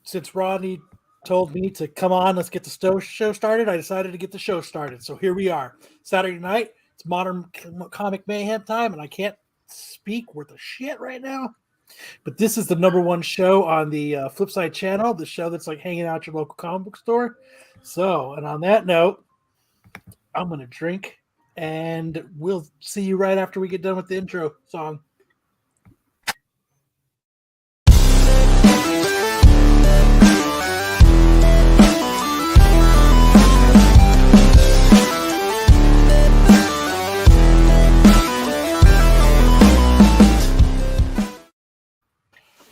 Since Rodney told me to come on, let's get the show started, I decided to get the show started. So here we are. Saturday night, it's modern Comic Mayhem time, and I can't speak worth a shit right now. But this is the #1 show on the Flipside channel, the show that's like hanging out at your local comic book store. So, and on that note, I'm going to drink, and we'll see you right after we get done with the intro song.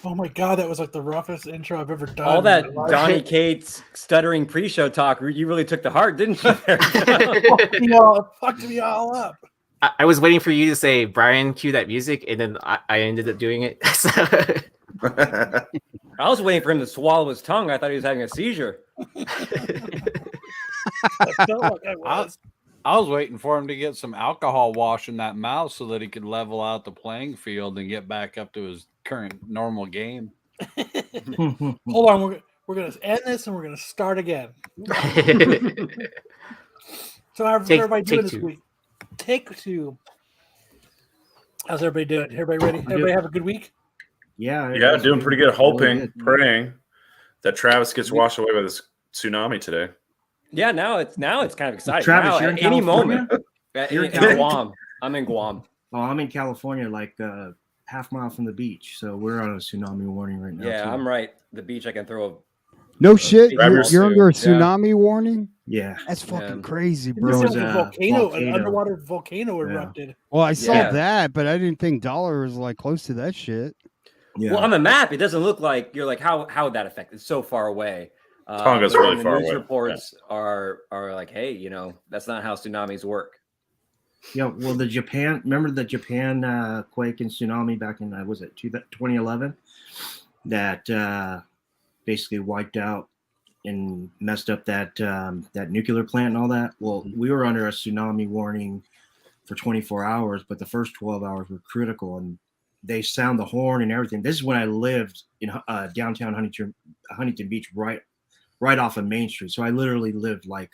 Oh my god, that was like the roughest intro I've ever done. All that Donnie Cates stuttering pre-show talk, you really took to heart, didn't you? It fucked me all up. I was waiting for you to say, Bryan, cue that music, and then I ended up doing it. I was waiting for him to swallow his tongue. I thought he was having a seizure. I was waiting for him to get some alcohol wash in that mouth so that he could level out the playing field and get back up to his current normal game. Hold on, we're gonna end this and we're gonna start again. So how's everybody doing this week? Take 2. How's everybody doing? Everybody ready? Everybody have a good week? Yeah, doing pretty good. Hoping, praying that Travis gets washed away by this tsunami today. Yeah, now it's kind of exciting. Travis, now, you're in at any California? moment. You're in Guam. I'm in Guam. Oh, I'm in California, like half mile from the beach. So we're on a tsunami warning right now. Yeah, too. I'm right. The beach, I can throw No shit. You're under a Yeah. tsunami warning? Yeah. That's fucking Yeah. crazy, It bro. was was a a volcano, an volcano. underwater volcano erupted. Well, I saw Yeah. that, but I didn't think Dollar was like close to that shit. Yeah. Well, on the map, it doesn't look like you're like how would that affect? It's so far away. Tonga's but really the far news away. reports are like, hey, that's not how tsunamis work. Yeah, well, remember the Japan quake and tsunami back in, was it 2011? That basically wiped out and messed up that nuclear plant and all that. Well, we were under a tsunami warning for 24 hours, but the first 12 hours were critical, and they sound the horn and everything. This is when I lived in downtown Huntington Beach, right off of Main Street. So I literally lived like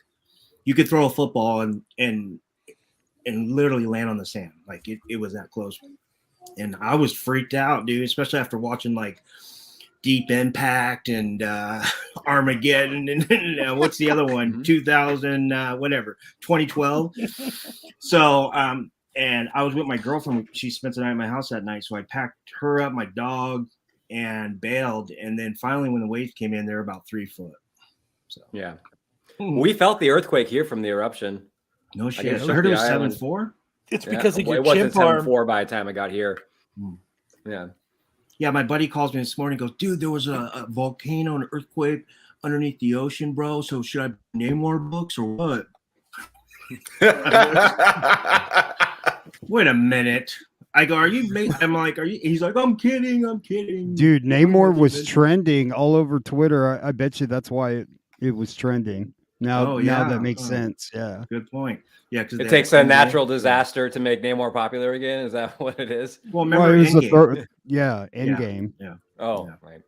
you could throw a football and literally land on the sand. Like it was that close. And I was freaked out, dude, especially after watching like Deep Impact and Armageddon and what's the other one? 2012. So and I was with my girlfriend. She spent the night at my house that night. So I packed her up, my dog, and bailed. And then finally when the waves came in, they're about 3 foot. So Yeah. We felt the earthquake here from the eruption. no I shit. guess I heard it was the island. 7.4. It's because of Well, your it wasn't chimp arm. 7.4 by the time I got here. Hmm. Yeah. Yeah, my buddy calls me this morning and goes, dude, there was a volcano and earthquake underneath the ocean, bro. So should I name more books or what? Wait a minute. I go, are you late? I'm like, are you? He's like, I'm kidding. Dude, Namor was trending all over Twitter. I bet you that's why it was trending. Now that makes sense. Yeah. Good point. Yeah, because It takes a natural disaster to make Namor popular again. Is that what it is? Well, remember Well, it was Endgame? Endgame. Yeah. Oh, Yeah. right.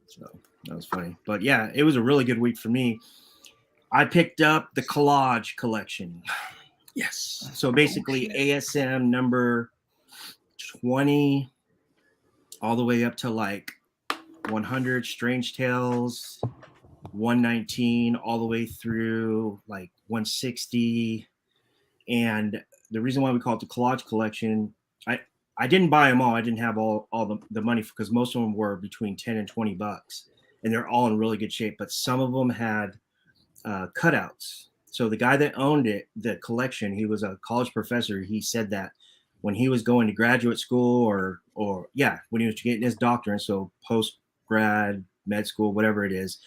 So that was funny. But yeah, it was a really good week for me. I picked up the Collage collection. Yes. So basically ASM number 20 all the way up to like 100 Strange Tales, 119 all the way through like 160. And the reason why we call it the Collage collection, I didn't buy them all. I didn't have all the money because most of them were between 10 and 20 bucks, and they're all in really good shape. But some of them had cutouts. So the guy that owned the collection, he was a college professor. He said that when he was going to graduate school or when he was getting his doctorate, so post grad, med school, whatever it is,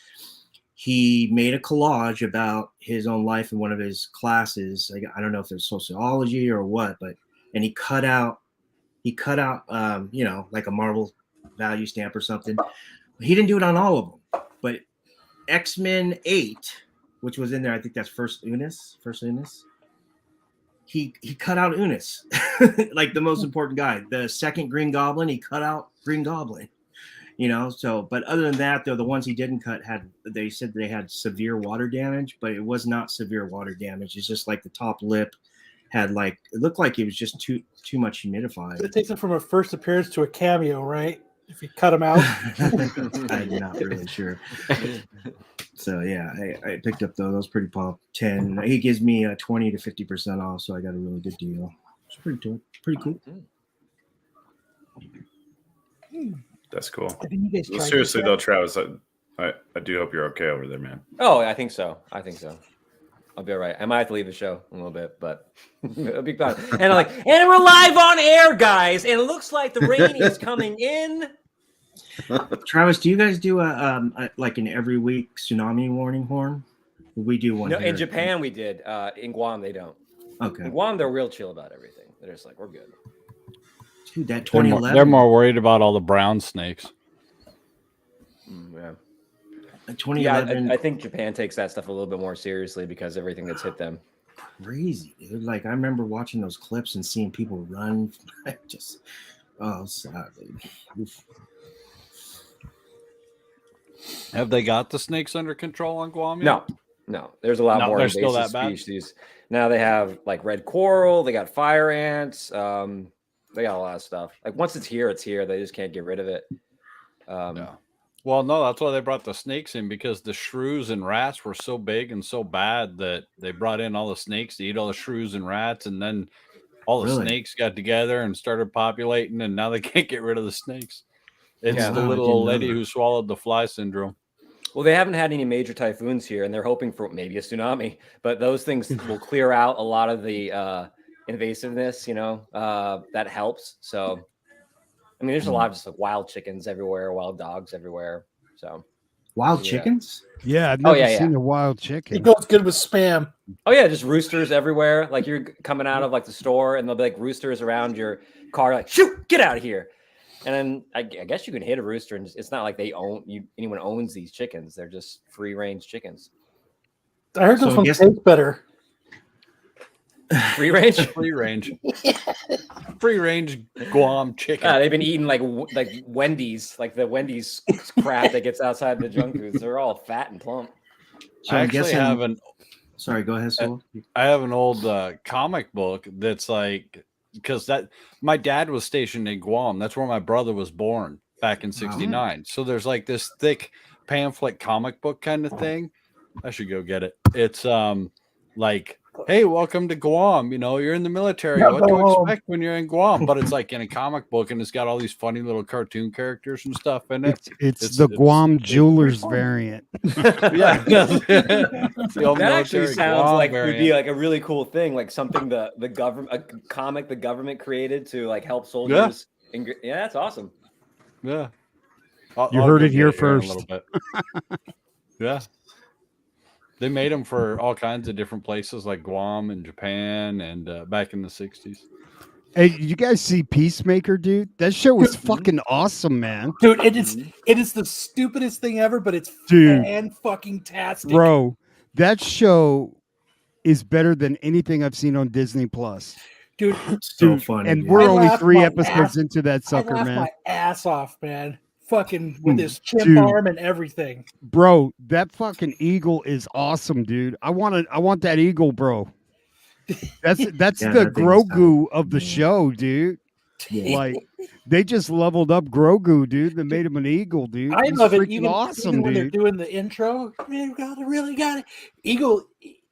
he made a collage about his own life in one of his classes. I don't know if it's sociology or what, and he cut out, like a marble value stamp or something. He didn't do it on all of them, but X-Men 8, which was in there, I think that's first Unis. He cut out Unis, like the most important guy. The second Green Goblin, he cut out Green Goblin. You know, so but other than that, though, the ones he didn't cut they said they had severe water damage, but it was not severe water damage. It's just like the top lip had it looked like it was just too much humidified. It takes it from a first appearance to a cameo, right? If you cut him out. I'm not really sure. So yeah, I picked up those. Pretty pop 10. He gives me a 20 to 50% off, so I got a really good deal. It's pretty cool. That's cool. Well, seriously though, Travis, I do hope you're okay over there, man. Oh, I think so. I'll be all right. I might have to leave the show a little bit, but it'll be fun. And we're live on air, guys. And it looks like the rain is coming in. Travis, do you guys do an every week tsunami warning horn? We do one. No, here. in Japan we did. In Guam they don't. Okay. In Guam they're real chill about everything. They're just like, we're good. Dude, that 2011. They're more worried about all the brown snakes. Yeah. 2011. I think Japan takes that stuff a little bit more seriously because everything that's hit them. Crazy, dude. Like I remember watching those clips and seeing people run. Just sad, dude. Oof. Have they got the snakes under control on Guam yet? No. There's a lot more they're invasive still that bad? species. Now they have like red coral. They got fire ants. They got a lot of stuff. Like once it's here, it's here. They just can't get rid of it. Yeah. Well, no, that's why they brought the snakes in, because the shrews and rats were so big and so bad that they brought in all the snakes to eat all the shrews and rats, and then all the snakes got together and started populating, and now they can't get rid of the snakes. It's the little old lady who swallowed the fly syndrome. Well, they haven't had any major typhoons here, and they're hoping for maybe a tsunami, but those things will clear out a lot of the invasiveness, that helps. So, I mean, there's a lot of just like wild chickens everywhere, wild dogs everywhere. So, wild chickens? Yeah, I've never seen a wild chicken. It goes good with spam. Oh yeah, just roosters everywhere. Like you're coming out of like the store, and there'll be like roosters around your car. Like, shoot, get out of here! And then I guess you can hit a rooster, and it's not like anyone owns these chickens. They're just free range chickens. I heard those ones taste better. Free range, free range Guam chicken. They've been eating like Wendy's, like the Wendy's crap that gets outside the junk foods. They're all fat and plump. So I actually have Sorry, go ahead, Sol. I have an old comic book that's like, because my dad was stationed in Guam. That's where my brother was born back in '69. Oh. So there's like this thick pamphlet comic book kind of thing. I should go get it. It's like, hey, welcome to Guam. You're in the military. What do you expect when you're in Guam? But it's like in a comic book, and it's got all these funny little cartoon characters and stuff in it. It's the Guam Jewelers variant. Yeah, that actually sounds Guam like variant. Would be like a really cool thing, like something the government, a comic the government created to like help soldiers. Yeah, that's awesome. Yeah, you heard it here first. A little bit. Yeah. They made them for all kinds of different places like Guam and Japan and back in the 60s. Hey, you guys see Peacemaker, dude? That show was fucking awesome, man. Dude, it is the stupidest thing ever, but it's fan-fucking-tastic. Bro, that show is better than anything I've seen on Disney Plus. Dude, so funny. And we're only 3 episodes into that sucker, I laughed man. my ass off, man. Fucking with his chimp arm and everything. Bro, that fucking eagle is awesome, dude. I want that eagle, bro. That's the Grogu of the show, dude. Yeah. Like they just leveled up Grogu, dude. They made him an eagle, dude. I love it. Even when dude. they're doing the intro, man, really got it.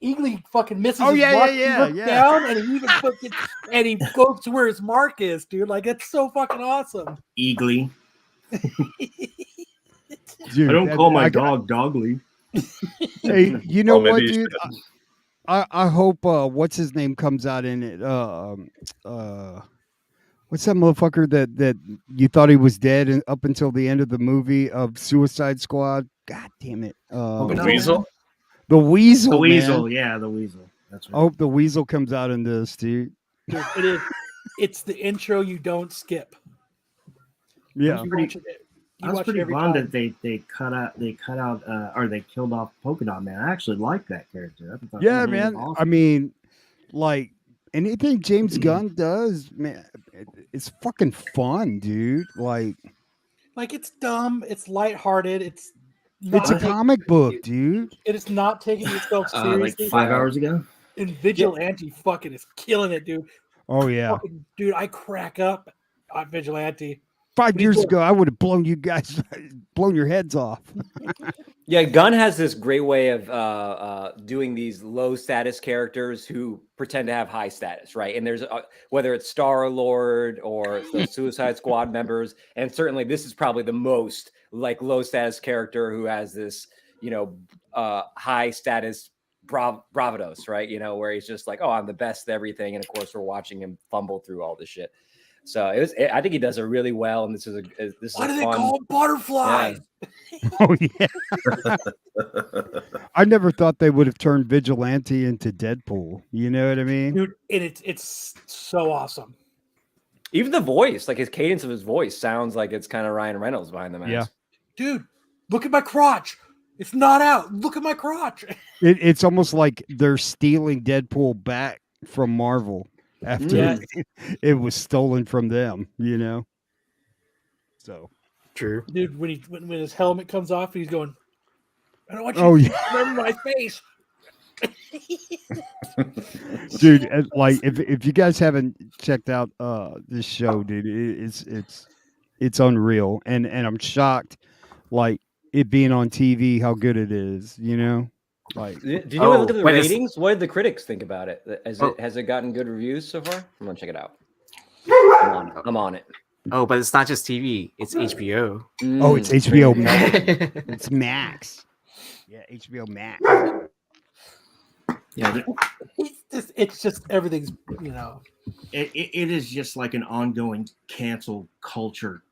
Eagly fucking misses his mark. Down, and he even and he goes to where his mark is, dude. Like it's so fucking awesome. Eagly. Dude, I don't call my dog Dogly. Hey, you know what, dude? I hope what's his name comes out in it. What's that motherfucker that you thought he was dead and up until the end of the movie of Suicide Squad? God damn it! The Weasel. The Weasel. The Weasel. Man. Yeah, the Weasel. That's right. I hope the Weasel comes out in this, dude. Dude, it is. It's the intro you don't skip. Yeah, I was pretty bummed that they cut out or they killed off Polka Dot Man. I actually liked that character. Yeah, man. Awesome. I mean, like anything James Gunn does, man, it's fucking fun, dude. Like Like it's dumb, it's lighthearted, it's a comic book, dude. It is not taking itself seriously. Like 5 hours ago. And Vigilante fucking is killing it, dude. Oh yeah, fucking, dude, I crack up on Vigilante. 5 years ago, I would have blown you guys, blown your heads off. Yeah, Gunn has this great way of doing these low status characters who pretend to have high status, right? And there's whether it's Star-Lord or the Suicide Squad members, and certainly this is probably the most like low status character who has this, high status bravados, right? Where he's just like, oh, I'm the best at everything, and of course we're watching him fumble through all this shit. So I think he does it really well, and this is Why do they call them butterflies? Yeah. Oh yeah. I never thought they would have turned Vigilante into Deadpool. You know what I mean, dude? And it's so awesome. Even the voice, like his cadence of his voice, sounds like it's kind of Ryan Reynolds behind the mask. Yeah, dude, look at my crotch. It's not out. Look at my crotch. It's almost like they're stealing Deadpool back from Marvel after it was stolen from them. So. True. Dude, when his helmet comes off, he's going, I don't want you to remember my face. Dude, like if you guys haven't checked out this show, dude, it's unreal. And I'm shocked, like it being on TV, how good it is, Like, did you look at the ratings? What did the critics think about it? Has it gotten good reviews so far? I'm gonna check it out. I'm on it. Oh, but it's not just TV; it's HBO. Oh, it's HBO Max. It's Max. Yeah, HBO Max. Yeah, it's just everything's It is just like an ongoing cancel culture.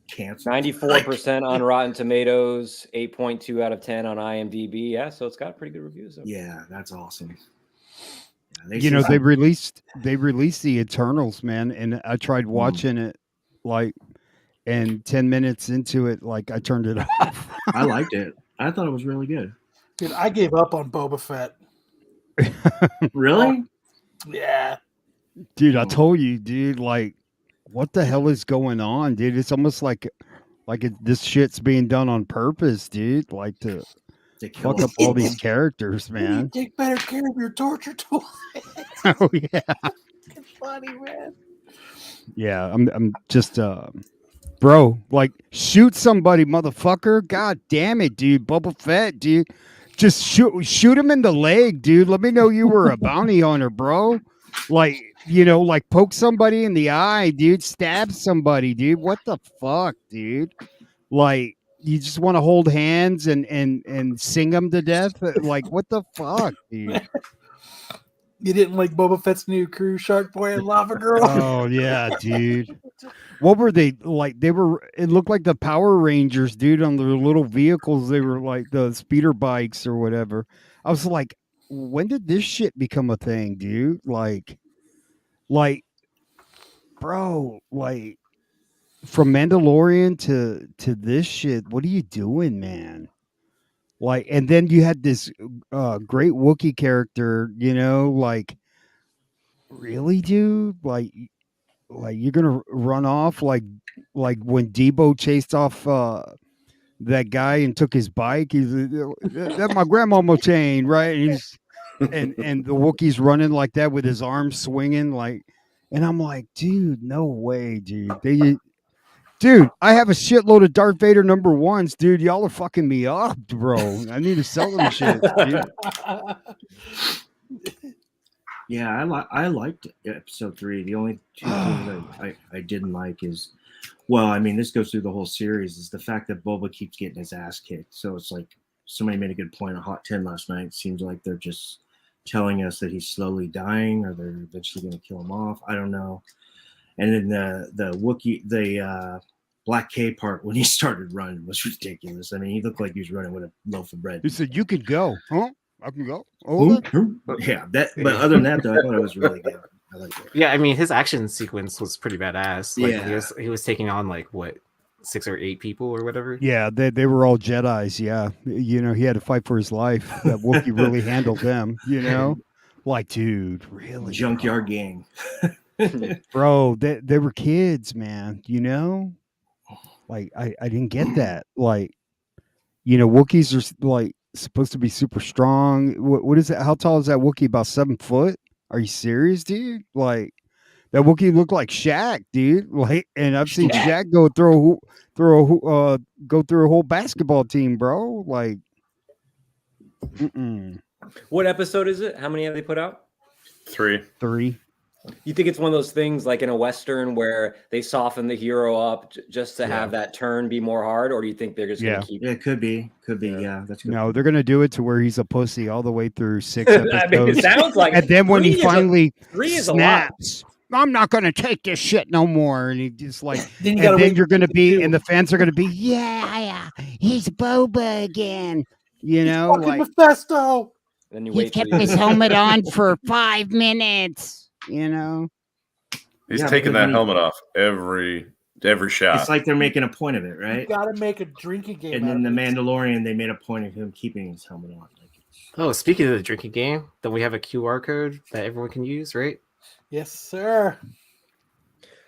94% on Rotten Tomatoes, 8.2 out of 10 on IMDb. Yeah, so it's got pretty good reviews. Yeah, that's awesome. Yeah, they released the Eternals, man, and I tried watching it, like, and 10 minutes into it, like I turned it off. I liked it. I thought it was really good. Dude, I gave up on Boba Fett. Really? Yeah. Dude, I told you, dude, like, what the hell is going on, dude? It's almost like this shit's being done on purpose, dude. Like to fuck up all these characters, man. You take better care of your torture tools. Oh yeah. It's funny, man. Yeah, I'm just bro, like shoot somebody, motherfucker. God damn it, dude. Boba Fett, dude. Just shoot him in the leg, dude. Let me know you were a bounty hunter, bro. Like, like poke somebody in the eye, dude. Stab somebody, dude. What the fuck, dude? Like, you just want to hold hands and sing them to death? Like, what the fuck, dude? You didn't like Boba Fett's new crew, Shark Boy and Lava Girl? Oh, yeah, dude. What were they like? It looked like the Power Rangers, dude, on their little vehicles. They were like the speeder bikes or whatever. I was like, when did this shit become a thing, dude? Like, bro, like from Mandalorian to this shit, what are you doing, man? Like, and then you had this great Wookiee character, like, really, dude? Like you're gonna run off like when Debo chased off that guy and took his bike. He's that's my grandmama chain, right? And he's and the Wookiee's running like that with his arms swinging, like, and I'm like, dude, no way, dude. Dude, I have a shitload of Darth Vader #1s, dude. Y'all are fucking me up, bro. I need to sell them shit, dude. Yeah, I liked episode 3. The only two things I didn't like is, well, I mean, this goes through the whole series, is the fact that Boba keeps getting his ass kicked. So it's like somebody made a good point on Hot 10 last night. It seems like they're just telling us that he's slowly dying, or they're eventually going to kill him off. I don't know. And then the Wookiee, the Black K part when he started running was ridiculous. I mean, he looked like he was running with a loaf of bread. He said, "You could go, huh? I can go." Yeah, but other than that, though, I thought it was really good. I liked it. Yeah, I mean, his action sequence was pretty badass. Like, yeah, he was taking on like what, 6 or 8 people or whatever. Yeah, they were all Jedis. Yeah, he had to fight for his life. That Wookiee really handled them. Like, dude, really, Junkyard Gang, bro. They were kids, man. Like I didn't get that. Like, you know, Wookiees are like supposed to be super strong. What is it? How tall is that Wookiee? About 7 foot? Are you serious, dude? Like that Wookiee looked like Shaq, dude. Like, and I've seen Shaq go through go through a whole basketball team, bro. Like, What episode is it? How many have they put out? 3. 3. You think it's one of those things like in a Western where they soften the hero up just to have that turn be more hard? Or do you think they're just going to keep Yeah, it could be. Yeah, that's good. No, they're gonna do it to where he's a pussy all the way through 6 episodes. I mean, it sounds like and then when he 3 is finally 3 is snaps, I'm not gonna take this shit no more. And he just like, Then and then you're gonna be, two. and the fans are gonna be, yeah, he's Boba again. You It's know, fucking like Mephisto. Then you he wait kept till his helmet on for 5 minutes. You know, He's Yeah, taking because that helmet off every shot. It's like they're making a point of it, You right? got to make a drinking game. And out then of the it. Mandalorian, they made a point of him keeping his helmet on. Like, Oh, speaking of the drinking game, then we have a QR code that everyone can use, right? Yes, sir.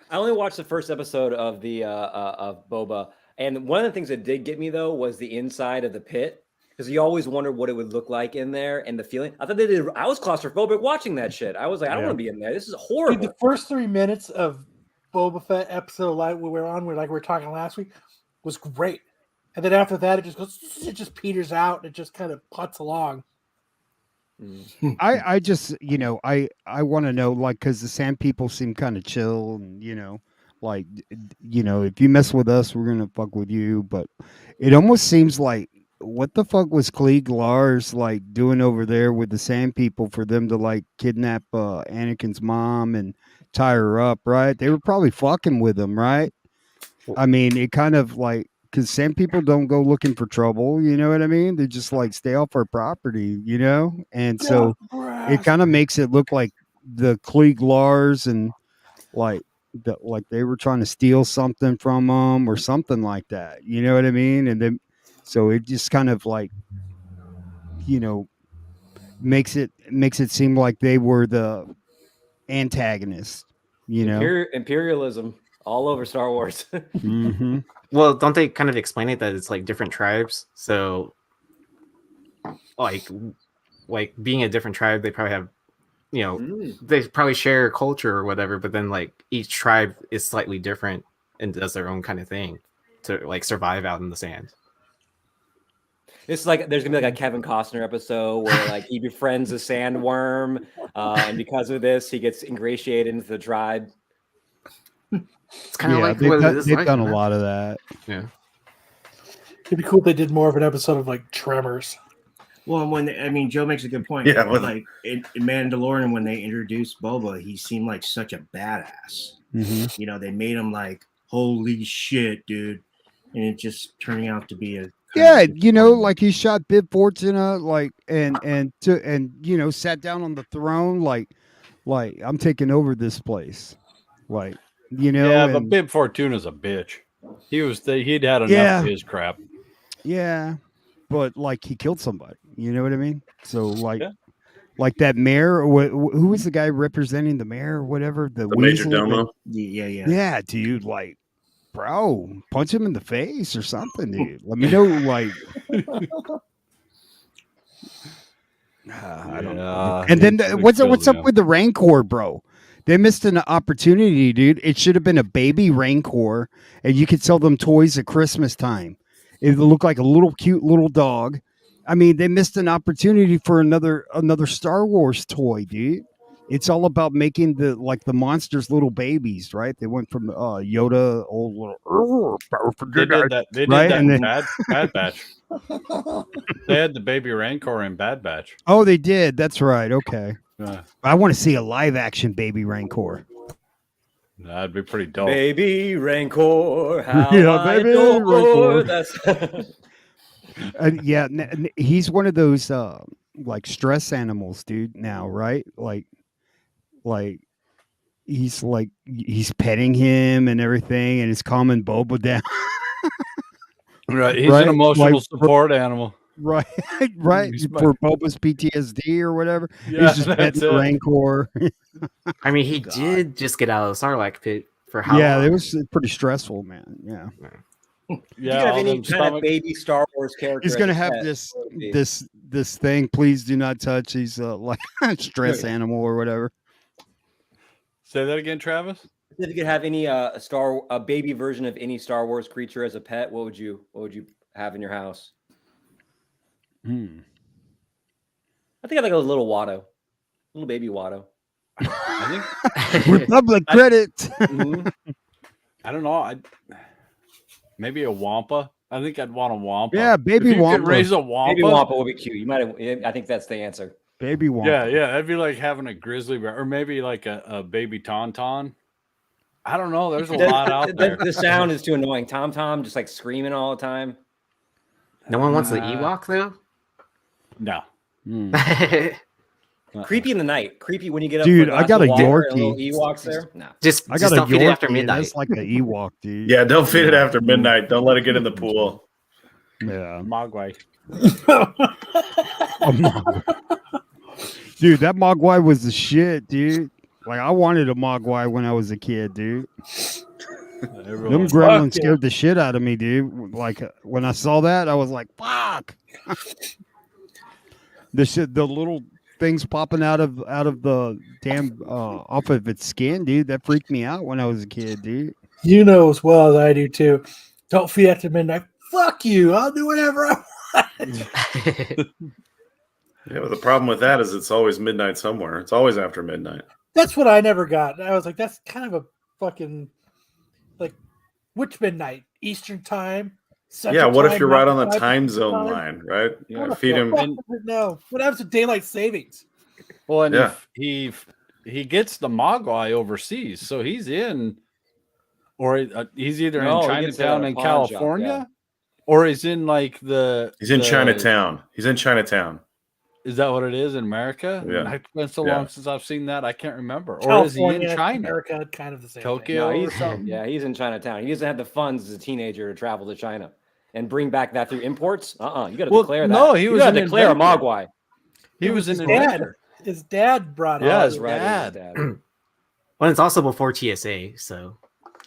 I only watched the first episode of the of Boba, and one of the things that did get me though was the inside of the pit, because you always wondered what it would look like in there and the feeling. I thought they did. I was claustrophobic watching that shit. I was like, I don't want to be in there. This is horrible. Dude, the first 3 minutes of Boba Fett episode like we were on, we were talking last week, was great. And then after that, it just peters out and it just kind of putts along. I just, you know, I want to know, like, because the Sand People seem kind of chill, and you know, like, you know, if you mess with us, we're gonna fuck with you. But it almost seems like, what the fuck was Klieg Lars like doing over there with the Sand People for them to like kidnap Anakin's mom and tie her up, right? They were probably fucking with him, right? I mean, it kind of like, because Sand People don't go looking for trouble, you know what I mean? They just like stay off our property, you know? And so it kind of makes it look like the Klieg Lars and like they were trying to steal something from them or something like that, you know what I mean? And then so it just kind of like, you know, makes it seem like they were the antagonist, you know? Imperialism all over Star Wars. Mm-hmm. Well, don't they kind of explain it that it's like different tribes? So, like being a different tribe, they probably have, you know, they probably share culture or whatever. But then like each tribe is slightly different and does their own kind of thing to like survive out in the sand. It's like there's gonna be like a Kevin Costner episode where like he befriends a sandworm, and because of this, he gets ingratiated into the tribe. It's kind of like they've done a lot of that. Yeah. It'd be cool if they did more of an episode of like Tremors. well, Joe makes a good point. Yeah, like in Mandalorian, when they introduced Boba, he seemed like such a badass. Mm-hmm. You know, they made him like, holy shit, dude, and it just turning out to be a you know, like he shot Bib Fortuna, like and you know, sat down on the throne, like I'm taking over this place, like, you know. Yeah, but Bib Fortuna's a bitch. He'd had enough of his crap. Yeah, but like he killed somebody. You know what I mean? So like, like that mayor. Who was the guy representing the mayor or whatever? The Major Weasley, Domo. Yeah, dude. Like, bro, punch him in the face or something, dude. Let me know, like. I don't know. And then what's up with the Rancor, bro? They missed an opportunity, dude. It should have been a baby Rancor, and you could sell them toys at Christmas time. It looked like a little cute little dog. I mean, they missed an opportunity for another Star Wars toy, dude. It's all about making the monsters little babies, right? They went from Yoda, old little. They did that. They did right? that And in then, Bad Batch. They had the baby Rancor in Bad Batch. oh, they did. That's right. Okay. Yeah. I want to see a live action baby Rancor. That'd be pretty dope. Baby Rancor, how Yeah, I baby adore. Rancor. That's Yeah, he's one of those like stress animals, dude. Now, right? Like he's petting him and everything, and it's calming Boba down. Right, he's Right? an emotional Like, support animal. right, right. He's For Boba's PTSD or whatever. Yeah, He's just petting the Rancor. I mean, he did just get out of the Sarlacc pit for how Yeah, long? it was pretty stressful, man. Yeah. You could have all any them kind of stomach- baby Star Wars character. He's as gonna a have pet. this thing. Please do not touch. He's like a stress animal or whatever. Say that again, Travis. If you could have any a baby version of any Star Wars creature as a pet, what would you have in your house? I think I'd like a little Watto, little baby Watto. I think Republic credit. Mhm. I don't know. Maybe a Wampa. I think I'd want a Wampa. Yeah, baby if you Wampa. could raise a Wampa. Baby Wampa would be cute. You might have. I think that's the answer. Baby Wampa. Yeah. That'd be like having a grizzly bear, or maybe like a baby tauntaun. I don't know. There's a lot out there. The sound is too annoying. Tom just like screaming all the time. No one wants the Ewok though. No. Creepy in the night. Creepy when you get up. Dude, for I got glass a of water and Yorkie. little Ewoks there. No. Just I got a don't feed it after Yorkie, and midnight. that's like an Ewok, dude. Yeah, don't feed it after midnight. Don't let it get in the pool. Yeah. Mogwai. A Mogwai. Dude, that Mogwai was the shit, dude. Like I wanted a Mogwai when I was a kid, dude. Them gremlins scared the shit out of me, dude. Like when I saw that, I was like, "Fuck!" the little things popping out of the damn off of its skin, dude. That freaked me out when I was a kid, dude. You know as well as I do too. Don't feed after midnight. Fuck you. I'll do whatever I want. Yeah, but the problem with that is it's always midnight somewhere. It's always after midnight. That's what I never got. I was like, that's kind of a fucking like which midnight? Eastern time? Yeah, what if time, you're right on the Mountain time zone time? line, right? You What know, the feed him. fuck? No. What happens to daylight savings? Well, and Yeah. if he gets the Mogwai overseas, so he's in, or he's either No, in he gets it at Chinatown a in pawn shop, California, yeah. or he's in like He's in the- Chinatown. He's in Chinatown. Is that what it is in America? Yeah. It's been so Yeah. long since I've seen that. I can't remember. Or is he in California, China? America, kind of the same. Tokyo? No, or something? he's in Chinatown. He doesn't have the funds as a teenager to travel to China and bring back that through imports. You got to Well, declare that. no, he was got an to declare a inventor. Mogwai. He was His in dad. Inventor. His dad brought it. Yeah, up. his dad. Well, it's also before TSA, so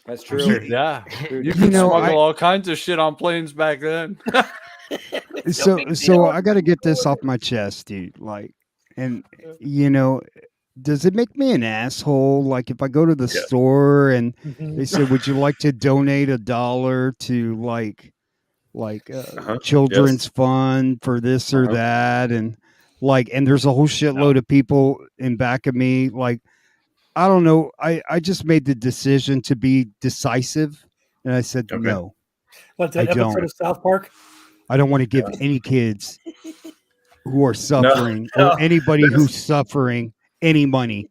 That's true. Yeah. You You could know, smuggle all kinds of shit on planes back then. So I got to get this off my chest, dude. Like, and you know, does it make me an asshole? Like, if I go to the Yeah. store and Mhm. they say, "Would you like to donate $1 to like children's fund for this or that?" And there's a whole shitload of people in back of me. Like, I don't know. I just made the decision to be decisive, and I said Okay. no. What, that I episode don't. of South Park? I don't want to give any kids who are suffering no. or anybody who's suffering any money.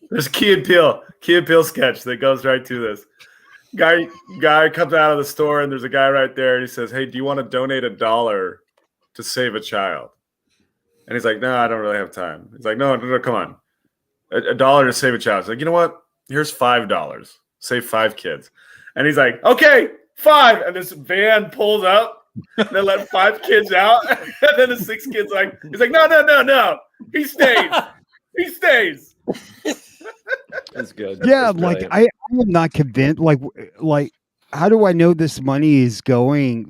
There's Key and Peele sketch that goes right to this. Guy comes out of the store and there's a guy right there and he says, "Hey, do you want to donate $1 to save a child?" And he's like, "No, I don't really have time." He's like, No, come on. $1 to save a child. He's like, "You know what? Here's $5. Save 5 kids." And he's like, "Okay, 5." And this van pulls up. They let 5 kids out. And then the 6 kids he's like, No. He stays. He stays. That's good. Yeah, That's like brilliant. I am not convinced. Like, how do I know this money is going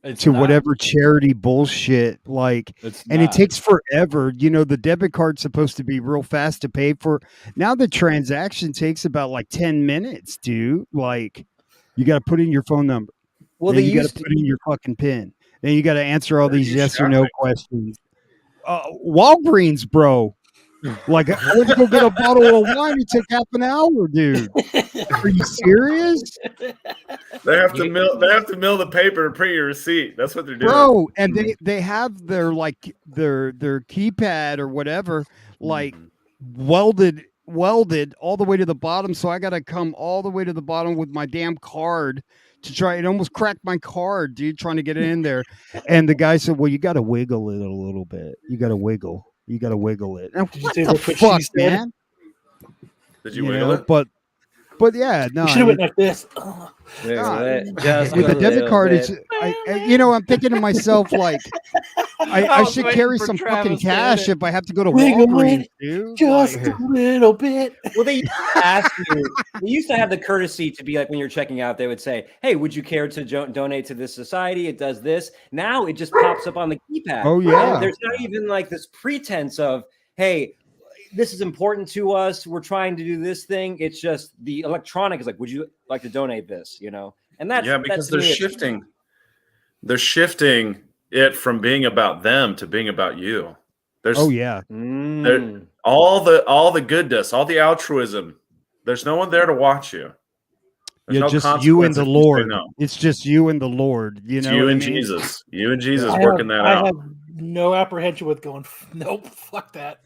It's to not. whatever charity bullshit? Like, It's and it not. takes forever. You know, the debit card's supposed to be real fast to pay for. Now the transaction takes about 10 minutes, dude. Like, you got to put in your phone number. Well, Then they you got used to put in your fucking pin. Then you got to answer all these you yes or no shopping? questions. Walgreens, bro. Like, I went to go get a bottle of wine. It took half an hour, dude. Are you serious, They have to mill the paper to print your receipt. That's what they're doing. bro? And they have their their keypad or whatever welded all the way to the bottom. So I got to come all the way to the bottom with my damn card to try. It almost cracked my card, dude, trying to get it in there. And the guy said, "Well, you got to wiggle it a little bit. You got to wiggle it." And Did you what say the that's what fuck, she said? man? Did you wiggle it? But But yeah, no, You should have went like this. Just with a the debit little card, bit. I'm thinking to myself like, I was should waiting carry for some Travis fucking to hit cash it. if I have to go to Wiggle Walgreens, it, dude. just Like, a little bit. Well, they used to ask you. They used to have the courtesy to be like when you're checking out, they would say, "Hey, would you care to donate to this society? It does this." Now it just pops up on the keypad. Oh, yeah. There's not even like this pretense of, "Hey, this is important to us. We're trying to do this thing." It's just the electronic is like, "Would you like to donate this?" And that's because to they're me, shifting. They're shifting it from being about them to being about you. There's oh yeah, all the goodness, all the altruism. There's no one there to watch you. There's yeah, no just you and consequences the if you say Lord. no. It's just you and the Lord. You It's know, you what and I mean? Jesus. You and Jesus I working that out. have no apprehension with going. Nope, fuck that.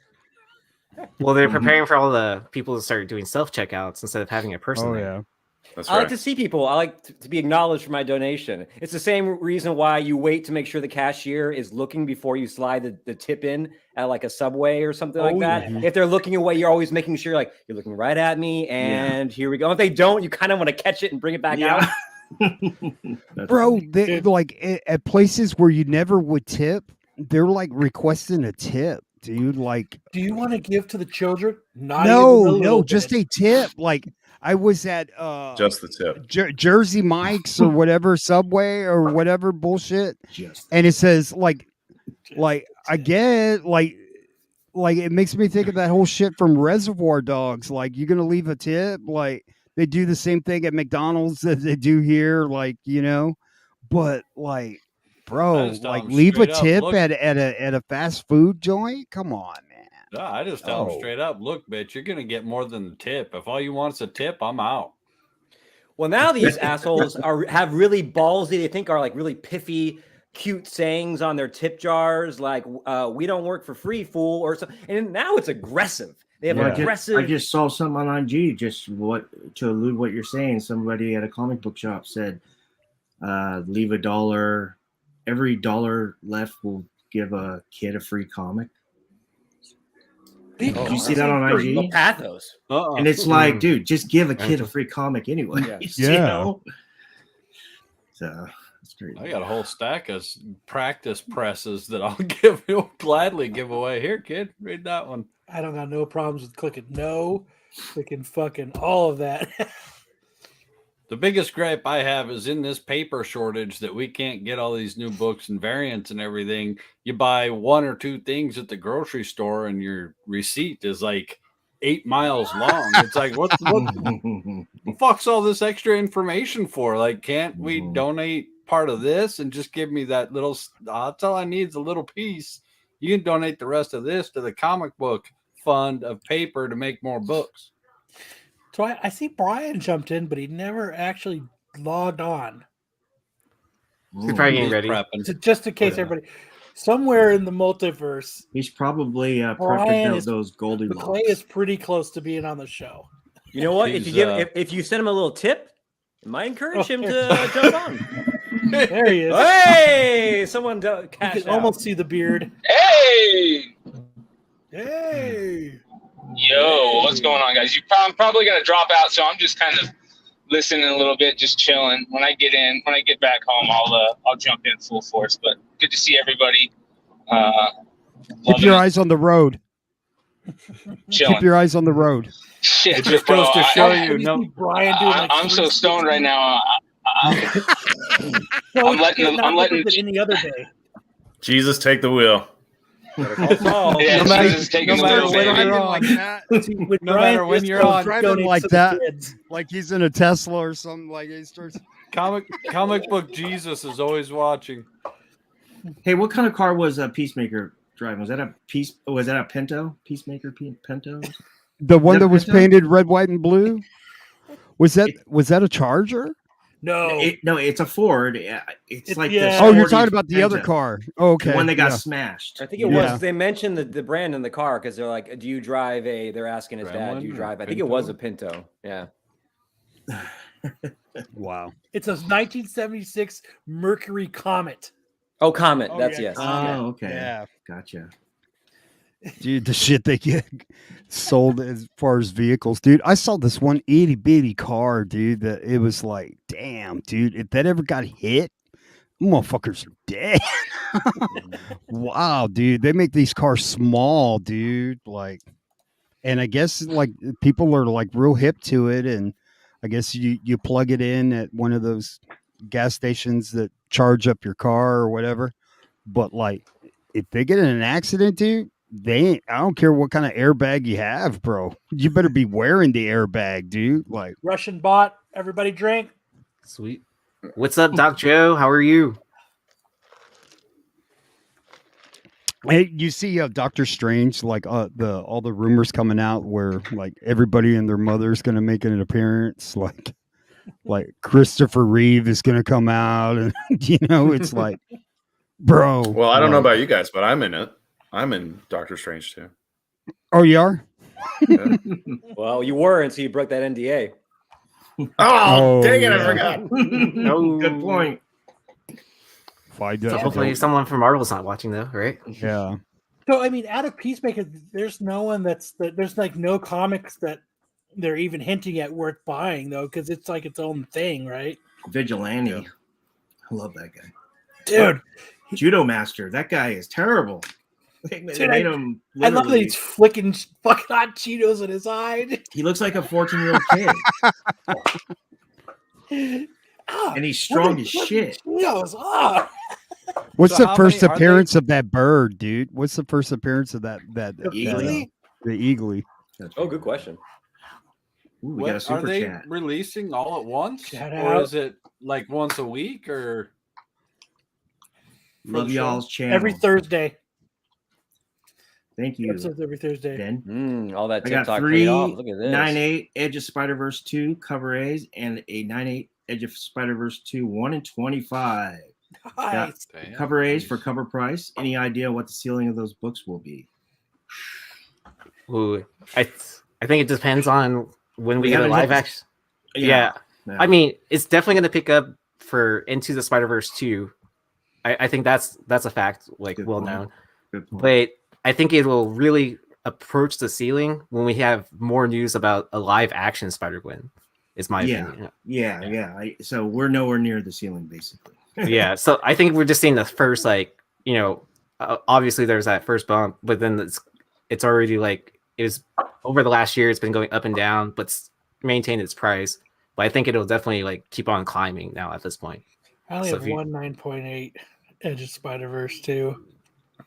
Well, they're preparing for all the people to start doing self checkouts instead of having a person. Oh there. yeah. That's I right. like to see people. I like to be acknowledged for my donation. It's the same reason why you wait to make sure the cashier is looking before you slide the tip in at like a Subway or something like that. yeah. If they're looking away, you're always making sure like you're looking right at me, and here we go. If they don't, you kind of want to catch it and bring it back out. Bro, they, like at places where you never would tip, they're like requesting a tip, dude. Like, Do you want to give to the children? Not even a little no, just bit. a tip. Like, I was at Just the tip. Jersey Mike's or whatever Subway or whatever bullshit, and it says like I get like it makes me think of that whole shit from Reservoir Dogs. Like, you're gonna leave a tip? Like, they do the same thing at McDonald's that they do here, like, but like, bro, just tell like, them leave a straight up, tip look. at a fast food joint? Come on, man. No, I just tell them Oh. straight up, look, bitch, you're gonna get more than the tip. If all you want is a tip, I'm out. Well, now these assholes have really ballsy. They think are like really piffy, cute sayings on their tip jars, like "We don't work for free, fool," or something. And now it's aggressive. They have aggressive. I just saw something on IG. Just to allude what you're saying. Somebody at a comic book shop said, "Leave $1. Every $1 left will give a kid a free comic." Did you see that on IG? Pathos. And it's like, dude, just give a kid a free comic anyway. Yeah. You know? So it's great. I got a whole stack of practice presses that I'll gladly give away. Here, kid, read that one. I don't got no problems with clicking no, clicking fucking all of that. The biggest gripe I have is in this paper shortage that we can't get all these new books and variants and everything. You buy one or two things at the grocery store and your receipt is like 8 miles long. It's like, what the fuck's all this extra information for? Like, can't we donate part of this and just give me that little, that's all I need is a little piece. You can donate the rest of this to the comic book fund of paper to make more books. So I see Bryan jumped in, but he never actually logged on. He's probably getting ready. Prepping. So just in case everybody, somewhere in the multiverse, He's probably Bryan prepping is- those Goldilocks. Clay is pretty close to being on the show. You know what? If He's, you if you send him a little tip, it might encourage him to jump on. There he is. Hey, someone You cash can out. almost see the beard. Hey, Hey. yo, what's going on, guys? I'm probably gonna drop out, so I'm just kind of listening a little bit, just chilling. When I get back home, I'll jump in full force. But good to see everybody. Keep your eyes on the road. Chilling. Keep your eyes on the road. Shit, It just bro, goes to show I- you. No, Bryan doing like I'm so stoned right now. No, I'm letting them- not I'm letting- different than any other day. Jesus, take the wheel. Yeah, No matter- Jesus is taking no the matter wheel, when baby. you're on. See, with No Bryan, matter when just you're goes on, to driving donate like to the that. kids. Like he's in a Tesla or something. Like he starts. comic book Jesus is always watching. Hey, what kind of car was Peacemaker driving? Was that a Pinto? Peacemaker Pinto? The one that that was Pinto? painted red, white, and blue. Was that a Charger? No, No, it's a Ford. It's like yeah. the Oh, you're sporty talking about the other Pinto. car. Oh, okay. The one that got yeah. smashed. I think it Yeah. was. They mentioned the brand in the car because they're like, "Do you drive a?" They're asking his dad, "Do you Gremlin or drive?" I think it was Pinto? a Pinto. Yeah. Wow. it's a 1976 Mercury Comet. Oh, Comet. Oh, That's yeah, yes. Oh, Comet. okay. Yeah. Gotcha. Dude, the shit they get sold as far as vehicles, dude. I saw this one itty bitty car, dude. That it was like, damn, dude. If that ever got hit, motherfuckers are dead. Wow, dude. They make these cars small, dude. Like, and I guess like people are like real hip to it, and I guess you plug it in at one of those gas stations that charge up your car or whatever. But like, if they get in an accident, dude. I don't care what kind of airbag you have, bro. You better be wearing the airbag, dude. Like Russian bot. Everybody drink. Sweet. What's up, Doc Joe? How are you? hey, you see Doctor Strange, like all the rumors coming out where like everybody and their mother's gonna make an appearance, like Christopher Reeve is gonna come out, and it's like, bro. Well, I don't know about you guys, but I'm in it. I'm in Doctor Strange too. Oh, you are? Yeah. Well, you were until you broke that NDA. Oh, dang it! yeah. I forgot. No, good point. So hopefully someone from Marvel's not watching though, right? Yeah. So I mean, out of Peacemaker, there's no one there's like no comics that they're even hinting at worth buying though, because it's like its own thing, right? Vigilante. Yeah. I love that guy. Dude, Judo Master. That guy is terrible. They Dude, made him I love that literally- he's flicking fucking hot Cheetos in his eye. He looks like a 14-year-old kid. Ah, And he's strong as shit. Cheetos. Ah. What's So the how first many are they- appearance of that bird, dude? What's the first appearance of that Eagly? the eagly? Oh, good question. Ooh, we got a Are super they chat. releasing all at once, Shout or out. is it like once a week, or Love the show? y'all's channel. Every Thursday. Thank you, Episodes every Thursday. Ben. All that I got TikTok paid three off. Look at this. 9/8 Edge of Spider-Verse 2 cover A's and a 9/8 Edge of Spider-Verse 2 1 in 25. Nice. Damn, Cover A's nice. for cover price. Any idea what the ceiling of those books will be? Ooh, I think it depends on when we get a haven't live hit- action. Yeah. I mean, it's definitely going to pick up for Into the Spider-Verse 2. I think that's a fact, like Good well point. known. Good point. But I think it will really approach the ceiling when we have more news about a live action Spider-Gwen. Is my Yeah. opinion. Yeah. So we're nowhere near the ceiling, basically. Yeah. So I think we're just seeing the first, obviously there's that first bump, but then it's already like it was over the last year. It's been going up and down, but maintained its price. But I think it'll definitely like keep on climbing now at this point. I only So have if you- one 9.8 Edge of Spider-Verse 2.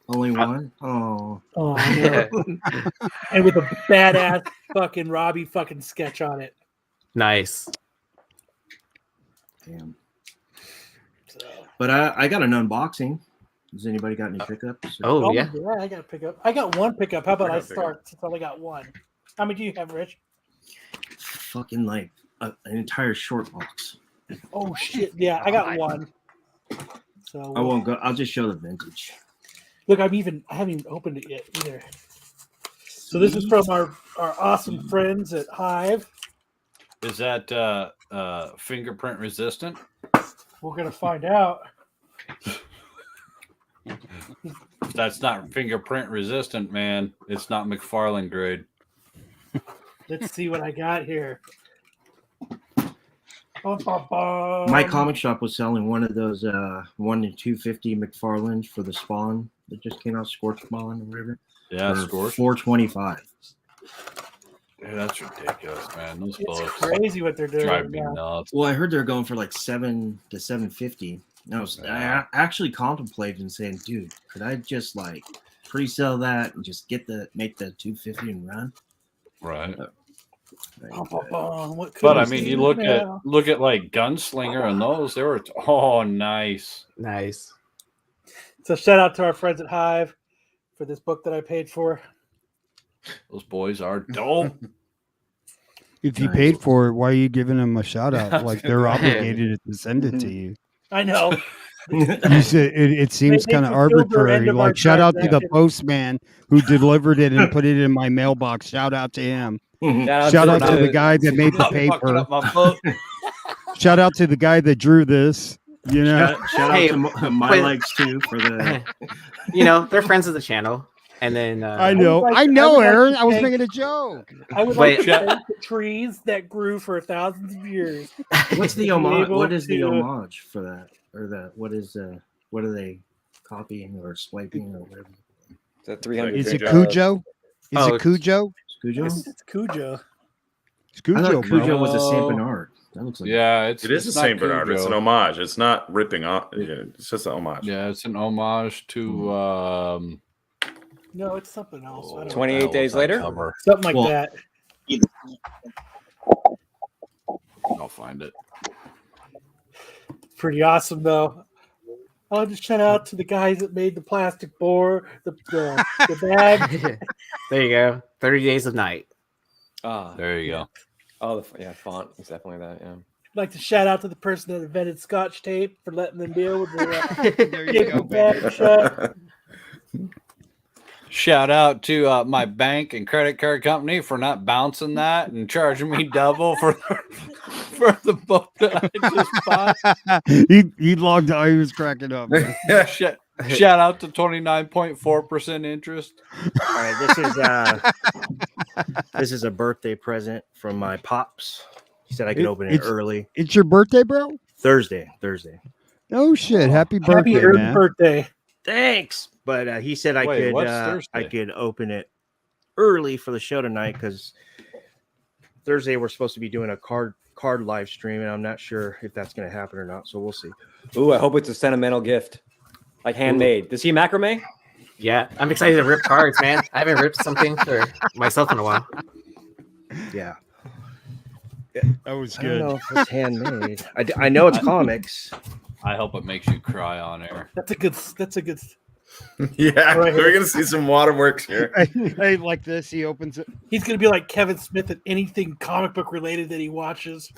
Only one? Oh. Oh, no. And with a badass fucking Robbie fucking sketch on it. Nice. Damn. So. But I got an unboxing. Has anybody got any pickups? Oh yeah. I got a pickup. I got one pickup. How about I I got a pickup. start since I only got one? How many do you have, Rich? Fucking like an entire short box. Oh shit! Yeah, I got one. So I won't go. I'll just show the vintage. look. I haven't even opened it yet either. So this is from our awesome friends at Hive. Is that fingerprint resistant? We're gonna find out. If that's not fingerprint resistant, man, it's not McFarlane grade. Let's see what I got here. Bum, bum, bum. My comic shop was selling one of those 1 in 250 McFarlanes for the Spawn that just came out, Scorch Spawn or whatever. Yeah, for scorch. $4.25. Dude, that's ridiculous, man. Those It's books crazy what they're doing. drive right me now. nuts. Well, I heard they're going for like $7 to $7.50. I actually contemplated and saying, dude, could I just like pre-sell that and just make the 250 and run? Right. Bum, bum, bum. What But could I we mean, see you look now? at like Gunslinger and those, they were nice. Nice. So shout out to our friends at Hive for this book that I paid for. Those boys are dope. If you Nice. paid for it, why are you giving them a shout Yeah, out? Like they're obligated to send it to you. I know. You said it seems They kind of fulfilled their end arbitrary. of our Like shout out to the transaction. postman who delivered it and put it in my mailbox. Shout out to him. Shout Shout out to the the guy that made the Fucking paper. up my foot. Shout out to the guy that drew this. Shout Hey, out to my but- legs too for the They're friends of the channel. And then I would know, like- I I know, would like Aaron. to I was thank- making a joke. I would like Wait. to thank the trees that grew for thousands of years. What's the Be homage? able What is the to- homage for that? Or that? What are they copying or swiping or whatever? Is that 300? Is it Cujo. Cujo? Is Oh, it Cujo? Cujo? It's Cujo. It's I Cujo, thought Cujo bro. was a Saint Oh. Bernard. That looks like Yeah, It is the not Saint Bernard. It's an Cujo. homage. It's not ripping off. It's just an homage. Yeah, it's an homage to No, it's something else. I don't know. 28 days later? Something like Well- that. I'll find it. Pretty awesome, though. I'll just shout out to the guys that made the plastic board, the bag. there you go. 30 Days of Night. Ah, There you go. oh, yeah, font is definitely that. Yeah. I'd like to shout out to the person that invented Scotch tape for letting them be able to There you tape go, the bag baby. shut. Shout out to my bank and credit card company for not bouncing that and charging me double for the book that I just bought. he logged out. He was cracking up. man. Shout out to 29.4% interest. All right, this is a birthday present from my pops. He said I could open it It's- early. It's your birthday, bro? Thursday. Oh shit! Happy birthday, Happy early man. birthday. Thanks. But he said I Wait, what's I Thursday? could open it early for the show tonight because Thursday we're supposed to be doing a card live stream, and I'm not sure if that's going to happen or not. So we'll see. Ooh, I hope it's a sentimental gift, like handmade. Does he macrame? Yeah, I'm excited to rip cards, man. I haven't ripped something for myself in a while. Yeah. That was I don't good. know if it's handmade. I know it's comics. I hope it makes you cry on air. That's a good. Yeah, Right here. we're gonna see some waterworks here. Hey, like this, he opens it. He's gonna be like Kevin Smith at anything comic book related that he watches.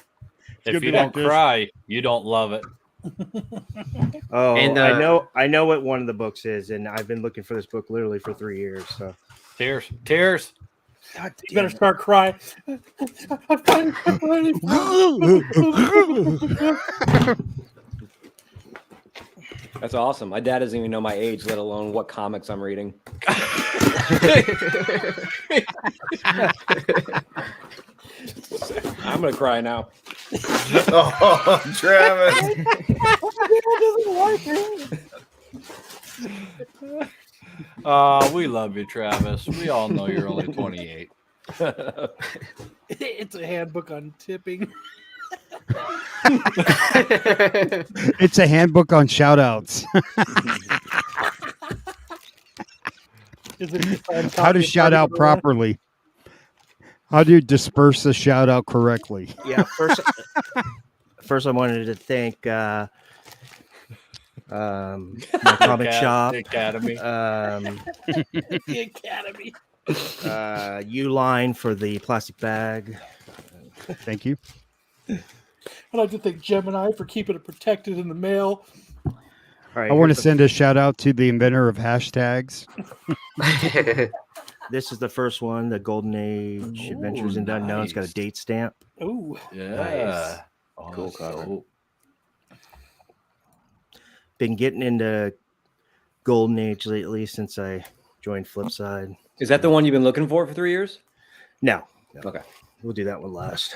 If gonna you be like don't this. cry, you don't love it. Oh, And, I know what one of the books is, and I've been looking for this book literally for 3 years. So Tears. God You better damn it. start crying. I'm finally That's awesome. My dad doesn't even know my age, let alone what comics I'm reading. I'm gonna cry now. Oh, Travis. We love you, Travis. We all know you're only 28. It's a handbook on tipping. It's a handbook on shout outs. Is it just on How to copy shout out of properly. How do you disperse a shout out correctly? Yeah, first I wanted to thank my comic shop, Academy. the Academy? Uline for the plastic bag. Thank you. I'd like to thank Gemini for keeping it protected in the mail. All right, I want to here's the- send a shout out to the inventor of hashtags. This is the first one, the Golden Age Adventures into Unknown. It's got a nice. date stamp. Ooh, Yeah. Oh, Cool that's cover. dope. Been getting into Golden Age lately since I joined Flipside. Is that the one you've been looking for 3 years? No, Okay. we'll do that one last.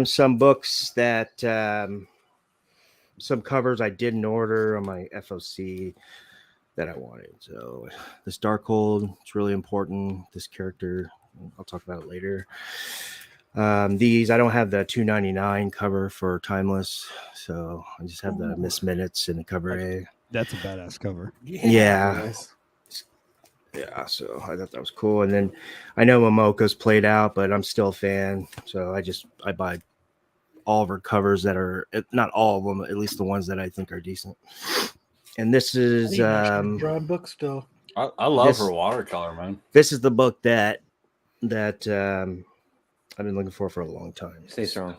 Some books that some covers I didn't order on my FOC that I wanted. So this Darkhold, it's really important. This character, I'll talk about it later. These I don't have the $2.99 cover for Timeless, so I just have the Miss Minutes and the cover A. That's a badass cover. Yeah. Yeah, so I thought that was cool. And then I know Momoko's played out, but I'm still a fan. So I buy all of her covers that are not all of them, at least the ones that I think are decent. And this is drawn book still. I love This- her watercolor, man. this is the book that I've been looking for a long time. Stay strong.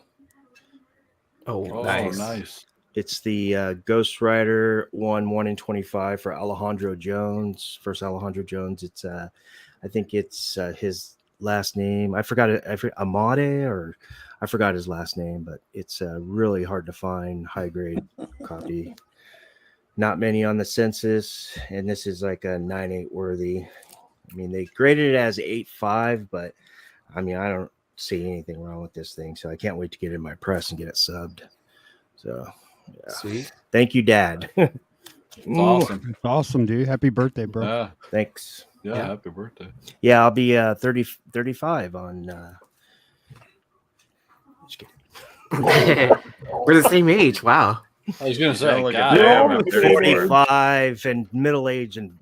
Oh, Oh, nice. nice. It's the Ghost Rider 1 in 25 for Alejandro Jones. First Alejandro Jones. It's I think it's his last name. I forgot it. Amade, or I forgot his last name, but it's really hard to find, high grade copy. not many on the census, and this is like a 9.8 worthy. I mean, they graded it as 8.5, but I mean, I don't see anything wrong with this thing, so I can't wait to get it in my press and get it subbed. So, yeah. Sweet. Thank you, Dad. It's awesome. It's awesome, dude. Happy birthday, bro. Yeah. Thanks. Yeah. Happy birthday. Yeah, I'll be 35 on. Just kidding. We're the same age. Wow. I was gonna say, Sound like a God, dad. I'm I'm 34. 45 and middle age and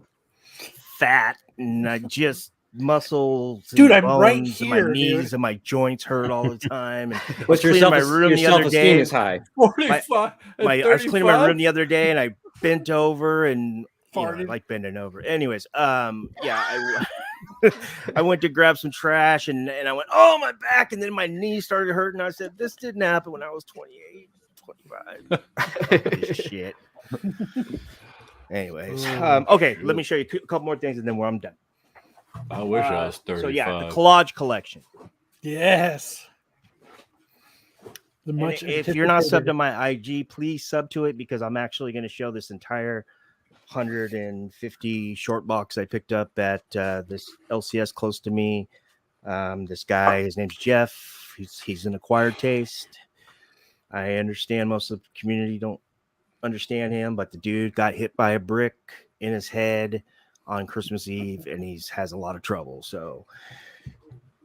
fat, and I just muscles. And Dude, I'm right bones and here, my knees dude. and my joints hurt all the time. And I was What's your cleaning my room the other self-esteem day. is high. 45. I was cleaning my room the other day, and I bent over and I Farted. like bending over. Anyways, yeah, I went to grab some trash and I went, oh, my back, and then my knee started hurting. I said, this didn't happen when I was 28, 25. Shit. Anyways, okay, let me show you a couple more things and then I'm done. I wish I was 35. So yeah, the collage collection. Yes. The And much if you're not subbed anticipated. to my IG, please sub to it because I'm actually going to show this entire 150 short box I picked up at this LCS close to me. This guy, his name's Jeff. He's an acquired taste. I understand most of the community don't understand him, but the dude got hit by a brick in his head on Christmas Eve, and has a lot of trouble. So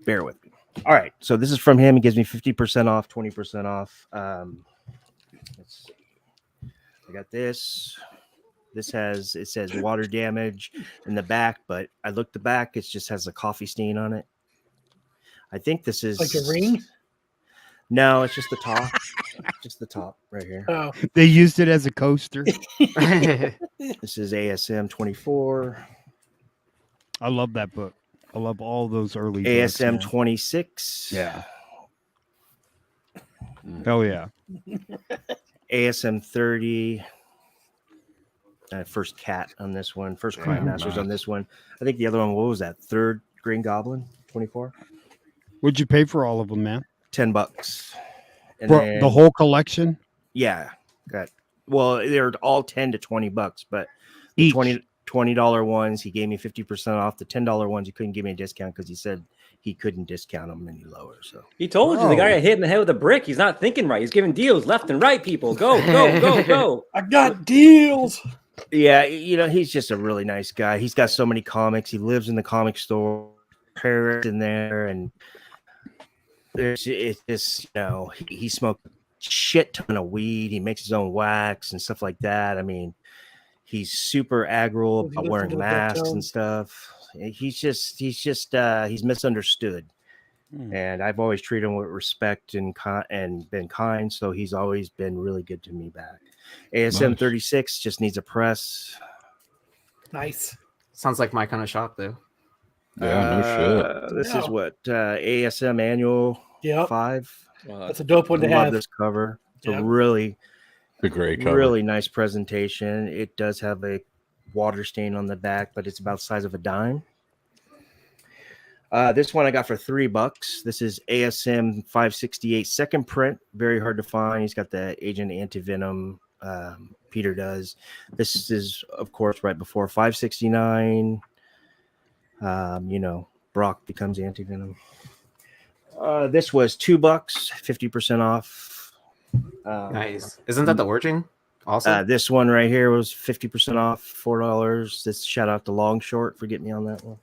bear with me. All right, so this is from him. He gives me 50% off, 20% off. Let's see. I got this. It says water damage in the back, but I looked the back. It just has a coffee stain on it. I think this is Like a ring? No, it's just the top. Just the top right here. Oh, They used it as a coaster. This is ASM 24. I love that book. I love all those early books, ASM man. 26. Yeah. Hell yeah. ASM 30. First cat on this one. First Crime Masters on this one. I think the other one, what was that? Third Green Goblin 24. What'd you pay for all of them, man? $10. And For then, the whole collection? yeah. Well, they're all $10 to $20, but the Each. $20 ones, he gave me 50% off. The $10 ones, he couldn't give me a discount because he said he couldn't discount them any lower. So He told you the guy got hit in the head with a brick. He's not thinking right. He's giving deals left and right. People, go, go, go, go. I got deals. yeah, he's just a really nice guy. He's got so many comics. He lives in the comic store, parrot in there, and it's just he smoked a shit ton of weed. He makes his own wax and stuff like that. I mean, he's super aggro Was he about listening wearing to the masks Deftones? and stuff. He's misunderstood. And I've always treated him with respect and been kind, so he's always been really good to me back. ASM Nice. 36 just needs a press. Nice. Sounds like my kind of shop, though. Yeah, no shit. This Yeah. is what ASM Annual Yep. 5. That's a dope one to Love have. this cover. It's Yeah. a really, The great cover. really nice presentation. It does have a water stain on the back, but it's about the size of a dime. This one I got for $3. This is ASM 568 second print. Very hard to find. He's got the Agent Antivenom. Peter does. This is, of course, right before 569. Brock becomes Antivenom. This was $2, 50% off. Nice. Isn't that the origin? Also, This one right here was 50% off, $4. This shout out to Long Short for getting me on that one.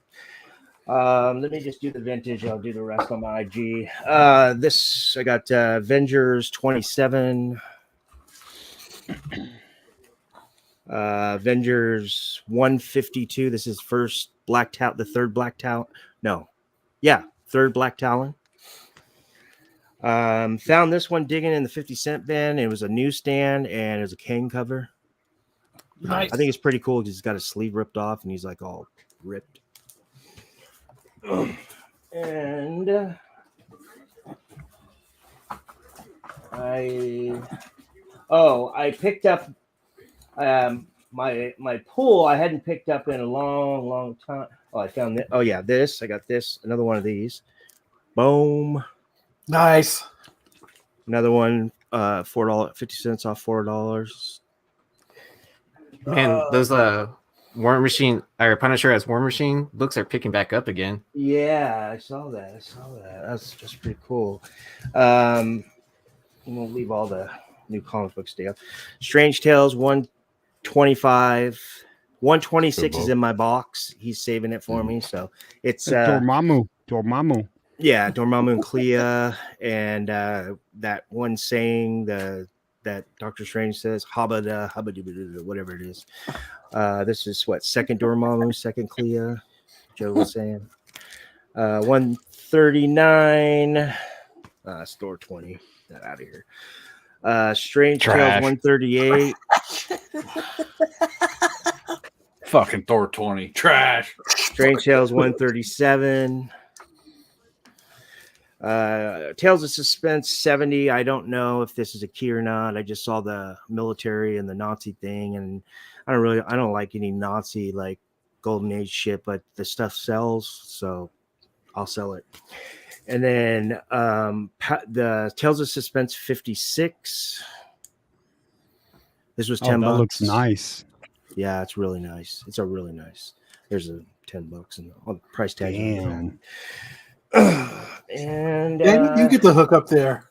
Let me just do the vintage. I'll do the rest on my IG. This I got Avengers 27. Avengers 152. This is first Black Talon, the third Black Talon. No, yeah, third Black Talon. Found this one digging in the 50-cent bin. It was a newsstand and it was a Kane cover. Nice. I think it's pretty cool because he's got his sleeve ripped off and he's like all ripped. And I picked up my pool. I hadn't picked up in a long time. Oh, I found it. Oh yeah, this. I got this. Another one of these. Boom. Nice. Another one. $4, 50 cents off $4. Man, those War Machine or Punisher as War Machine books are picking back up again. Yeah, I saw that. That's just pretty cool. We'll leave all the new comic books down. Strange Tales 125. 126 is in my box. He's saving it for me. So it's Dormammu. Yeah, Dormammu and Clea, and that one saying that Doctor Strange says, Habada, whatever it is. This is what, second Dormammu, second Clea, Joe was saying. 139, store 20, get out of here. Strange Tales 138. Fucking Thor 20. Trash. Strange Tales 137. Tales of Suspense 70. I don't know if this is a key or not. I just saw the military and the Nazi thing, and I don't like any Nazi like Golden Age shit, but the stuff sells, so I'll sell it. And then the Tales of Suspense 56. This was $10. That looks nice. Yeah, it's really nice. It's a really nice. There's a $10 and the price tag. Damn. And you get the hook up there.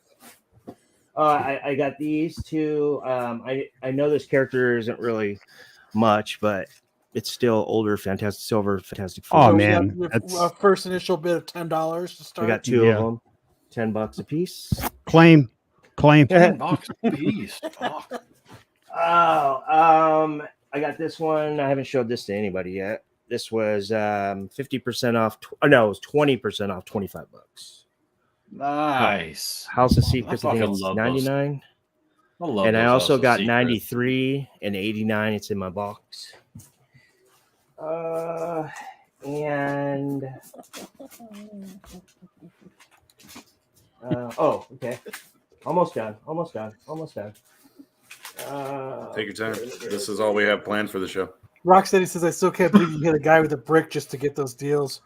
I got these two. I know this character isn't really much, but it's still older. Fantastic Silver, Fantastic Four. Oh So man, your that's first initial bid of $10 to start. I got two of them, $10 a piece. claim. $10 a piece. Fuck. Oh, I got this one. I haven't showed this to anybody yet. This was 50% off. It was 20% off, $25. Nice. House of Secrets, I think fucking it's love 99. those. And I those also House of got Secrets. 93 and 89. It's in my box. And okay. Almost done. Take your time. This is all we have planned for the show. Rocksteady says, I still can't believe you hit a guy with a brick just to get those deals.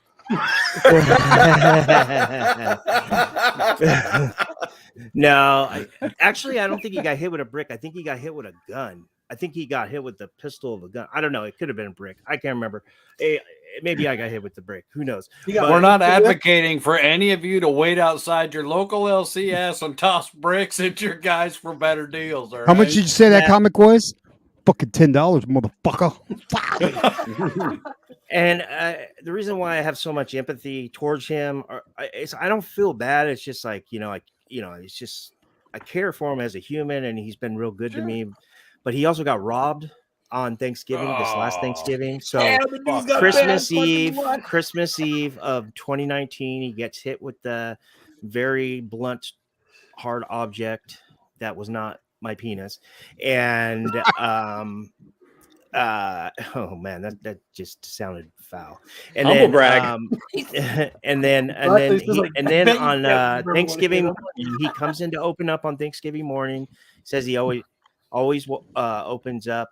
No, I don't think he got hit with a brick. I think he got hit with a gun. I think he got hit with the pistol of a gun. I don't know. It could have been a brick. I can't remember. Maybe I got hit with the brick. Who knows? We're not advocating for any of you to wait outside your local LCS and toss bricks at your guys for better deals. All right? How much did you say that comic was? Fucking $10, motherfucker. And the reason why I have so much empathy towards him, I don't feel bad. It's just like, it's just, I care for him as a human, and he's been real good to me. But he also got robbed on Thanksgiving, this last Thanksgiving. So Christmas Eve of 2019, he gets hit with the very blunt, hard object that was not my penis. And oh man, that just sounded foul. And Humble brag. and then on Thanksgiving, he comes in to open up on Thanksgiving morning. Says he always opens up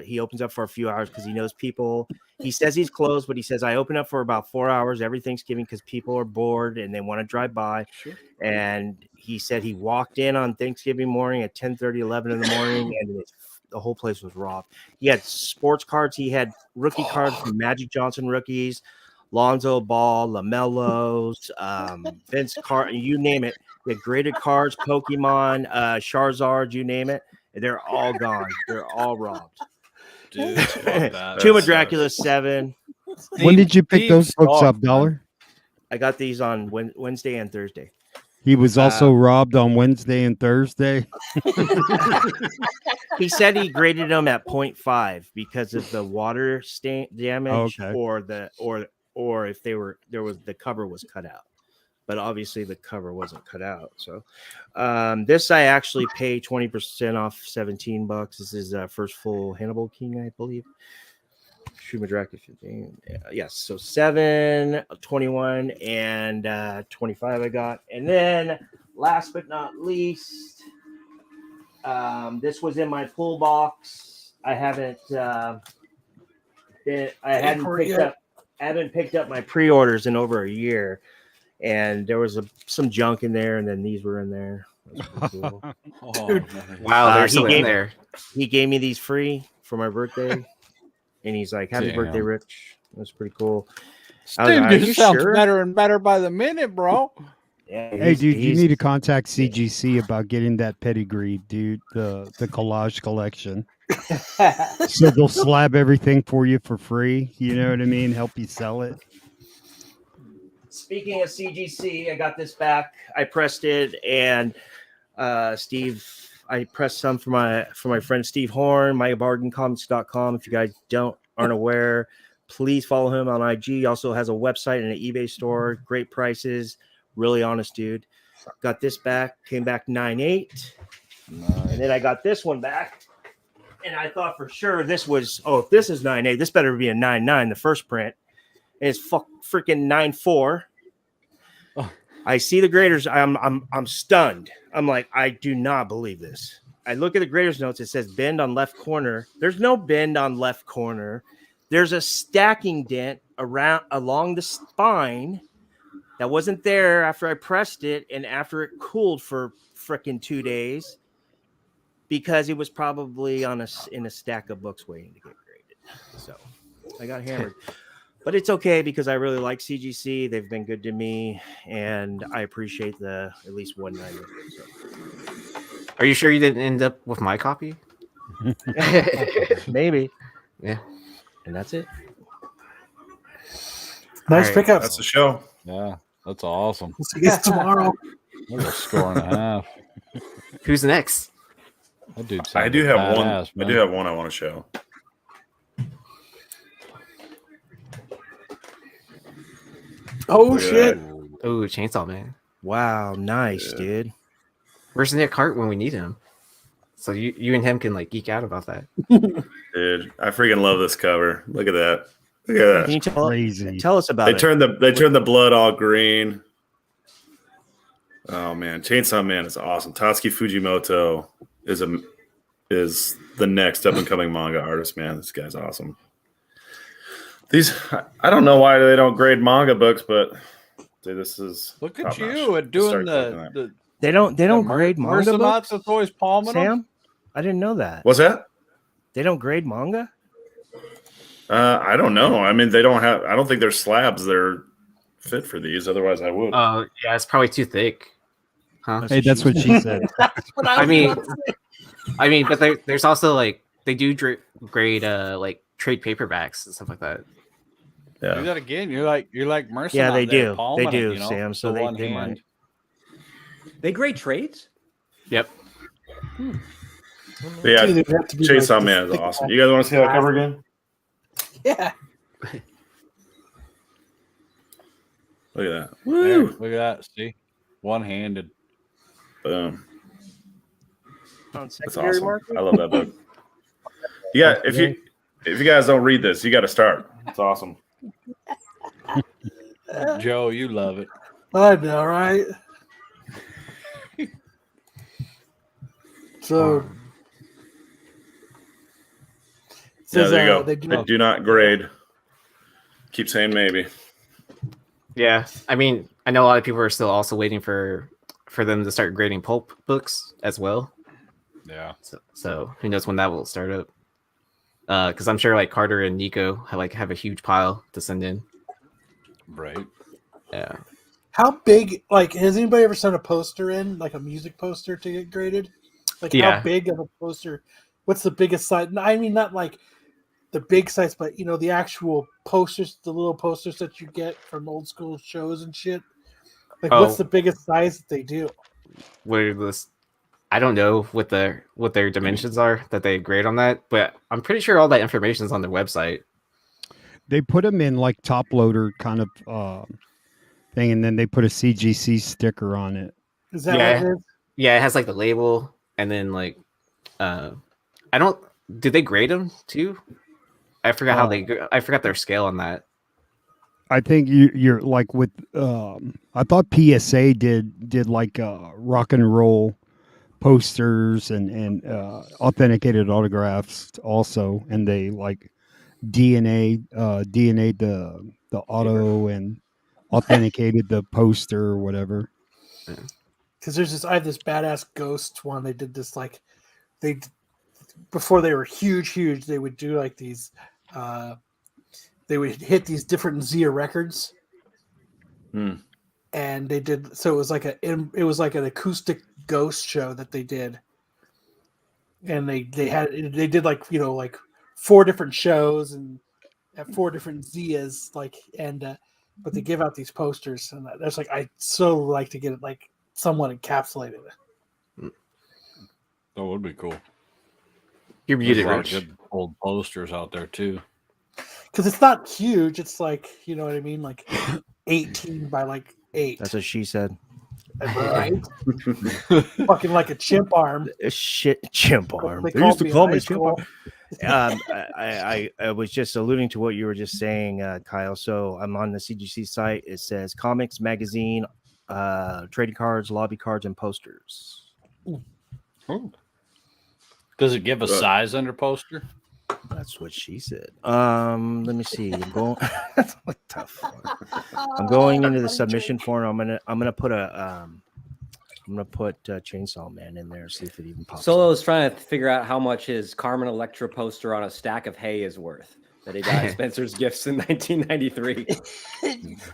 he opens up for a few hours because he knows people. He says he's closed, but he says I open up for about 4 hours every Thanksgiving because people are bored and they want to drive by. Sure. And he said he walked in on Thanksgiving morning at 10:30, 11 in the morning, and the whole place was robbed. He had sports cards. He had rookie cards from Magic Johnson rookies, Lonzo Ball, LaMelo's, Vince Carter, you name it. The graded cards, Pokemon, Charizard, you name it. They're all gone. They're all robbed. Dude, fuck that. Tomb of Dracula 7. When did you pick those books up, Dollar? I got these on Wednesday and Thursday. He was also robbed on Wednesday and Thursday. He said he graded them at 0.5 because of the water stain damage, or if the cover was cut out. But obviously the cover wasn't cut out. So this I actually paid 20% off, $17. This is first full Hannibal King, I believe. Tomb of Dracula 15. Yes, so 7, 21, and 25 I got. And then last but not least, this was in my pull box. I haven't picked up my pre-orders in over a year. And there was some junk in there, and then these were in there. That was pretty cool. Wow, they're still in there. He gave me these free for my birthday, and he's like, "Happy birthday, Damn. Rich." That's pretty cool. Dude, "Are this you sounds sure?" better and better by the minute, bro. Yeah, Hey, dude, you need to contact CGC about getting that pedigree, dude. The collage collection. So they'll slab everything for you for free. You know what I mean? Help you sell it. Speaking of CGC, I got this back. I pressed it, and Steve, I pressed some for my friend Steve Horn, mybargaincomics.com. If you guys aren't aware, please follow him on IG. He also has a website and an eBay store. Great prices. Really honest dude. Got this back. Came back 9.8. And then I got this one back. And I thought for sure this was, if this is 9.8, this better be a 9.9, the first print. And it's freaking 9.4. I see the graders. I'm stunned. I'm like, I do not believe this. I look at the graders notes. It says bend on left corner. There's no bend on left corner. There's a stacking dent along the spine that wasn't there after I pressed it and after it cooled for freaking 2 days, because it was probably in a stack of books waiting to get graded. So I got hammered. But it's okay because I really like CGC. They've been good to me, and I appreciate at least one night. So. Are you sure you didn't end up with my copy? Maybe. Yeah. And that's it. Nice right. pickup. That's the show. Yeah, that's awesome. We'll see you guys tomorrow. That's a score and a half. Who's next? That dude I do have one. badass, I do have one I want to show. Oh Look at shit! Oh, Chainsaw Man. Wow, nice, dude. Where's Nick Hart when we need him? So you and him can like geek out about that. Dude, I freaking love this cover. Look at that. Look at Can you that. Crazy. tell us about They it? turned the blood all green. Oh man, Chainsaw Man is awesome. Tatsuki Fujimoto is the next up and coming manga artist. Man, this guy's awesome. I don't know why they don't grade manga books, but this is Look at top notch. you at doing Start collecting that. the They don't grade manga Mercenats books. that's always palming them. Sam, I didn't know that. What's that? They don't grade manga. I don't know. I mean, they don't have. I don't think there's slabs that are fit for these. Otherwise, I would. Yeah, it's probably too thick. Huh? Hey, that's what she said. That's what I was mean, about to say. but there's also like they do grade like trade paperbacks and stuff like that. Do Yeah. that again. You're like Mercenat. Yeah, they there, do. palming They do, it, you know, Sam. So with one they hand. might. They grade trades. Yep. But yeah, Dude, it'd have to be Chainsaw like Man is this awesome. thick- You guys want to see that cover again? Yeah. Look at that. There, look at that. See, one-handed. Boom. On That's secondary awesome. market? I love that book. Yeah, if you guys don't read this, you got to start. It's awesome. Joe, you love it. I know, right? So, Yeah, there you go. They They do not grade. Keep saying maybe. Yeah, I mean, I know a lot of people are still also waiting for them to start grading pulp books as well. Yeah. So who knows when that will start up? Because I'm sure like Carter and Nico have a huge pile to send in. Right. Yeah. How big? Like, has anybody ever sent a poster in, like a music poster, to get graded? Like, Yeah. how big of a poster? What's the biggest size? I mean, not like the big size, but the actual posters, the little posters that you get from old school shows and shit. Like, what's the biggest size that they do? I don't know what their dimensions are that they grade on that, but I'm pretty sure all that information is on their website. They put them in like top loader kind of thing, and then they put a CGC sticker on it. Is that Yeah. what it is? Yeah, it has like the label, and then like did they grade them too? I forgot I forgot their scale on that. I think you're like with I thought PSA did like rock and roll posters and authenticated autographs also, and they like DNA the auto and authenticated the poster or whatever. Because I have this badass ghost one. They did this like they before they were huge, they would do like these. They would hit these different Zia records, and they did. So it was like an acoustic ghost show that they did, and they did like like 4 different shows and at 4 different Zias but they give out these posters, and that's like I so like to get it like somewhat encapsulated. That would be cool. You There's get a it lot of rich. good old posters out there too. Because it's not huge. It's like, you know what I mean? Like 18 by like 8. That's what she said. Right? Fucking like a chimp arm. Shit, chimp arm. They They used to me in call high me chimp school. arm. I was just alluding to what you were just saying, Kyle. So I'm on the CGC site. It says comics, magazine, trading cards, lobby cards, and posters. Does it give a size under poster? That's what she said. Let me see. I'm going. That's a tough one. I'm going into the submission form. I'm gonna put Chainsaw Man in there. See if it even pops. Solo up. is trying to figure out how much his Carmen Electra poster on a stack of hay is worth that he got at Spencer's Gifts in 1993.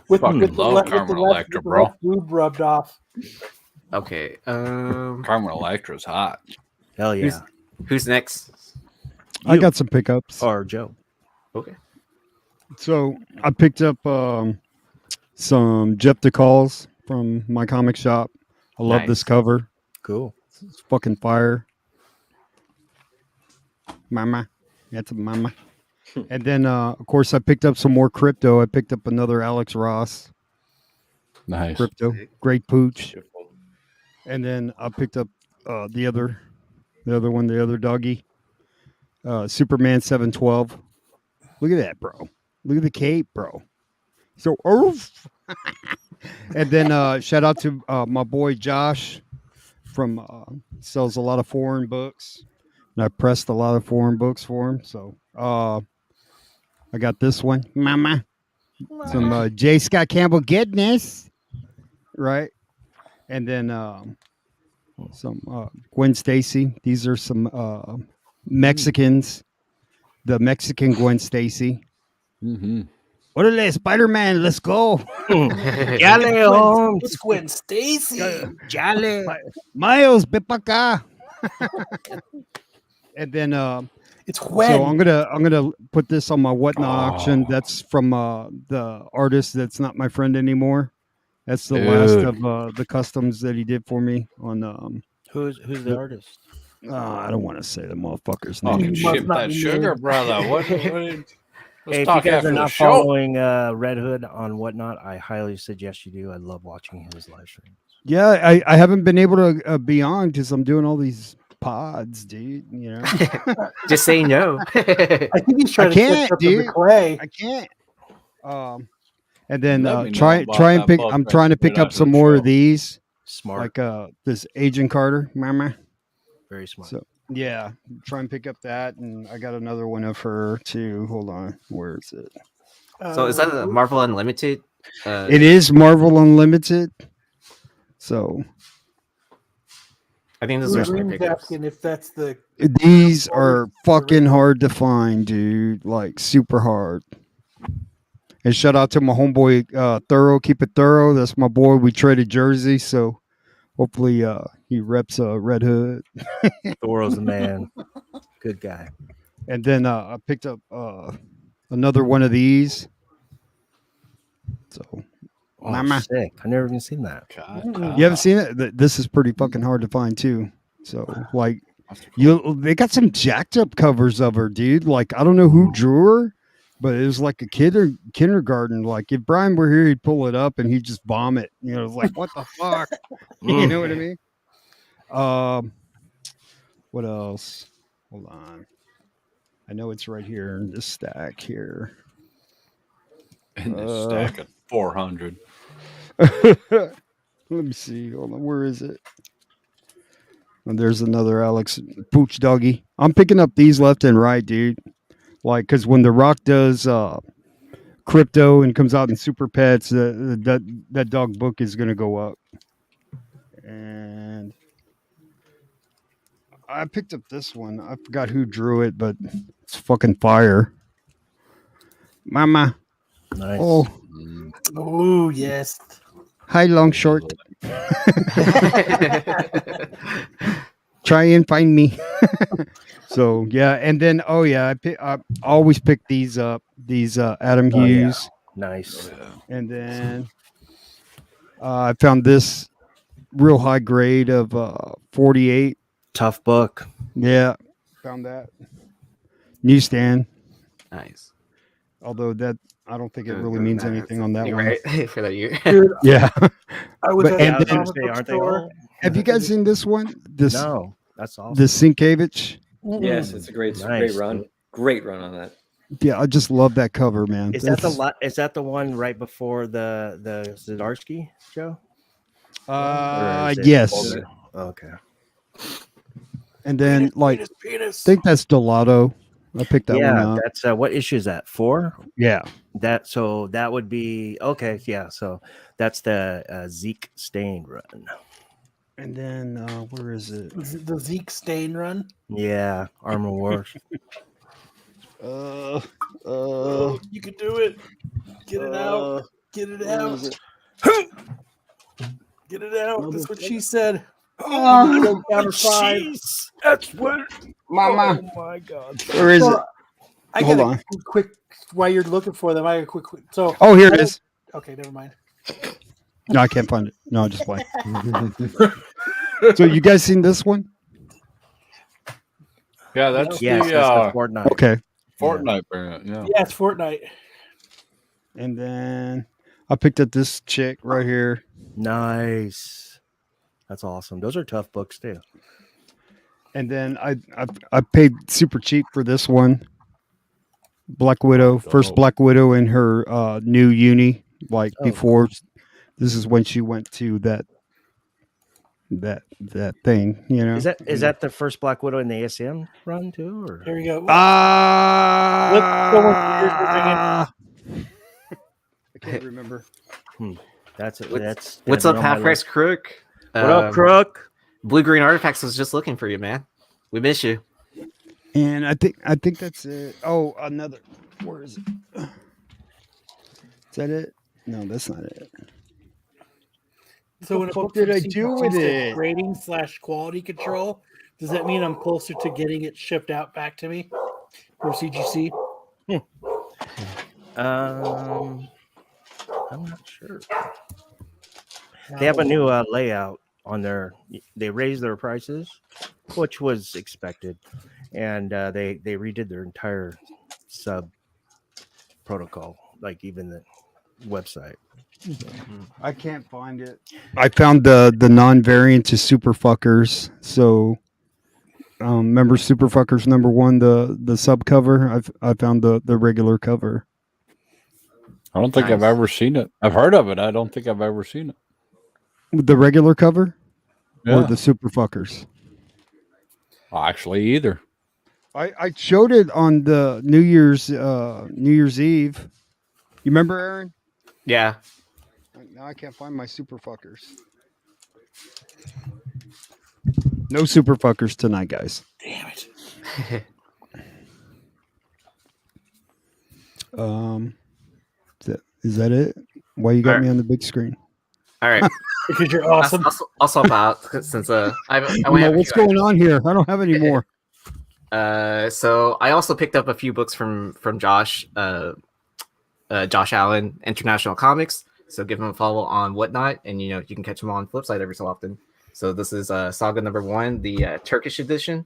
with Fucking the love left Carmen Electra, bro. boob rubbed off. Okay. Carmen Electra's hot. Hell yeah. Who's next? I got some pickups. Or Joe. Okay. So I picked up some Jeff DeCalls from my comic shop. I love Nice. this cover. Cool. It's fucking fire. Mama. That's a mama. And then, of course, I picked up some more crypto. I picked up another Alex Ross Nice. crypto. Great pooch. And then I picked up the other doggy. Superman 712. Look at that, bro. Look at the cape, bro. So, and then shout out to my boy Josh from sells a lot of foreign books, and I pressed a lot of foreign books for him. So I got this one, Mama. Some J. Scott Campbell goodness, right? And then some Gwen Stacy. These are some Mexicans. The Mexican Gwen Stacy. Mm-hmm. Orale, Spider-Man, let's go. Yale, Holmes. It's Gwen Stacy. Yale. Miles, ve pa acá. And then It's Gwen. so I'm gonna put this on my whatnot auction. That's from the artist that's not my friend anymore. That's the last of the customs that he did for me on Who's the artist? I don't want to say the motherfucker's Oh, name. You ship must not that be sugar, named. brother. Let's Hey, if you talk guys after are the not show. following Red Hood on Whatnot, I highly suggest you do. I love watching his live streams. Yeah, I haven't been able to be on because I'm doing all these pods, dude. You know, Just say no. I think he's trying I to catch can't, up to the dude. clay. I can't. And then Let me know try about and that pick. book I'm that trying to you pick put up out some to the more show. of these, Smart. like this Agent Carter, Mama. Very smart. So yeah, try and pick up that, and I got another one of her too. Hold on, where is it? So is that a Marvel Unlimited? It is Marvel Unlimited. So I think those are my Green's pickups. asking if that's the these are fucking hard to find, dude. Like super hard. And shout out to my homeboy Thorough. Keep it thorough. That's my boy. We traded Jersey, so hopefully he reps Red Hood. Thoro's the man. Good guy. And then I picked up another one of these. So Oh, Mama. sick. I've never even seen that. you haven't seen it? This is pretty fucking hard to find too. So like they got some jacked up covers of her, dude. Like I don't know who drew her, but it was like a kindergarten. Like if Bryan were here, he'd pull it up and he'd just vomit. You know, it's like what the fuck? You know what I mean? What else? Hold on. I know it's right here in this stack here. In this stack of 400. Let me see. Hold on. Where is it? And there's another Alex Pooch doggy. I'm picking up these left and right, dude. Like, because when The Rock does crypto and comes out in Super Pets, that dog book is going to go up. And I picked up this one. I forgot who drew it, but it's fucking fire. Mama. Nice. Oh, Oh yes. hi, long short. Try and find me. So yeah, and then I always pick these up. These Adam Oh, yeah. Hughes, Nice. and then I found this real high grade of 48. Tough book. Yeah, found that newsstand. Nice. Although that I don't think it Good, really good. means Nah, anything it's- on that you're one. right for that year. Dude, Yeah. I was But- at and the then- comic book aren't they store. all? Have you guys seen this one? This No, that's awesome. the Sienkiewicz? Yes, it's a great Nice, run. dude. Great run on that. Yeah, I just love that cover, man. Is that That's- is that the one right before the Zdarsky show? Or is it yes. older? Okay. And then like penis. I think that's Delato. I picked that one Yeah, up. that's what issue is that? 4? Yeah. That would be okay. Yeah, so that's the Zeke Stein run. And then where is it? Is it the Zeke Stain run? Yeah, Armor Wars. You can do it. Get it out. Get it out. Get it out. That's what she said. Oh, down to 5. That's what. Mama. Oh my God. Where is it? I Hold got on. a quick while you're looking for them. I got a quick. So Oh, here it is. okay, never mind. No, I can't find it. No, just play. So you guys seen this one? Yeah, that's Yes, the that's the Fortnite. Okay. Fortnite variant. Yeah. Yeah, it's Fortnite. And then I picked up this chick right here. Nice. That's awesome. Those are tough books too. And then I paid super cheap for this one. Black Widow, first Oh. Black Widow in her new uni, like Oh, before. This is when she went to that thing, you know. Is that the first Black Widow in the ASM run too? Or Here we go. I can't remember. that's What's- that's What's gonna up, be on my Half Price list. Crook? What up, Crook? Blue Green Artifacts was just looking for you, man. We miss you. And I think that's it. Oh, another. Where is it? Is that it? No, that's not it. So when a fuck book did from I do with CGC it? says grading / quality control, does that mean I'm closer to getting it shipped out back to me from CGC? I'm not sure. They have a new layout on their. They raised their prices, which was expected, and they redid their entire sub protocol, like even the website. I can't find it. I found the non-variant to Super Fuckers. So, remember Super Fuckers #1, the sub cover. I found the regular cover. I don't think I've Nice. ever seen it. I've heard of it. I don't think I've ever seen it. The regular cover or Yeah. the Super Fuckers. Actually, either. I showed it on the New Year's Eve. You remember, Aaron? Yeah. Now I can't find my Super Fuckers. No Super Fuckers tonight, guys. Damn it. Is that it? Why you got Alright. me on the big screen? All right. Because you're awesome. I'll swap out since I only No, have a what's few going on here? I don't have any more. So I also picked up a few books from Josh, Josh Allen, International Comics. So give him a follow on Whatnot, and you can catch him on Flipside every so often. So this is Saga #1, the Turkish edition.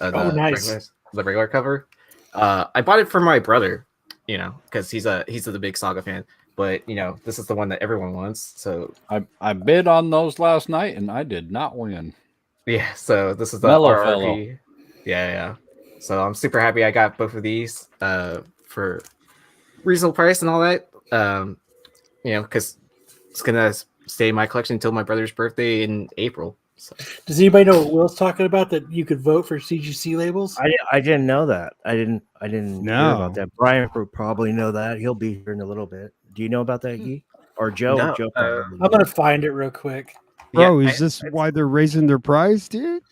Oh, nice. The regular cover. I bought it for my brother, because he's a big Saga fan. But this is the one that everyone wants. So I bid on those last night and I did not win. yeah, so this is the Mellow RRP. fellow. Yeah. So I'm super happy I got both of these for reasonable price and all that. Because it's gonna stay in my collection until my brother's birthday in April. So Does anybody know what Will's talking about? That you could vote for CGC labels? I didn't know that. I didn't hear No. about that. Brian would probably know that. He'll be here in a little bit. Do you know about that, Guy? Or Joe? No, Joe probably I'm gonna find it real quick. Bro, yeah, is this why they're raising their price, dude?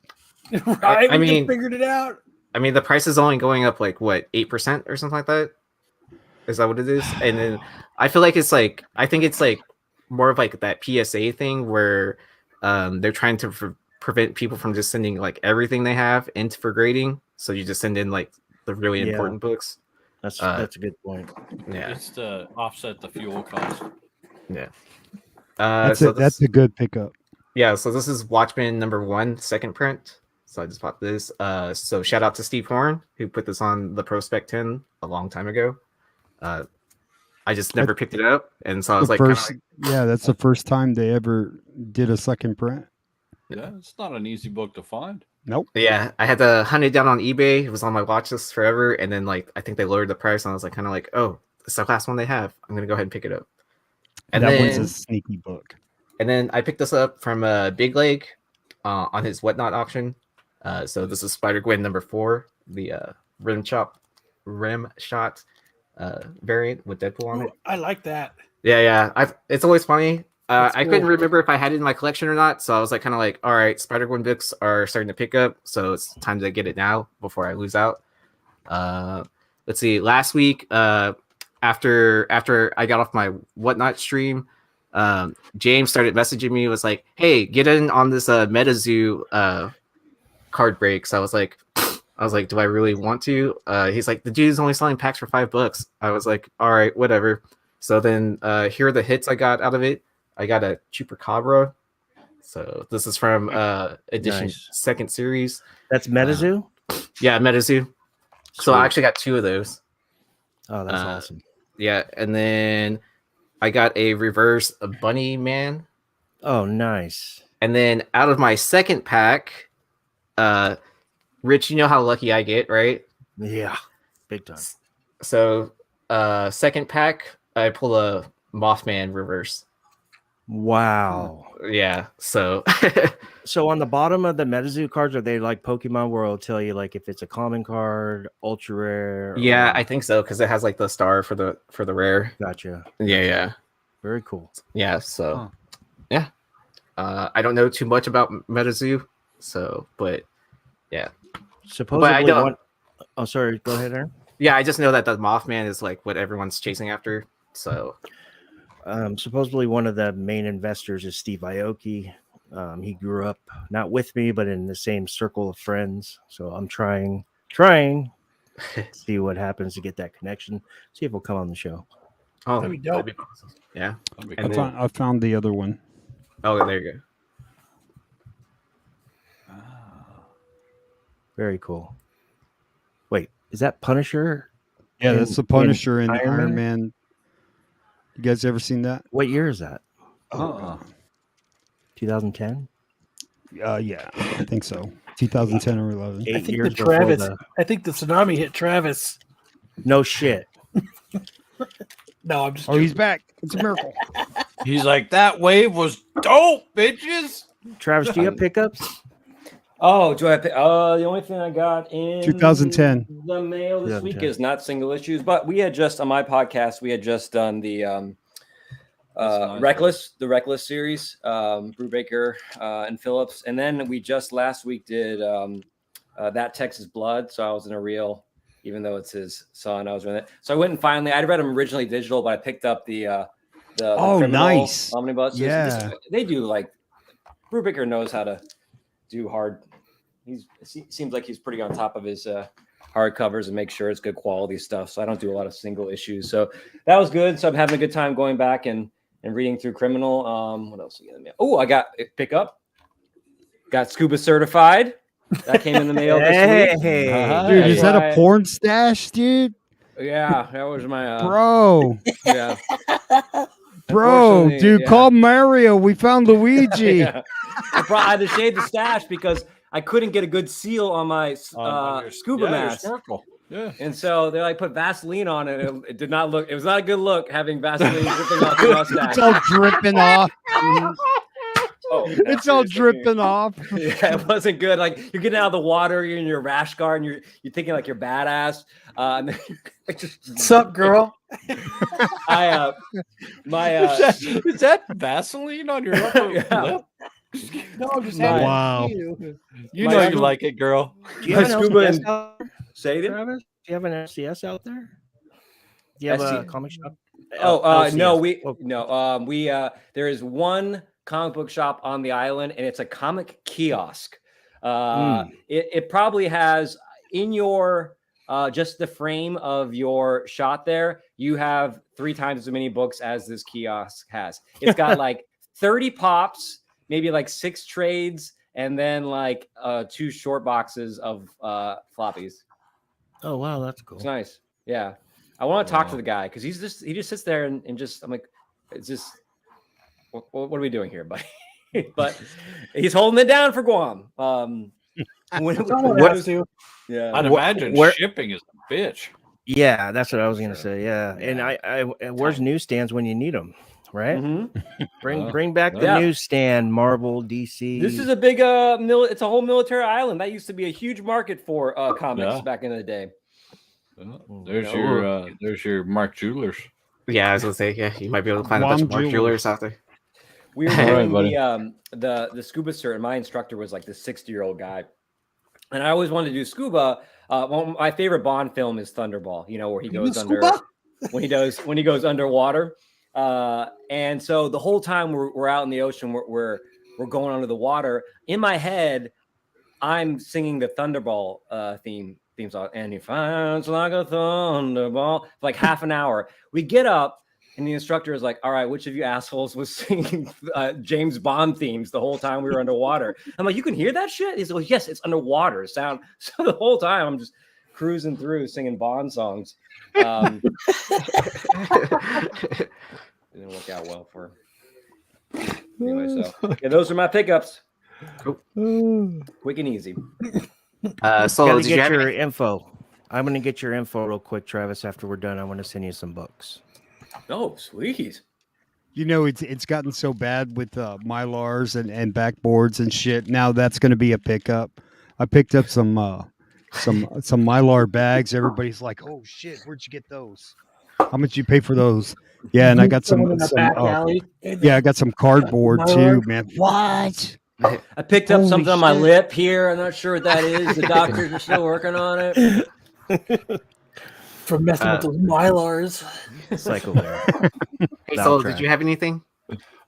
Right? I We just mean- figured it out. I mean, the price is only going up like what 8% or something like that. Is that what it is? And then I feel like I think it's like more of like that PSA thing where they're trying to prevent people from just sending like everything they have into for grading. So you just send in like the really Yeah. important books. That's a good point. Yeah, It's to offset the fuel cost. yeah. That's So that's a good pickup. yeah, so this is Watchmen #1, second print. So I just bought this. So shout out to Steve Horn who put this on the Prospect 10 a long time ago. I just never picked it up, and so I was The like, kinda first, yeah, that's the first time they ever did a second print. Yeah, it's not an easy book to find. Nope. yeah, I had to hunt it down on eBay. It was on my watch list forever, and then like I think they lowered the price, and I was like, kind of like, oh, it's the last one they have. I'm gonna go ahead and pick it up. And that then, one's a sneaky book. and then I picked this up from Big Leg on his Whatnot auction. So this is Spider-Gwen #4, the rim shot variant with Deadpool on it. I like that. Yeah. It's always funny. That's I couldn't cool. remember if I had it in my collection or not, so I was like, kind of like, all right, Spider-Gwen books are starting to pick up, so it's time to get it now before I lose out. Let's see. Last week, after I got off my Whatnot stream, James started messaging me. Was like, hey, get in on this MetaZoo card break. So I was like, do I really want to? He's like, the dude's only selling packs for $5. I was like, all right, whatever. So then here are the hits I got out of it. I got a Chupacabra. So this is from edition Nice. second series. That's MetaZoo? Yeah, MetaZoo. So Sweet. I actually got 2 of those. Oh, that's awesome. Yeah, and then I got a reverse Bunny Man. Oh, nice. And then out of my second pack, Rich, you know how lucky I get, right? Yeah, big time. So second pack, I pull a Mothman reverse. Wow. Yeah, so So on the bottom of the MetaZoo cards, are they like Pokemon where it'll tell you like if it's a common card, ultra rare? yeah, or- I think so because it has like the star for the rare. Gotcha. Yeah. Very cool. Yeah, so Huh. yeah. I don't know too much about MetaZoo, so but yeah. Supposedly don't- one... Oh, sorry. Go ahead, Aaron. Yeah, I just know that the Mothman is like what everyone's chasing after. So Supposedly one of the main investors is Steve Aoki. He grew up not with me, but in the same circle of friends. So I'm trying to see what happens to get that connection. See if he'll come on the show. oh, That'd be dope. be awesome. Yeah. That'd be And cool. then- I found the other one. Oh, there you go. Very cool. Wait, is that Punisher? Yeah, In- that's the in Punisher and Iron Iron Man? Man. You guys ever seen that? What year is that? Uh-uh. 2010? Yeah, I think so. 2010 or 11. 8 I think years the before Travis. the... I think the tsunami hit Travis. No shit. No, I'm just. Oh, he's back. It's a miracle. He's like, that wave was dope, bitches. Travis, do you have pickups? Oh, do I have the only thing I got in 2010. the mail this week 2010. is not single issues, but we had just on my podcast, we had just done the nice. Reckless series, Brubaker and Phillips. And then we just last week did That Texas Blood. So I was in a reel, even though it's his son, I was in it. So I went and finally, I'd read them originally digital, but I picked up the Oh, Criminal nice. omnibus. So Yeah. they do like Brubaker knows how to do hard. Seems like he's pretty on top of his hardcovers and make sure it's good quality stuff. So I don't do a lot of single issues. So that was good. So I'm having a good time going back and reading through Criminal. What else? Oh, I got pick up. Got Scuba Certified. That came in the mail this week. Hey. Dude, is that Right. a porn stash, dude? Yeah, that was my Bro, yeah. bro, Unfortunately, dude, yeah. call Mario. We found Luigi. Yeah. I had to shave the stash because I couldn't get a good seal on my On your- scuba yeah, your mask. snorkel. Yeah. And so they like put Vaseline on it. It did not look. It was not a good look having Vaseline dripping off the mustache. It's all dripping off. Oh, It's all dripping off. Yeah, it wasn't good. Like you're getting out of the water, you're in your rash guard, and you're thinking like you're badass. And then What's up, girl? I my Is that Vaseline on your upper Yeah. lip? No, I'm just My- happy to Wow. see you. You My know you scuba- like it, girl. Do you have My an scuba LCS and- out there, Say it again? Travis? Do you have an LCS out there? Do you have a SC comic shop? Oh, no, LCS. we there is one comic book shop on the island, and it's a comic kiosk. It probably has in your just the frame of your shot there, you have 3 times as many books as this kiosk has. It's got like 30 pops, maybe like 6 trades, and then like 2 short boxes of floppies. Oh wow, that's cool. It's nice. Yeah. I want to talk to Wow. the guy because he just sits there and just I'm like, it's just what are we doing here, buddy? But he's holding it down for Guam. Someone has to. Yeah. I'd imagine where- shipping is a bitch. Yeah, that's what I was gonna say. Yeah, and and where's newsstands when you need them, right? Mhm. Bring back the Yeah. newsstand, Marvel, DC. This is a big it's a whole military island. That used to be a huge market for comics Yeah. back in the day. There's your Mark Jewelers. Yeah, I was gonna say, yeah, you might be able to find a bunch of Guam Mark jewelers out there. We were All right, doing buddy. the scuba cert, and my instructor was like this 60-year-old guy. And I always wanted to do scuba. My favorite Bond film is Thunderball, you know, where he You goes do under scuba? when he goes underwater. And so the whole time we're out in the ocean, we're going under the water. In my head, I'm singing the Thunderball theme song, and he finds like a thunderball for like half an hour. We get up, and the instructor is like, "All right, which of you assholes was singing James Bond themes the whole time we were underwater?" I'm like, "You can hear that shit?" He's like, "Yes, it's underwater sound." So the whole time I'm just cruising through singing Bond songs. Didn't work out well for her. Anyway, so yeah, those are my pickups. Quick and easy. So Gotta did you get have your info. I'm gonna get your info real quick, Travis. After we're done, I want to send you some books. Oh, sweet. You know, it's gotten so bad with Mylars and backboards and shit. Now that's going to be a pickup. I picked up some Mylar bags. Everybody's like, "Oh shit, where'd you get those? How much you pay for those?" Yeah, and I got Someone in the back some alley. yeah, I got some cardboard too, man. What? I picked up Holy something on my shit. lip here. I'm not sure what that is. The doctors are still working on it. For messing with those Mylars. Cycle there. Hey, so did you have anything?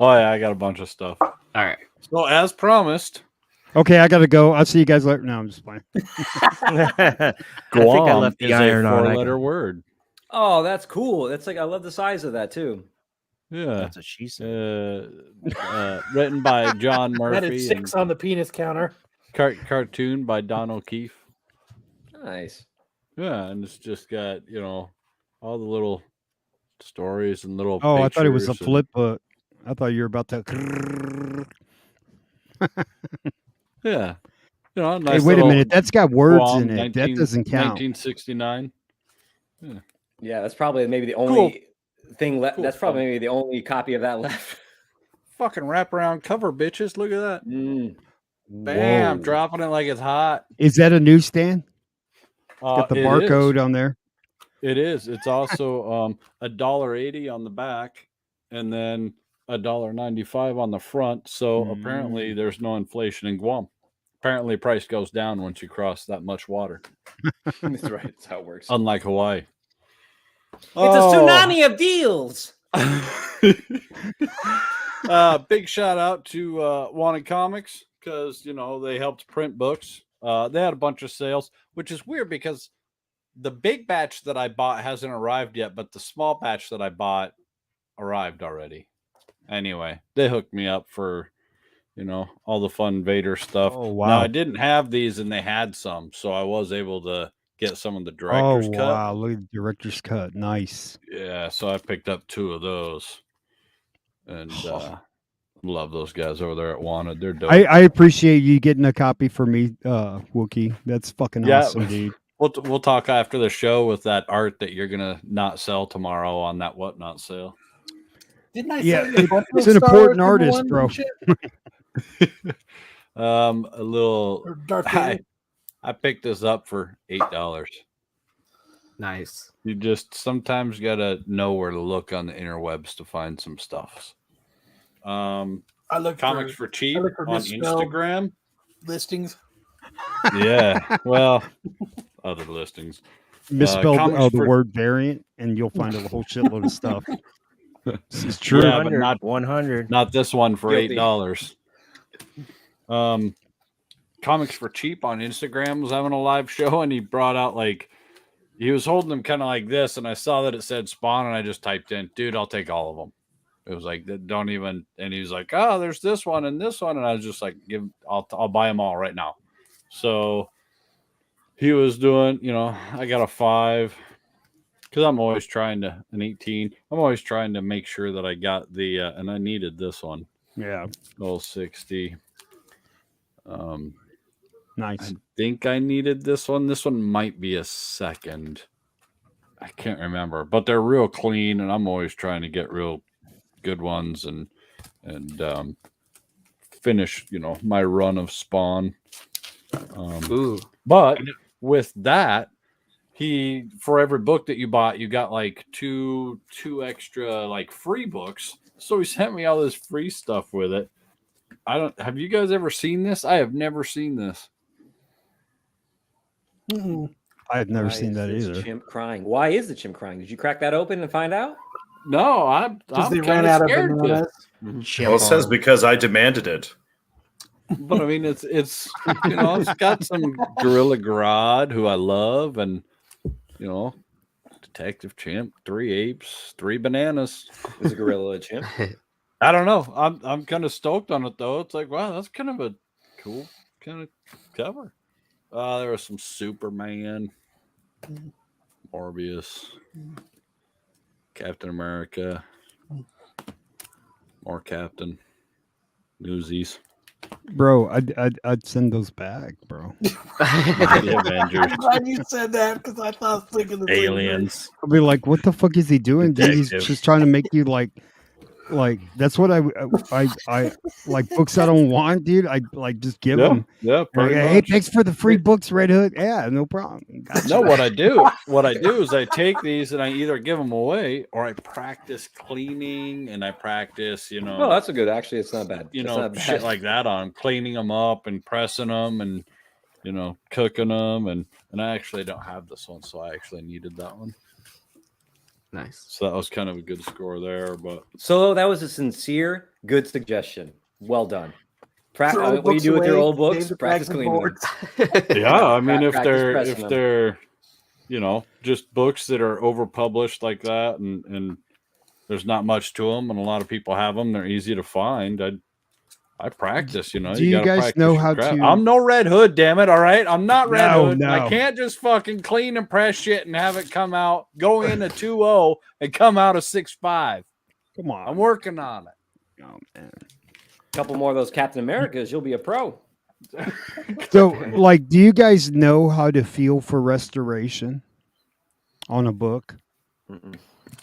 Oh yeah, I got a bunch of stuff. All right. So as promised, Okay, I gotta go. I'll see you guys later. No, I'm just playing. I Guam think I left the is iron a on. 4-letter word. Oh, that's cool. That's like I love the size of that too. Yeah. That's what she said. Written by John That Murphy. is 6 on the penis counter. Cartoon by Don O'Keefe. Nice. Yeah, and it's just got, you know, all the little stories and little Oh, I thought it was a pictures and- flip, but I thought you were about to. Yeah. You know, Hey, nice wait a little minute. That's got words Guam, in it. That doesn't count. 1969. Yeah, that's probably maybe the only thing left. Cool. That's probably maybe the only copy of that left. Fucking wraparound cover, bitches. Look at that. Mm. Bam. Whoa. Dropping it like it's hot. Is that a newsstand? Got the It barcode is. on there. It is. It's also $1.80 on the back and then $1.95 on the front. So apparently there's no inflation in Guam. Apparently price goes down once you cross that much water. That's right. That's how it works. Unlike Hawaii. It's a tsunami of deals. Big shout out to Wanted Comics because, you know, they helped print books. They had a bunch of sales, which is weird because the big batch that I bought hasn't arrived yet, but the small batch that I bought arrived already. Anyway, they hooked me up for, you know, all the fun Vader stuff. Oh, Now, wow. I didn't have these and they had some, so I was able to get some of the director's Oh, cut. wow. Look at the director's cut. Nice. Yeah, so I picked up 2 of those. And love those guys over there at Wanted. They're dope. I appreciate you getting a copy for me, Wookie. That's fucking Yeah. awesome, dude. We'll talk after the show with that art that you're gonna not sell tomorrow on that whatnot sale. Didn't I Yeah, send you a bunch it's of an Star important Wars artist, ones bro. and shit? A little. Or Darth Vader? I picked this up for $8. Nice. You just sometimes gotta know where to look on the interwebs to find some stuff. I look Comics for cheap look for on misspelled Instagram. listings. Yeah, well, other listings. Misspelled Comics the for- word variant, and you'll find a whole shitload of stuff. This is true. Yeah, but 100. not this one for Guilty. $8. Comics for cheap on Instagram was having a live show, and he brought out he was holding them kind of like this, and I saw that it said Spawn, and I just typed in, "Dude, I'll take all of them." It was like, don't even. And he was like, "Oh, there's this one and this one," and I was just like, I'll buy them all right now." So he was doing, I got a 5 because I'm always trying to an 18. I'm always trying to make sure that I got the and I needed this one. Yeah, 60. nice. I think I needed this one. This one might be a second. I can't remember, but they're real clean, and I'm always trying to get real good ones and finish, my run of Spawn. Ooh. But with that, for every book that you bought, you got two extra free books. So he sent me all this free stuff with it. Have you guys ever seen this? I have never seen this. I have never Why seen is that this either. Chimp crying. Why is the chimp crying? Did you crack that open and find out? No, I'm They kind ran out of scared. bananas. Well, it says because I demanded it. But I mean, it's it's got some Gorilla Grodd, who I love, and Detective Chimp, 3 apes, 3 bananas. Is a gorilla a chimp? I don't know. I'm kind of stoked on it though. It's like, wow, that's kind of a cool kind of cover. There was some Superman, Morbius, Captain America, more Captain, Newsies, Bro, I'd send those back, bro. the Avengers, I'm glad you said that because I thought I was thinking the same thing. Aliens. I'll be like, what the fuck is he doing, dude? He's Detective. just trying to make you like that's what I like books I don't want, dude. I just give them. Yeah, pretty Hey, much. thanks for the free books, Red Hood. Yeah, no problem. Gotcha. No, what I do is I take these and I either give them away or I practice cleaning and I practice, Oh, that's a good. Actually, it's not bad. It's not bad. shit like that on cleaning them up and pressing them and, cooking them. And I actually don't have this one, so I actually needed that one. Nice. So that was kind of a good score there, but So that was a sincere, good suggestion. Well done. Throw What do you books do with your away, old books? save the Practice bags of cleaning them. boards. yeah, I mean, if Practice they're pressing them. just books that are overpublished like that, and there's not much to them, and a lot of people have them, they're easy to find. I practice, Do you you gotta guys practice know your how craft. to- I'm no Red Hood, damn it! All right, I'm not Red No, Hood. no. I can't just fucking clean and press shit and have it come out, go in a 2-0 and come out a 6-5. Come on. I'm working on it. Oh, man. Couple more of those Captain Americas, you'll be a pro. So, do you guys know how to feel for restoration on a book?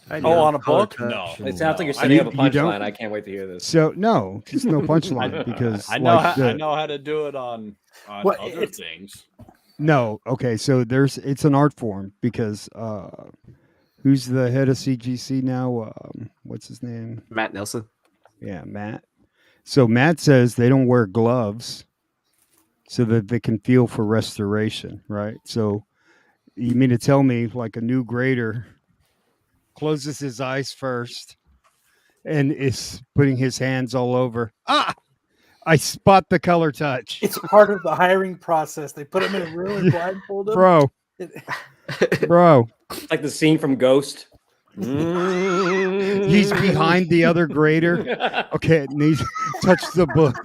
On a book? No. It sounds like you're I setting up a mean, you don't- punchline. I can't wait to hear this. So, no, just no punchline because I know. the- I know how to do it on Well, other it's- things. No, okay, so it's an art form because who's the head of CGC now? What's his name? Matt Nelson. Yeah, Matt. So Matt says they don't wear gloves so that they can feel for restoration, right? So you mean to tell me like a new grader closes his eyes first and is putting his hands all over. I spot the color touch. It's part of the hiring process. They put them in a room and blindfold them. Bro. It's like the scene from Ghost. He's behind the other grader. Okay, and he's touched the book.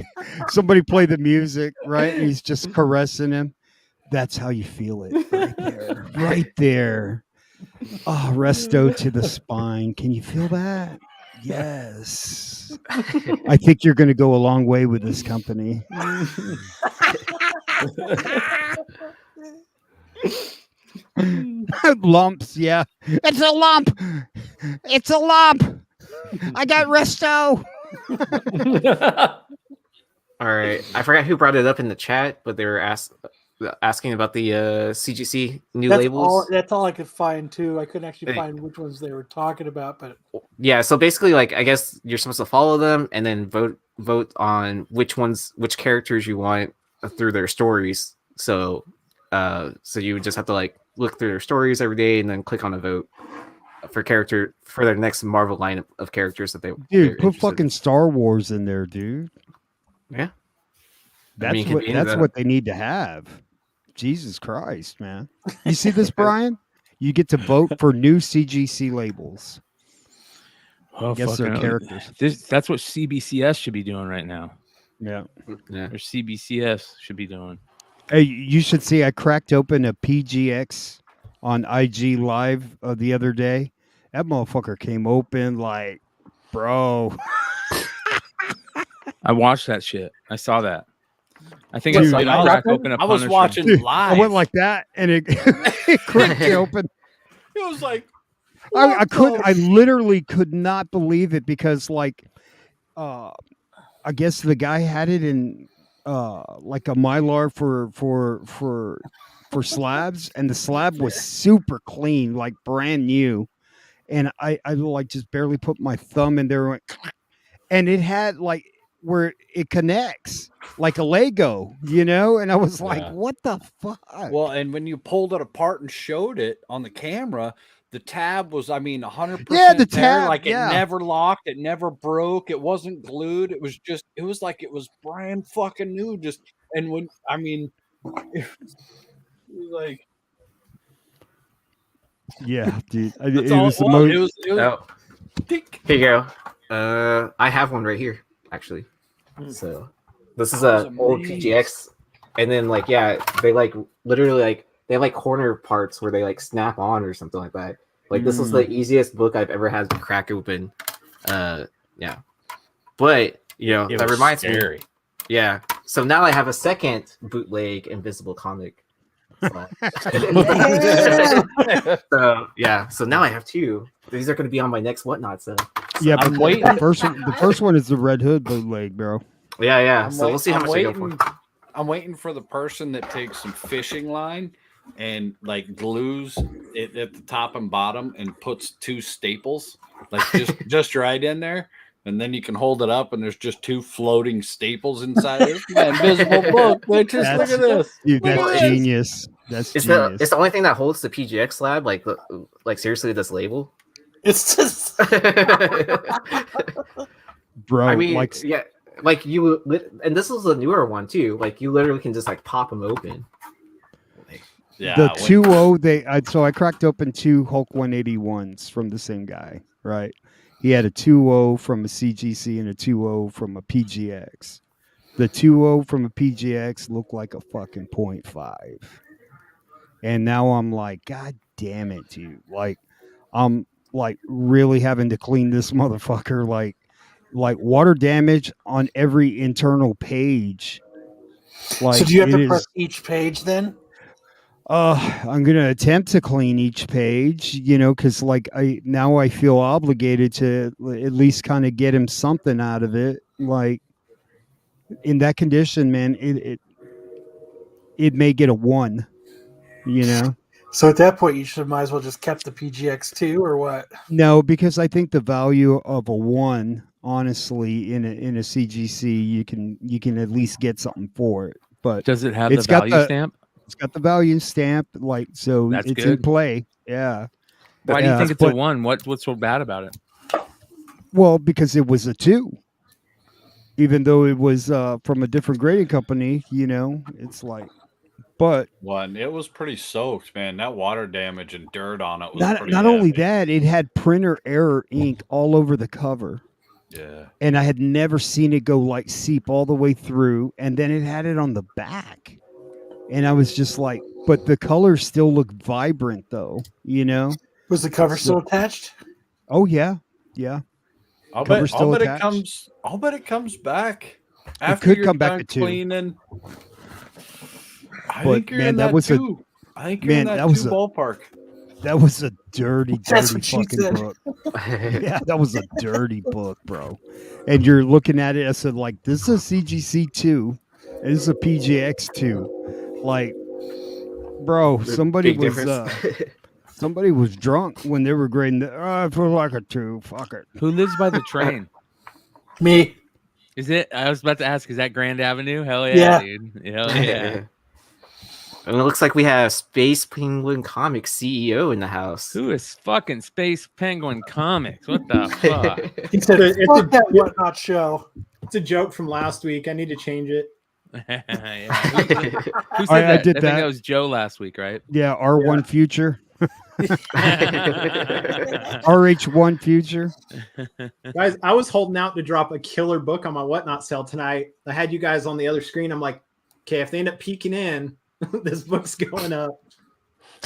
Somebody play the music, right? And he's just caressing him. That's how you feel it right there. Right there. Oh, resto to the spine. Can you feel that? Yes. I think you're going to go a long way with this company. Lumps, yeah. It's a lump. It's a lump. I got resto. All right. I forgot who brought it up in the chat, but they asking about the CGC new That's labels. That's all I could find too. I couldn't actually Hey. find which ones they were talking about, but Yeah, so basically, like, I guess you're supposed to follow them and then vote on which characters you want through their stories. So so you would just have to like look through their stories every day and then click on a vote for their next Marvel lineup of characters that they're Dude, put interested fucking Star Wars in there, dude. Yeah. That's what they need to have. Jesus Christ, man. You see this, Brian? You get to vote for new CGC labels. Oh, Guess they're characters. That's what CBCS should be doing right now. Yeah. Or CBCS should be doing. Hey, you should see I cracked open a PGX on IG Live the other day. That motherfucker came open like, bro. I watched that shit. I saw that. I think Dude, I saw you crack open a I was Punisher. watching Dude, live. I went like that and it, it cracked open. It was like I literally could not believe it because like I guess the guy had it in like a Mylar for slabs, and the slab was super clean, like brand new. And I like just barely put my thumb in there and went, and it had like where it connects like a Lego, you know? And I was like, what the fuck? Well, and when you pulled it apart and showed it on the camera, the tab was, 100% Yeah, the there. tab, Like, yeah. it never locked. It never broke. It wasn't glued. It was like it was brand fucking new. And when, it was like, Yeah, dude. It that's was all the it most. was. It was Oh, tick. here you go. I have one right here, actually. So this is That a was old amazing. PGX, and then like they like literally like they have like corner parts where they like snap on or something like that. Like this was the easiest book I've ever had to crack open. Yeah, but It that was reminds me. scary. Yeah, so now I have a second bootleg Invisible comic. So, so now I have two. These are going to be on my next whatnot. So Yeah, I'm but waiting. the first one is the Red Hood bootleg, bro. yeah. I'm So we'll see how I'm much I go for. I'm waiting for the person that takes some fishing line and like glues it at the top and bottom and puts two staples, like just right in there, and then you can hold it up and there's just two floating staples inside it. Invisible book. Wait, just look at this. Dude, Look at that's this. genius. That's It's genius. the only thing that holds the PGX slab. Like seriously, this label. it's just Bro, I mean, like yeah, like and this is a newer one too. Like you literally can just like pop them open. Yeah, the when- 2.0 so I cracked open two Hulk 181s from the same guy, right? He had a 2.0 from a CGC and a 2.0 from a PGX. The 2.0 from a PGX looked like a fucking 0.5. And now I'm like, God damn it, dude. Like, I'm like really having to clean this motherfucker, like water damage on every internal page. Like, so do you have it to is- press each page then? I'm gonna attempt to clean each page, because like I feel obligated to at least kind of get him something out of it. Like in that condition, man, it may get a 1. So at that point, you might as well just kept the PGX too, or what? No, because I think the value of a 1, honestly, in a CGC, you can at least get something for it. But Does it have It's the got value the- stamp? it's got the value stamp, like, so That's it's in good. play. Yeah. Why do you Yeah, think it's a but- 1? What's so bad about it? Well, because it was a 2. Even though it was from a different grading company, it's like, but One, it was pretty soaked, man. That water damage and dirt on it was not pretty only heavy. that, it had printer error ink all over the cover. Yeah. And I had never seen it go like seep all the way through, and then it had it on the back. And I was just like, but the colors still look vibrant though, Was the cover still attached? Oh yeah. Yeah. I'll Cover's bet still it attached. comes. I'll bet it comes back. could you're come back done to 2. cleaning. I But, think you're man, in that that was a- 2. I think you're in man, that that was 2 a- ballpark. That was a dirty, That's dirty what she fucking said. book. Yeah, that was a dirty book, bro. And you're looking at it, I said, like, this is a CGC 2, and this is a PGX 2. Like, Bro, somebody Big was difference. somebody was drunk when they were grading the I feel like a 2. Fuck it. Who lives by the train? Me. Is it? I was about to ask. Is that Grand Avenue? Hell Yeah. dude. Hell yeah. And it looks like we have Space Penguin Comics CEO in the house. Who is fucking Space Penguin Comics? What the fuck? He said, It's "Fuck that whatnot show." It's a joke from last week. I need to change it. Yeah. Who said I that? did I think that. that was Joe last week, right? Yeah, R1 Future. RH1 Future. Guys, I was holding out to drop a killer book on my whatnot sale tonight. I had you guys on the other screen. I'm like, okay, if they end up peeking in, this book's going up.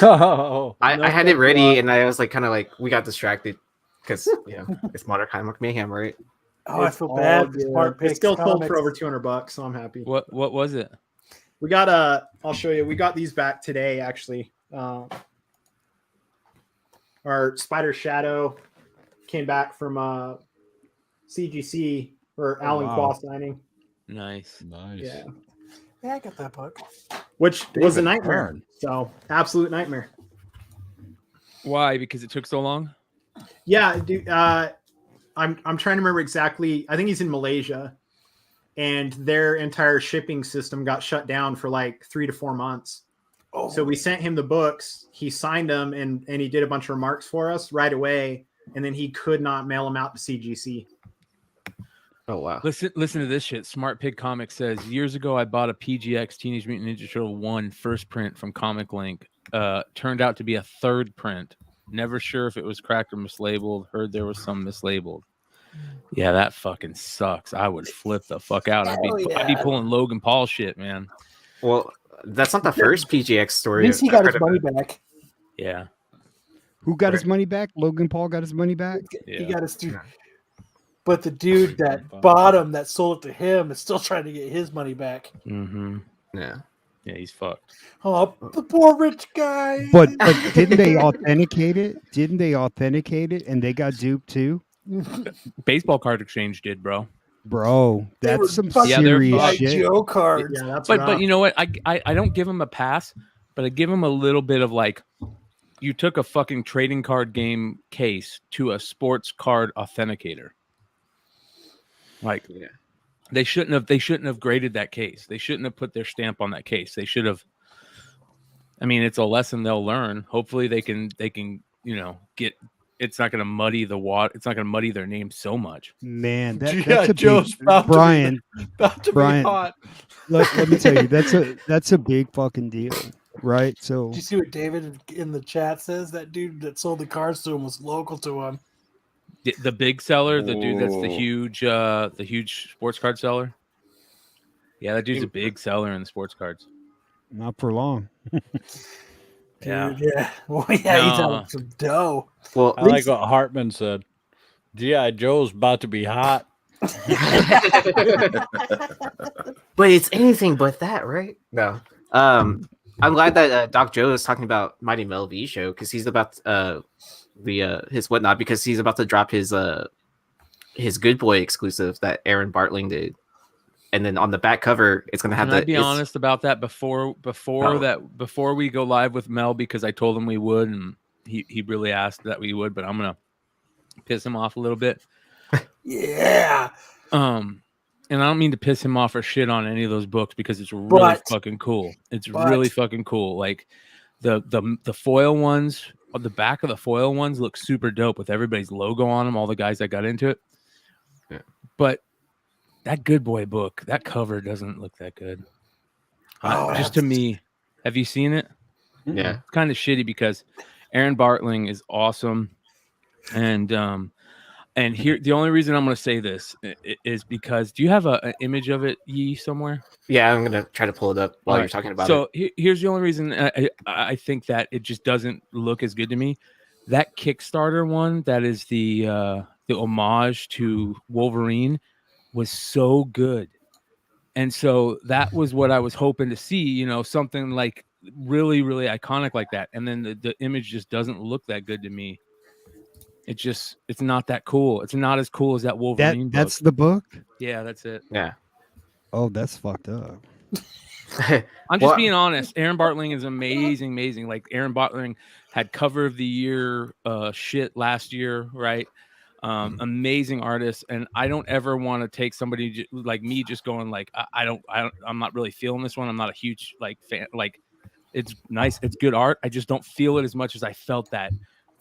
Oh, I had it ready, and I was like, kind of like, we got distracted because it's Modern Comic Mayhem, right? Oh, I It's feel all bad. good. Smart It's Picks still sold for Comics. over $200, so I'm happy. What was it? We got I'll show you. We got these back today, actually. Our Spider Shadow came back from CGC or Alan wow. Quaw signing, Nice. nice. yeah, Yeah, I got that book. which was a David nightmare. Byrne. So absolute nightmare. Why? Because it took so long? Yeah, dude. I'm trying to remember exactly. I think he's in Malaysia, and their entire shipping system got shut down for like 3 to 4 months. Oh, So we sent him the books. He signed them, and he did a bunch of remarks for us right away. And then he could not mail them out to CGC. Oh wow. Listen to this shit. Smart Pig Comics says, years ago I bought a PGX Teenage Mutant Ninja Turtle 1 first print from Comic Link. Turned out to be a third print. Never sure if it was cracked or mislabeled. Heard there was some mislabeled. Yeah, that fucking sucks. I would flip the fuck out. I'd be pulling Logan Paul shit, man. Well, that's not the first PGX at story. least he I've got heard his of money it. back. Yeah. Who got his money back? Logan Paul got his money back? He Yeah. got his dude. But the dude that bought him, that sold it to him, is still trying to get his money back. Mm-hmm. Yeah. Yeah, he's fucked. Oh, the poor rich guy. But didn't they authenticate it? Didn't they authenticate it and they got duped too? Baseball card exchange did, bro. Bro, They were that's some fucking serious like shit. Joe cards. Yeah, that's But you know what? I don't give him a pass, but I give him a little bit of like, you took a fucking trading card game case to a sports card authenticator. Like, Yeah. they shouldn't have graded that case. They shouldn't have put their stamp on that case. They should have. I mean, it's a lesson they'll learn. Hopefully they can get. It's not going to muddy the water. It's not going to muddy their name so much. Man, that's Yeah, a Joe's big, about to be- Brian. About to Brian. be hot. Let me tell you, that's a big fucking deal, right? So Did you see what David in the chat says? That dude that sold the cards to him was local to him. The big seller, the dude that's Whoa. the huge sports card seller. Yeah, that dude's a big seller in the sports cards. not for long. Dude, Yeah. yeah. Well, yeah, he's No. having some dough. Well, I like what Hartman said. G.I. Joe's about to be hot. but it's anything but that, right? No. I'm glad that Doc Joe is talking about Mighty Mel V show because he's about his whatnot because he's about to drop his Good Boy exclusive that Aaron Bartling did, and then on the back cover it's gonna have Can I be honest about that before we go live with Mel, because I told him we would, and he really asked that we would, but I'm gonna piss him off a little bit. Yeah. And I don't mean to piss him off or shit on any of those books because it's really But- fucking cool. It's but- really fucking cool. Like the foil ones, on the back of the foil ones look super dope with everybody's logo on them. All the guys that got into it. Yeah. But that Good Boy book, that cover doesn't look that good. Oh, Just to me. Have you seen it? Yeah. It's kind of shitty because Aaron Bartling is awesome, and here the only reason I'm going to say this is because do you have an image of it, Yee, somewhere? Yeah, I'm gonna try to pull it up while All you're right. talking about So it. here's the only reason I think that it just doesn't look as good to me. That Kickstarter one, that is the homage to Wolverine, was so good. And so that was what I was hoping to see, something like really, really iconic like that. And then the image just doesn't look that good to me. It's not that cool. It's not as cool as that Wolverine book. That's the book. Yeah, that's it. Yeah. Oh, that's fucked up. I'm just being honest. Aaron Bartling is amazing. Like Aaron Bartling had cover of the year shit last year, right? Amazing artist, and I don't ever want to take somebody like me just going like I'm not really feeling this one. I'm not a huge like fan. Like it's nice, it's good art. I just don't feel it as much as I felt that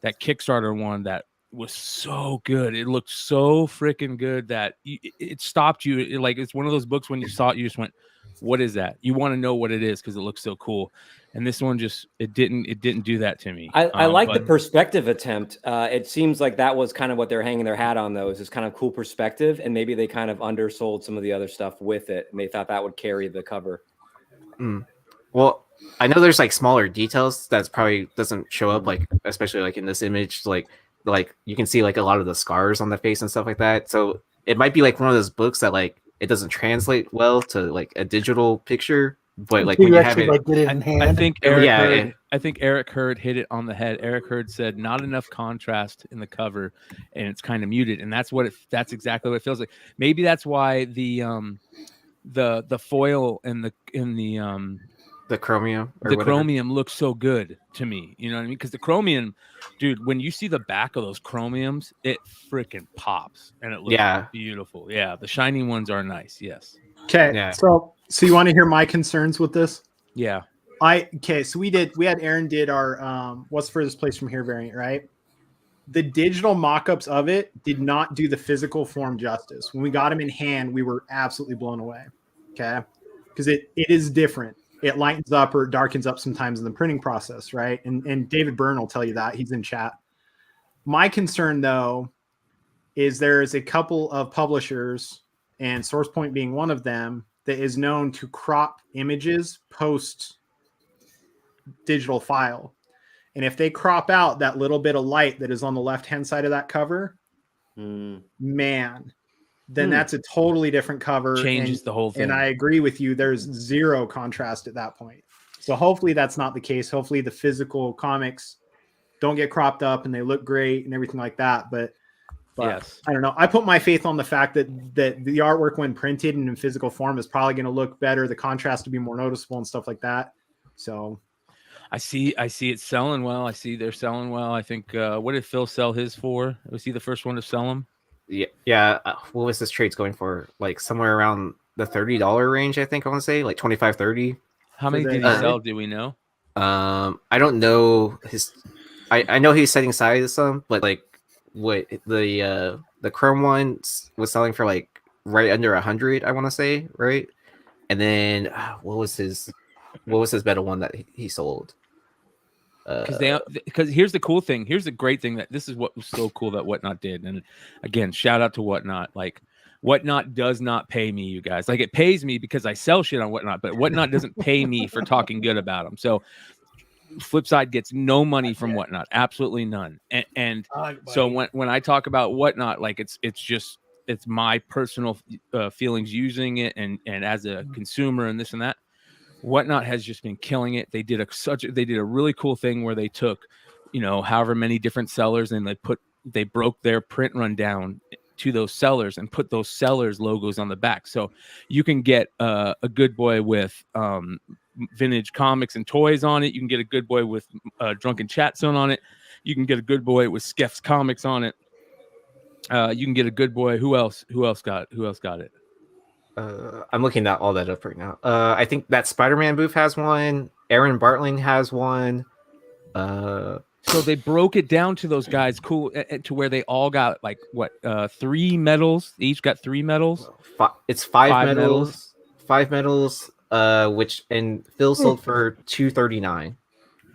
Kickstarter one that was so good. It looked so freaking good that it stopped you. Like it's one of those books when you saw it, you just went, "What is that?" You want to know what it is because it looks so cool. And this one just it didn't do that to me. I like the perspective attempt. It seems like that was kind of what they're hanging their hat on, though, is this kind of cool perspective, and maybe they kind of undersold some of the other stuff with it, and they thought that would carry the cover. Well, I know there's like smaller details that probably doesn't show up, like especially like in this image, like you can see like a lot of the scars on the face and stuff like that. So it might be like one of those books that like it doesn't translate well to like a digital picture, but like when you have it, like, get it in hand. I think Eric Hurd hit it on the head. Eric Hurd said not enough contrast in the cover, and it's kind of muted, and that's exactly what it feels like. Maybe that's why the foil and the chromium chromium looks so good to me. You know what I mean? Because the chromium, dude, when you see the back of those chromiums, it freaking pops and it looks beautiful. Yeah, the shiny ones are nice. Yes. Okay. Yeah. So you want to hear my concerns with this? Yeah. So we had Aaron did our what's furthest place from here variant, right? The digital mock-ups of it did not do the physical form justice. When we got them in hand, we were absolutely blown away. Okay. Because it is different. It lightens up or darkens up sometimes in the printing process, right? And David Byrne will tell you that. He's in chat. My concern, though, is there is a couple of publishers, and SourcePoint being one of them, that is known to crop images post digital file. And if they crop out that little bit of light that is on the left-hand side of that cover, man, then that's a totally different cover. Changes the whole thing. And I agree with you. There's zero contrast at that point. So hopefully that's not the case. Hopefully the physical comics don't get cropped up and they look great and everything like that. But yes, I don't know. I put my faith on the fact that the artwork when printed and in physical form is probably going to look better. The contrast to be more noticeable and stuff like that. So I see it selling well. I see they're selling well. I think what did Phil sell his for? Was he the first one to sell them? Yeah. What was this trade's going for? Like somewhere around the $30 range, I think I want to say, like 25, 30. How many did he sell? Do we know? I don't know his. I know he's setting aside some, but like what the Chrome one was selling for like right under 100, I want to say, right? And then what was his metal one that he sold? Because here's the cool thing. Here's the great thing that this is what was so cool that Whatnot did. And again, shout out to Whatnot. Like Whatnot does not pay me, you guys. Like it pays me because I sell shit on Whatnot, but Whatnot doesn't pay me for talking good about them. So Flipside gets no money from Whatnot, absolutely none. And so when I talk about Whatnot, like it's my personal feelings using it and as a consumer and this and that. Whatnot has just been killing it. They did a really cool thing where they took, however many different sellers and they broke their print run down to those sellers and put those sellers logos on the back. So you can get a Good Boy with vintage comics and toys on it. You can get a Good Boy with Drunken Chat Zone on it. You can get a Good Boy with Skeff's Comics on it. You can get a Good Boy. Who else got it? I'm looking at all that up right now. I think that Spider-Man booth has one. Aaron Bartling has one. So they broke it down to those guys, cool, to where they all got like what 3 medals. Each got 3 medals. It's 5 medals. 5 medals. Which and Phil sold for $239.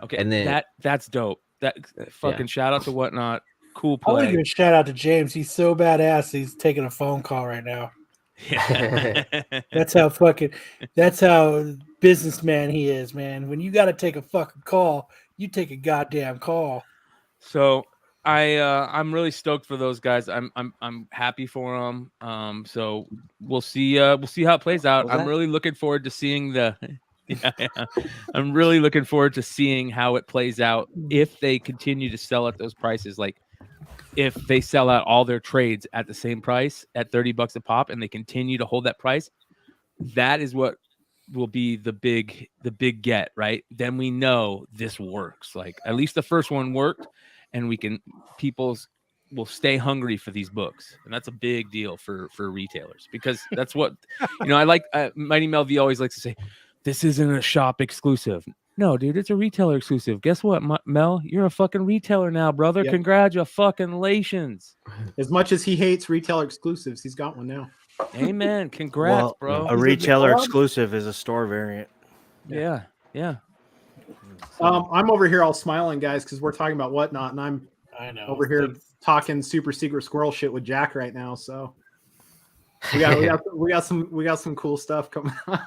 Okay, and then that's dope. That fucking shout out to Whatnot. Cool play. I want to give a shout out to James. He's so badass. He's taking a phone call right now. Yeah. That's how businessman he is, man. When you got to take a fucking call, you take a goddamn call. So I'm really stoked for those guys. I'm happy for them. So we'll see how it plays out. I'm really looking forward to seeing I'm really looking forward to seeing how it plays out if they continue to sell at those prices. Like if they sell out all their trades at the same price at $30 a pop and they continue to hold that price, that is what will be the big get, right? Then we know this works. Like at least the first one worked, and people will stay hungry for these books, and that's a big deal for retailers, because that's what I like. Mighty Mel V always likes to say, this isn't a shop exclusive. No, dude, it's a retailer exclusive. Guess what, Mel? You're a fucking retailer now, brother. Yep. Congratulations. As much as he hates retailer exclusives, he's got one now. Amen. Congrats, Well, bro. a retailer exclusive is a store variant. Yeah. I'm over here all smiling, guys, because we're talking about Whatnot, and I know. over here talking super secret squirrel shit with Jack right now. So we got some cool stuff coming out.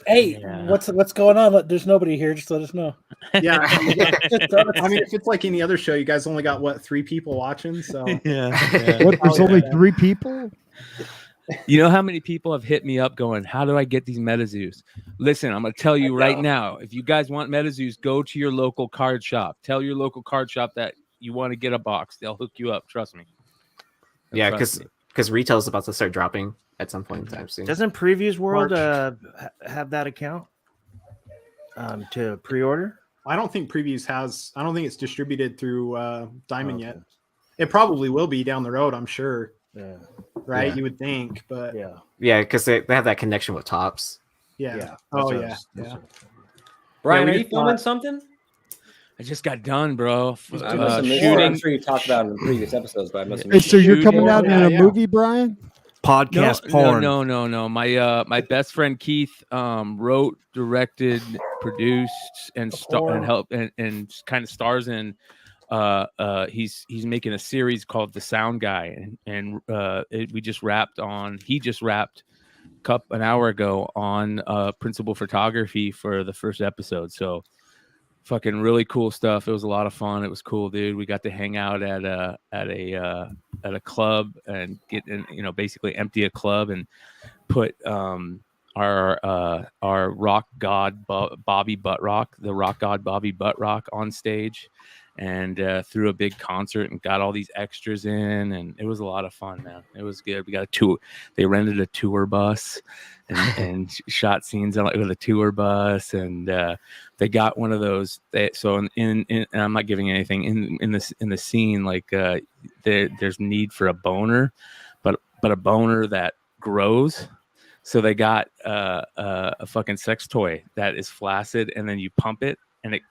Hey, what's going on? There's nobody here. Just let us know. Yeah. I mean, if it's like any other show, you guys only got 3 people watching. So Yeah. What? There's only 3 people. You know how many people have hit me up going, how do I get these MetaZoos? Listen, I'm going to tell you right now, if you guys want MetaZoos, go to your local card shop. Tell your local card shop that you want to get a box. They'll hook you up. Trust me. Yeah, because retail is about to start dropping at some point in time soon. Doesn't Previews World have that account to pre-order? I don't think Previews has. I don't think it's distributed through Diamond yet. It probably will be down the road, I'm sure. Yeah. Right? Yeah. You would think, but yeah, because they have that connection with Tops. Yeah. Oh yeah. Brian, are you filming something? I just got done, bro. I must have missed it. I'm sure you talked about it in previous episodes, but I must have missed So you're coming out in a movie, Brian? Podcast porn. No. My best friend Keith wrote, directed, produced, and helped and kind of stars in. He's making a series called The Sound Guy, and he just wrapped an hour ago on principal photography for the first episode. So fucking really cool stuff. It was a lot of fun. It was cool, dude. We got to hang out at a club and basically empty a club and put our rock god Bobby Buttrock, the rock god Bobby Buttrock, on stage, and threw a big concert and got all these extras in, and it was a lot of fun, man. It was good. We got a tour. They rented a tour bus and shot scenes with a tour bus, and they got one of those. And I'm not giving anything in the scene. Like there's need for a boner, but a boner that grows. So they got a fucking sex toy that is flaccid, and then you pump it, and it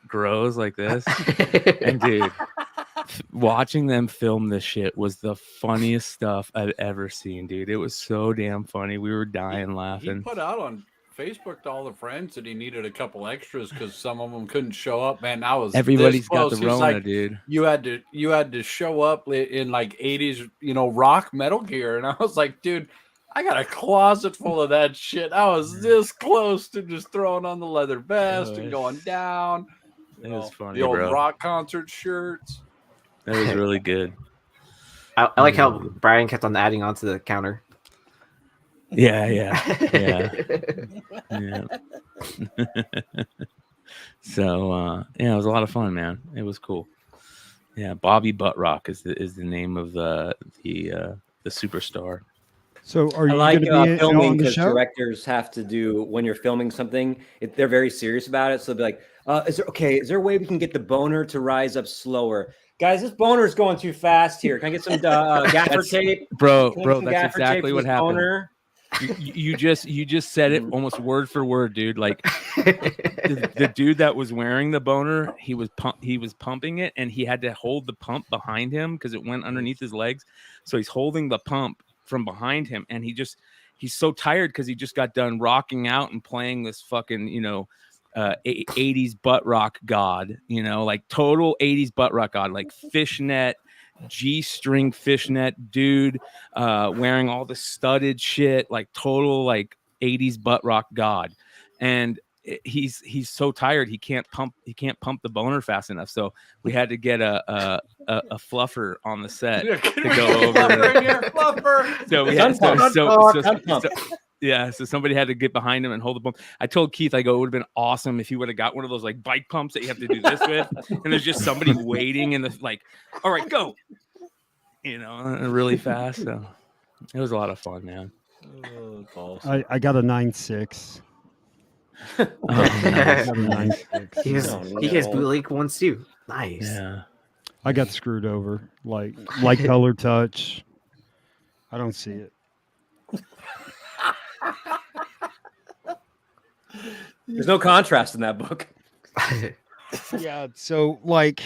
grows like this. And dude, watching them film this shit was the funniest stuff I've ever seen, dude. It was so damn funny. We were dying laughing. He put out on Facebook to all the friends that he needed a couple extras because some of them couldn't show up. Man, everybody's got the Rona, dude. You had to show up in like 80s, rock metal gear, and I was like, dude, I got a closet full of that shit. I was this close to just throwing on the leather vest and going down. It was funny, the old bro. rock concert shirts. That was really good. I like how Brian kept on adding on to the counter. Yeah. So it was a lot of fun, man. It was cool. Yeah, Bobby Buttrock is the name of the superstar. So are you I like going to be filming on the because show? directors have to do, when you're filming something, they're very serious about it. So they'll be like, is there a way we can get the boner to rise up slower? Guys, this boner is going too fast here. Can I get some gaffer tape? Bro, that's exactly what happened. Boner? You just said it almost word for word, dude. Like the dude that was wearing the boner, he was pumping it, and he had to hold the pump behind him because it went underneath his legs. So he's holding the pump from behind him, and he's so tired because he just got done rocking out and playing this fucking 80s butt rock god, like total 80s butt rock god, like fishnet, G-string fishnet dude, wearing all the studded shit, like total like 80s butt rock god. And he's so tired he can't pump the boner fast enough, so we had to get a fluffer on the set to go over. So we had so somebody had to get behind him and hold the pump. I told Keith, I go, it would have been awesome if he would have got one of those like bike pumps that you have to do this with, and there's just somebody waiting in the like, all right, go, really fast. So it was a lot of fun, man. I got a 9.6. Nice. He has bootleg ones too. Nice. Yeah. I got screwed over. Like color touch. I don't see it. There's no contrast in that book. Yeah, so like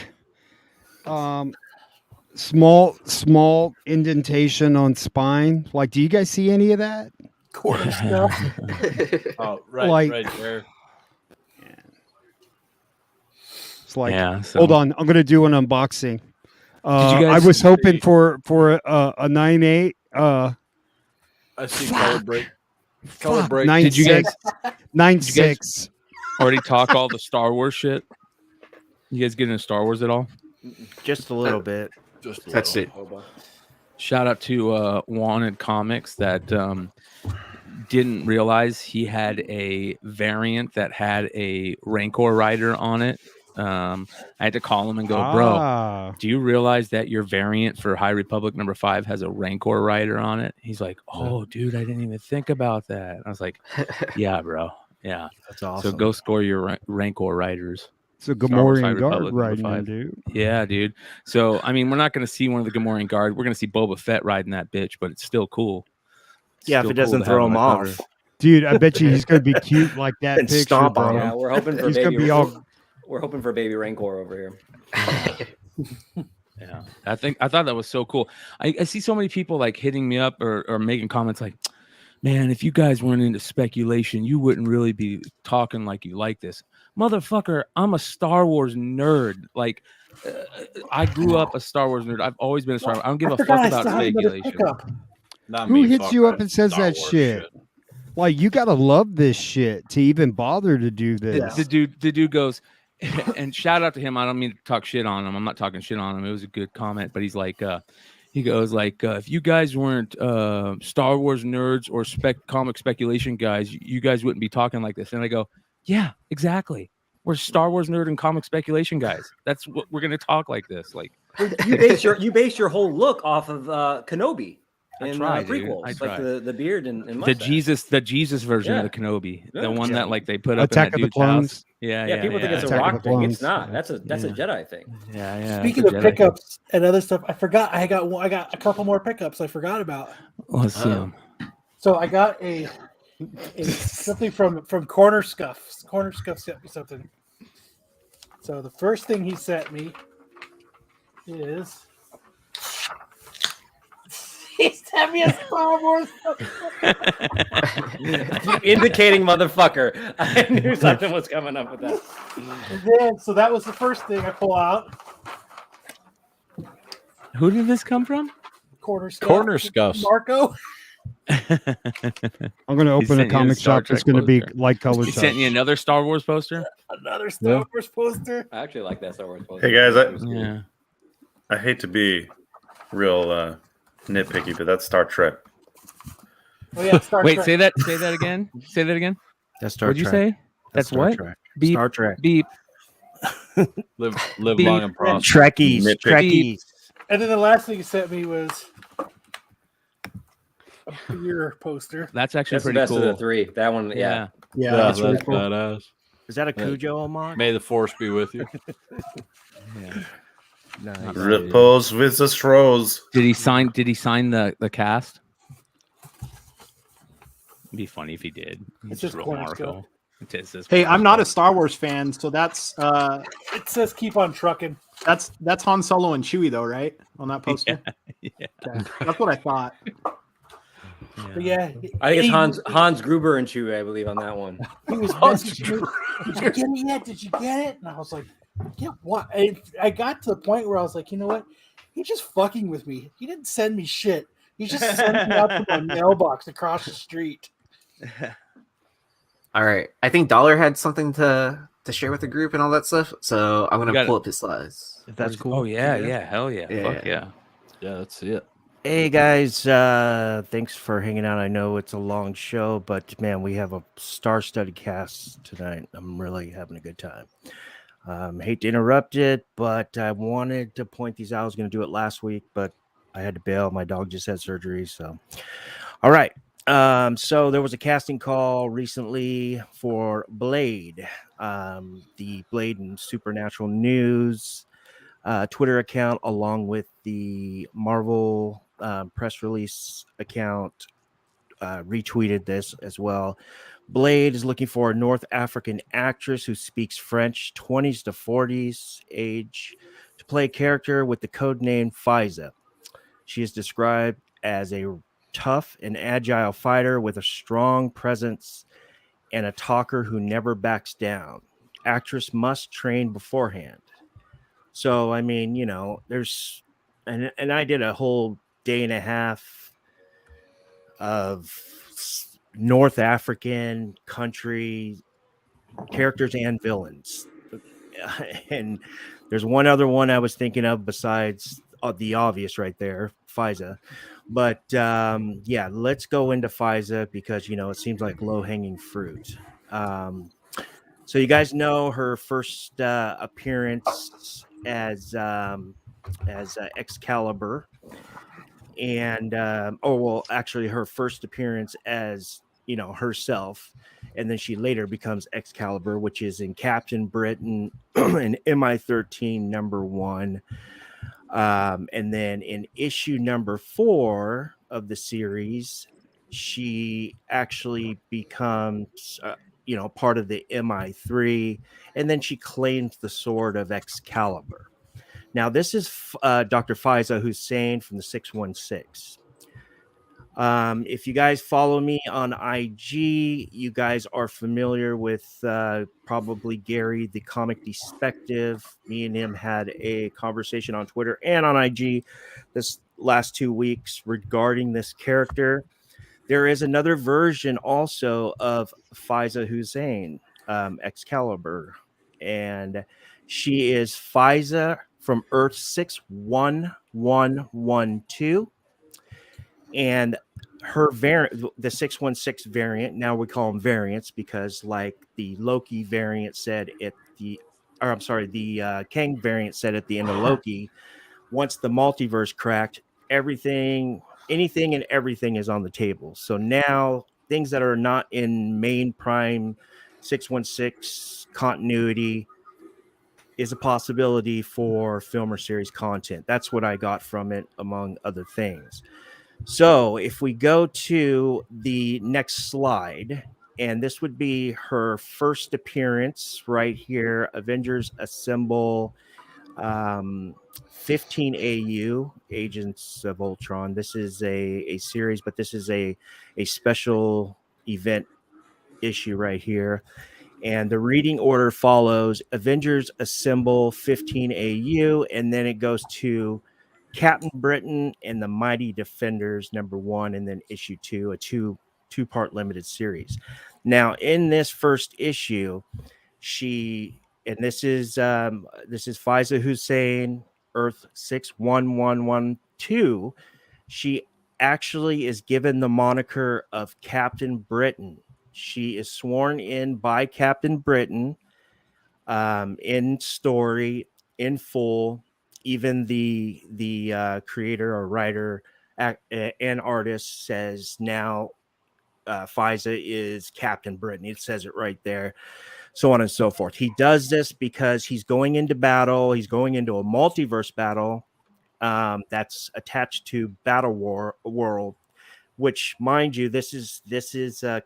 small indentation on spine. Like, do you guys see any of that? Quarter stuff. Oh, right, Like- right there. It's like, Yeah, so- hold on, I'm gonna do an unboxing. you guys I was hoping see- for a 9.8. I see color break. Color break. 9.6. Did you guys 9.6. already talk all the Star Wars shit? You guys get into Star Wars at all? Just a little bit. Just a That's little. it. Shout out to Wanted Comics that didn't realize he had a variant that had a Rancor rider on it. I had to call him and go, bro, do you realize that your variant for High Republic #5 has a Rancor rider on it? He's like, oh, dude, I didn't even think about that. I was like, yeah, bro. Yeah. That's awesome. So go score your Rancor riders. So Star Wars High Gamorrean guard Republic riding, #5. dude. Yeah, dude. So, I mean, we're not going to see one of the Gamorrean guard. We're going to see Boba Fett riding that bitch, but it's still cool. It's Yeah, if still it doesn't to have throw on him the cover. off. Dude, I bet you he's gonna be cute like that And picture, stomp bro. on him. Yeah, we're hoping for He's gonna baby. be all We're hoping for baby Rancor over here. Yeah, I thought that was so cool. I see so many people like hitting me up or making comments like, man, if you guys weren't into speculation, you wouldn't really be talking like you like this. Motherfucker, I'm a Star Wars nerd. Like, I grew up a Star Wars nerd. I've always been a Star Wars. I don't give a fuck about speculation. Not Who me, hits fuck you up that and says Star that Wars shit? Like, you gotta love this shit to even bother to do this. The dude goes, and shout out to him. I don't mean to talk shit on him. I'm not talking shit on him. It was a good comment, but he's like, he goes like, if you guys weren't Star Wars nerds or comic speculation guys, you guys wouldn't be talking like this. And I go, yeah, exactly. We're Star Wars nerd and comic speculation guys. That's what we're gonna talk like this. Like, You base your whole look off of Kenobi I in try, dude. prequels, I like try. the beard and the mustache. Jesus version Yeah. of the Kenobi, Yeah. the one that like they put up Attack in of that the dude's house. Clones. Yeah, people think it's a Attack of rock the thing. It's Clones. not. That's a Jedi thing. Yeah. Speaking it's of a Jedi. pickups and other stuff, I forgot I got a couple more pickups I forgot about. Let's see 'em. So I got a something from Corner Scuff. Corner Scuff sent me something. So the first thing he sent me is he sent me a Star Wars. Indicating motherfucker. I knew something was coming up with that. And then, so that was the first thing I pull out. Who did this come from? Corner Scuff. Corner Scuffs. Marco. I'm gonna He open a sent you a comic Star shop that's Trek gonna be poster. like color He touch. sent you another Star Wars poster. Another Star Wars poster. I actually like that Star Wars poster. Hey guys, Yeah. I hate to be real nitpicky, but that's Star Trek. Oh yeah, Star Wait, Trek. say that again. Say that again. That's Star What'd you Trek. say? That's Star what? Trek. Beep. Star Trek. Beep. Live Beep. long and prosper. Trekkies. Nitpicky. Trekkies. And then the last thing he sent me was a beer poster. That's actually That's the pretty best cool. of the three. That one, yeah. Yeah, Yeah, that's that's really cool. badass. Is that a Cujo homage? May the force be with you. Yeah. Nice. Repose with the straws. Did he sign the cast? It'd be funny if he did. It's just real corner Marco. scope. It is this Hey, corner I'm not a scope. Star Wars fan, so that's It says keep on trucking. that's Han Solo and Chewie though, right? On that poster. Yeah. Okay. That's what I thought. But yeah, I think it's he- Hans Gruber and Chewie, I believe, on that one. He was messaging me, did you get it yet? Did you get it? And I was like, yeah, what? I got to the point where I was like, you know what? He's just fucking with me. He didn't send me shit. He just sent me out to my mailbox across the street. All right. I think Dollar had something to share with the group and all that stuff. So I'm got gonna pull it. up his slides. If that's cool. Oh yeah, hell yeah. Yeah. Fuck yeah. Yeah, that's it. Hey guys, thanks for hanging out. I know it's a long show, but man, we have a star-studded cast tonight. I'm really having a good time. Hate to interrupt it, but I wanted to point these out. I was going to do it last week, but I had to bail. My dog just had surgery, so all right. So there was a casting call recently for Blade, the Blade and Supernatural News Twitter account, along with the Marvel press release account, retweeted this as well. Blade is looking for a North African actress who speaks French, 20s to 40s age, to play a character with the code name Fiza. She is described as a tough and agile fighter with a strong presence and a talker who never backs down. Actress must train beforehand. So, I mean, you know, there's, and I did a whole day and a half of North African country characters and villains. And there's one other one I was thinking of besides the obvious right there, Fiza. But yeah, let's go into Fiza because, you know, it seems like low-hanging fruit. So you guys know her first appearance as Excalibur, and actually her first appearance as, you know, herself, and then she later becomes Excalibur, which is in Captain Britain in MI13 #1. And then in issue #4 of the series, she actually becomes, you know, part of the MI3, and then she claims the sword of Excalibur. Now, this is Dr. Fiza Hussein from the 616. If you guys follow me on IG, you guys are familiar with probably Gary, the Comic Despective. Me and him had a conversation on Twitter and on IG this last 2 weeks regarding this character. There is another version also of Fiza Hussein, Excalibur, and she is Fiza from Earth 61112. And her variant, the 616 variant, now we call them variants because, like the Loki variant said at the, or I'm sorry, the Kang variant said at the end of Loki, once the multiverse cracked, anything and everything is on the table. So now things that are not in main prime 616 continuity is a possibility for film or series content. That's what I got from it, among other things. So if we go to the next slide, and this would be her first appearance right here, Avengers Assemble 15 AU, Agents of Ultron. This is a series, but this is a special event issue right here. And the reading order follows Avengers Assemble 15 AU, and then it goes to Captain Britain and the Mighty Defenders #1, and then issue 2, a two-part limited series. Now, in this first issue, this is Fiza Hussein, Earth 61112. She actually is given the moniker of Captain Britain. She is sworn in by Captain Britain, in story, in full. Even the creator or writer and artist says now Fiza is Captain Britain. It says it right there, so on and so forth. He does this because he's going into battle. He's going into a multiverse battle that's attached to Battle World, which, mind you, this is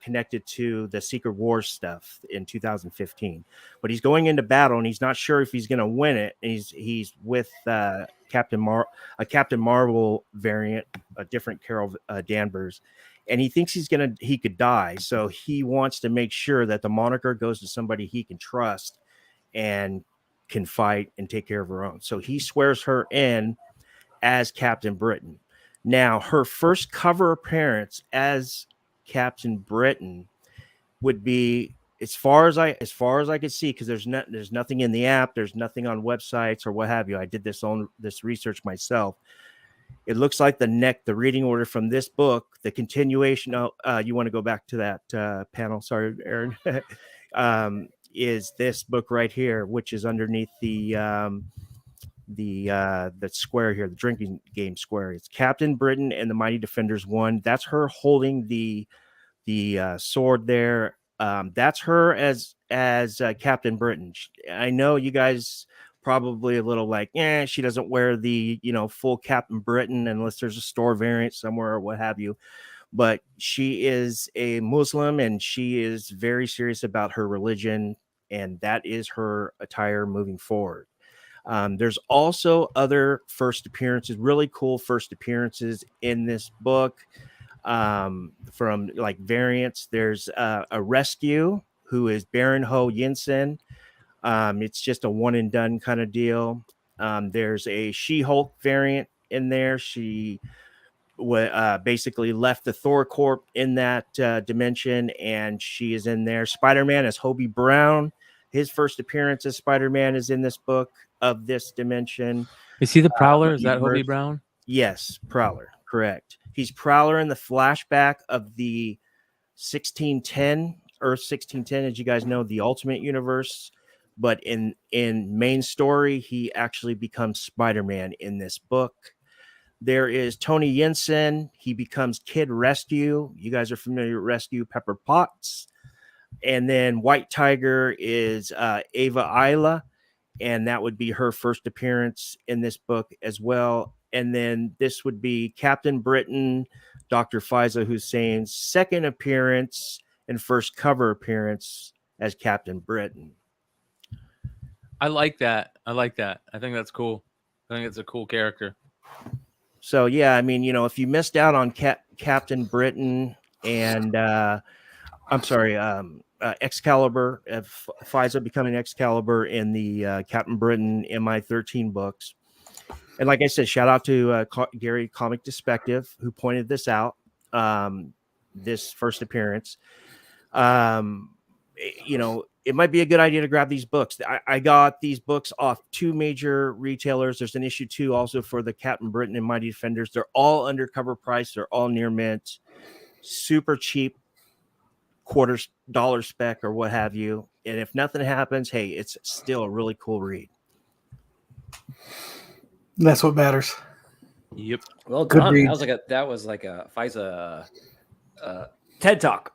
connected to the Secret Wars stuff in 2015. But he's going into battle, and he's not sure if he's going to win it. And he's with a Captain Marvel variant, a different Carol Danvers, and he thinks he could die. So he wants to make sure that the moniker goes to somebody he can trust and can fight and take care of her own. So he swears her in as Captain Britain. Now, her first cover appearance as Captain Britain would be, as far as I could see, because there's nothing in the app, there's nothing on websites or what have you. I did this research myself. It looks like the reading order from this book, the continuation. You want to go back to that panel? Sorry, Aaron. Is this book right here, which is underneath the the square here, the drinking game square. It's Captain Britain and the Mighty Defenders 1. That's her holding the sword there. That's her as Captain Britain. I know you guys probably a little like, she doesn't wear the full Captain Britain unless there's a store variant somewhere or what have you. But she is a Muslim and she is very serious about her religion, and that is her attire moving forward. There's also other first appearances, really cool first appearances in this book from like variants. There's a rescue who is Baron Ho Yinsen. It's just a one and done kind of deal. There's a She-Hulk variant in there. She basically left the Thor Corp in that dimension, and she is in there. Spider-Man as Hobie Brown. His first appearance as Spider-Man is in this book of this dimension. Is he the Prowler? Is that Hobie Brown? Yes, Prowler. Correct. He's Prowler in the flashback of the 1610, Earth 1610, as you guys know, the Ultimate Universe. But in main story, he actually becomes Spider-Man in this book. There is Tony Yinsen. He becomes Kid Rescue. You guys are familiar with Rescue, Pepper Potts. And then White Tiger is Ava Isla, and that would be her first appearance in this book as well. And then this would be Captain Britain, Dr. Faiza Hussein's second appearance and first cover appearance as Captain Britain. I like that. I think that's cool. I think it's a cool character. So, yeah, I mean, if you missed out on Captain Britain and, Excalibur, Faiza becoming Excalibur in the Captain Britain MI13 books. And like I said, shout out to Gary Comic Perspective, who pointed this out, this first appearance. It might be a good idea to grab these books. I got these books off two major retailers. There's an issue 2 also for the Captain Britain and Mighty Defenders. They're all undercover price. They're all near mint, super cheap, $quarter spec or what have you. And if nothing happens, hey, it's still a really cool read. That's what matters. Yep. Well Good done. read. That was like a Faiza TED Talk.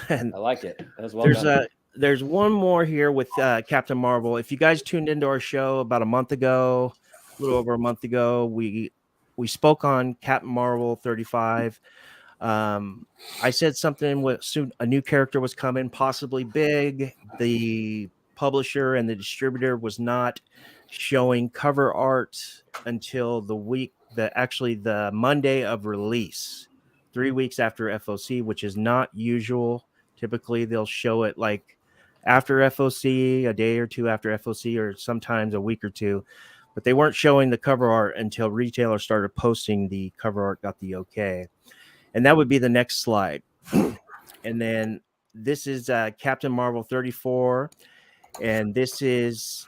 And I like it. That was well done. There's one more here with Captain Marvel. If you guys tuned into our show about a little over a month ago, we spoke on Captain Marvel 35. I said something soon a new character was coming, possibly big. The publisher and the distributor was not showing cover art until the Monday of release, 3 weeks after FOC, which is not usual. Typically, they'll show it like after FOC, a day or two after FOC, or sometimes a week or two. But they weren't showing the cover art until retailers started posting the cover art, got the okay. And that would be the next slide. And then this is Captain Marvel 34. And this is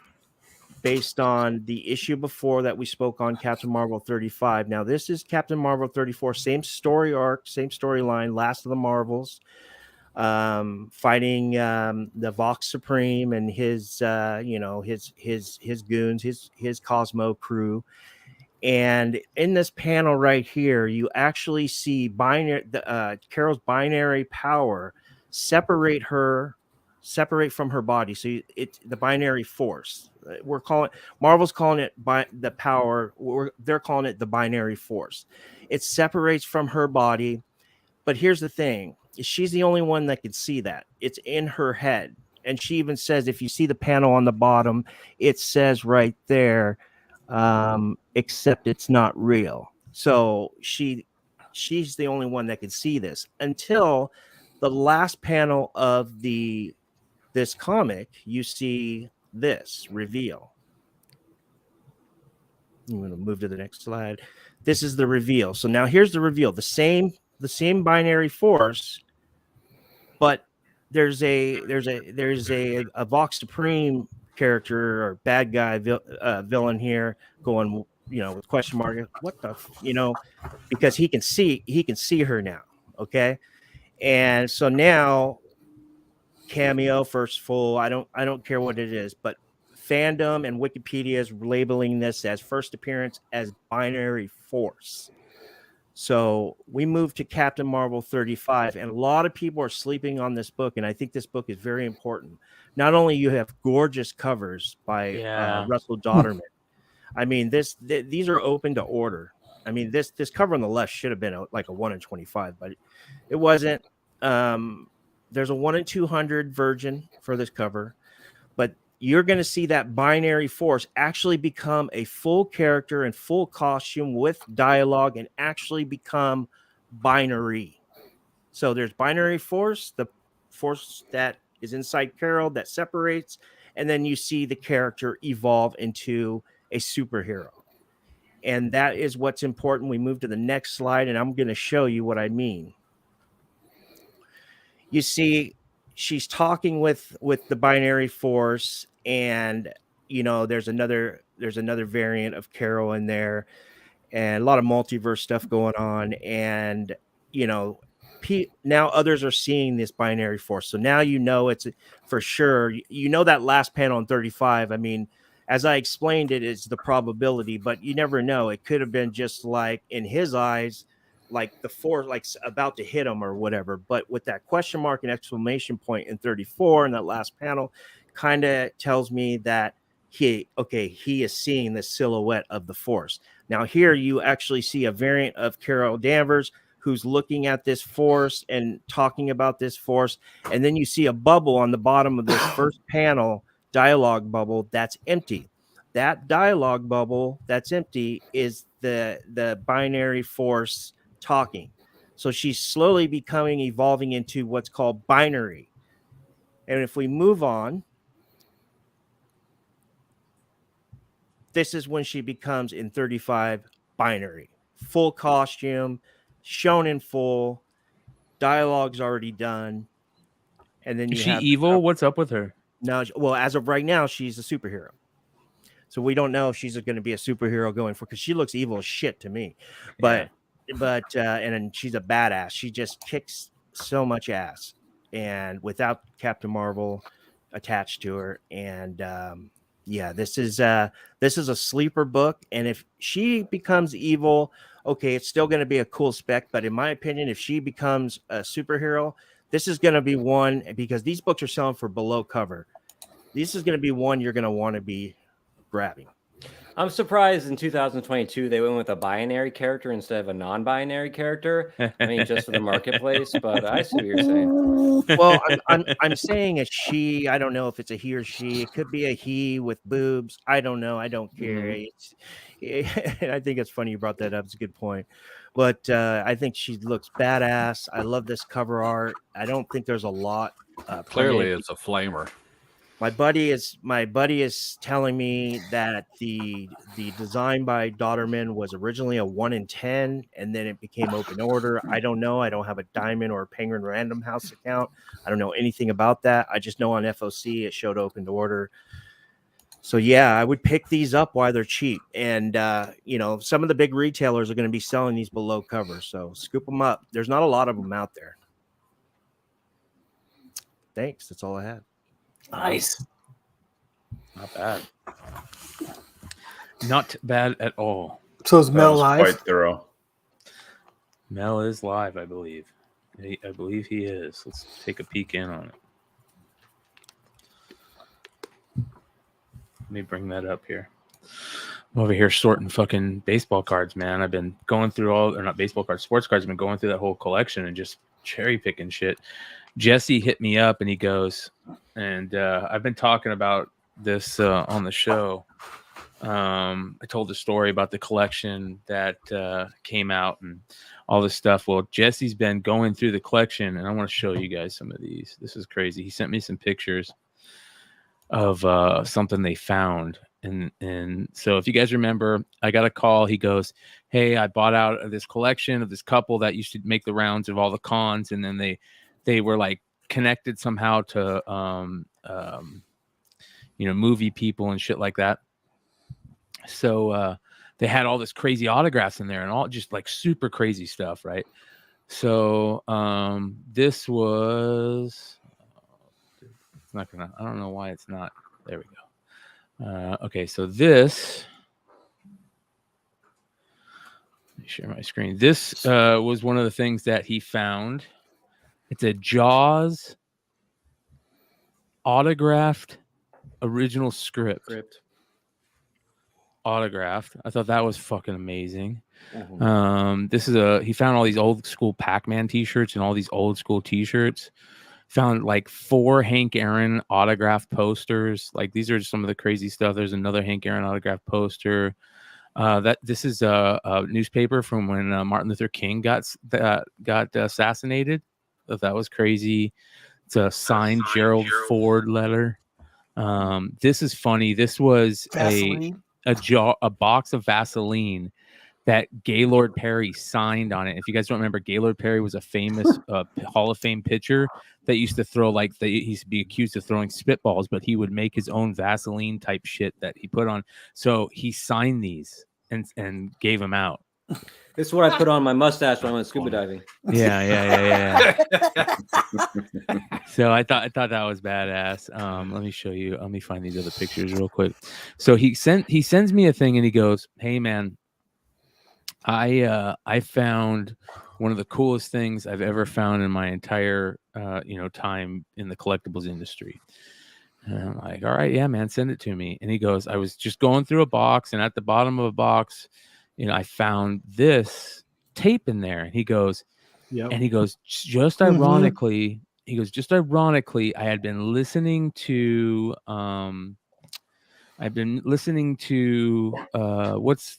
based on the issue before that we spoke on, Captain Marvel 35. Now, this is Captain Marvel 34, same story arc, same storyline, Last of the Marvels. Fighting the Vox Supreme and his goons, his Cosmo crew. And in this panel right here, you actually see Carol's binary power separate from her body. So it's the binary force. Marvel's calling it the power. They're calling it the binary force. It separates from her body. But here's the thing. She's the only one that can see that. It's in her head. And she even says, if you see the panel on the bottom, it says right there, except it's not real. So she's the only one that can see this until the last panel of this comic. You see this reveal. I'm going to move to the next slide. This is the reveal. So now here's the reveal. The same binary force, but there's a Vox Supreme character or bad guy villain here going, with question mark, what the, because he can see her now. Okay. And so now cameo, first full, I don't care what it is, but fandom and Wikipedia is labeling this as first appearance as Binary Force. So we moved to Captain Marvel 35, and a lot of people are sleeping on this book, and I think this book is very important. Not only you have gorgeous covers by Russell Dodderman. I mean, these are open to order. I mean, this cover on the left should have been like a 1 in 25, but it wasn't. There's a 1 in 200 virgin for this cover, but you're going to see that Binary Force actually become a full character and full costume with dialogue and actually become binary. So there's Binary Force, the force that is inside Carol that separates, and then you see the character evolve into a superhero. And that is what's important. We move to the next slide, and I'm going to show you what I mean. You see, she's talking with the Binary Force, and there's another variant of Carol in there, and a lot of multiverse stuff going on. And now others are seeing this Binary Force, so now it's for sure. That last panel on 35. I mean, as I explained, it is the probability, but you never know. It could have been just like in his eyes, like the Force, like about to hit him or whatever. But with that question mark and exclamation point in 34 in that last panel, kind of tells me that he is seeing the silhouette of the Force. Now here you actually see a variant of Carol Danvers who's looking at this Force and talking about this Force, and then you see a bubble on the bottom of this first panel. Dialogue bubble that's empty. That dialogue bubble that's empty is the Binary Force talking. So she's slowly evolving into what's called binary. And if we move on, this is when she becomes in 35 binary, full costume, shown in full, dialogue's already done. And then is she evil? What's up with her? No, well, as of right now, she's a superhero. So we don't know if she's going to be a superhero going forward, because she looks evil as shit to me. But and she's a badass. She just kicks so much ass, and without Captain Marvel attached to her. And this is a sleeper book. And if she becomes evil, okay, it's still going to be a cool spec. But in my opinion, if she becomes a superhero, this is going to be one, because these books are selling for below cover. This is going to be one you're going to want to be grabbing. I'm surprised in 2022 they went with a binary character instead of a non-binary character. I mean, just for the marketplace, but I see what you're saying. Well, I'm saying a she. I don't know if it's a he or she. It could be a he with boobs. I don't know. I don't care. I think it's funny you brought that up. It's a good point. But I think she looks badass. I love this cover art. I don't think there's a lot. Clearly, it's a flamer. My buddy is telling me that the design by Dodderman was originally a 1 in 10, and then it became open order. I don't know. I don't have a Diamond or a Penguin Random House account. I don't know anything about that. I just know on FOC it showed open order. So yeah, I would pick these up while they're cheap. And some of the big retailers are going to be selling these below cover. So scoop them up. There's not a lot of them out there. Thanks. That's all I had. Nice. Not bad. Not bad at all. So is Mel live? Quite thorough. Mel is live, I believe. I believe he is. Let's take a peek in on it. Let me bring that up here. I'm over here sorting fucking baseball cards, man. I've been going through not baseball cards, sports cards. I've been going through that whole collection and just cherry picking shit. Jesse hit me up and he goes, and I've been talking about this on the show. I told the story about the collection that came out and all this stuff. Well, Jesse's been going through the collection, and I want to show you guys some of these. This is crazy. He sent me some pictures of something they found. And so if you guys remember, I got a call. He goes, hey, I bought out of this collection of this couple that used to make the rounds of all the cons, and then they were like connected somehow to movie people and shit like that. So they had all this crazy autographs in there and all just like super crazy stuff, right? So this was, it's not gonna, I don't know why it's not, there we go. Okay, so this. Let me share my screen. This was one of the things that he found. It's a Jaws autographed original script. Autographed. I thought that was fucking amazing. This is he found all these old school Pac-Man t-shirts and all these old school t-shirts. Found like 4 Hank Aaron autographed posters. Like these are just some of the crazy stuff. There's another Hank Aaron autographed poster. This is a newspaper from when Martin Luther King got assassinated. That was crazy. It's a signed Gerald Ford letter. This is funny. This was a box of Vaseline that Gaylord Perry signed on it. If you guys don't remember, Gaylord Perry was a famous Hall of Fame pitcher that used to throw he used to be accused of throwing spitballs, but he would make his own Vaseline type shit that he put on. So he signed these and gave them out. This is what I put on my mustache when I went scuba diving. Yeah. So I thought that was badass. Let me show you. Let me find these other pictures real quick. So he sends me a thing and he goes, "Hey man, I found one of the coolest things I've ever found in my entire time in the collectibles industry." And I'm like, "All right, yeah, man, send it to me." And he goes, "I was just going through a box, and at the bottom of a box, I found this tape in there." And he goes, just ironically, I had been listening to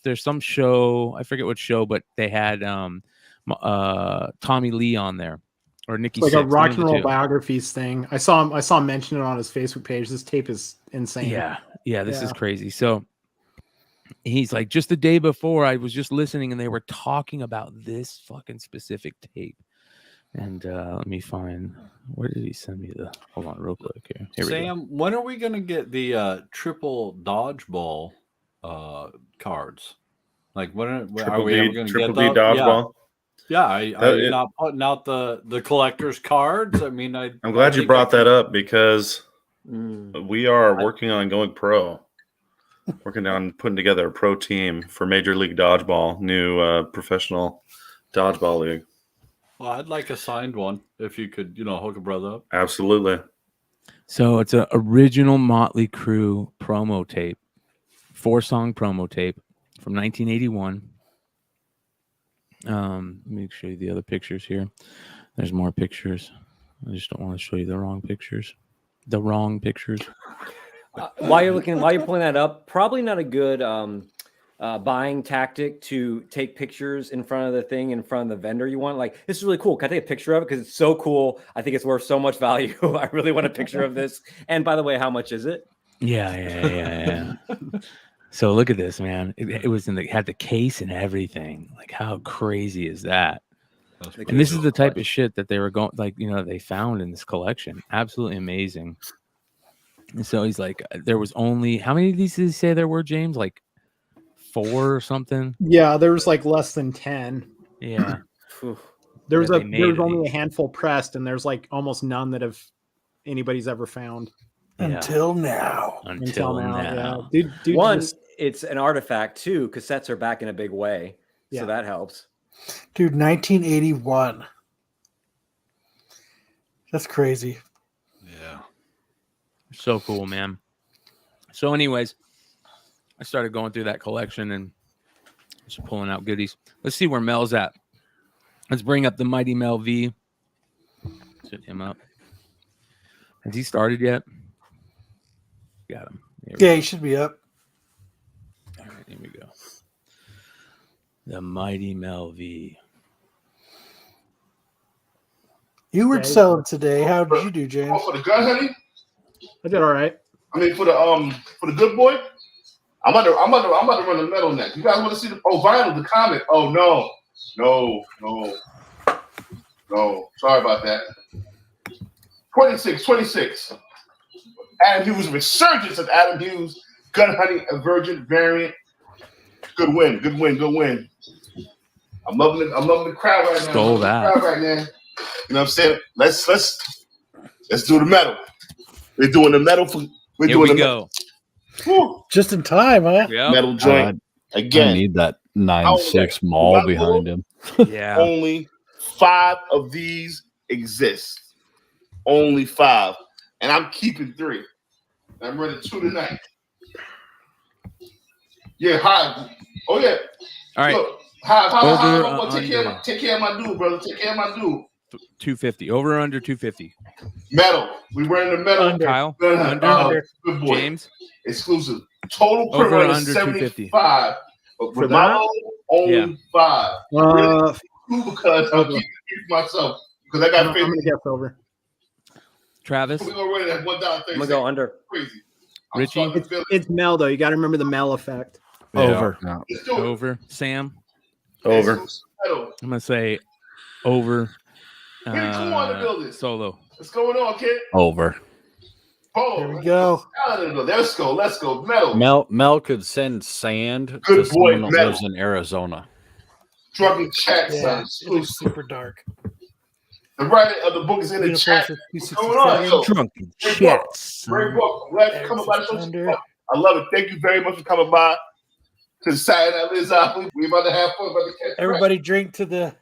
there's some show, I forget what show, but they had Tommy Lee on there, or Nikki Sixx, like a rock and roll two. biographies thing. I saw him mention it on his Facebook page. This tape is insane. Yeah, this is crazy. So he's like, just the day before, I was just listening and they were talking about this fucking specific tape. And let me find, where did he send me hold on real quick here. Sam, when are we going to get the triple dodgeball cards? Like when are we ever going to get those? Dodgeball? Yeah, are you not putting out the collector's cards? I mean, I'm glad you brought that up because we are working on going pro. Working on putting together a pro team for Major League Dodgeball, new professional dodgeball league. Well, I'd like a signed one if you could, hook a brother up. Absolutely. So it's an original Motley Crue promo tape, 4-song promo tape from 1981. Let me show you the other pictures here. There's more pictures. I just don't want to show you the wrong pictures. While you're pulling that up, probably not a good buying tactic to take pictures in front of the thing, in front of the vendor you want. Like, this is really cool. Can I take a picture of it? Because it's so cool. I think it's worth so much value. I really want a picture of this. And by the way, how much is it? Yeah. So look at this, man. It was had the case and everything. Like, how crazy is that? And this is the type of shit that they were going, they found in this collection. Absolutely amazing. And so he's like, there was only, how many of these did he say there were, James? Like 4 or something? Yeah, there was like less than 10. Yeah. There's only a handful pressed, and there's like almost none that anybody's ever found. Until now. Yeah. Dude, it's an artifact too. Cassettes are back in a big way. Yeah. So that helps. Dude, 1981. That's crazy. Yeah. So cool, man. So anyways, I started going through that collection and just pulling out goodies. Let's see where Mel's at. Let's bring up the Mighty Mel V. Sit him up. Has he started yet? Got him. Yeah, he should be up. All right, here we go. The Mighty Mel V. You were selling today. How did you do, James? Oh, for the gun, honey? I did all right. I mean, for the good boy, I'm about to run the metal next. You guys want to see the vinyl, the comic? Oh no. Sorry about that. 26. Adam Hughes, resurgence of Adam Hughes, Gun Hunting, a Virgin variant. Good win. I'm loving the crowd right now. Stole that. You know what I'm saying? Let's do the metal. We're doing the metal Here we go. Whew. Just in time, huh? Yeah. Metal joint. I Again, need that 9.6 maul Metal- behind him. Yeah. only 5 of these exist. Only 5. And I'm keeping 3. I'm running 2 tonight. Yeah, Hive. Oh, yeah. All right. Look, Hive, Over, take care of my dude, brother. Take care of my dude. 250. Over or under 250. Metal. We were in the metal. Under. Kyle. Good, Under. good boy. James. Exclusive. Total Over print run or is under 75. But For for my that? own, only Yeah. 5. Uh, 2 because I'm keeping it for myself. Because I got I'm faith. gonna guess over. Travis. We're going to run it at $1.30. I'm gonna go under. Crazy. Richie? It's Mel though. You got to remember the Mel effect. Over. Yeah. Let's do it. Over. Sam. Over. Metal. I'm gonna say over. Vinny, come on to build this. Solo. What's going on, kid? Over. Oh, There we go. Let's go. Let's go. Metal. Mel could send sand Good to boy, someone that Metal. lives in Arizona. Drunken chat, Yeah, son. it looks Exclusive. super dark. The writer of the book is in the Uniform chat. for What's going on, yo? Drunken Great chats. book. Great book. I'm glad you coming by the show. Under. I love it. Thank you very much for coming by to the Saturday Night Liz. We're about to have fun. About to catch Everybody drink to the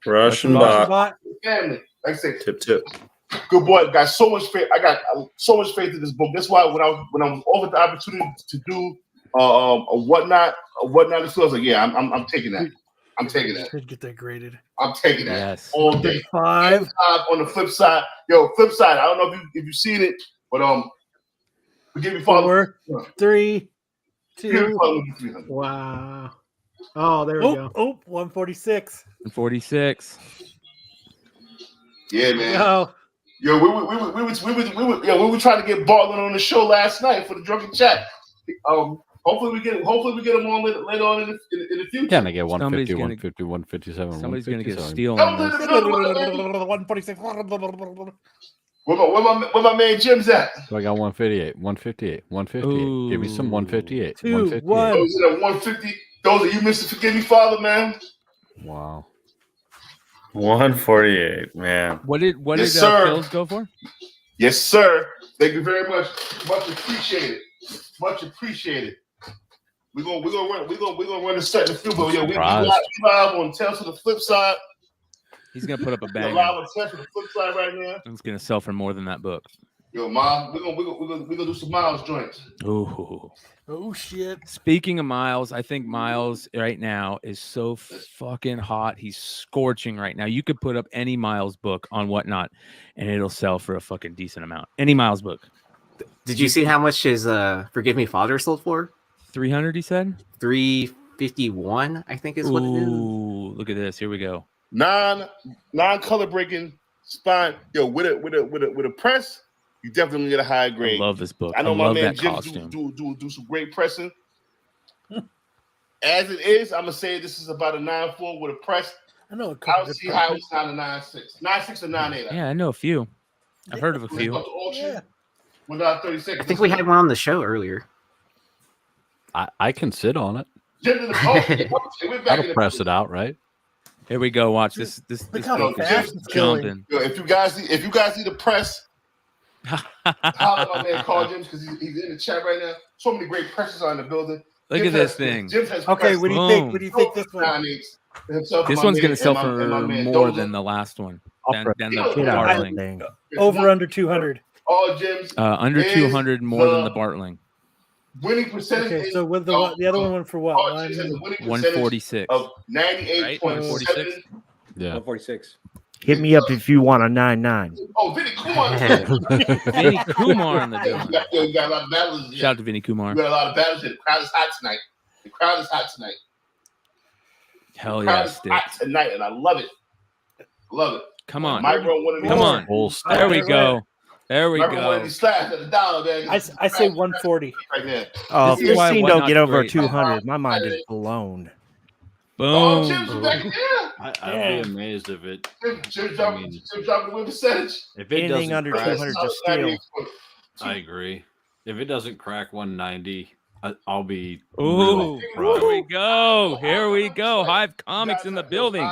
Russian Russian bot. bot. family. Like I said, Tip. good boy. Got so much faith. I got so much faith in this book. That's why when I was offered the opportunity to do a whatnot, I was like, yeah, I'm taking that. I'm taking that. Could get that graded. I'm taking that Yes. all day. 5. On the flip side, Flipside. I don't know if you've seen it, but forgive me, Father. 4, 3, Forgive me, 2. Father. 300. Wow. Oh, there we go. 146. 46. Yeah, man. No. Yo, we were trying to get Bartlett on the show last night for the drunken chat. Hopefully we get him on later on in the future. Can I get 150, Somebody's gonna- 150, 157, Somebody's gonna get a 157? steal Come on to this. the building. 146. Where my man Jim's at? So I got 158, 158, 158. Give me some 158. 2, 158. 1. Those are the 150. Those are you, Mr. Forgive Me Father, man. Wow. 148, man. What did Yes, sir. Phil's go for? Yes, sir. Thank you very much. Much appreciated. Much appreciated. We're gonna run a set in the field, but we live on Tales of the Flip Side. He's gonna put up a We're bang. live on Tales of the Flip Side right now. It's gonna sell for more than that book. Yo, Mom, we're gonna do some Miles joints. Ooh. Oh, shit. Speaking of Miles, I think Miles right now is so fucking hot. He's scorching right now. You could put up any Miles book on Whatnot, and it'll sell for a fucking decent amount. Any Miles book. Did you see how much his Forgive Me Father sold for? 300, he said? 351, I think is what it is. Ooh, look at this. Here we go. Non-color breaking spine. Yo, with a press, you definitely get a high grade. I love this book. I know my love man that Jim costume. do some great pressing. As it is, I'm gonna say this is about a 9.4 with a press. I know a I couple don't see good how pressers. it's not a 9.6. 9.6 or 9.8. Yeah, I know a few. I've heard of a few. Yeah. $1.30. I think we had one on the show earlier. I can sit on it. I'll Press it out, right? Here we go. Watch this. This Look how book is fast just it's going. jumping. Yo, if you guys need a press, holler at my man Carl James because he's in the chat right now. So many great presses are in the building. Look Jim at this has- thing. Jim has Okay, pressed what do you Boom. think? What do you think this one? 9.8s himself and This my one's man- going to sell and for my man more Doza. than the last one. I'll Than the Get Get out of Bartling. that thing. Over under 200. All Jim's Under is 200 more than the the Bartling. winning percentage. Okay, is- so with the other one went for what? all Jim's has a winning percentage 146. of 98.7. Right? Yeah. 146. Hit me up if you want a 9.9. Oh, Vinny Kumar. Vinny Kumar in the building. You got a lot of battles. Shout out to Vinny Kumar. You got a lot of battles here. The crowd is hot tonight. The crowd is hot tonight. Hell The crowd yeah, is stick. hot tonight, and I love it. Love it. Come on. Might run one of these. Come on. Full stack. There we go. There we Might run one of go. these slabs at $1, man. I say 140. right there. Oh, This if is your why scene Whatnot's don't get over great. 200, my mind is blown. Oh, Boom. Jim's back in there. I'd Damn. be amazed if it Jim dropping the win percentage. if it Anything doesn't under crack. 200 just steal. I agree. If it doesn't crack 190, I'll be Ooh, really here surprised. we go. Here we go. Hive Comics in the building.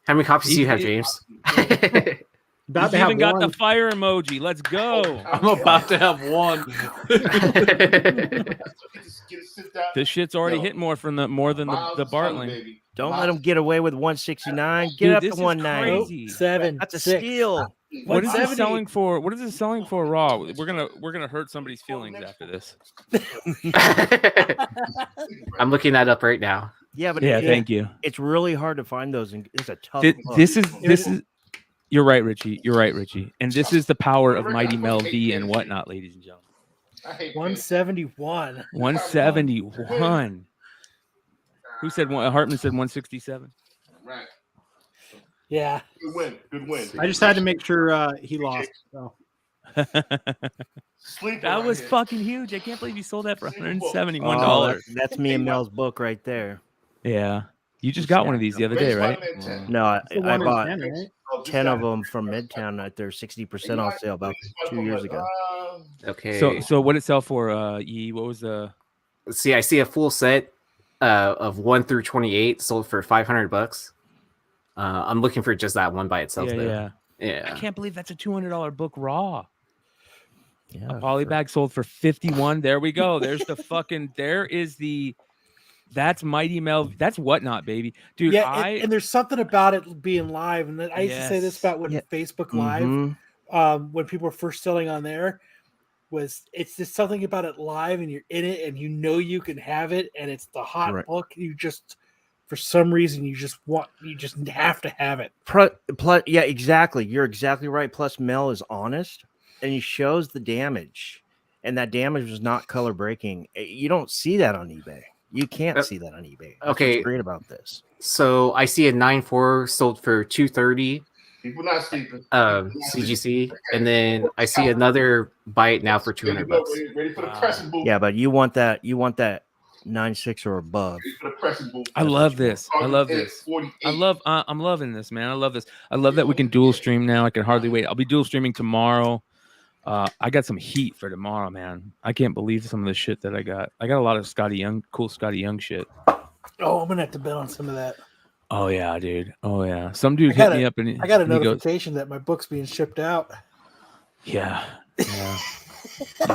How many copies do you have, James? About He's to have even got the one. fire emoji. Let's go. I'm about to have one. This shit's already hit more than the Bartling. Don't let them get away with 169. Get Dude, up this to is 190. crazy. 7, That's a 6. steal. What is it 170. selling for? What is it selling for raw? We're gonna hurt somebody's feelings after this. I'm looking that up right now. Yeah, but Yeah, thank you. It's really hard to find those. And it's a tough. This is. You're right, Richie. You're right, Richie. And this is the power of Mighty Mel V and whatnot, ladies and gentlemen. 171. 171. Who said one? Hartman said 167. Right. Yeah. Good win. Good win. I just had to make sure he lost. So. That was fucking huge. I can't believe you sold that for $171. Oh, that's me and Mel's book right there. Yeah. You just got one of these the other day, right? No, I bought 10, right? 10 of them from Midtown at their 60% off sale about 2 years ago. Okay. So what did it sell for? Yee? What was the? See, I see a full set of 1 through 28 sold for $500. I'm looking for just that one by itself. Yeah. Yeah. I can't believe that's a $200 book raw. Yeah, A poly bag sold for 51. There we go. There's the fucking. That's Mighty Mel. That's Whatnot, baby, dude. Yeah, and there's something about it being live, and I used to say this about when Facebook Live, when people were first selling on there, it's just something about it live, and you're in it, and you know you can have it, and it's the hot book. You just, for some reason, you just have to have it. Plus, yeah, exactly. You're exactly right. Plus, Mel is honest, and he shows the damage, and that damage was not color breaking. You don't see that on eBay. You can't see that on eBay. That's what's great about this. So I see a 9.4 sold for $230. People not sleeping. CGC, and then I see another buy it now for $200. Ready for the pressing booth. Yeah, but you want that 9.6 or above. I love this. I'm loving this, man. I love this. I love that we can dual stream now. I can hardly wait. I'll be dual streaming tomorrow. I got some heat for tomorrow, man. I can't believe some of the shit that I got. I got a lot of cool Scotty Young shit. Oh, I'm gonna have to bet on some of that. Oh yeah, dude. Oh yeah. Some dude hit me up and I got a and he goes, notification that my book's being shipped out. Yeah. You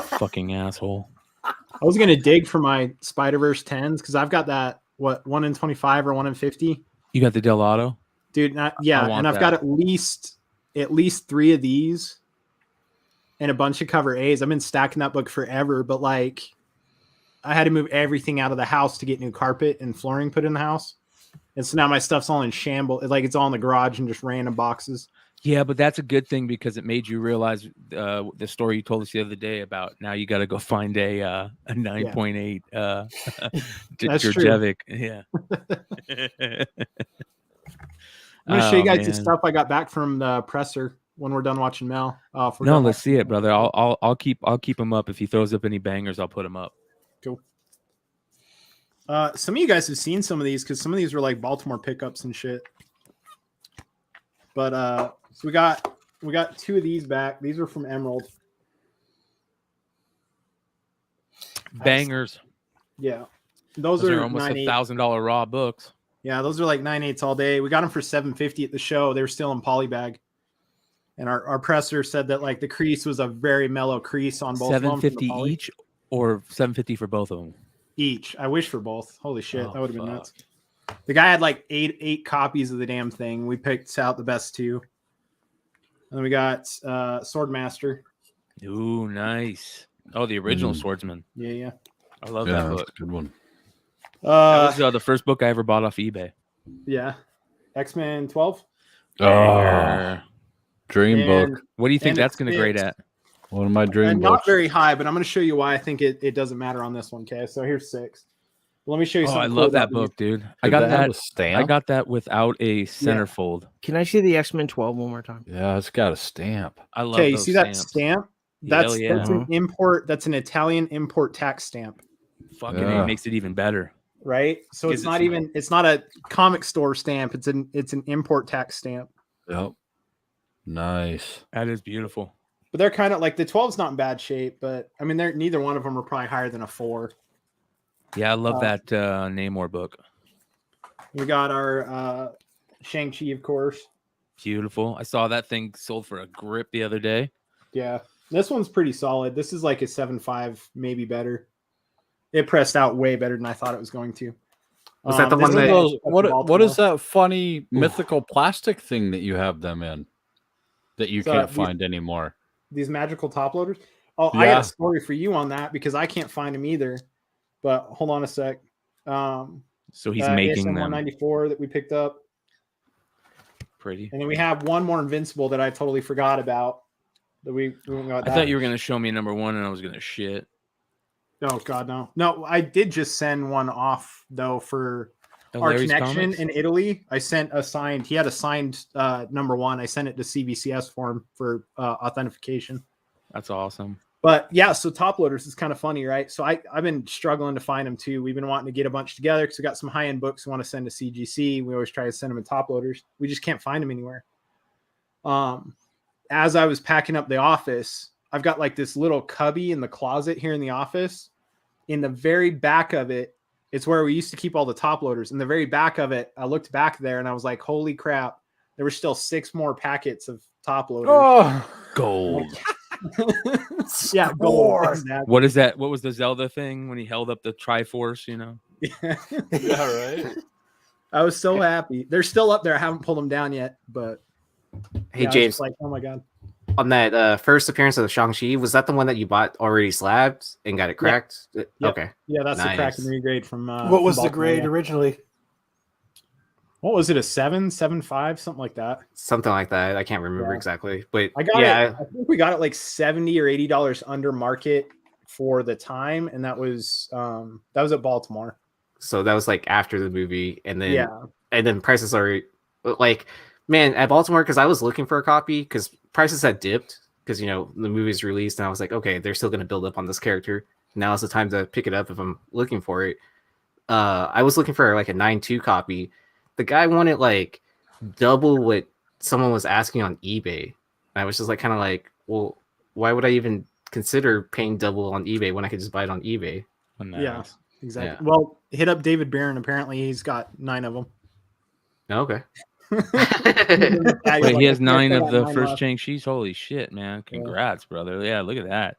fucking asshole. I was gonna dig for my Spider-Verse 10s because I've got that 1 in 25 or 1 in 50. You got the Delato? Dude, and I've got at least 3 of these. And a bunch of cover A's. I've been stacking that book forever, but I had to move everything out of the house to get new carpet and flooring put in the house. And so now my stuff's all in shambles. It's all in the garage and just random boxes. Yeah, but that's a good thing because it made you realize the story you told us the other day about now you got to go find a 9.8 Djurjevic. Yeah. I'm going to show you guys the stuff I got back from the presser when we're done watching Mel. No, let's see it, brother. I'll keep him up. If he throws up any bangers, I'll put him up. Cool. Some of you guys have seen some of these because some of these were like Baltimore pickups and shit. But so we got 2 of these back. These are from Emerald. Bangers. Yeah, those are almost $1,000 raw books. Yeah, those are like 9/8 all day. We got them for $750 at the show. They were still in polybag. And our presser said that the crease was a very mellow crease on both of them. $750 each or $750 for both of them? Each. I wish for both. Holy shit, that would have been nuts. The guy had eight copies of the damn thing. We picked out the best 2. And then we got Swordmaster. Ooh, nice. Oh, the original Swordsman. Yeah. I love that book. That's a good one. That was the first book I ever bought off eBay. Yeah. X-Men 12. Dream book. What do you think that's going to grade at? One of my dream books. Not very high, but I'm going to show you why I think it doesn't matter on this one. Okay, so here's 6. Let me show you. I love that book, dude. I got that without a centerfold. Can I see the X-Men 12 one more time? Yeah, it's got a stamp. I love. Okay, you see that stamp? That's an import. That's an Italian import tax stamp. Fucking it makes it even better. Right? So it's not even. It's not a comic store stamp. It's an import tax stamp. Yep. Nice. That is beautiful. But they're kind of the 12's not in bad shape, but I mean, neither one of them are probably higher than a 4. Yeah, I love that Namor book. We got our Shang-Chi, of course. beautiful. I saw that thing sold for a grip the other day. Yeah, this one's pretty solid. This is like a 7.5, maybe better. It pressed out way better than I thought it was going to. Was that the this one that? is What is that funny mythical plastic thing that you have them in that you So can't these- find anymore? These magical top loaders? Oh, I got a story for you on that because I can't find them either. But hold on a sec. So he's making ASM them 194 that we picked up. pretty. And then we have one more Invincible that I totally forgot about. That we got I thought you were gonna show me number 1, and I was gonna shit. Oh God, no. No, I did just send one off though for our Larry's connection Comics? in Italy. I sent a signed. He had a signed number 1. I sent it to CBCS for him for authentication. That's awesome. But yeah, so top loaders is kind of funny, right? So I've been struggling to find them too. We've been wanting to get a bunch together because we got some high end books we want to send to CGC. We always try to send them in top loaders. We just can't find them anywhere. As I was packing up the office, I've got like this little cubby in the closet here in the office. In the very back of it, it's where we used to keep all the top loaders. In the very back of it, I looked back there and I was like, holy crap, there were still 6 more packets of top loaders. Oh, Gold. Yeah, gold. What is that? What was the Zelda thing when he held up the Triforce? You know. yeah, right. I was so happy. They're still up there. I haven't pulled them down yet, but Hey yeah, I was James, just like, oh my God. on that first appearance of the Shang-Chi, was that the one that you bought already slabbed and got it cracked? Yep. Okay. Yeah, that's the crack Nice. and regrade from. What was from the grade Baltimore. originally? What was it? A 7.5, something like that. Something like that. I can't remember Yeah. exactly. But I got yeah, it. I think we got it like $70 or $80 under market for the time, and that was at Baltimore. so that was like after the movie, and then Yeah. prices are like, man, at Baltimore, because I was looking for a copy because prices had dipped because the movie's released, and I was like, okay, they're still going to build up on this character. Now is the time to pick it up if I'm looking for it. I was looking for like a 9.2 copy. The guy wanted like double what someone was asking on eBay. And I was just like, kind of like, well, why would I even consider paying double on eBay when I could just buy it on eBay? Yeah, exactly. Yeah. Well, hit up David Barron. Apparently, he's got 9 of them. Okay. Wait, he has 9 of the first left. Shang-Chi's. Holy shit, man! Congrats, brother. Yeah, look at that.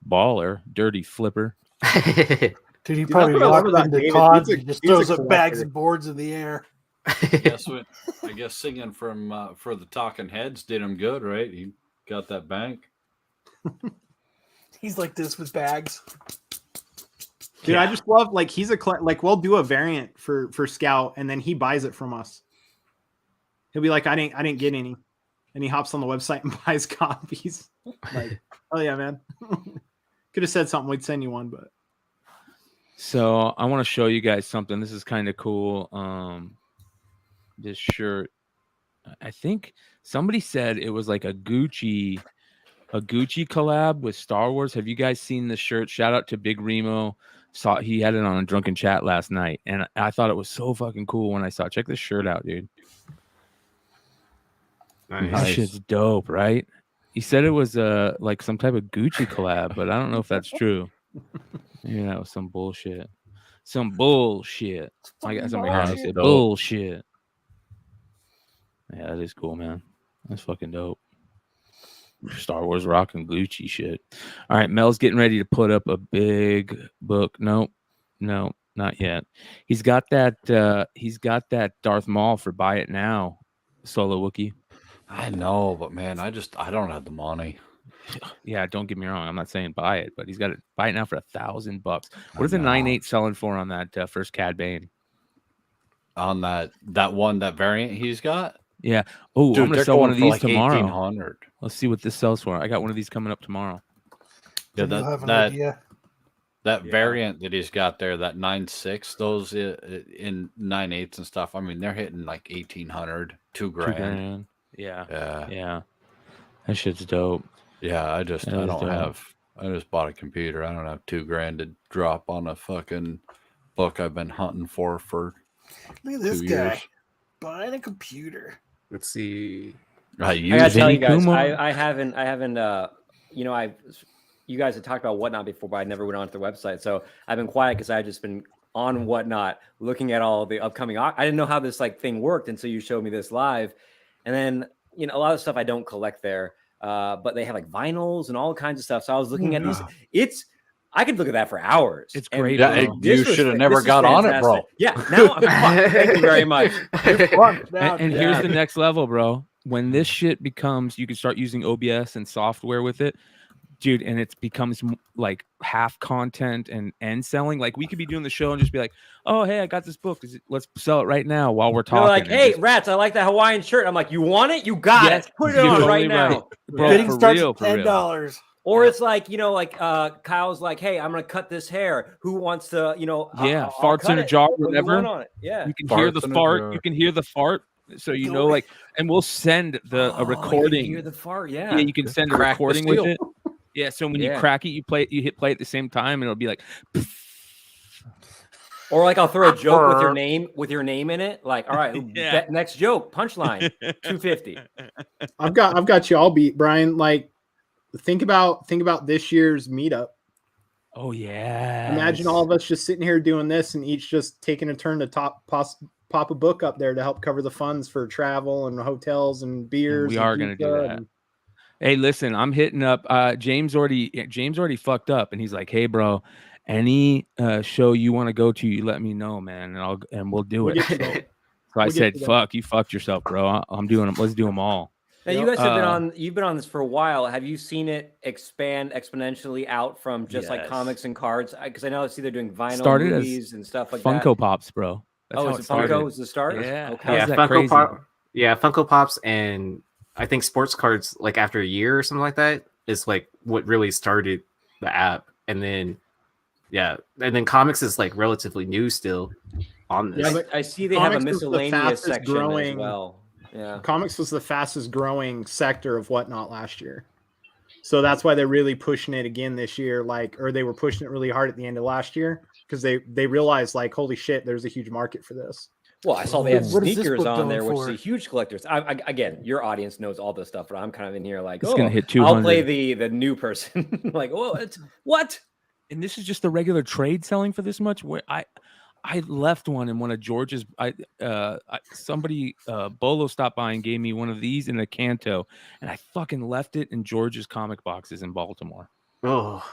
Baller, dirty flipper. Dude, he Dude, probably that's what I love walked about into David. COD He's a- and just he's a throws up bags collector. and boards in the air. I guess singing from for the Talking Heads did him good, right? He got that bank. He's like this with bags. Dude, I just love like he's a like we'll do a variant for Scout, and then he buys it from us. He'll be like, I didn't get any, and he hops on the website and buys copies. Like, oh yeah, man. Could have said something. We'd send you one, but So I want to show you guys something. This is kind of cool. This shirt, I think somebody said it was like a Gucci collab with Star Wars. Have you guys seen this shirt? Shout out to Big Remo. He had it on a drunken chat last night, and I thought it was so fucking cool when I saw it. Check this shirt out, dude. That shit's dope, right? He said it was like some type of Gucci collab, but I don't know if that's true. Maybe that was some bullshit. Some bullshit. I got somebody here say bullshit. Yeah, that is cool, man. That's fucking dope. Star Wars rocking Gucci shit. All right, Mel's getting ready to put up a big book. Nope, not yet. He's got that. He's got that Darth Maul for buy it now. Solo Wookiee. I know, but man, I don't have the money. Yeah, don't get me wrong. I'm not saying buy it, but he's got it. Buy it now for $1,000. What is a 9.8 selling for on that first Cad Bane? On that variant he's got. Yeah. Oh, Dude, I'm gonna they're sell one going of for these like tomorrow. 1,800. Let's see what this sells for. I got one of these coming up tomorrow. Yeah, You'll have an idea. that variant that he's got there, that 9.6, those in 9.8s and stuff. I mean, they're hitting like 1,800, $2,000. Yeah. That shit's dope. Yeah, I just bought a computer. I don't have $2,000 to drop on a fucking book I've been hunting for Look at this 2 guy years. buying a computer. Let's see. I gotta tell you guys, Kumar? I haven't, you guys had talked about Whatnot before, but I never went onto the website. So I've been quiet because I've just been on Whatnot looking at all the upcoming. I didn't know how this thing worked until you showed me this live. And then you know, a lot of stuff I don't collect there, but they have like vinyls and all kinds of stuff. So I was looking at these. I could look at that for hours. It's great. Yeah, you should have never got on it, bro. Yeah, now I'm fucked. Thank you very much. And here's the next level, bro. When this shit becomes, you can start using OBS and software with it, dude, and it becomes like half content and end selling. Like we could be doing the show and just be like, "Oh, hey, I got this book. Let's sell it right now while we're talking." They're like, "Hey, Rats, I like that Hawaiian shirt." I'm like, "You want it? You got it. Put it on right now." Bro, Bidding for starts real, at for real. $10. Or it's like, you know, like Kyle's like, "Hey, I'm gonna cut this hair. Who wants to, you know, Yeah, I'll farts cut in a it. jar, What do you whatever. want on it?" Yeah, You can hear the Farts in a fart. jar. You can hear the fart. So you know, like, and we'll send a recording. You hear the fart, Yeah, you can send a Crack the recording with steel. it. Yeah, so when you Yeah. crack it, you hit play at the same time, and it'll be like, Or like I'll throw a joke with your name in it. Like, all right, Yeah. next joke, punchline, 250. I've got you all beat, Brian. Like, think about this year's meetup. oh yeah. Imagine all of us just sitting here doing this, and each just taking a turn to pop a book up there to help cover the funds for travel and hotels and beers. We and are gonna do pizza that. and- Hey, listen, I'm hitting up. James already fucked up, and he's like, "Hey, bro, any show you want to go to, you let me know, man, and we'll do We'll it." get to that. So I We'll get said, to that. "Fuck, you fucked yourself, bro. I'm doing them. Let's do them all." Now you guys have Uh, you've been on this for a while. Have you seen it expand exponentially out from just like Yes. comics and cards? Because I know I see they're doing vinyl Started as movies and stuff like that. Funko Pops, bro. That's Oh, how is it it started. Funko? Is the start? Yeah. Okay. How's Yeah, that Funko crazy? Pop. Yeah, Funko Pops, and I think sports cards, like after a year or something like that, is like what really started the app. And then, yeah, and then comics is like relatively new still on this. Yeah, but I see they have a Comics was the miscellaneous fastest section growing- as well. Yeah. Comics was the fastest growing sector of Whatnot last year. So that's why they're really pushing it again this year. Or they were pushing it really hard at the end of last year because they realized, like, holy shit, there's a huge market for this. Well, I saw they had What is this sneakers book on going there, which for? is a huge collectors. Again, your audience knows all this stuff, but I'm kind of in here like, It's gonna hit I'll 200. play the new person. Like, oh, it's what? And this is just the regular trade selling for this much. Where I left one in one of George's. Somebody Bolo stopped by and gave me one of these in a Canto, and I fucking left it in George's comic boxes in Baltimore. Oh,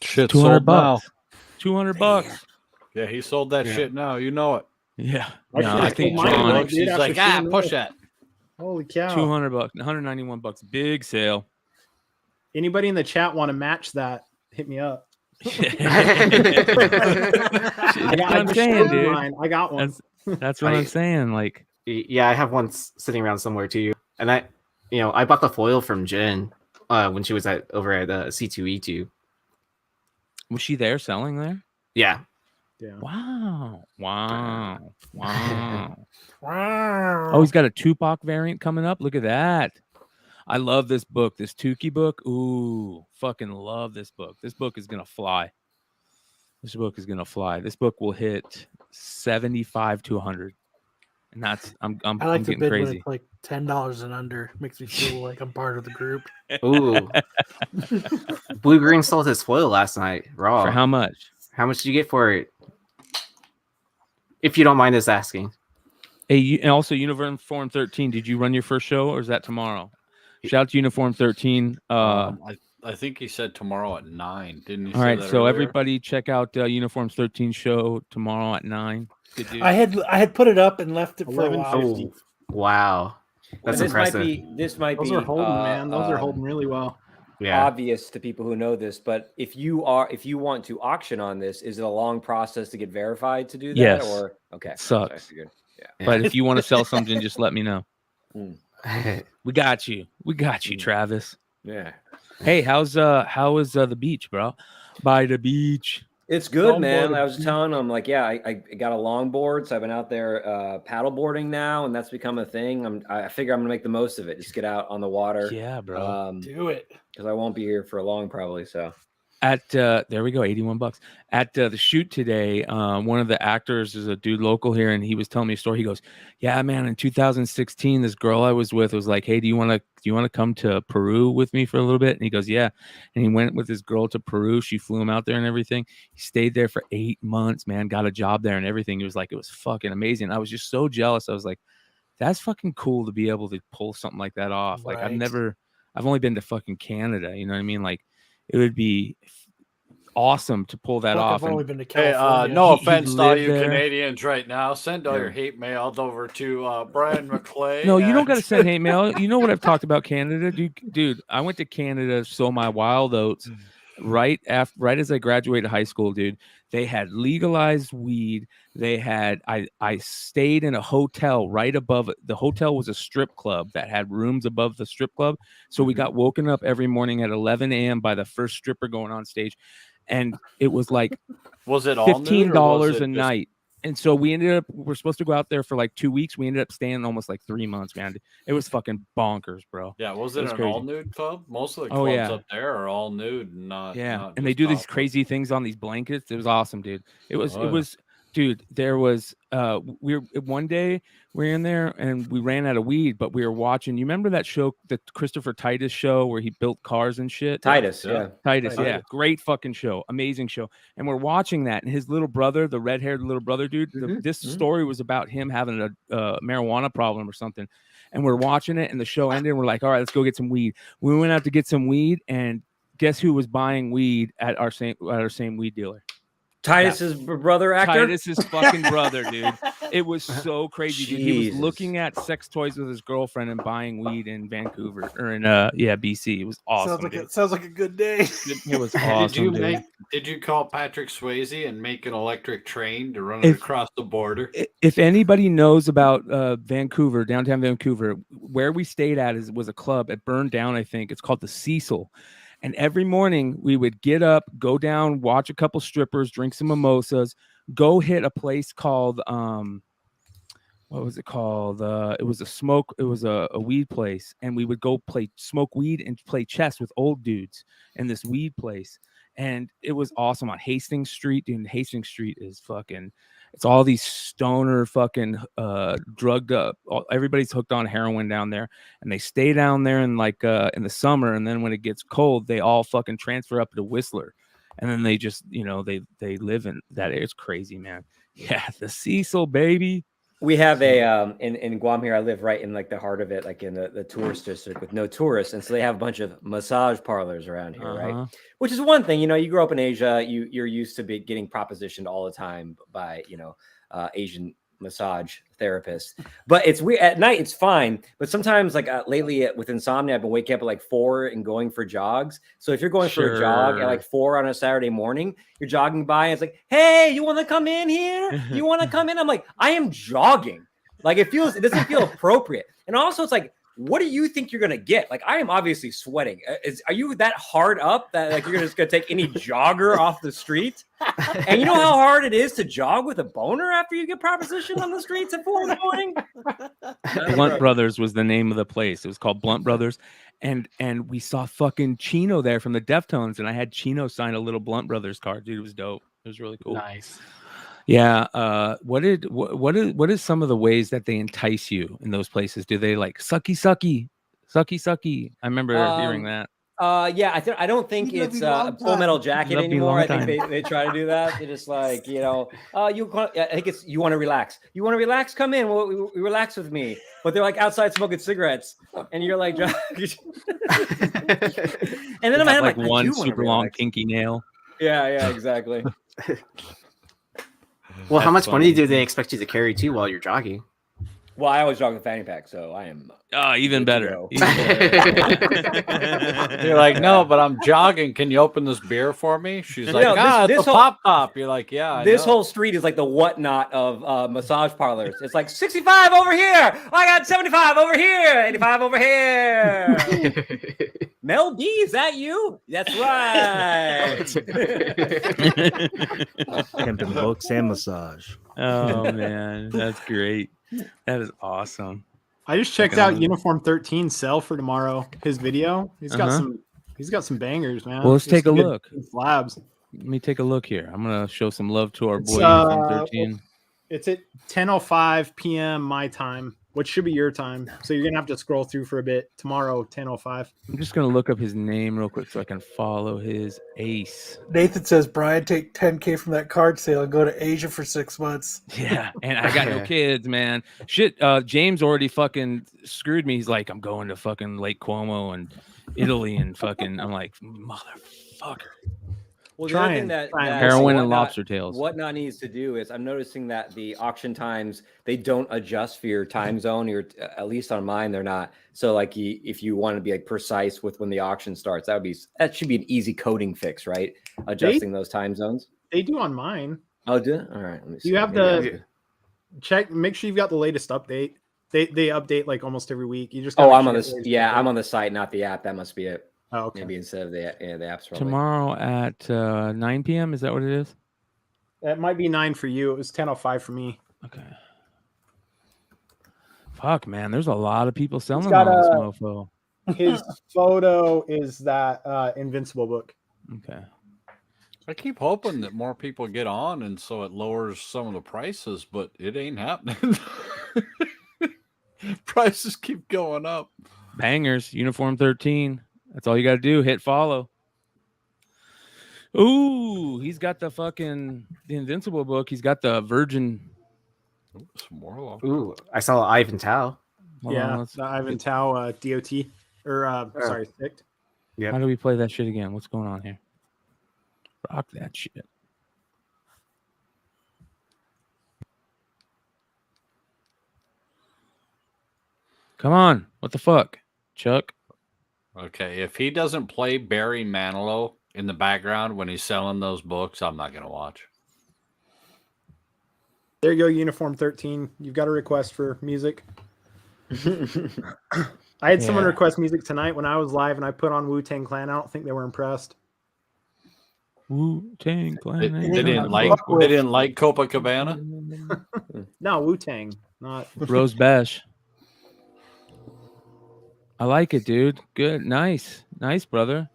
Shit, $200 sold now. bucks. $200. Yeah, he sold that shit now. You know it. Yeah. I No, should've I think sold mine, John. dude, He's after like, seeing push this. that. Holy cow. $200, $191. Big sale. Anybody in the chat want to match that? Hit me up. That's I what I'm just saying, showed dude. mine. I got one. That's what I'm saying. Like, yeah, I have one sitting around somewhere too. And I bought the foil from Jen when she was over at C2E2. was she there selling there? Yeah. Yeah. Wow. Wow. Wow. Wow. Oh, he's got a Tupac variant coming up. Look at that. I love this book, this Tukey book. Ooh, fucking love this book. This book is gonna fly. This book is gonna fly. This book will hit 75 to 100, and that's I'm I like I'm to getting bid when crazy. it's like $10 and under. Makes me feel like I'm part of the group. Ooh. Blue Green sold his foil last night. Raw. For how much? How much did you get for it? If you don't mind us asking. Hey, and also Uniform 13. Did you run your first show, or is that tomorrow? Shout out to Uniform 13. I think he said tomorrow at 9. Didn't he? All say right, that so earlier? everybody check out Uniform 13 show tomorrow at 9. Good dude. I had put it up and left it for a while. 11:50. Oh, wow. That's And impressive. This might Those be are holding, man. Those are holding really well. Yeah. obvious to people who know this, but if you want to auction on this, is it a long process to get verified to do that? Yes. Or okay. It sucks. I figured. Yeah. But if you want to sell something, just let me know. Mm. We got you. We got you, Travis. Yeah. Hey, how is the beach, bro? By the beach. It's good, man. Longboard. I was telling them, like, yeah, I got a longboard, so I've been out there paddleboarding now, and that's become a thing. I figure I'm gonna make the most of it. Just get out on the water. Yeah, bro. Do it. Because I won't be here for long, probably. So At there we go, $81. At the shoot today, one of the actors is a dude local here, and he was telling me a story. He goes, "Yeah, man, in 2016, this girl I was with was like, hey, do you want to come to Peru with me for a little bit?" And he goes, "Yeah." And he went with his girl to Peru. She flew him out there and everything. He stayed there for 8 months, man. Got a job there and everything. He was like, it was fucking amazing. I was just so jealous. I was like, that's fucking cool to be able to pull something like that off. Like I've only been to fucking Canada, you know what I mean? Like it would be awesome to pull that off. I've only been to Hey, California. no He offense to all lived you there. Canadians right now. Send all your hate mail over to Brian McClay. No, you don't got to send hate mail. You know what I've talked about Canada, dude. I went to Canada, sow my wild oats right as I graduated high school, dude. They had legalized weed. They had I stayed in a hotel right above it. The hotel was a strip club that had rooms above the strip club. So we got woken up every morning at 11 a.m. by the first stripper going on stage. And it was like was it all $15 a night. And so we're supposed to go out there for like 2 weeks. We ended up staying almost like 3 months, man. It was fucking bonkers, bro. Yeah, was it an crazy. all nude club? Most of the clubs up there are all nude, and not and they do these crazy things on these blankets. It was awesome, dude. It was dude. There was one day we were in there and we ran out of weed, but we were watching. You remember that show, the Christopher Titus show, where he built cars and shit? Titus, Great fucking show, amazing show. And we're watching that, and his little brother, the red-haired little brother, dude. This story was about him having a marijuana problem or something. And we're watching it, and the show ended. And we're like, all right, let's go get some weed. We went out to get some weed, and guess who was buying weed at our same weed dealer? Titus's brother actor? Titus's fucking brother, dude. It was so crazy, dude. He was looking at sex toys with his girlfriend and buying weed in Vancouver or in BC. It was awesome. Sounds like a good day. It was awesome. Did you call Patrick Swayze and make an electric train to run it across the border? If anybody knows about Vancouver, downtown Vancouver, where we stayed at was a club. It burned down, I think. It's called the Cecil. And every morning we would get up, go down, watch a couple strippers, drink some mimosas, go hit a place called what was it called? It was a weed place, and we would go smoke weed and play chess with old dudes in this weed place. And it was awesome on Hastings Street. Dude, Hastings Street is fucking, it's all these stoner fucking drugged up. Everybody's hooked on heroin down there, and they stay down there in in the summer, and then when it gets cold, they all fucking transfer up to Whistler, and then they just they live in that area. It's crazy, man. Yeah, the Cecil, baby. We have a in Guam here. I live right in like the heart of it, like in the tourist district with no tourists, and so they have a bunch of massage parlors around here, right? Which is one thing, you grow up in Asia, you're used to getting propositioned all the time by Asian massage therapists. But it's weird at night. It's fine, but sometimes lately with insomnia, I've been waking up at like 4 and going for jogs. So if you're going for a jog at like 4 on a Saturday morning, you're jogging by, and it's like, hey, you want to come in here? You want to come in? I'm like, I am jogging. Like it doesn't feel appropriate. And also it's like, what do you think you're gonna get? Like I am obviously sweating. Are you that hard up that like you're just gonna take any jogger off the street? And you know how hard it is to jog with a boner after you get propositioned on the streets at 4 in the morning? Blunt Brothers was the name of the place. It was called Blunt Brothers, and we saw fucking Chino there from the Deftones, and I had Chino sign a little Blunt Brothers card. Dude, it was dope. It was really cool. Nice. Yeah. What is some of the ways that they entice you in those places? Do they like sucky? I remember hearing that. Yeah, I don't think it's Full Metal Jacket anymore. I think they try to do that. They're just like, I think it's you want to relax. You want to relax? Come in. Well, relax with me. But they're like outside smoking cigarettes, and you're like, and then in my head, like one super long pinky nail. Yeah, exactly. Well, how much money do they expect you to carry too while you're jogging? Well, I always jog with fanny pack, so I am. Even better. You're like, no, but I'm jogging. Can you open this beer for me? She's like, it's a pop top. You're like, yeah. This whole street is like the whatnot of massage parlors. It's like 65 over here. I got 75 over here. 85 over here. Mel B, is that you? That's right. Pimping books and massage. Oh man, that's great. That is awesome. I just checked out Uniform 13's sell for tomorrow. His video. He's got some bangers, man. Well, let's take a look. Labs. Let me take a look here. I'm gonna show some love to our boy Uniform 13. It's at 10:05 p.m. my time. which should be your time. So you're gonna have to scroll through for a bit tomorrow, 10:05. I'm just gonna look up his name real quick so I can follow his ace. Nathan says, Brian, take 10K from that card sale and go to Asia for 6 months. Yeah, and I got no kids, man. Shit, James already fucking screwed me. He's like, I'm going to fucking Lake Como and Italy and fucking. I'm like, motherfucker. Well, the other thing that heroin and lobster tails. Whatnot needs to do is, I'm noticing that the auction times, they don't adjust for your time zone. At least on mine, they're not. So like, if you want to be like precise with when the auction starts, that should be an easy coding fix, right? Adjusting those time zones. They do on mine. Oh, do it? All right. Let me see. You have check. Make sure you've got the latest update. They update like almost every week. You just I'm on this. Yeah, I'm on the site, not the app. That must be it. Oh, okay. Maybe instead of the apps. Probably. Tomorrow at 9 p.m. Is that what it is? That might be 9 for you. It was 10:05 for me. Okay. Fuck, man. There's a lot of people selling got on this mofo. His photo is that Invincible book. Okay. I keep hoping that more people get on, and so it lowers some of the prices, but it ain't happening. Prices keep going up. Bangers, Uniform 13. That's all you got to do. Hit follow. Ooh, he's got the Invincible book. He's got the Virgin. Ooh, some more. Ooh, I saw Ivan Tao. The Ivan Tao DOT or sorry, Sticked. Yeah. How do we play that shit again? What's going on here? Rock that shit. Come on. What the fuck, Chuck? Okay, if he doesn't play Barry Manilow in the background when he's selling those books, I'm not going to watch. There you go, Uniform 13. You've got a request for music. I had someone request music tonight when I was live, and I put on Wu-Tang Clan. I don't think they were impressed. Wu-Tang Clan. They didn't like Copacabana? No, Wu-Tang, not Rose Bash. I like it, dude. Good. Nice, brother.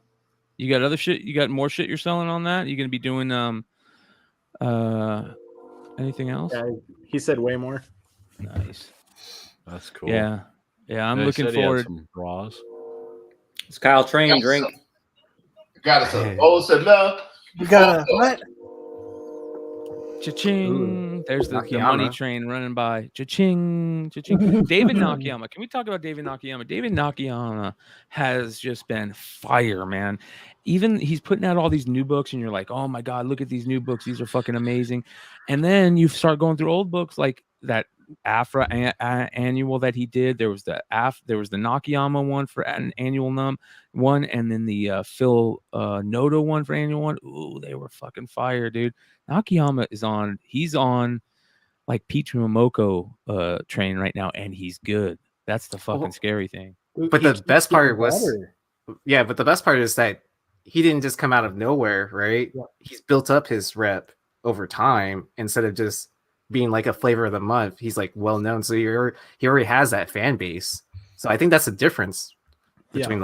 You got other shit? You got more shit you're selling on that? You gonna be doing anything else? Yeah, he said way more. Nice. That's cool. Yeah. I'm looking forward. Some bras. It's Kyle Train drink. Got it. Oh, said no. You got a what? Cha-ching. There's the Nakayama. money train running by. Cha-ching. Cha-ching. David Nakayama. Can we talk about David Nakayama? David Nakayama has just been fire, man. Even he's putting out all these new books, and you're like, oh my God, look at these new books. These are fucking amazing. And then you start going through old books like that Afra annual that he did. There was the Nakayama one for an annual one, and then the Phil Noto one for annual one. Ooh, they were fucking fire, dude. Nakayama he's on like Peach Momoko train right now, and he's good. That's the fucking scary thing. But the best part was that he didn't just come out of nowhere, right? Yeah. He's built up his rep over time instead of just being like a flavor of the month. He's like well known, so he already has that fan base. So I think that's the difference between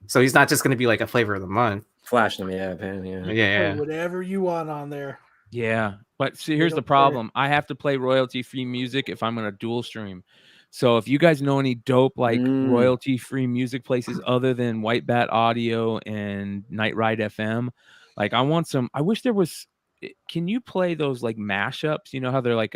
So he's not just going to be like a flavor of the month. Flashing them, yeah. Whatever you want on there. Yeah, but see, here's the problem. I have to play royalty-free music if I'm going to dual stream. So if you guys know any dope like royalty-free music places other than White Bat Audio and Night Ride FM, like I want some. I wish there was. Can you play those like mashups? You know how they're like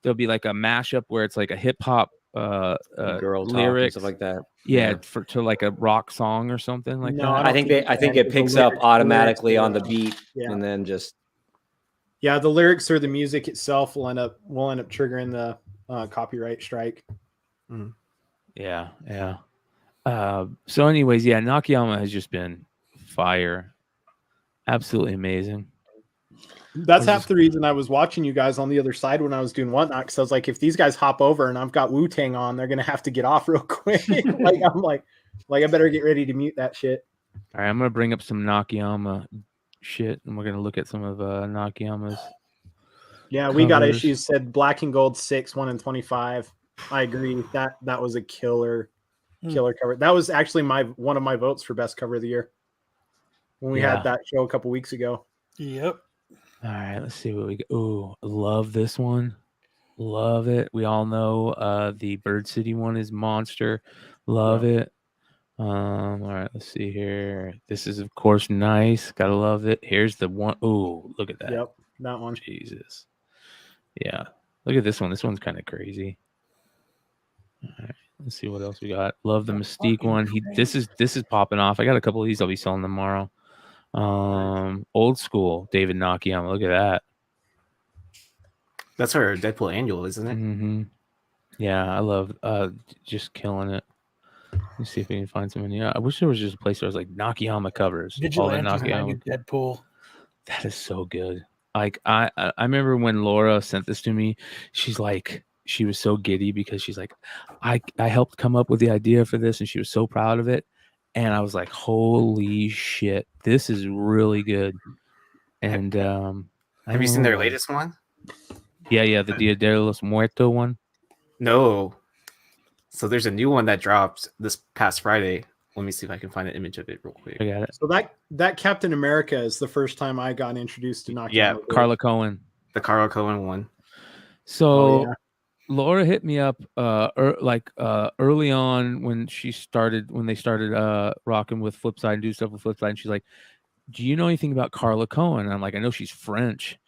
there'll be like a mashup where it's like a hip hop girl lyrics, stuff like that. Yeah, to like a rock song or something like that. I think it picks up automatically on the beat and then just. Yeah, the lyrics or the music itself will end up triggering the copyright strike. Mm. Yeah. So, anyways, Nakayama has just been fire, absolutely amazing. That's half the reason I was watching you guys on the other side when I was doing Whatnot, because I was like, if these guys hop over and I've got Wu-Tang on, they're gonna have to get off real quick. I'm like I better get ready to mute that shit. All right, I'm gonna bring up some Nakayama shit, and we're gonna look at some of Nakayama's. Yeah, we got issues. Said Black and Gold 6, 1 in 25. I agree. That was a killer cover. That was actually one of my votes for best cover of the year when we had that show a couple weeks ago. Yep. All right, let's see what we got. Ooh, I love this one. Love it. We all know the Bird City one is monster. Love it. All right, let's see here. This is of course nice. Gotta love it. Here's the one. Oh, look at that. Yep, that one. Jesus. Yeah. Look at this one. This one's kind of crazy. All right, let's see what else we got. Love the Mystique one. This is popping off. I got a couple of these I'll be selling tomorrow. Old school David Nakayama. Look at that. That's our Deadpool annual, isn't it? Mm-hmm. Yeah, I love just killing it. Let's see if we can find some in here. I wish there was just a place where I was like Nakayama covers. All the Nakayama. Deadpool. That is so good. Like I remember when Laura sent this to me, she's like, she was so giddy because she's like, I helped come up with the idea for this, and she was so proud of it. And I was like, holy shit, this is really good. And have you seen their latest one? Yeah, the Dia de los Muertos one. No. So there's a new one that dropped this past Friday. Let me see if I can find an image of it real quick. I got it. So that Captain America is the first time I got introduced to Nakayama. Yeah, Carla Cohen. The Carla Cohen one. So Laura hit me up early on when they started rocking with Flipside and do stuff with Flipside, and she's like, do you know anything about Carla Cohen? And I'm like, I know she's French.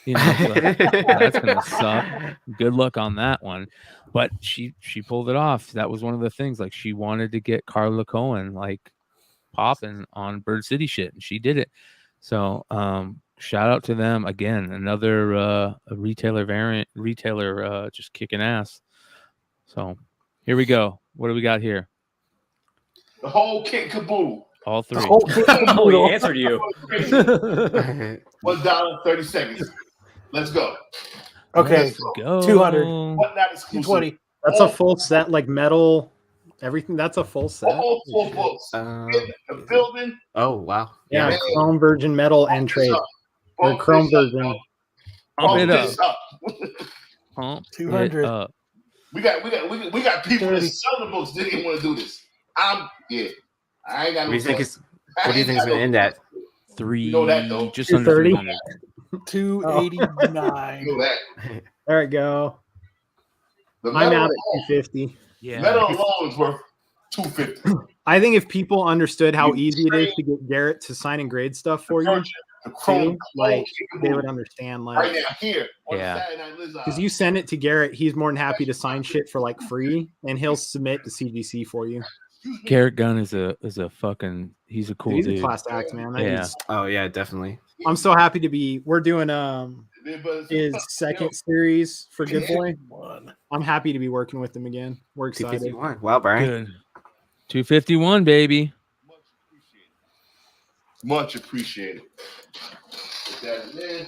You know, so that's gonna suck. Good luck on that one. But she pulled it off. That was one of the things. Like, she wanted to get Carla Cohen like popping on Bird City shit, and she did it. So shout out to them again. Another retailer just kicking ass. So here we go. What do we got here? The whole kit Kaboom. All three. Oh, he answered you. $1.30. Let's go. Okay, Let's go. 200. What not exclusive? 220. That's a full set, like metal, everything. That's a full set. All 4 books in the building. Oh wow. Yeah, man. chrome virgin metal and trade. Or chrome virgin. Pump it up. this up. Pump 200. it up. We got people that sell the books didn't even want to do this. I ain't got no. What do you think is gonna end at? You know that, though. Just under 230. 300. 289. You know that. There we go. The I'm metal out at alone- 250. Yeah. Metal alone is worth $250. I think if people understood how easy it is to get Garrett to sign and grade stuff for you, The chrome, like they would understand. Like, right now here on Yeah. Saturday Night Live. because you send it to Garrett, he's more than happy to sign shit for like free, and he'll submit to CGC for you. Garrett Gunn is a fucking, he's a cool He's dude. a class act, man. That Yeah. dude's- Oh yeah, definitely. I'm so happy to be. We're doing his second series for Good Boy. I'm happy to be working with him again. We're excited. 251. Wow, Brian. Good. 251, baby. Much appreciated. Put that in there.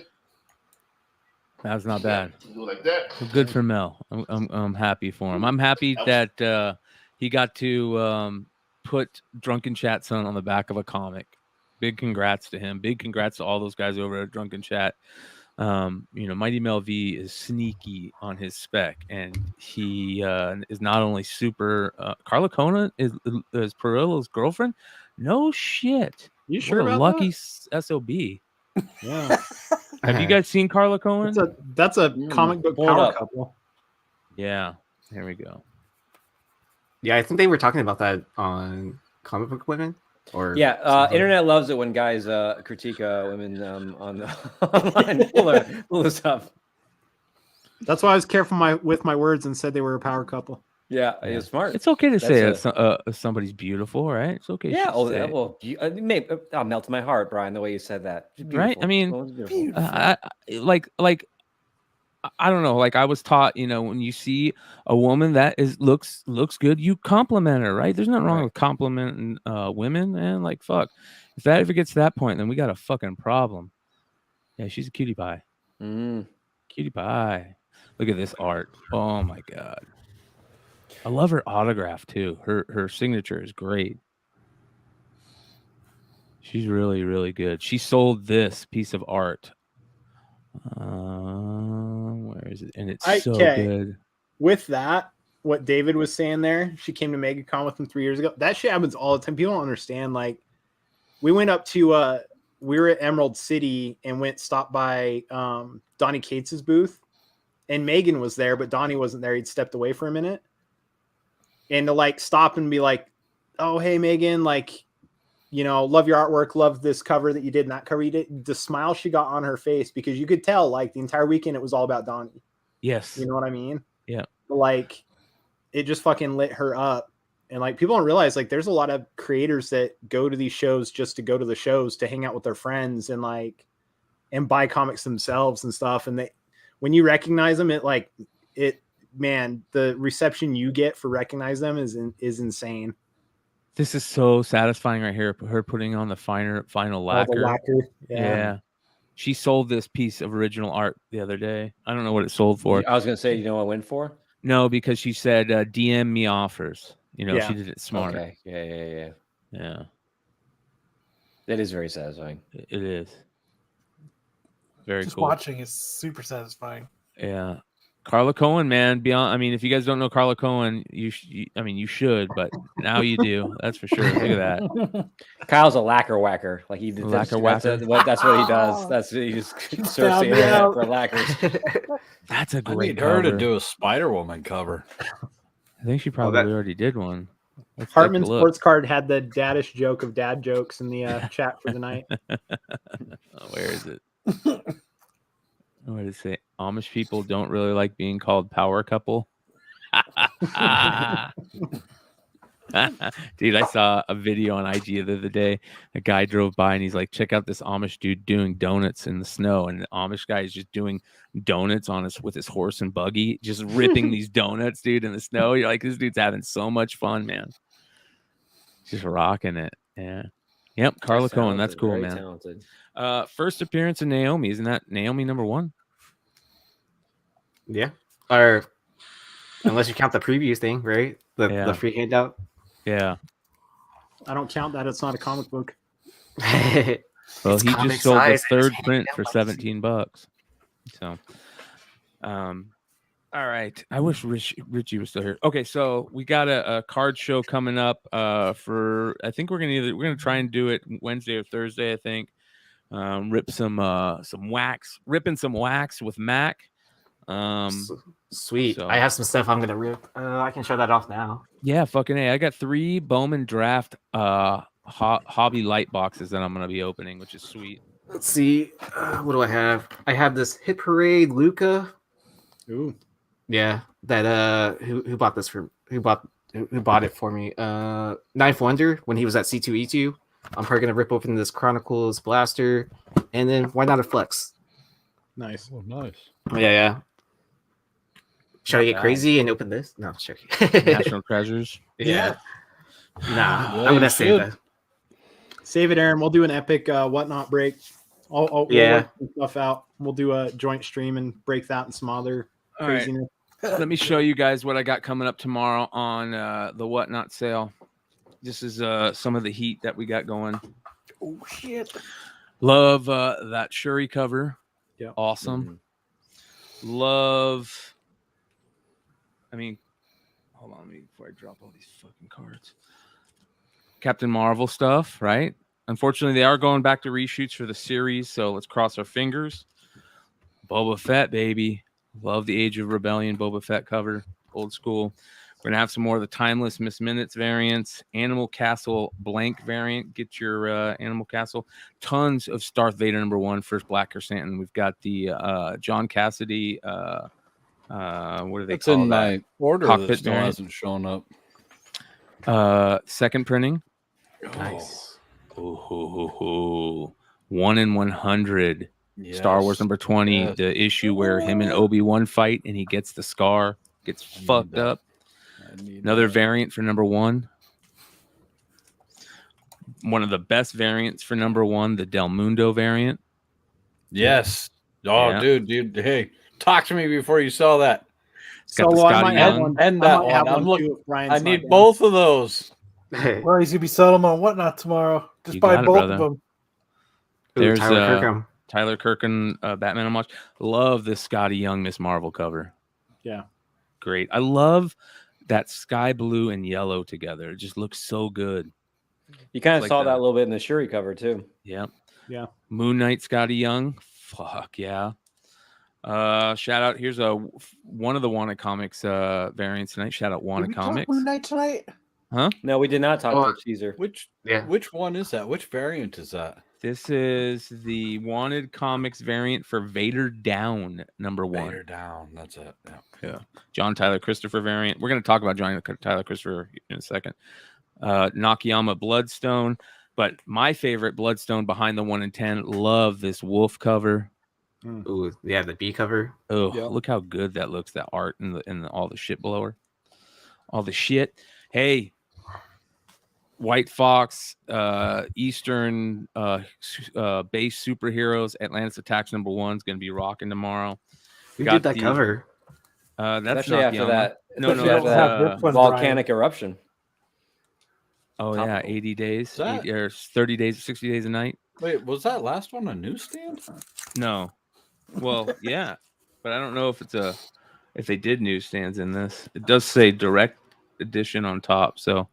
That's not bad. Do like that. Good for Mel. I'm happy for him. I'm happy that he got to put Drunken Chat Son on the back of a comic. Big congrats to him. Big congrats to all those guys over at Drunken Chat. Mighty Mel V is sneaky on his spec, and he is not only super. Carla Cohen is Perilla's girlfriend. No shit. You sure What a about lucky that? SOB. Yeah. Have you guys seen Carla Cohen? That's a comic book Hold power up. couple. Yeah. Here we go. Yeah, I think they were talking about that on Comic Book Women. Or Yeah, something. internet loves it when guys critique women on the online. Pull this up. That's why I was careful with my words and said they were a power couple. Yeah, it's smart. It's okay to That's say somebody's beautiful, right? It's okay. Yeah, to say it. well, maybe melts my heart, Brian, the way you said that. It's Right? I mean, beautiful. It's beautiful. I don't know. Like, I was taught, when you see a woman that looks good, you compliment her, right? There's nothing wrong with complimenting women, man. Like, fuck. If that ever gets to that point, then we got a fucking problem. Yeah, she's a cutie pie. Cutie pie. Look at this art. Oh my god. I love her autograph too. Her signature is great. She's really, really good. She sold this piece of art. Where is it? And it's so good. With that, what David was saying there, she came to MegaCon with him 3 years ago. That shit happens all the time. People don't understand. Like, we went up to we were at Emerald City and stopped by Donnie Cates's booth, and Megan was there, but Donnie wasn't there. He'd stepped away for a minute. And to like stop and be like, oh, hey, Megan, like, you know, love your artwork, love this cover that you did, and that cover you did. The smile she got on her face, because you could tell like the entire weekend it was all about Donnie. Yes. You know what I mean? Yeah. Like, it just fucking lit her up. And like, people don't realize like there's a lot of creators that go to these shows just to go to the shows to hang out with their friends and like, and buy comics themselves and stuff. And they, when you recognize them, man, the reception you get for recognize them is insane. This is so satisfying right here. Her putting on the final lacquer. The lacquer. Yeah. She sold this piece of original art the other day. I don't know what it sold for. I was gonna say, you know what I went for? No, because she said DM me offers. You know, she did it smart. Okay. Yeah. That is very satisfying. It is. Very Just cool. watching is super satisfying. Yeah. Carla Cohen, man. Beyond, I mean, if you guys don't know Carla Cohen, you should, but now you do. That's for sure. Look at that. Kyle's a lacquer whacker. Like he did. Lacquer whacker. That's what he does. That's he just searches the internet for lacquers. That's a I great need her cover. to do a Spider-Woman cover. I think she probably already did one. Let's take Hartman a look. Sports Card had the daddish joke of dad jokes in the chat for the night. Where is it? What did it say? Amish people don't really like being called power couple. Dude, I saw a video on IG the other day. A guy drove by and he's like, check out this Amish dude doing donuts in the snow. And the Amish guy is just doing donuts with his horse and buggy, just ripping these donuts, dude, in the snow. You're like, this dude's having so much fun, man. Just rocking it. Yeah. Yep. Carla Cohen. That's cool, man. Talented. First appearance of Naomi. Isn't that Naomi #1? Yeah. Or unless you count the previews thing, right? The free handout. Yeah. I don't count that. It's not a comic book. Well, It's he comic just sold the size and third it's print for $17. $17. So, all right. I wish Richie was still here. Okay, so we got a card show coming up. For I think we're gonna try and do it Wednesday or Thursday. I think. Ripping some wax with Mac. Sweet. So- I have some stuff I'm gonna rip. I can show that off now. Yeah, fucking A. I got 3 Bowman Draft hobby light boxes that I'm gonna be opening, which is sweet. Let's see. What do I have? I have this Hit Parade Luca. Ooh. Yeah. That who bought this for who bought it for me? Knife Wonder when he was at C2E2. I'm probably gonna rip open this Chronicles Blaster, and then why not a Flex? Nice. Oh, nice. Yeah. Should I get bad. crazy and open this? No, sure. National Treasures. Yeah. Nah, Yeah, I'm you gonna save should. that. Save it, Aaron. We'll do an epic whatnot break. We'll work some stuff out. We'll do a joint stream and break that and some other All right. craziness. Let me show you guys what I got coming up tomorrow on the Whatnot sale. This is some of the heat that we got going. Oh shit! Love that Shuri cover. Yeah. Awesome. Love. I mean, hold on before I drop all these fucking cards. Captain Marvel stuff, right? Unfortunately, they are going back to reshoots for the series, so let's cross our fingers. Boba Fett, baby. Love the Age of Rebellion Boba Fett cover. Old school. We're going to have some more of the Timeless Miss Minutes variants. Animal Castle blank variant. Get your Animal Castle. Tons of Darth Vader #1, First Black Chrysanthemum. We've got the John Cassidy. What do they It's call in that? my order Cockpit that still variant. hasn't shown up. Second printing. Nice. Ooh. 1 in 100. Star Wars Yes. #20. Yes. The issue where him and Obi-Wan fight and he gets the scar. Gets fucked that. up. Another variant for #1. One of the best variants for #1, the Del Mundo variant. Yes. Oh, Yeah. dude. Hey, talk to me before you saw that. Got the I Scotty might have Young. one. And I that might have one. I'm one too looking. if Brian's I not need down. both of those. Hey, Well, he's gonna be selling them on Whatnot tomorrow. Just You buy got it, both brother. of them. There's Tyler Kirkham. Tyler Kirkham, Batman Homage. Love this Scotty Young Miss Marvel cover. Yeah. Great. I love that sky blue and yellow together. It just looks so good. You kind of It's like saw the- that a little bit in the Shuri cover too. Yeah. Yeah. Moon Knight Scotty Young. Fuck yeah. Shout out. Here's one of the Wanted Comics variants tonight. Shout out Did Wanted we talk Comics. Moon Knight tonight? Huh? No, we did not talk Oh, to Caesar. Which Yeah. which one is that? Which variant is that? This is the Wanted Comics variant for Vader Down #1. Vader Down. That's it. Yeah. Yeah. John Tyler Christopher variant. We're going to talk about John Tyler Christopher in a second. Nakayama Bloodstone. But my favorite Bloodstone behind the 1 in 10. Love this wolf cover. Ooh, yeah, the B cover. Oh, Yep. look how good that looks. That art and all the shit blower. All the shit. Hey, White Fox, Eastern base superheroes, Atlantis Attacks #1 is going to be rocking tomorrow. Who Got did that the- cover? That's Especially after Nakayama. that. No, especially no, after that's- that this one, volcanic eruption. Oh yeah, Topical. 80 days, That- or 30 days, 60 days a night. Wait, was that last one a newsstand? No, well, yeah, but I don't know if they did newsstands in this. It does say direct edition on top, so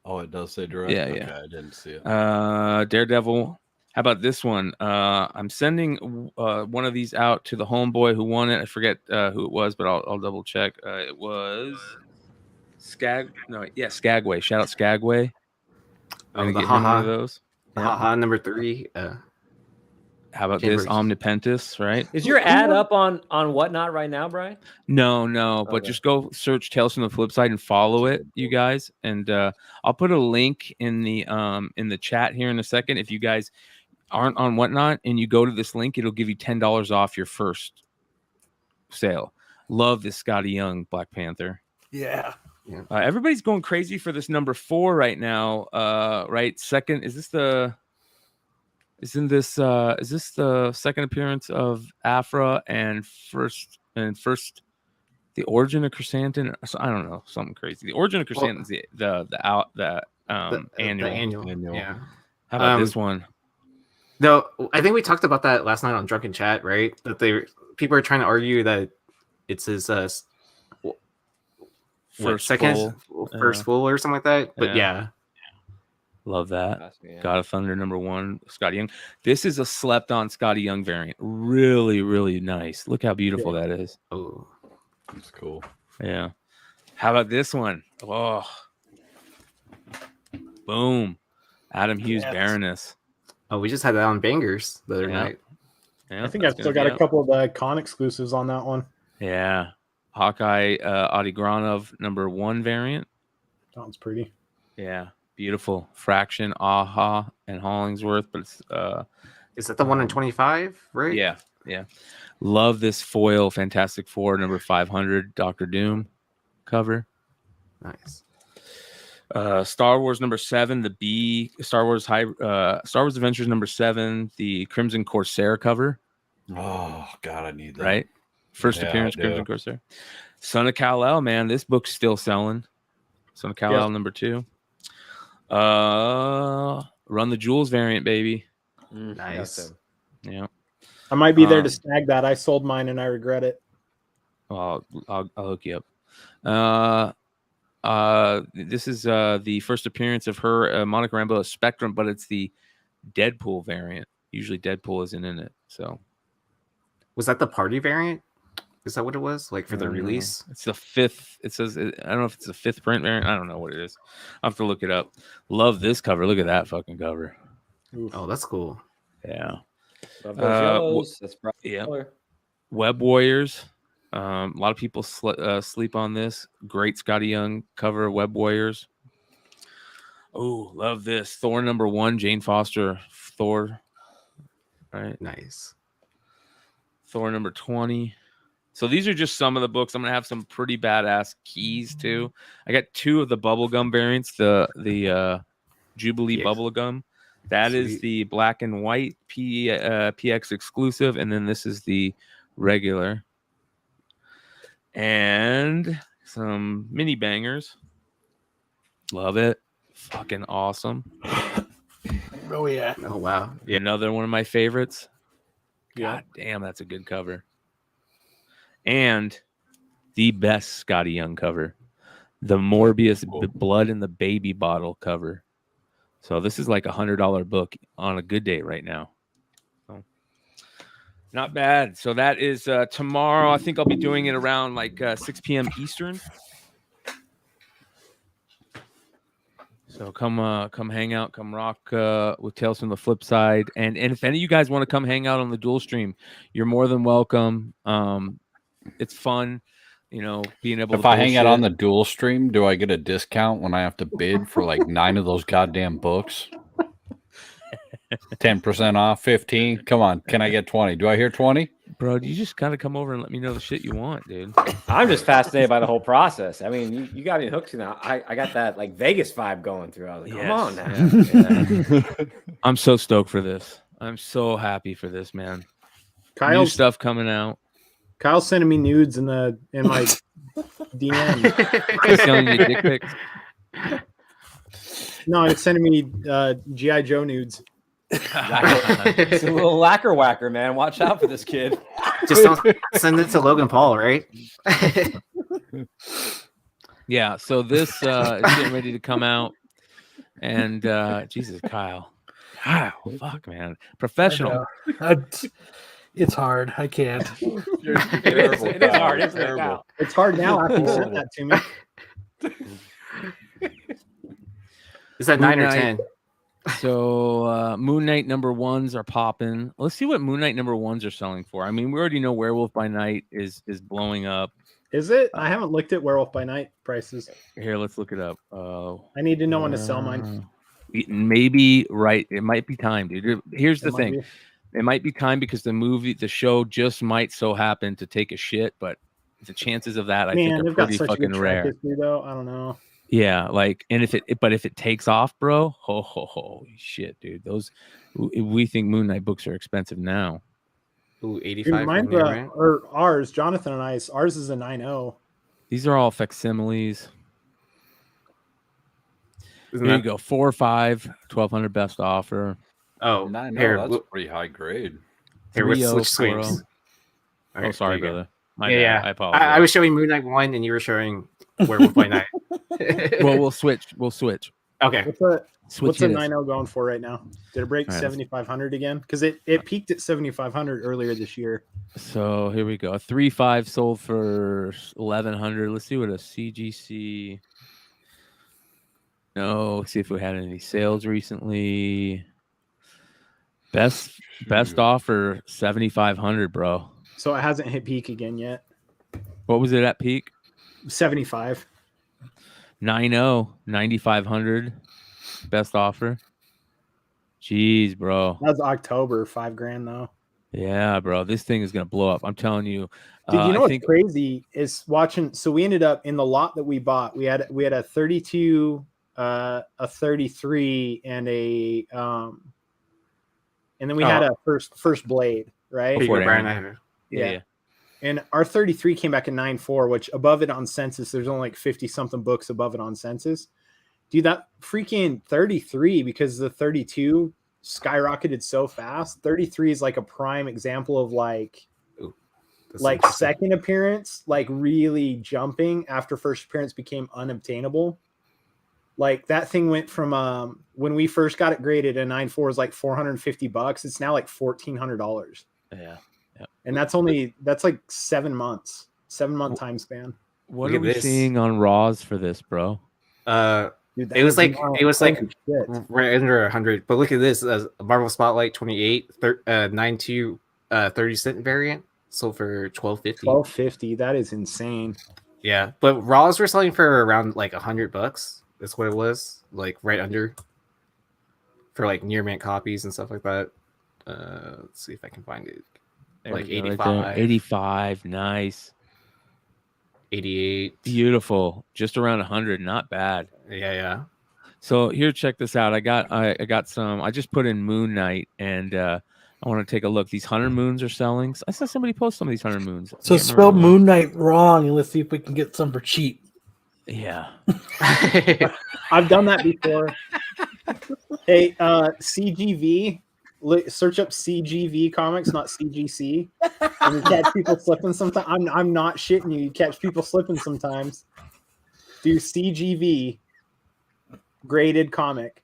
Oh, it does say direct. Yeah, Okay, yeah. I didn't see it. Daredevil. How about this one? I'm sending one of these out to the homeboy who won it. I forget who it was, but I'll double check. It was Skagway. Shout out Skagway. I'm Oh, gonna the get him one haha. of those. The Yeah. haha #3. How about Chambers. this Omnipentus, right? Is your ad up on Whatnot right now, Brian? No, but Okay. just go search Tales from the Flip Side and follow it, you guys. And I'll put a link in the chat here in a second. If you guys aren't on Whatnot and you go to this link, it'll give you $10 off your first sale. Love this Scotty Young Black Panther. Yeah. Everybody's going crazy for this #4 right now. Right, second is this the second appearance of Afra and first the Origin of Chrysanthemum? So I don't know, something crazy. The Origin of Chrysanthemum is the annual. The annual. Yeah. How about this one? No, I think we talked about that last night on Drunken Chat, right? That people are trying to argue that it's his First first full or something like that. But yeah. Love that. Yeah. God of Thunder #1, Scotty Young. This is a slept on Scotty Young variant. Really, really nice. Look how beautiful that is. Oh, That's cool. Yeah. How about this one? Oh, boom. Adam Hughes Yes. Baroness. oh, we just had that on Bangers the other Yeah. night. Yeah, I think that's I've still gonna got be a couple of the con exclusives on that one. Yeah. Hawkeye Adigranov #1 variant. Sounds pretty. Yeah. Beautiful. Fraction, Aha, and Hollingsworth. But it's Is that the one in 25, right? yeah. Love this foil Fantastic Four #500 Doctor Doom cover. Nice. Star Wars #7, the B Star Wars Adventures #7, the Crimson Corsair cover. Oh God, I need that. Right? First Yeah, appearance, I Crimson do. Corsair. Son of Kal-El, man. This book's still selling. Son of Kal-El #2. Run the Jewels variant, baby. Nice. Yeah. I might be there to Um, snag that. I sold mine and I regret it. I'll hook you up. This is the first appearance of her, Monica Rambeau Spectrum, but it's the Deadpool variant. Usually Deadpool isn't in it, so Was that the party variant? Is that what it was? Like for I the don't know. release? It's the 5th. It says I don't know if it's the 5th print variant. I don't know what it is. I'll have to look it up. Love this cover. Look at that fucking cover. Oh, that's cool. Yeah. Love those yellows. That's bright Yeah. color. Web Warriors. A lot of people sleep on this. Great Scotty Young cover, Web Warriors. Oh, love this. Thor #1, Jane Foster, Thor. Right. Nice. Thor #20. So these are just some of the books. I'm gonna have some pretty badass keys too. I got 2 of the bubblegum variants, the Jubilee bubblegum. That is Sweet. the black and white PX exclusive, and then this is the regular. And some mini bangers. Love it. Fucking awesome. Oh yeah. Oh wow. Yeah. Another one of my favorites. God damn, that's a good cover. And the best Scotty Young cover. The Morbius Blood in the Baby Bottle cover. So this is like $100 book on a good day right now. So Not bad. So that is tomorrow. I think I'll be doing it around like 6 p.m. Eastern. So come hang out, come rock with Tales from the Flip Side. And if any of you guys want to come hang out on the dual stream, you're more than welcome. It's fun, being able to If I hang out on bullshit. the dual stream, do I get a discount when I have to bid for like 9 of those goddamn books? 10% off, 15. Come on, can I get 20? Do I hear 20? Bro, you just gotta come over and let me know the shit you want, dude. I'm just fascinated by the whole process. I mean, you got me hooked now. I got that like Vegas vibe going through. I was like, come on now. Yeah. I'm so stoked for this. I'm so happy for this, man. New Kyle's stuff coming out. Kyle's sending me nudes in my DM. He's sending you dick pics. No, it's sending me GI Joe nudes. It's a little lacquer whacker, man. Watch out for this kid. Just don't send it to Logan Paul, right? Yeah, so this is getting ready to come out. And Jesus, Kyle. Fuck, man. Professional. It's hard. I can't. It is hard, isn't it? Now? It's hard now after you sent that to me. Is that 9 or 10? So Moon Knight #1s are popping. Let's see what Moon Knight #1s are selling for. I mean, we already know Werewolf by Night is blowing up. Is it? I haven't looked at Werewolf by Night prices. Here, let's look it up. I need to know when to sell mine. Maybe right. It might be time, dude. Here's the It might thing. be. It might be time because the show just might so happen to take a shit, but the chances of that I think they've are got pretty such a fucking good track rare. history, though. I don't know. Yeah, and if it takes off, bro, holy shit, dude. Those we think Moon Knight books are expensive now. Ooh, Dude, 85. mine's from there, right? or ours, Jonathan and I. Ours is a 9.0. These are all facsimiles. Isn't Here that- you go, 4 or 5, 1,200 best offer. Oh, 9, here, that's we'll- pretty high grade. here, let's 3.0, switch screens. 4.0. All Oh, right, sorry, there you go. brother. My Yeah, bad. yeah. I apologize. I was showing Moon Knight 1 and you were showing Werewolf by Night. Well, we'll switch. Okay. What's a hit us. 9.0 going for right now? Did it break All right, 7,500 again? Because it peaked at 7,500 earlier this year. So here we go. A 3.5 sold for 1,100. Let's see what a CGC. No, see if we had any sales recently. Best offer 7,500, bro. So it hasn't hit peak again yet. What was it at peak? 75. 9.0, 9,500. Best offer. Jeez, bro. That was October, $5,000 though. Yeah, bro. This thing is gonna blow up. I'm telling you. Dude, you know I what's think crazy is watching. So we ended up in the lot that we bought. We had a 32, a 33, and a and then we had a first blade, right? Here you go, Before Brian. it I have it. yeah. And our 33 came back in 9.4, which above it on census, there's only like 50 something books above it on census. Dude, that freaking 33, because the 32 skyrocketed so fast. 33 is like a prime example of like second appearance, like really jumping after first appearance became unobtainable. Like that thing went from when we first got it graded, a 9.4 is like $450. It's now like $1,400. Yeah. And that's like 7 months, 7-month time span. What Look are at we this. seeing on Raws for this, bro? Dude, It was like holy shit. right under 100. But look at this: Marvel Spotlight 28, 92, 30-cent variant sold for $12.50. $12.50. That is insane. Yeah, but Raws were selling for around like $100. That's what it was, like right under for like near mint copies and stuff like that. Let's see if I can find it. There Like we go, right there. 85, 85, nice, 88. beautiful, just around 100, not bad. Yeah. So here, check this out. I got some. I just put in Moon Knight, and I want to take a look. These 100 Moons are selling. I saw somebody post some of these 100 Moons. I So can't spell remember. Moon Knight wrong, and let's see if we can get some for cheap. Yeah. I've done that before. Hey, CGV. Search up CGV comics, not CGC. And you catch people slipping sometimes. I'm not shitting you. You catch people slipping sometimes. Do CGV graded comic.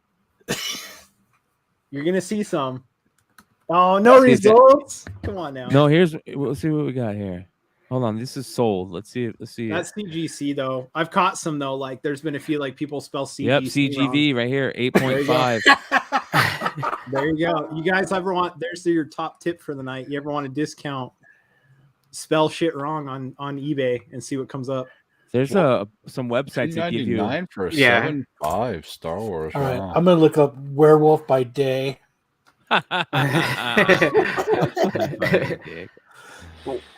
You're gonna see some. Oh, no See if that- results. Come on now. No, we'll see what we got here. Hold on, this is sold. Let's see. Let's see. That's CGC though. I've caught some though. Like there's been a few like people spell CGC. Yep, CGV right here, 8.5. There you go. You guys ever want? There's your top tip for the night. You ever want a discount? Spell shit wrong on eBay and see what comes up. There's some websites that give you $2.99 for a Yeah. 7.5 Star Wars. All right, Wow. I'm gonna look up Werewolf by Day.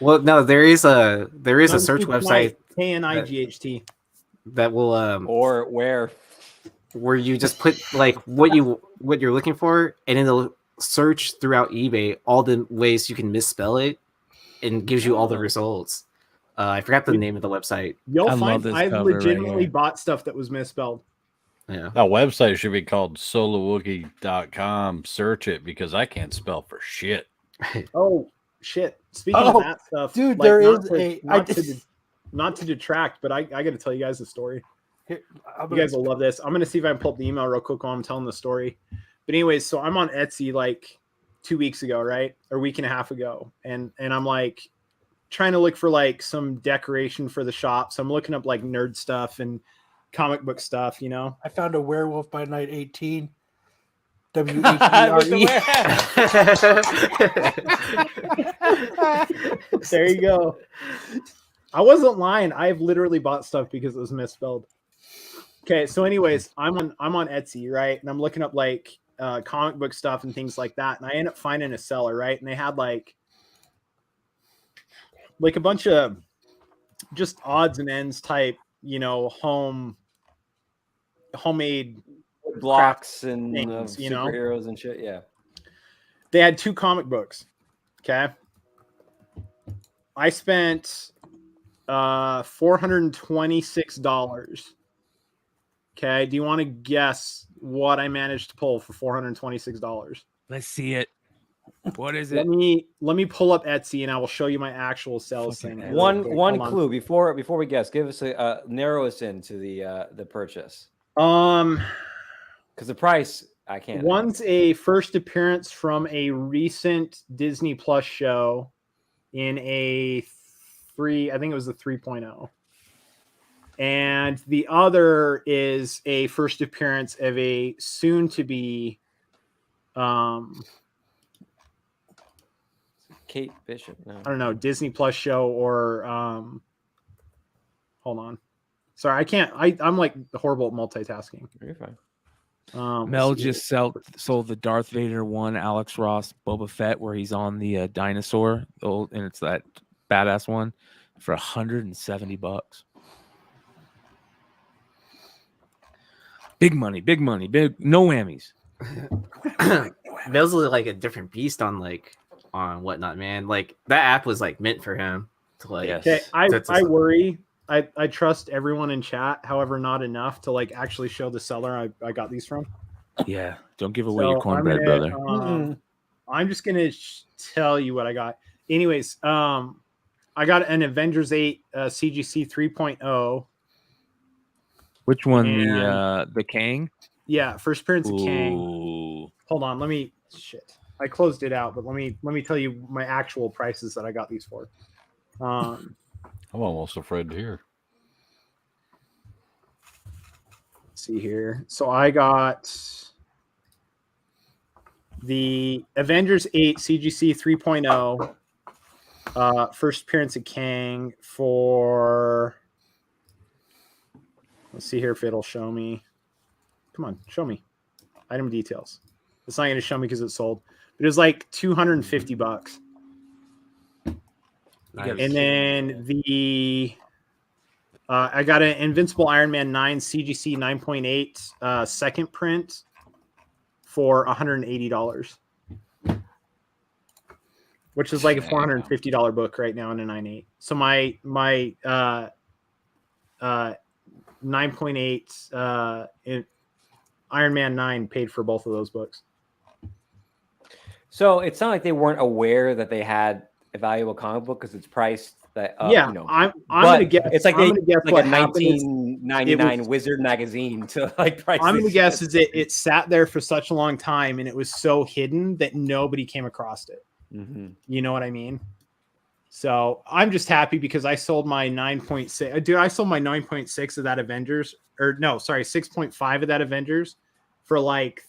Well, no, there is a search website KNIGHT. that will Or where? where you just put like what you're looking for, and it'll search throughout eBay all the ways you can misspell it, and gives you all the results. I forgot the name of the website. You'll I love find this I've cover right legitimately here. bought stuff that was misspelled. Yeah. That website should be called solowookie.com. Search it because I can't spell for shit. Oh shit! Speaking Oh, of that stuff, dude, like, there not is to- a- not to detract, but I got to tell you guys a story. Here, I'm You gonna- guys will love this. I'm gonna see if I can pull up the email real quick while I'm telling the story. But anyways, so I'm on Etsy like 2 weeks ago, right, or a week and a half ago, and I'm like trying to look for like some decoration for the shop. So I'm looking up like nerd stuff and comic book stuff, you know. I found a Werewolf by Night 18. With the WHERE. There you go. I wasn't lying. I've literally bought stuff because it was misspelled. Okay, so anyways, I'm on Etsy, right? And I'm looking up like comic book stuff and things like that. And I end up finding a seller, right? And they had like a bunch of just odds and ends type, you know, homemade Blocks and things, you know? superheroes and shit. Yeah. They had 2 comic books. Okay. I spent $426. Okay. Do you want to guess what I managed to pull for $426? Let's see it. What is it? Let me pull up Etsy and I will show you my actual sales Fucking thing. Etsy. One Hold on. clue before we guess. Give us a narrow us into the purchase because the price I can't. One's a first appearance from a recent Disney Plus show in a 3, I think it was the 3.0. And the other is a first appearance of a soon to be Kate Bishop. No. I don't know, Disney Plus show or hold on. Sorry, I can't I'm like horrible at multitasking. You're fine. Mel let's see. just sold the Darth Vader one, Alex Ross Boba Fett, where he's on the dinosaur, and it's that badass one for $170. Big money, no whammies. Mel's like a different beast on whatnot, man. Like that app was like meant for him to like. Yes. Okay, I that's- worry. I trust everyone in chat, however, not enough to like actually show the seller I got these from. Yeah, don't give away So your cornbread, I'm brother. gonna, I'm just gonna tell you what I got. Anyways, I got an Avengers 8 CGC 3.0. Which one? And- The Kang? Yeah, first appearance of Kang. Ooh. Hold on, I closed it out, but let me tell you my actual prices that I got these for. I'm almost afraid to hear. Let's see here. So I got the Avengers 8 CGC 3.0 first appearance of Kang for, let's see here if it'll show me. Come on, show me. Item details. It's not going to show me because it's sold. But it was like $250. Nice. And then the I got an Invincible Iron Man 9 CGC 9.8 second print for $180, which is like a $450 book right now in a 9.8. So my 9.8 Iron Man 9 paid for both of those books. So it's not like they weren't aware that they had a valuable comic book because it's priced that yeah, you know. I'm but gonna guess. it's like I'm gonna guess like what a happened is- 19 $99 Wizard magazine to like price. I'm gonna guess is it sat there for such a long time and it was so hidden that nobody came across it. Mm-hmm. You know what I mean? So I'm just happy because I sold my 9.6. Dude, I sold my 9.6 of that Avengers, or no, sorry, 6.5 of that Avengers for like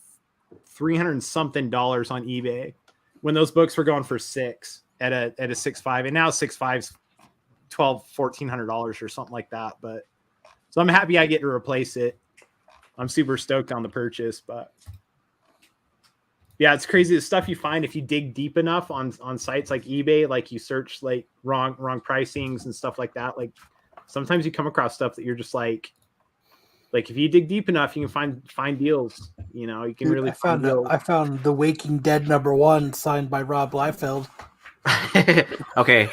$300 and something on eBay when those books were going for $6 at a 6.5, and now 6.5's $1,200-$1,400 or something like that. But so I'm happy I get to replace it. I'm super stoked on the purchase, but yeah, it's crazy the stuff you find if you dig deep enough on sites like eBay, like you search like wrong pricings and stuff like that. Like sometimes you come across stuff that you're just like if you dig deep enough, you can find deals. You know, you can really find deals. I found The Waking Dead #1 signed by Rob Liefeld. Okay.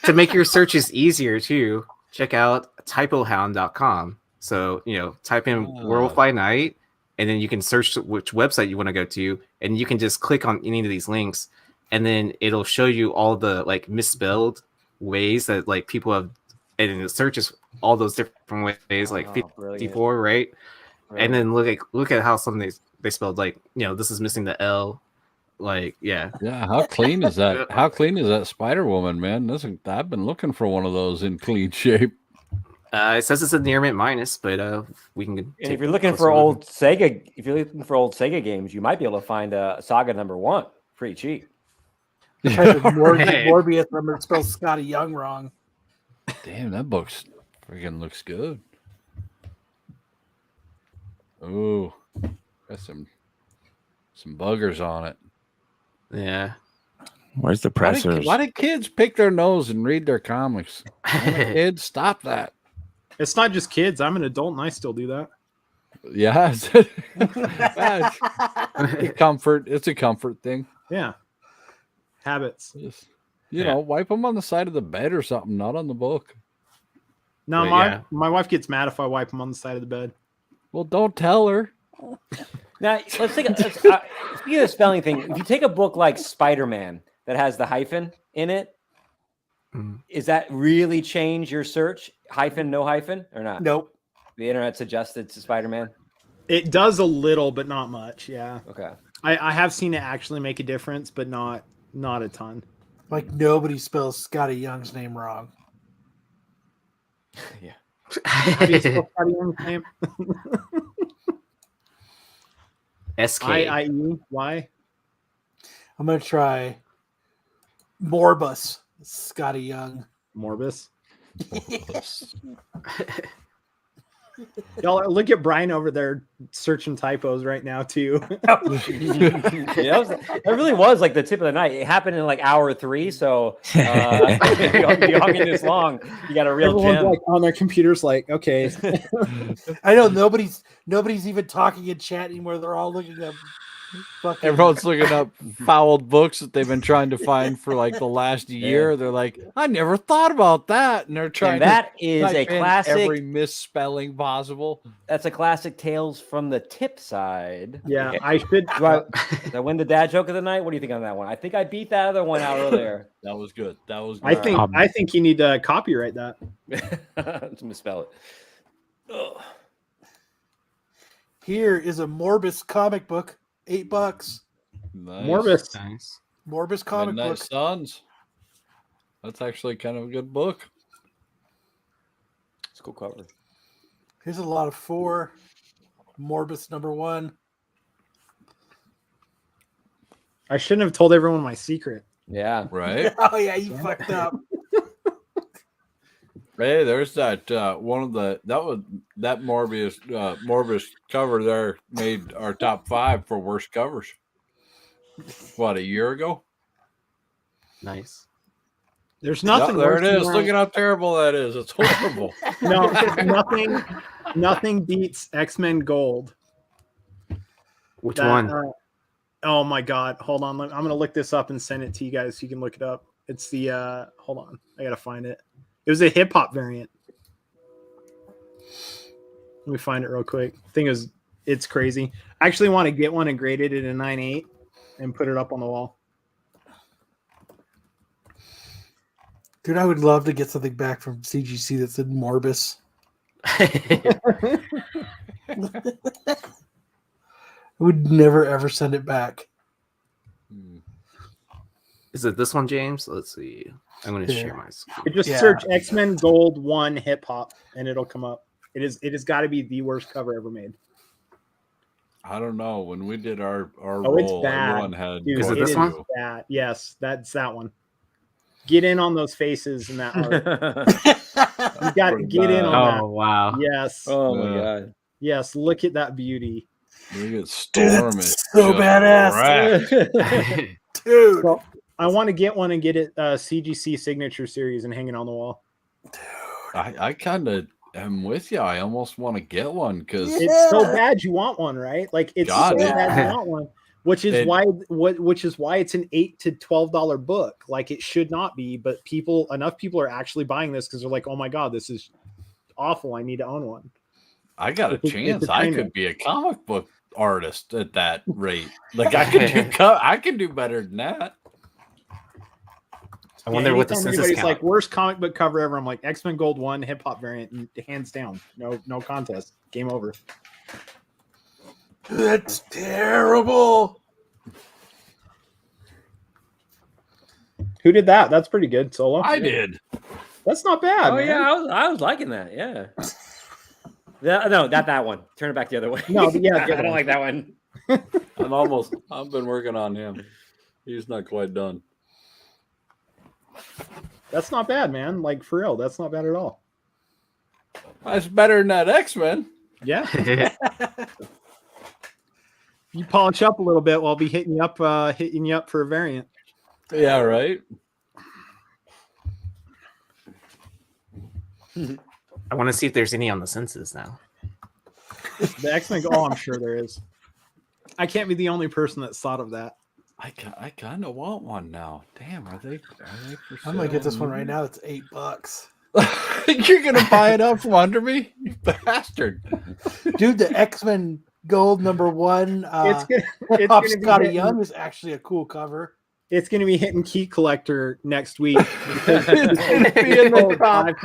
To make your searches easier too, check out typohound.com. So, type in Werewolf by Night, and then you can search which website you want to go to, and you can just click on any of these links, and then it'll show you all the like misspelled ways that like people have, and it searches all those different ways, like 54, right? And then look at how some they spelled, like, this is missing the L. Like, yeah. How clean is that? How clean is that Spider Woman, man? I've been looking for one of those in clean shape. It says it's a near mint minus, but we can. And if you're looking for old Sega games, you might be able to find Saga #1 pretty cheap. Morbius, remember, it spells Scotty Young wrong. Damn, that book freaking looks good. Oh, got some buggers on it. Yeah. Where's the pressers? Why did kids pick their nose and read their comics? Kids, stop that. It's not just kids. I'm an adult and I still do that. Yeah. It's a comfort thing. Yeah. Habits. Wipe them on the side of the bed or something, not on the book. No, my wife gets mad if I wipe them on the side of the bed. Well, don't tell her. Now, speaking of the spelling thing, if you take a book like Spider-Man that has the hyphen in it, is that really change your search? Hyphen, no hyphen, or not? Nope. The internet's adjusted to Spider-Man? It does a little, but not much, yeah. Okay. I have seen it actually make a difference, but not a ton. Like, nobody spells Scotty Young's name wrong. Yeah. How do you spell Scotty Young's name? SKIEY? I'm going to try Morbus, Scotty Young. Morbus? Y'all look at Bryan over there searching typos right now too. That really was like the tip of the night. It happened in like hour 3, so you hung in this long. You got a real Everyone's gem. like on their computers, like, okay. I know nobody's even talking in chat anymore. They're all looking up. Everyone's looking up fouled books that they've been trying to find for like the last year. They're like, I never thought about that, and they're trying. And that to is a classic. Every misspelling possible. That's a classic Tales from the Tip side. Yeah, I should. Did I win the dad joke of the night? What do you think on that one? I think I beat that other one out earlier. That was good. That was good. I think you need to copyright that. Let's misspell it. Ugh. Here is a Morbus comic book, $8. Nice. Morbus. Nice. Morbus comic Midnight book. Suns. That's actually kind of a good book. It's a cool cover. Here's a lot of 4. Morbus #1. I shouldn't have told everyone my secret. Yeah. Right? Oh, yeah, you fucked up. Hey, there's that that Morbius cover there made our top 5 for worst covers. What, a year ago? Nice. There's nothing. There worse it is. than Look at how terrible that is. It's horrible. No, nothing beats X-Men Gold. Which one? Oh my God! Hold on, I'm gonna look this up and send it to you guys so you can look it up. It's the hold on, I gotta find it. It was a hip hop variant. Let me find it real quick. Thing is, it's crazy. I actually want to get one and grade it at a 9.8 and put it up on the wall. Dude, I would love to get something back from CGC that said Morbus. Would never ever send it back. Is it this one, James? Let's see. I'm going to Yeah. share my screen. You just search X-Men Gold 1 Hip Hop and it'll come up. It has got to be the worst cover ever made. I don't know. When we did our Oh, it's roll, bad. everyone had. Dude, Is it it this one? bad. Yes, that's that one. Get in on those faces and that art. You got to Pretty get in bad. on Oh, wow. that. Yes. Oh my Yeah. god. Yes, look at that beauty. Look at Storm. It's is so just badass. wrecked. Dude. So, I want to get one and get it CGC signature series and hang it on the wall. I kind of am with you. I almost want to get one because It's so bad you want one, right? Like it's God, so yeah. bad you want one, which is It- why it's an $8 to $12 book. Like it should not be, but enough people are actually buying this because they're like, oh my god, this is awful. I need to own one. I got a It's a chance. I train could wreck. be a comic book artist at that rate. Like I can do better than that. I wonder what the anytime census anybody's count. like worst comic book cover ever, I'm like X-Men Gold 1 Hip Hop variant, and hands down, no contest, game over. That's terrible. Who did that? That's pretty good. Solo. I did. That's not bad. Oh man. yeah, I was liking that. Yeah. No, not that one. Turn it back the other way. No, but yeah, I don't like that one. I've been working on him. He's not quite done. That's not bad, man. Like for real, that's not bad at all. That's better than that X-Men. Yeah. You polish up a little bit, while I'll be hitting you up for a variant. Yeah, right. I want to see if there's any on the census now. The X-Men. Oh, I'm sure there is. I can't be the only person that's thought of that. I kind of want one now. Damn, are they for I'm gonna sale? get this one right now. It's $8. You're gonna buy it up from under me, you bastard. Dude, the X-Men Gold #1 It's Hip Hop gonna be Scotty hitting- Young is actually a cool cover. It's going to be hitting Key Collector next week. It's be in the top 10.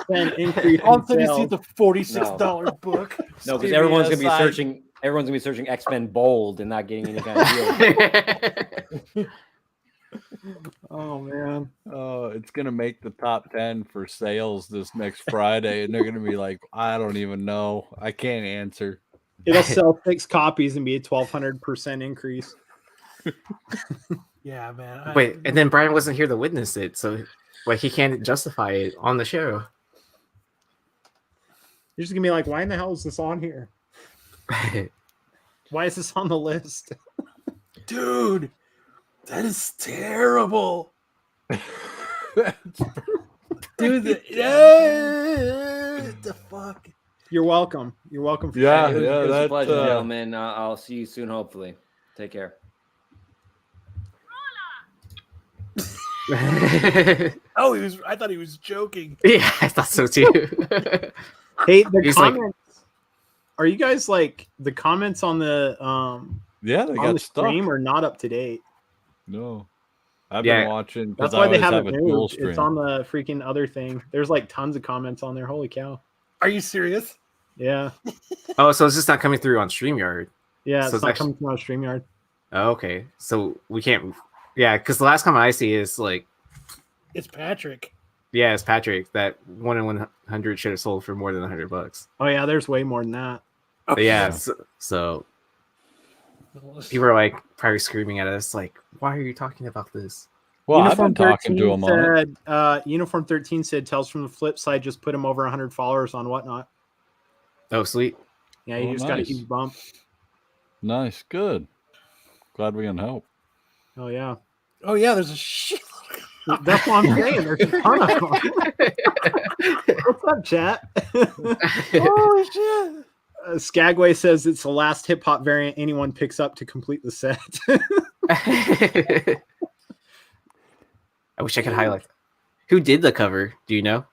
500% increase. All in I'm saying is see sales. the $46 book. No, because everyone's gonna be CBSI. searching. Everyone's gonna be searching X-Men Bold and not getting any kind of deal. Oh man. Oh, it's gonna make the top 10 for sales this next Friday, and they're gonna be like, I don't even know. I can't answer. It'll sell 6 copies and be a 1,200% increase. Yeah, man. Wait, and then Brian wasn't here to witness it, so like he can't justify it on the show. You're just gonna be like, why in the hell is this on here? Why is this on the list? Dude, that is terrible. Dude, the fuck. You're welcome. You're welcome. For Yeah, sharing. It was a that, pleasure, gentlemen. I'll see you soon, hopefully. Take care. Oh, I thought he was joking. Yeah, I thought so too. Hey, the He's like- comments. Are you guys like the comments on the yeah, they on got the stuck. stream are not up to date? No, I've Yeah. been watching. 'cause That's I why they always have haven't a dual moved. stream. It's on the freaking other thing. There's like tons of comments on there. Holy cow! Are you serious? Yeah, Oh, so it's just not coming through on StreamYard. yeah. So It's it's not actually- coming from our StreamYard. Oh, okay, so we can't. Yeah, because the last comment I see is like, It's Patrick. yeah, it's Patrick. That 1 in 100 should have sold for more than $100. Oh yeah, there's way more than that. But yeah, so people are like probably screaming at us like, "Why are you talking about this?" Well, I've Uniform been talking to 13 him on it. said, Uniform 13 said, "Tells from the flip side, just put him over 100 followers on whatnot." Oh, sweet. Yeah, you Oh, just got a nice. huge bump. Nice, good. Glad we can help. Oh yeah, Oh yeah, there's a shit. that's what I'm saying. There's a ton of them. What's up, chat? Holy shit. Skagway says it's the last hip hop variant anyone picks up to complete the set. I wish I could highlight. Who did the cover? Do you know?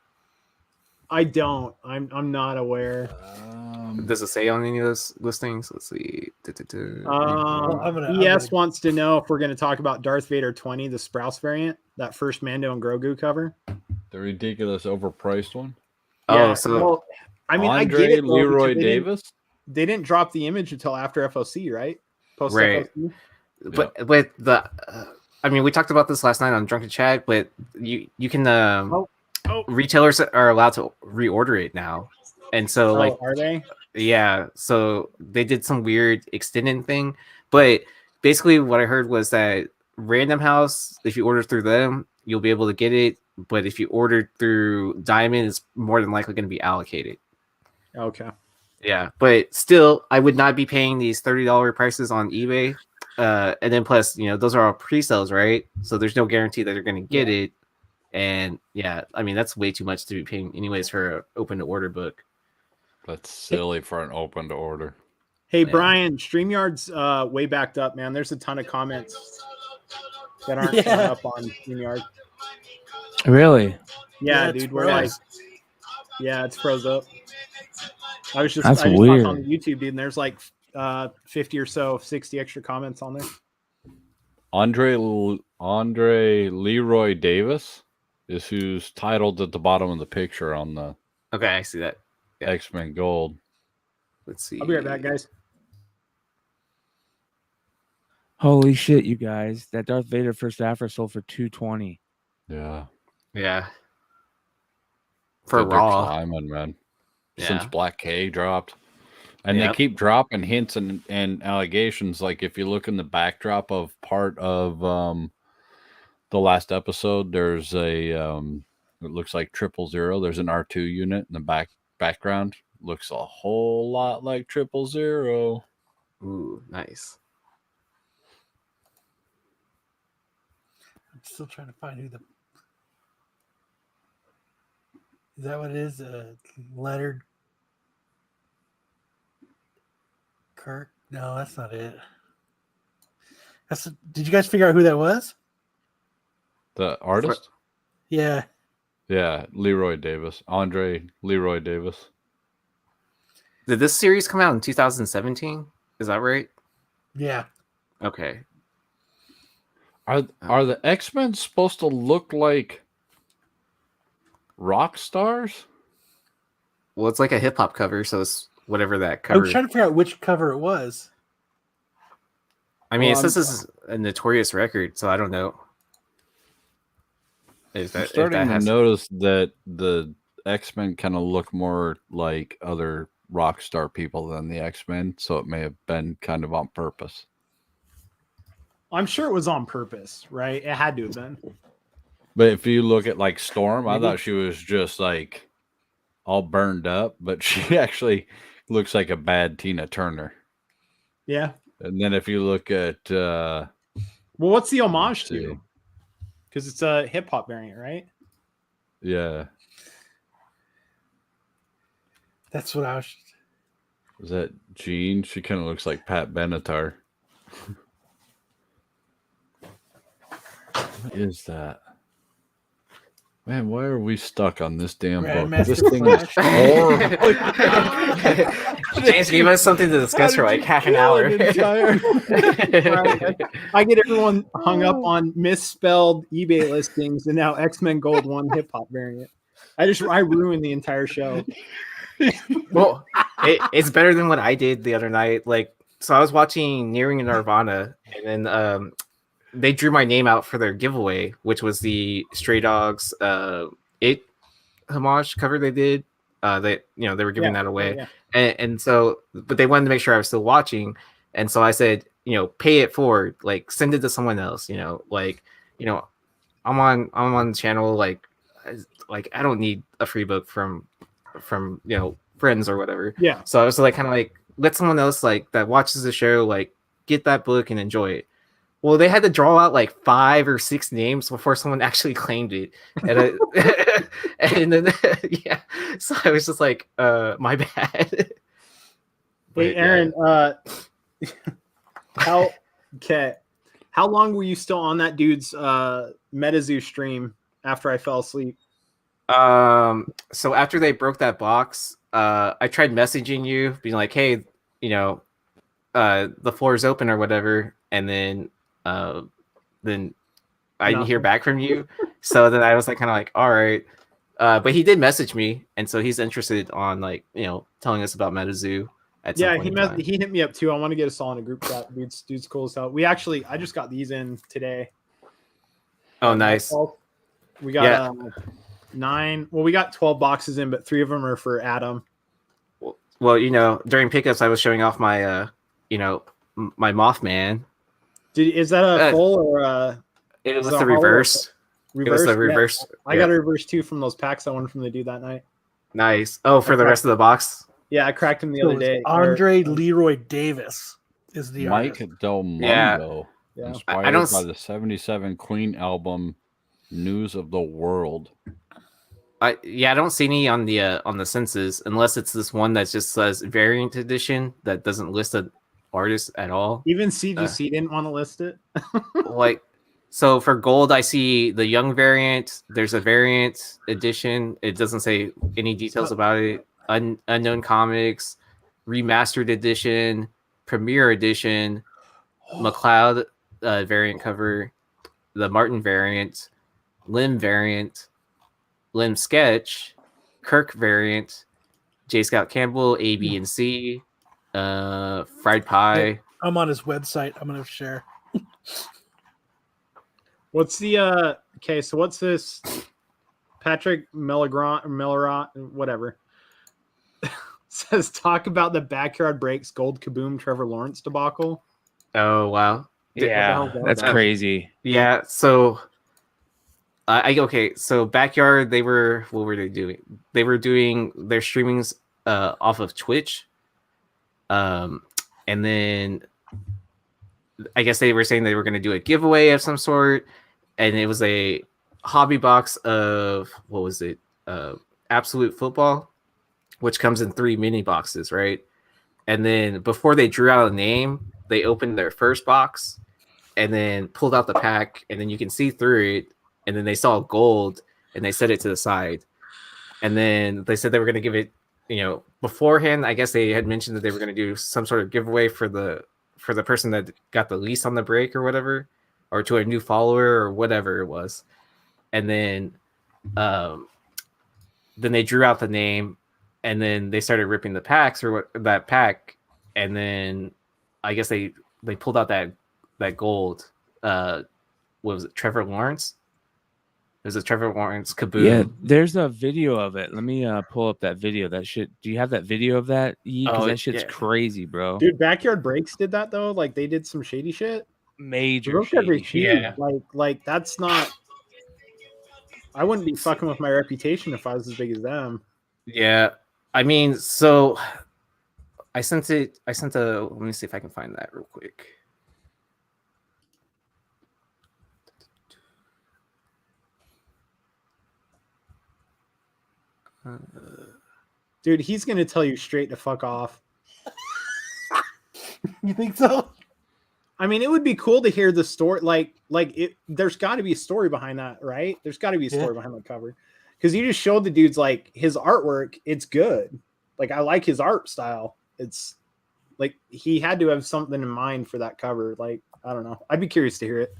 I don't. I'm not aware. Does it say on any of those listings? Let's see. I'm ES wants to know if we're going to talk about Darth Vader 20, the Sprouse variant, that first Mando and Grogu cover. The ridiculous overpriced one. Oh, Yeah, so well, I mean, I Andre get it, though, Leroy because Davis. They didn't drop the image until after FOC, right? Post Right. FOC. But the I mean, we talked about this last night on Drunken Chat, but you can retailers are allowed to reorder it now, and so like, are they? Yeah, so they did some weird extended thing, but basically what I heard was that Random House, if you order through them, you'll be able to get it, but if you order through Diamond, it's more than likely going to be allocated. Okay. Yeah, but still, I would not be paying these $30 prices on eBay. And then plus, those are all pre-sales, right? So there's no guarantee that they're going to get it. And yeah, I mean, that's way too much to be paying anyways for an open to order book. That's silly for an open to order. Hey, Bryan, StreamYard's way backed up, man. There's a ton of comments that aren't showing up on StreamYard. Really? Yeah, Yeah, it's dude. We're like, froze. yeah, it's froze up. I just That's watched weird. on YouTube, dude, and there's like 50 or so, 60 extra comments on there. Andre Leroy Davis is who's titled at the bottom of the picture on the Okay, I see that. Yeah. X-Men Gold. Let's see. I'll be right back, guys. Holy shit, you guys! That Darth Vader first Afro sold for $220. Yeah. Yeah. For But they're Raw. climbing, man. Yeah. Since Black K dropped. And they Yep. keep dropping hints and allegations. Like if you look in the backdrop of part of the last episode, there's a it looks like 000. There's an R2 unit in the background. Looks a whole lot like 000. Ooh, nice. I'm still trying to find who the. Is that what it is? Leonard Kirk? No, that's not it. Did you guys figure out who that was? The artist? Yeah. Yeah, Leroy Davis. Andre Leroy Davis. Did this series come out in 2017? Is that right? Yeah. Okay. Are the X-Men supposed to look like rock stars? Well, it's like a hip hop cover, so it's whatever that I cover. was trying to figure out which cover it was. I mean, it says this is a notorious record, so I don't know. I'm starting to notice that the X-Men kind of look more like other rock star people than the X-Men, so it may have been kind of on purpose. I'm sure it was on purpose, right? It had to have been. But if you look at like Storm, I Maybe. thought she was just like all burned up, but she actually looks like a bad Tina Turner. Yeah. And then if you look at Well, what's the homage to? Because it's a hip hop variant, right? yeah, That's what I was. is that Jean? She kind of looks like Pat Benatar. What is that? Man, why are we stuck on this damn book? This Grandmaster thing is Flash. horrible. James gave us something to discuss for like half an hour. I get everyone hung up on misspelled eBay listings and now X-Men Gold 1 hip hop variant. I ruined the entire show. Well, it's better than what I did the other night. Like, so I was watching Nearing Nirvana, and then they drew my name out for their giveaway, which was the Stray Dogs It homage cover they did. They were giving that away. Yeah. And so, but they wanted to make sure I was still watching. And so I said, pay it forward, like send it to someone else, I'm on the channel. Like I don't need a free book from friends or whatever. Yeah. So I was like, kind of like, let someone else like that watches the show, like get that book and enjoy it. Well, they had to draw out like 5 or 6 names before someone actually claimed it. And, and then, yeah. So I was just like, my bad. Hey, Aaron, how long were you still on that dude's MetaZoo stream after I fell asleep? So after they broke that box, I tried messaging you, being like, hey, the floor is open or whatever. And then I didn't hear back from you. So then I was like, kind of like, all right. But he did message me, and so he's interested on telling us about MetaZoo. Yeah, he hit me up too. I want to get us all in a group chat. Dude's cool as hell. I just got these in today. Oh, nice. We got 9. Well, we got 12 boxes in, but 3 of them are for Adam. Well, during pickups, I was showing off my, my Mothman. Is that a full or it was the reverse? It was the reverse. Yeah. I got a reverse too from those packs I won from the dude that night. Nice. Oh, for the rest of the box? Yeah, I cracked him the other day. Andre Leroy Davis is the Mike artist. Del Mundo. Yeah. Inspired by the 77 Queen album News of the World. I don't see any on the census unless it's this one that just says variant edition that doesn't list an artist at all. Even CGC didn't want to list it. So for gold, I see the young variant. There's a variant edition. It doesn't say any details about it. Unknown Comics, remastered edition, premiere edition, McLeod variant cover, the Martin variant, Lim variant, Lim sketch, Kirk variant, J. Scott Campbell, A, B, and C, Fried Pie. I'm on his website. I'm gonna share. What's the okay? So what's this? Patrick Mellerot, whatever. Says talk about the Backyard Breaks Gold Kaboom Trevor Lawrence debacle. Oh wow! Yeah, that's crazy. Yeah, so so Backyard, what were they doing? They were doing their streamings off of Twitch, and then I guess they were saying they were going to do a giveaway of some sort, and it was a hobby box of what was it? Absolute Football, which comes in 3 mini boxes, right? And then before they drew out a name, they opened their first box and then pulled out the pack, and then you can see through it. And then they saw gold and they set it to the side. And then they said they were going to give it, beforehand. I guess they had mentioned that they were going to do some sort of giveaway for the person that got the least on the break or whatever, or to a new follower or whatever it was. And then they drew out the name, and then they started ripping the packs or that pack. And then I guess they pulled out that gold. What was it? Trevor Lawrence? There's a Trevor Lawrence Kaboom. Yeah, there's a video of it. Let me pull up that video. That shit. Do you have that video of that? Because that shit's crazy, bro. Dude, Backyard Breaks did that though. Like they did some shady shit. Major shady shit. Yeah. Like that's not. I wouldn't be fucking with my reputation if I was as big as them. Yeah, I mean, so I sent a. Let me see if I can find that real quick. Dude, he's gonna tell you straight to fuck off. You think so? I mean, it would be cool to hear the story. There's got to be a story behind that, right? There's got to be a story behind the cover, because you just showed the dude's his artwork. It's good. Like I like his art style. It's like he had to have something in mind for that cover. Like I don't know. I'd be curious to hear it.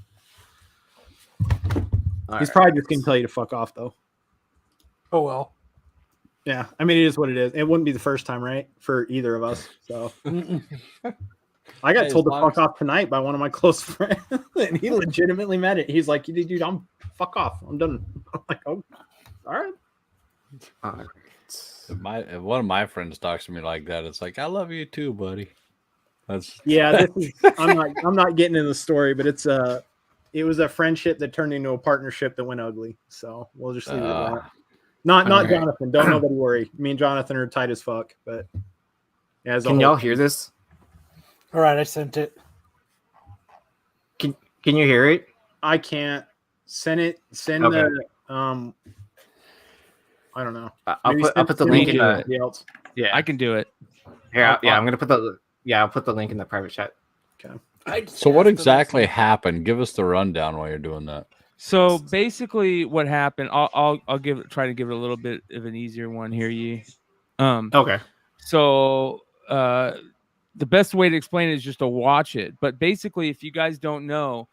He's probably just gonna tell you to fuck off, though. Oh well. Yeah, I mean, it is what it is. It wouldn't be the first time, right, for either of us. So I got told to fuck off tonight by one of my close friends, and he legitimately meant it. He's like, dude, I'm fuck off. I'm done. I'm like, oh, all right. If one of my friends talks to me like that, it's like, I love you too, buddy. That's I'm not getting in the story, but it was a friendship that turned into a partnership that went ugly. So we'll just leave it at that. Not right. Jonathan. Don't nobody worry. Me and Jonathan are tight as fuck. But yeah, can y'all hear this? All right, I sent it. Can you hear it? I can't. Send okay. the I don't know. I'll put the link in the. Yeah, I can do it. Here, I'm gonna put I'll put the link in the private chat. Okay. So what exactly happened? Give us the rundown while you're doing that. So basically, what happened? I'll try to give it a little bit of an easier one here, Yi. Okay. So the best way to explain it is just to watch it. But basically, if you guys don't know,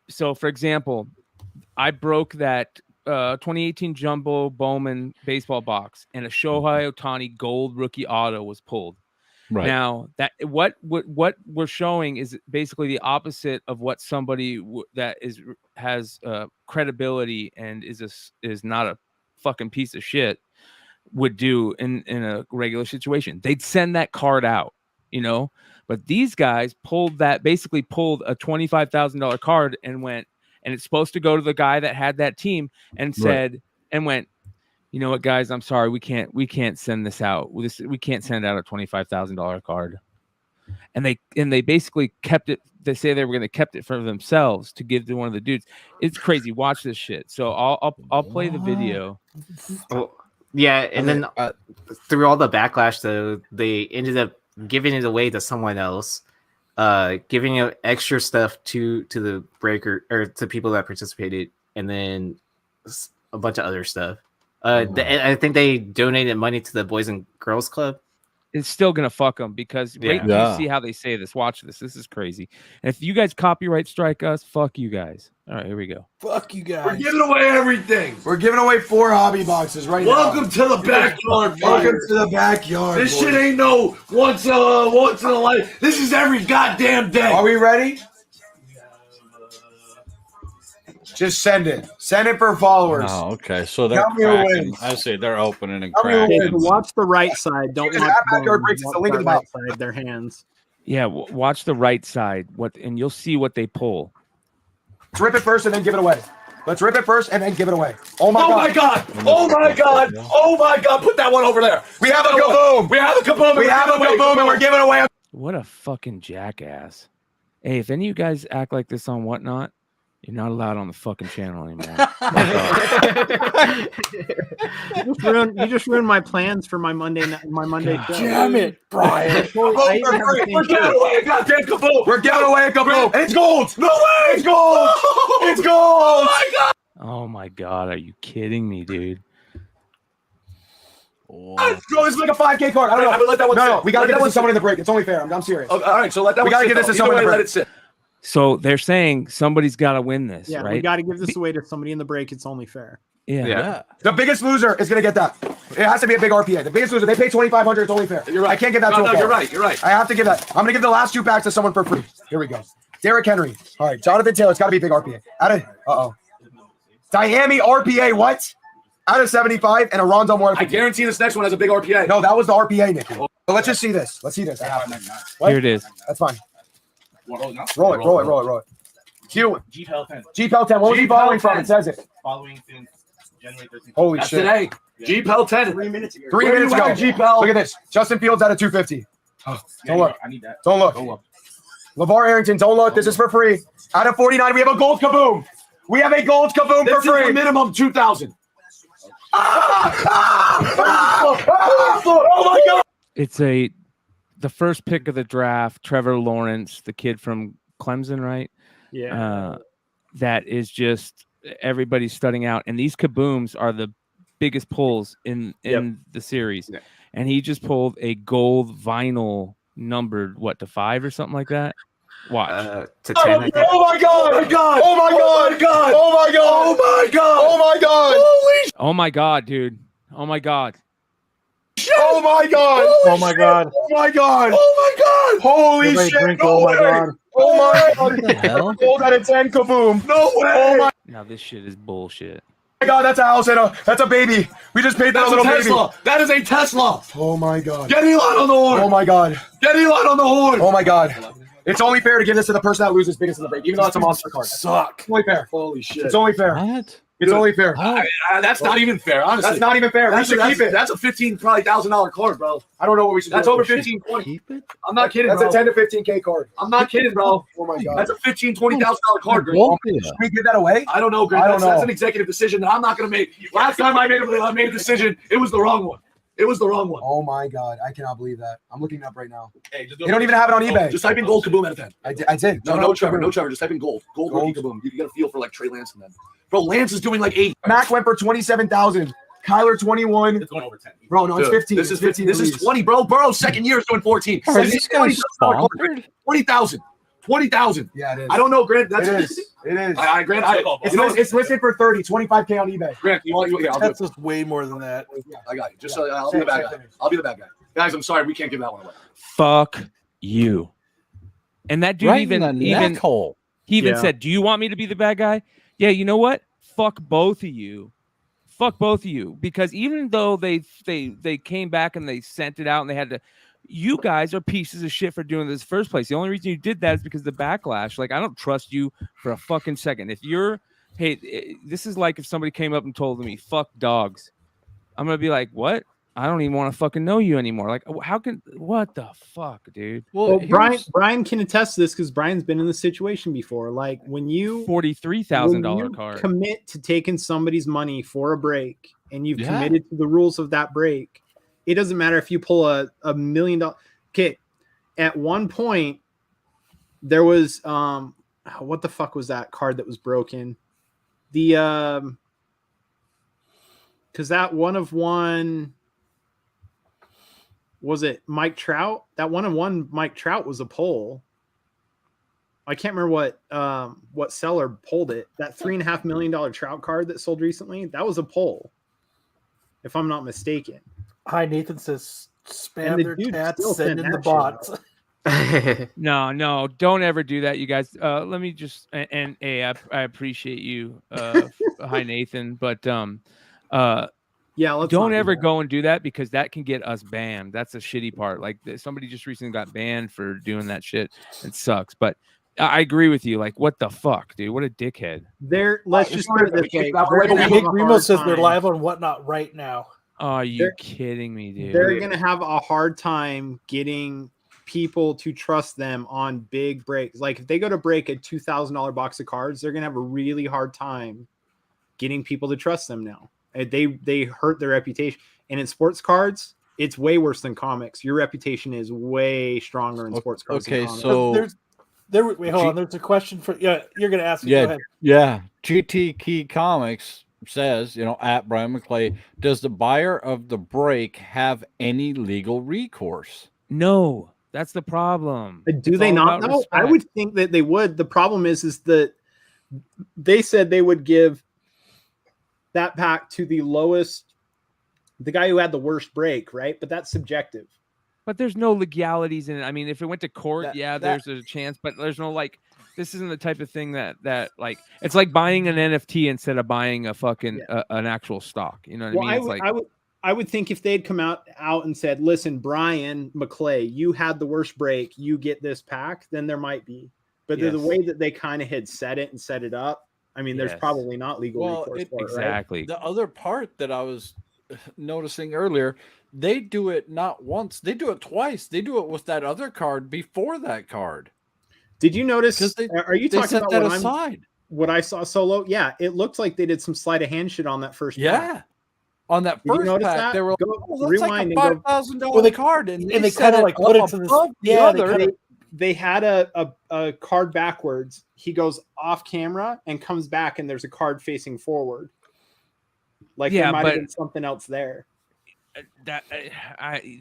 so for example, I broke that 2018 Jumbo Bowman baseball box, and a Shohei Ohtani gold rookie auto was pulled. Right. Now that what we're showing is basically the opposite of what somebody that has credibility and is not a fucking piece of shit would do in a regular situation. They'd send that card out, you know. But these guys pulled a $25,000 card and went, and it's supposed to go to the guy that had that team, and said and went, you know what, guys, I'm sorry, we can't send this out. We can't send out a $25,000 card. And they basically kept it. They say they were going to kept it for themselves to give to one of the dudes. It's crazy. Watch this shit. So I'll play the video. Oh, yeah, and then through all the backlash, though, they ended up giving it away to someone else, giving out extra stuff to the breaker or to people that participated, and then a bunch of other stuff. I think they donated money to the Boys and Girls Club. It's still gonna fuck them because wait till you see how they say this. Watch this. This is crazy. And if you guys copyright strike us, fuck you guys. All right, here we go. Fuck you guys. We're giving away everything. We're giving away 4 hobby boxes right now. Welcome to the backyard. Welcome to the backyard. This shit ain't no once in a life. This is every goddamn day. Are we ready? Just send it. Send it for followers. Oh, okay. So they're cracking. I see they're opening and Okay, cracking. watch the right side. Don't watch backyard breaks. It's the link in the right box. side. Their hands. Yeah, watch the right side. And you'll see what they pull. Let's rip it first and then give it away. Let's rip it first and then give it away. Oh my god! Oh my god! Oh my god! Put that one over there. We have a kaboom. We have a kaboom. We have a kaboom, and we're giving away. What a fucking jackass! Hey, if any of you guys act like this on Whatnot, you're not allowed on the fucking channel anymore. You just ruined my plans for my Monday show. Damn it, Bryan. We're giving away a goddamn kaboom. We're giving away a kaboom. And it's gold. No way. It's gold. It's gold. Oh my god. Oh my god, are you kidding me, dude? Let's go. This is like a 5K card. I don't know. I would let that one sit. No, we gotta give this to someone in the break. It's only fair. I'm serious. Okay, all right, so let that. We gotta give this to someone in the break. Let it sit. So they're saying somebody's got to win this, Yeah, right? we got to give this away to somebody in the break. It's only fair. Yeah. The biggest loser is gonna get that. It has to be a big RPA. The biggest loser. They pay $2,500. It's only fair. You're right. I can't give that to a you're right. You're right. I have to give that. I'm gonna give the last 2 packs to someone for free. Here we go. Derrick Henry. All right, Jonathan Taylor. It's got to be a big RPA. Diami RPA. What? Out of 75 and a Rondo Moore. I guarantee this next one has a big RPA. No, that was the RPA, Nick. So let's just see this. Let's see this. Here it is. That's fine. Roll it. GPL 10. GPL 10. What was he following from? It says it. Following since January 13th. Holy That's shit. today. GPL 10. 3 minutes ago. 3 minutes ago. GPL. Look at this. Justin Fields at a 250. Don't look. I need that. Don't look. LeVar Arrington. Don't look. This is for free. Out of 49, we have a gold kaboom. We have a gold kaboom for free. Minimum 2,000. Oh my god. It's the first pick of the draft, Trevor Lawrence, the kid from Clemson, right? Yeah. That is just everybody's studying out, and these kabooms are the biggest pulls in the series. Yeah. And he just pulled a gold vinyl numbered to 5 or something like that. Watch. To 10. Oh my god! Oh my god! Oh my god! Oh my god! Oh my god! Oh my god! Holy! Oh my god, dude! Oh my god! Oh my god! Oh my god! Oh my god! Oh my god! Holy Everybody shit! drink, No oh my way. god! Oh my god! What the hell? Gold out of 10 kaboom! No way! Oh my Now this shit is bullshit. god! That's a house and that's a baby. We just paid that little Tesla. baby. That is a Tesla. Oh my god! Get Elon on the horn. Oh my god! Get Elon on the horn. Oh my god! It's only fair to give this to the person that loses biggest in the break, even though it's a monster card. Suck. It's only fair. Holy shit! It's only fair. What? It's only fair. That's not even fair, honestly. That's not even fair. We should keep it. That's a $15,000 card, bro. I don't know what we should do. That's over 15, 20. Keep it? I'm not kidding, That's bro. a 10 to 15K card. I'm not kidding, bro. Oh my god. That's a $15,000, $20,000 card, bro. Should we give that away? I don't know, Greg. I don't That's know. an executive decision that I'm not going to make. Last time I made a decision, it was the wrong one. It was the wrong one. Oh my god. I cannot believe that. I'm looking it up right now. Hey, just They don't even have it on eBay. Just type in gold kaboom out of 10. I did. No, Trevor. No, Trevor. Just type in gold. Gold rookie kaboom. You got a feel for like Trey Lance and then. Bro, Lance is doing like 8. Mac went for 27,000. Kyler 21. It's going over 10. Bro, no, it's Dude, 15. This is 15. 15. This is 20, bro. Burrow's second year is doing 14. Are these guys sponsored? 20,000. 20,000. Yeah, it is. I don't know, Grant. That's It is. It is. Grant, it's listed for 30, 25K on eBay. Grant, you want? Yeah, I'll do it. That's just way more than that. Yeah, I got you. Just I'll be the bad guy. I'll be the bad guy. Guys, I'm sorry, we can't give that one away. Fuck you. And that dude Right even in the neck hole. He even said, "Do you want me to be the bad guy?" Yeah, you know what? Fuck both of you. Fuck both of you. Because even though they came back and they sent it out and they had to, you guys are pieces of shit for doing this first place. The only reason you did that is because of the backlash. Like, I don't trust you for a fucking second. If you're, hey, this is like if somebody came up and told me, "Fuck dogs," I'm gonna be like, "What? I don't even want to fucking know you anymore." Like, how can, what the fuck, dude? Well, Brian can attest to this because Brian's been in this situation before. Like, when you $43,000 card commit to taking somebody's money for a break and you've committed to the rules of that break, it doesn't matter if you pull a $1 million. Okay, at one point there was what the fuck was that card that was broken? The because that one of one. Was it Mike Trout? That 1-on-1 Mike Trout was a pull. I can't remember what seller pulled it. That $3.5 million Trout card that sold recently, that was a pull, if I'm not mistaken. Hi, Nathan says spam their chats, send in the bots. No, don't ever do that, you guys. Let me just and I appreciate you, hi Nathan, but yeah, don't ever go and do that because that can get us banned. That's the shitty part. Like, somebody just recently got banned for doing that shit. It sucks. But I agree with you. Like, what the fuck, dude? What a dickhead. Let's just put it this way. Big Remo says they're live on Whatnot right now. Are you kidding me, dude? They're gonna have a hard time getting people to trust them on big breaks. Like, if they go to break a $2,000 box of cards, they're gonna have a really hard time getting people to trust them now. They hurt their reputation. And in sports cards, it's way worse than comics. Your reputation is way stronger in sports cards. Okay, than so wait, hold on. There's a question for you're gonna ask. Yeah, Go ahead. yeah. GT Key Comics says, at Bryan McClay, does the buyer of the break have any legal recourse? No, that's the problem. Do they not? No, I would think that they would. The problem is that they said they would give that pack to the guy who had the worst break, right? But that's subjective. But there's no legalities in it. I mean, if it went to court, there's a chance, but there's no, like, this isn't the type of thing that like, it's like buying an NFT instead of buying a fucking an actual stock. You know what I mean? It's I would think if they'd come out and said, "Listen, Bryan McClay, you had the worst break, you get this pack," then there might be. But the way that they kind of had set it and set it up, I mean, there's probably not legal recourse for it. Exactly. Right? The other part that I was noticing earlier, they do it not once, they do it twice. They do it with that other card before that card. Did you notice? Are you talking about that aside? What I saw solo? Yeah, it looked like they did some sleight of hand shit on that first pack. On that first pack, that? they were rewind like a $5,000 card, and they kind of like put it to the They had a card backwards. He goes off camera and comes back, and there's a card facing forward. Like, there might have been something else there.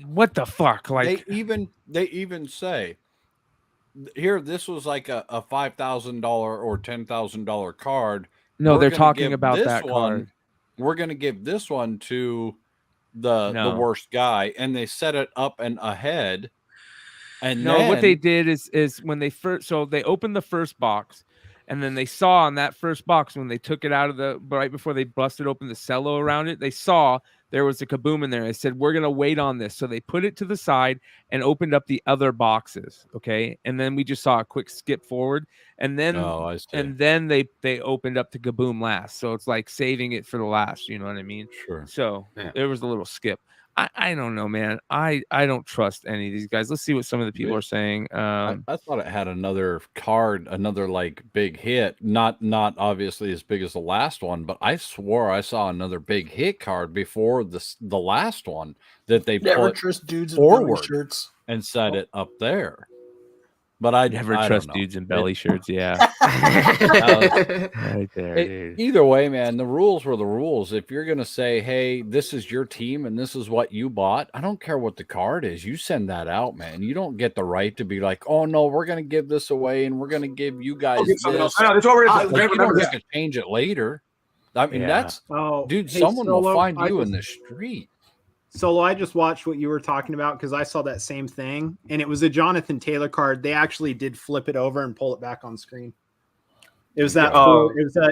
What the fuck? Like, they even say here, this was like a $5,000 or $10,000 card. No, they're talking about that card. We're going to give this one to the worst guy, and they set it up and ahead. And then, what they did is when they they opened the first box, and then they saw on that first box, when they took it out of right before they busted open the cello around it, they saw there was a Kaboom in there. They said, "We're going to wait on this." So they put it to the side and opened up the other boxes. Okay. And then we just saw a quick skip forward, and then, they opened up to Kaboom last. So it's like saving it for the last, you know what I mean? Sure. So there was a little skip. I don't know, man. I don't trust any of these guys. Let's see what some of the people are saying. I thought it had another card, another like big hit, not obviously as big as the last one, but I swore I saw another big hit card before the last one that they put dudes forward shirts and set it up there. But I never I trust don't know. dudes in belly shirts. Yeah, right there, dude. Either way, man, the rules were the rules. If you're gonna say, "Hey, this is your team and this is what you bought," I don't care what the card is. You send that out, man. You don't get the right to be like, "Oh no, we're gonna give this away and we're gonna give you guys get something this." else. I know, that's what we're gonna Like, you remember don't that. get to change it later. I mean, Yeah. that's dude. Hey, Someone will Solo, find I you in just- the street. Solo, I just watched what you were talking about because I saw that same thing, and it was a Jonathan Taylor card. They actually did flip it over and pull it back on screen. It was that.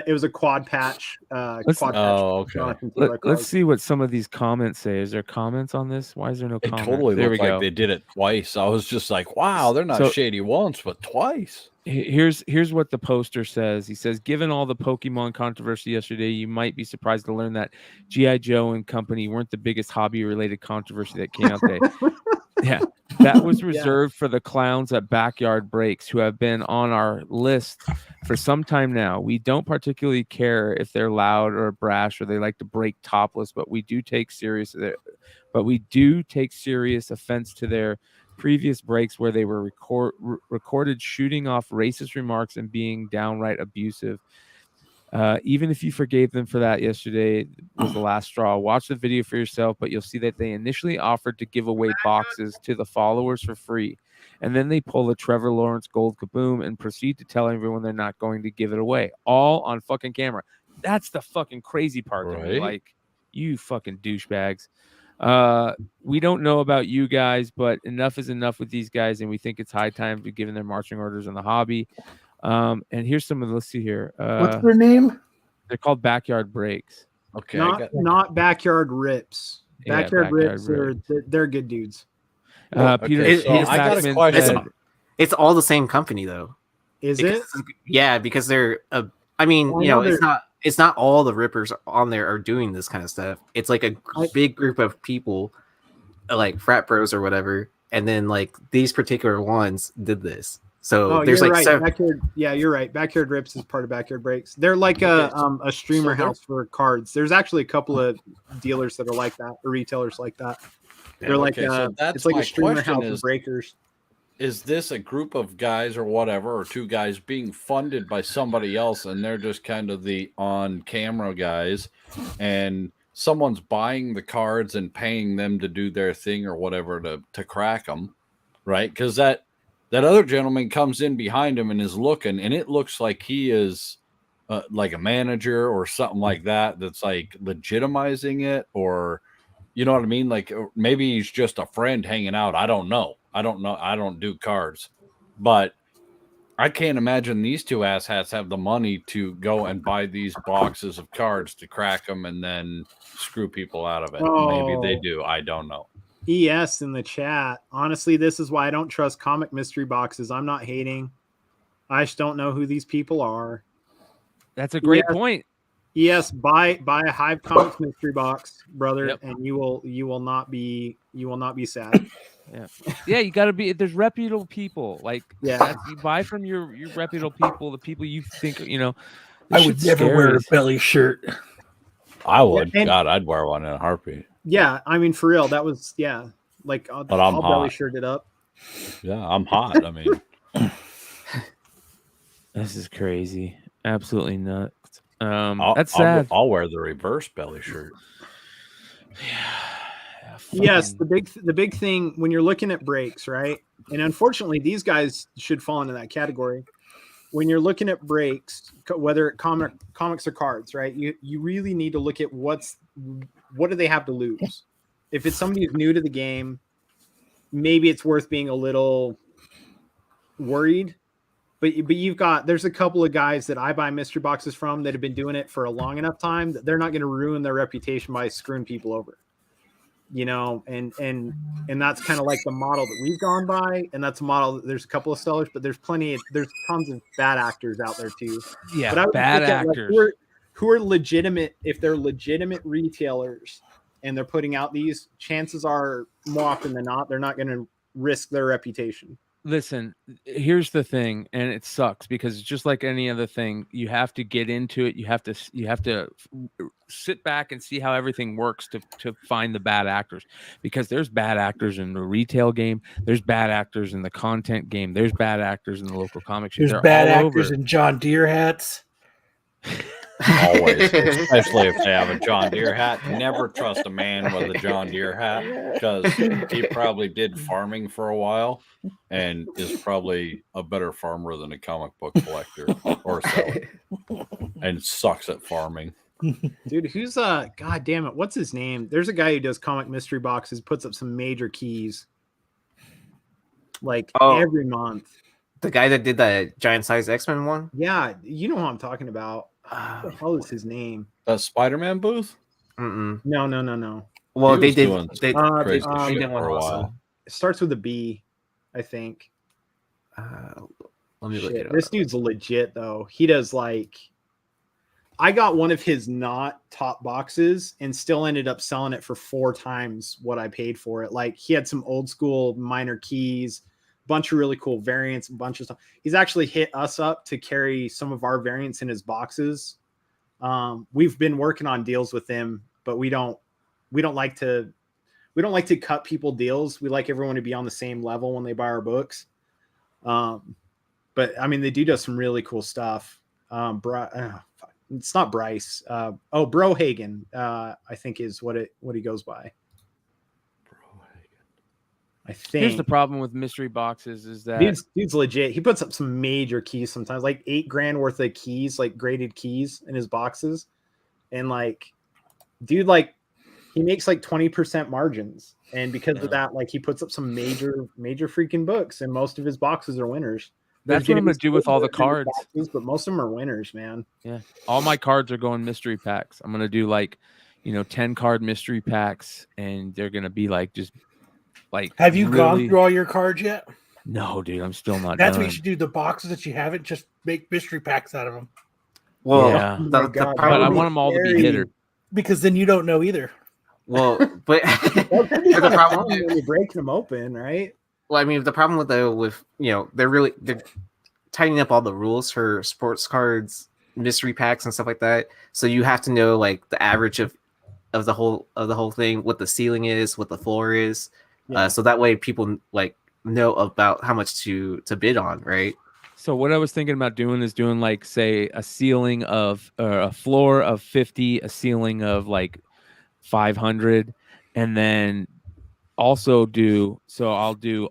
It was a quad patch. Let's- Quad patch. okay. Jonathan Taylor card. Let's see what some of these comments say. Is there comments on this? Why is there no It comments? totally There we looked like go. they did it twice. I was just like, wow, they're not So- shady once, but twice. Here's what the poster says. He says, given all the Pokemon controversy yesterday, you might be surprised to learn that G.I. Joe and company weren't the biggest hobby-related controversy that came out today. Yeah, that was reserved for the clowns at Backyard Breaks, who have been on our list for some time now. We don't particularly care if they're loud or brash or they like to break topless, but we do take serious offense to their previous breaks where they were recorded shooting off racist remarks and being downright abusive. Even if you forgave them for that, yesterday was the last straw. Watch the video for yourself, but you'll see that they initially offered to give away boxes to the followers for free. And then they pull a Trevor Lawrence gold Kaboom and proceed to tell everyone they're not going to give it away. All on fucking camera. That's the fucking crazy part to me. Right. Like, you fucking douchebags. We don't know about you guys, but enough is enough with these guys, and we think it's high time to give them their marching orders in the hobby. And here's some of the, let's see here. What's their name? They're called Backyard Breaks. Okay, Not Backyard Rips. Yeah, Backyard Backyard Rips they're good dudes. Peter, It- Peter it's- I got a Sackman question. said- It's all the same company though. Is Because- it? Yeah, because they're. I mean, Well, I you know, know it's they're- not. It's not all the Rippers on there are doing this kind of stuff. It's like a big group of people, like frat bros or whatever, and then like these particular ones did this. So Oh, there's you're like right. Backyard, yeah, you're right. Backyard Rips is part of Backyard Breaks. They're like a streamer So they're- house for cards. There's actually a couple of dealers that are like that, or retailers like that. They're like okay, so that's it's like my a streamer question house is- of breakers. Is this a group of guys or whatever, or two guys being funded by somebody else, and they're just kind of the on-camera guys, and someone's buying the cards and paying them to do their thing or whatever to crack them, right? Because that other gentleman comes in behind him and is looking, and it looks like he is like a manager or something like that. That's like legitimizing it, or you know what I mean? Like maybe he's just a friend hanging out. I don't know. I don't do cards, but I can't imagine these two asshats have the money to go and buy these boxes of cards to crack them and then screw people out of it. Maybe they Oh. do. I don't know. ES in the chat. Honestly, this is why I don't trust comic mystery boxes. I'm not hating. I just don't know who these people are. That's a great Yes. point. Yes, buy a Hive Comics mystery box, brother, Yep. and you will not be sad. Yeah, you got to be. There's reputable people. Like, Yeah. you buy from your reputable people, the people you think you know. I This would shit's never scary. wear a belly shirt. I would. and- God, I'd wear one in a heartbeat. Yeah, I mean for real, that was like I'll But I'm belly hot. shirt it up. Yeah, I'm hot. I mean, This is crazy. Absolutely nuts. I'll, That's sad. I'll wear the reverse belly shirt. Yes, the big thing when you're looking at breaks, right? And unfortunately, these guys should fall into that category. When you're looking at breaks, whether it comics or cards, right? You really need to look at what do they have to lose. If it's somebody who's new to the game, maybe it's worth being a little worried. But there's a couple of guys that I buy mystery boxes from that have been doing it for a long enough time that they're not going to ruin their reputation by screwing people over. You know, and that's kind of like the model that we've gone by, and that's a model that there's a couple of sellers, but there's tons of bad actors out there too. Yeah, but I would bad look at, like, actors. who are legitimate. If they're legitimate retailers and they're putting out these, chances are more often than not they're not going to risk their reputation. Listen, here's the thing, and it sucks because just like any other thing, you have to get into it. You have to sit back and see how everything works to find the bad actors, because there's bad actors in the retail game, there's bad actors in the content game, there's bad actors in the local comic shop. There's bad actors in John Deere hats. Always, especially if they have a John Deere hat. Never trust a man with a John Deere hat, because he probably did farming for a while and is probably a better farmer than a comic book collector or seller, and sucks at farming. Dude, who's god damn it, what's his name? There's a guy who does comic mystery boxes, puts up some major keys like every month. The guy that did the giant size X-Men one? Yeah, you know who I'm talking about. What the hell is his name? The Spider-Man booth? No. Well, they did. They They did did one for a also. while. It starts with a B, I think. Let me look it up. This dude's legit though. He does like, I got one of his not top boxes and still ended up selling it for 4 times what I paid for it. Like, he had some old school minor keys, bunch of really cool variants, a bunch of stuff. He's actually hit us up to carry some of our variants in his boxes. We've been working on deals with him, but we don't like to cut people deals. We like everyone to be on the same level when they buy our books. But I mean, they do some really cool stuff. It's not Bryce. Brohagen, I think is what he goes by. I think. Here's the problem with mystery boxes is that dude's legit. He puts up some major keys sometimes, like $8,000 worth of keys, like graded keys in his boxes. And like, dude, like, he makes like 20% margins. And because of that, like, he puts up some major freaking books, and most of his boxes are winners. That's what I'm gonna do with all the cards. Boxes, but most of them are winners, man. Yeah. All my cards are going mystery packs. I'm gonna do like, 10 card mystery packs, and they're gonna be like just like. Have you gone through all your cards yet? No, dude, I'm still not. That's done. what you should do. The boxes that you haven't, just make mystery packs out of them. Well, yeah. But I want them all to be hitter. Because then you don't know either. Well, but the problem when you're breaking them open, right? Well, I mean, the problem with they're tightening up all the rules for sports cards, mystery packs, and stuff like that. So you have to know like the average of the whole thing, what the ceiling is, what the floor is, so that way people like know about how much to bid on, right? So what I was thinking about doing is doing like, say, a ceiling of a floor of 50, a ceiling of like 500, and then also I'll do they'll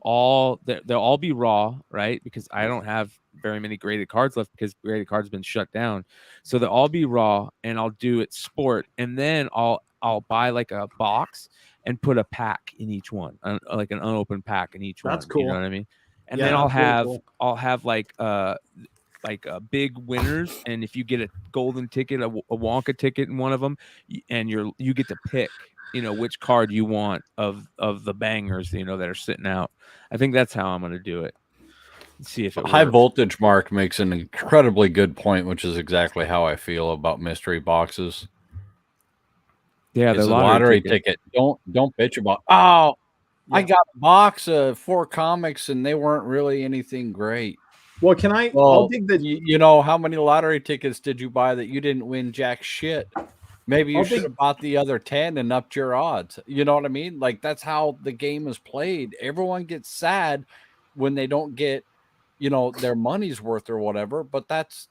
all be raw, right? Because I don't have very many graded cards left, because graded cards have been shut down. So they'll all be raw, and I'll do it sport, and then I'll buy like a box and put a pack in each one, like an unopened pack in each one. That's cool. You know what I mean? And Yeah, then I'll that's have like big winners, and if you get a golden ticket, a Wonka ticket in one of them, and you get to pick, which card you want of the bangers, that are sitting out. I think that's how I'm going to do it. See if it High works. Voltage Mark makes an incredibly good point, which is exactly how I feel about mystery boxes. Yeah, the the lottery ticket. Don't bitch about. Oh, yeah. I got a box of 4 comics and they weren't really anything great. Well, I'll dig the. You know, how many lottery tickets did you buy that you didn't win jack shit? Maybe you should have bought the other 10 and upped your odds. You know what I mean? Like, that's how the game is played. Everyone gets sad when they don't get, their money's worth or whatever. But that's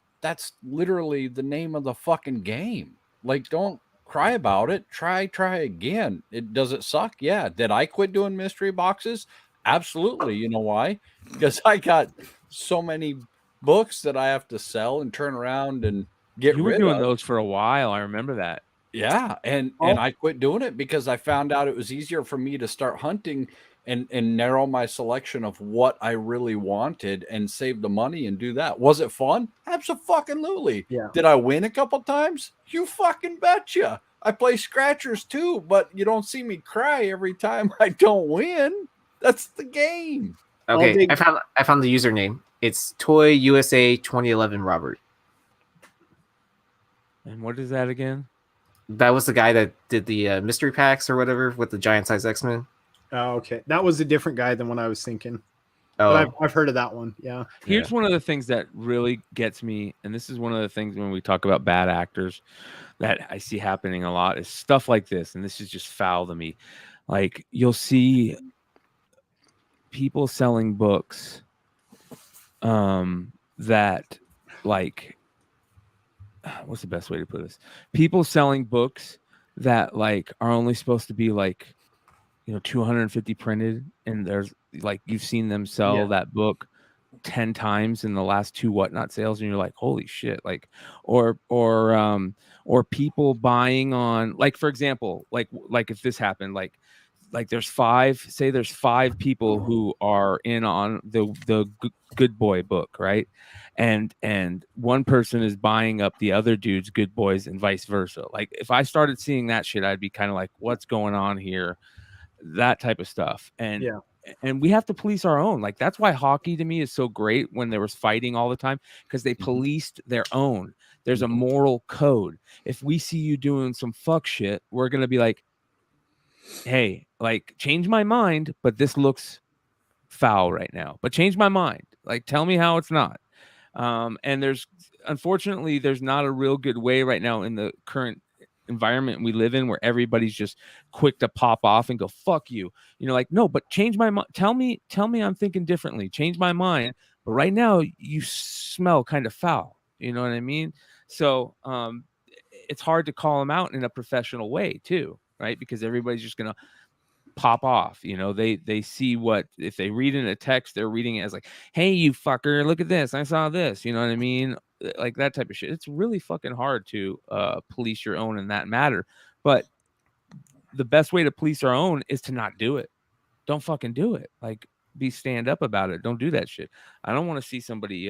literally the name of the fucking game. Like, don't cry about it. Try again. Does it suck? Yeah. Did I quit doing mystery boxes? Absolutely. You know why? Because I got so many books that I have to sell and turn around and get rid of. You were doing those for a while. I remember that. Yeah. And I quit doing it because I found out it was easier for me to start hunting and narrow my selection of what I really wanted and save the money and do that. Was it fun? Absolutely. Yeah. Did I win a couple times? You fucking betcha. I play scratchers too, but you don't see me cry every time I don't win. That's the game. Okay, I found the username. It's Toy USA 2011 Robert. And what is that again? That was the guy that did the mystery packs or whatever with the giant size X-Men. Oh, okay. That was a different guy than what I was thinking. But I've heard of that one. Yeah. Here's one of the things that really gets me, and this is one of the things when we talk about bad actors that I see happening a lot is stuff like this, and this is just foul to me. Like you'll see people selling books that like what's the best way to put this? People selling books that like are only supposed to be like 250 printed, and there's like you've seen them sell that book 10 times in the last 2 whatnot sales, and you're like, holy shit. Like or people buying on, like, for example, like if this happened, like there's 5 people who are in on the Good Boy book, right? And one person is buying up the other dude's Good Boys and vice versa. Like if I started seeing that shit, I'd be kind of like, what's going on here? That type of stuff. And we have to police our own. Like that's why hockey to me is so great when there was fighting all the time, because they policed their own. There's a moral code. If we see you doing some fuck shit, we're gonna be like, hey, like change my mind, but this looks foul right now. But change my mind. Like tell me how it's not. And unfortunately there's not a real good way right now in the current environment we live in where everybody's just quick to pop off and go fuck you. Like, no, but change my mind. Tell me I'm thinking differently. Change my mind. But right now you smell kind of foul. You know what I mean? So it's hard to call them out in a professional way too, right? Because everybody's just gonna pop off. They see what, if they read in a text, they're reading it as like, hey, you fucker, look at this, I saw this. You know what I mean? Like that type of shit. It's really fucking hard to police your own in that matter. But the best way to police our own is to not do it. Don't fucking do it. Like be stand up about it. Don't do that shit. I don't want to see somebody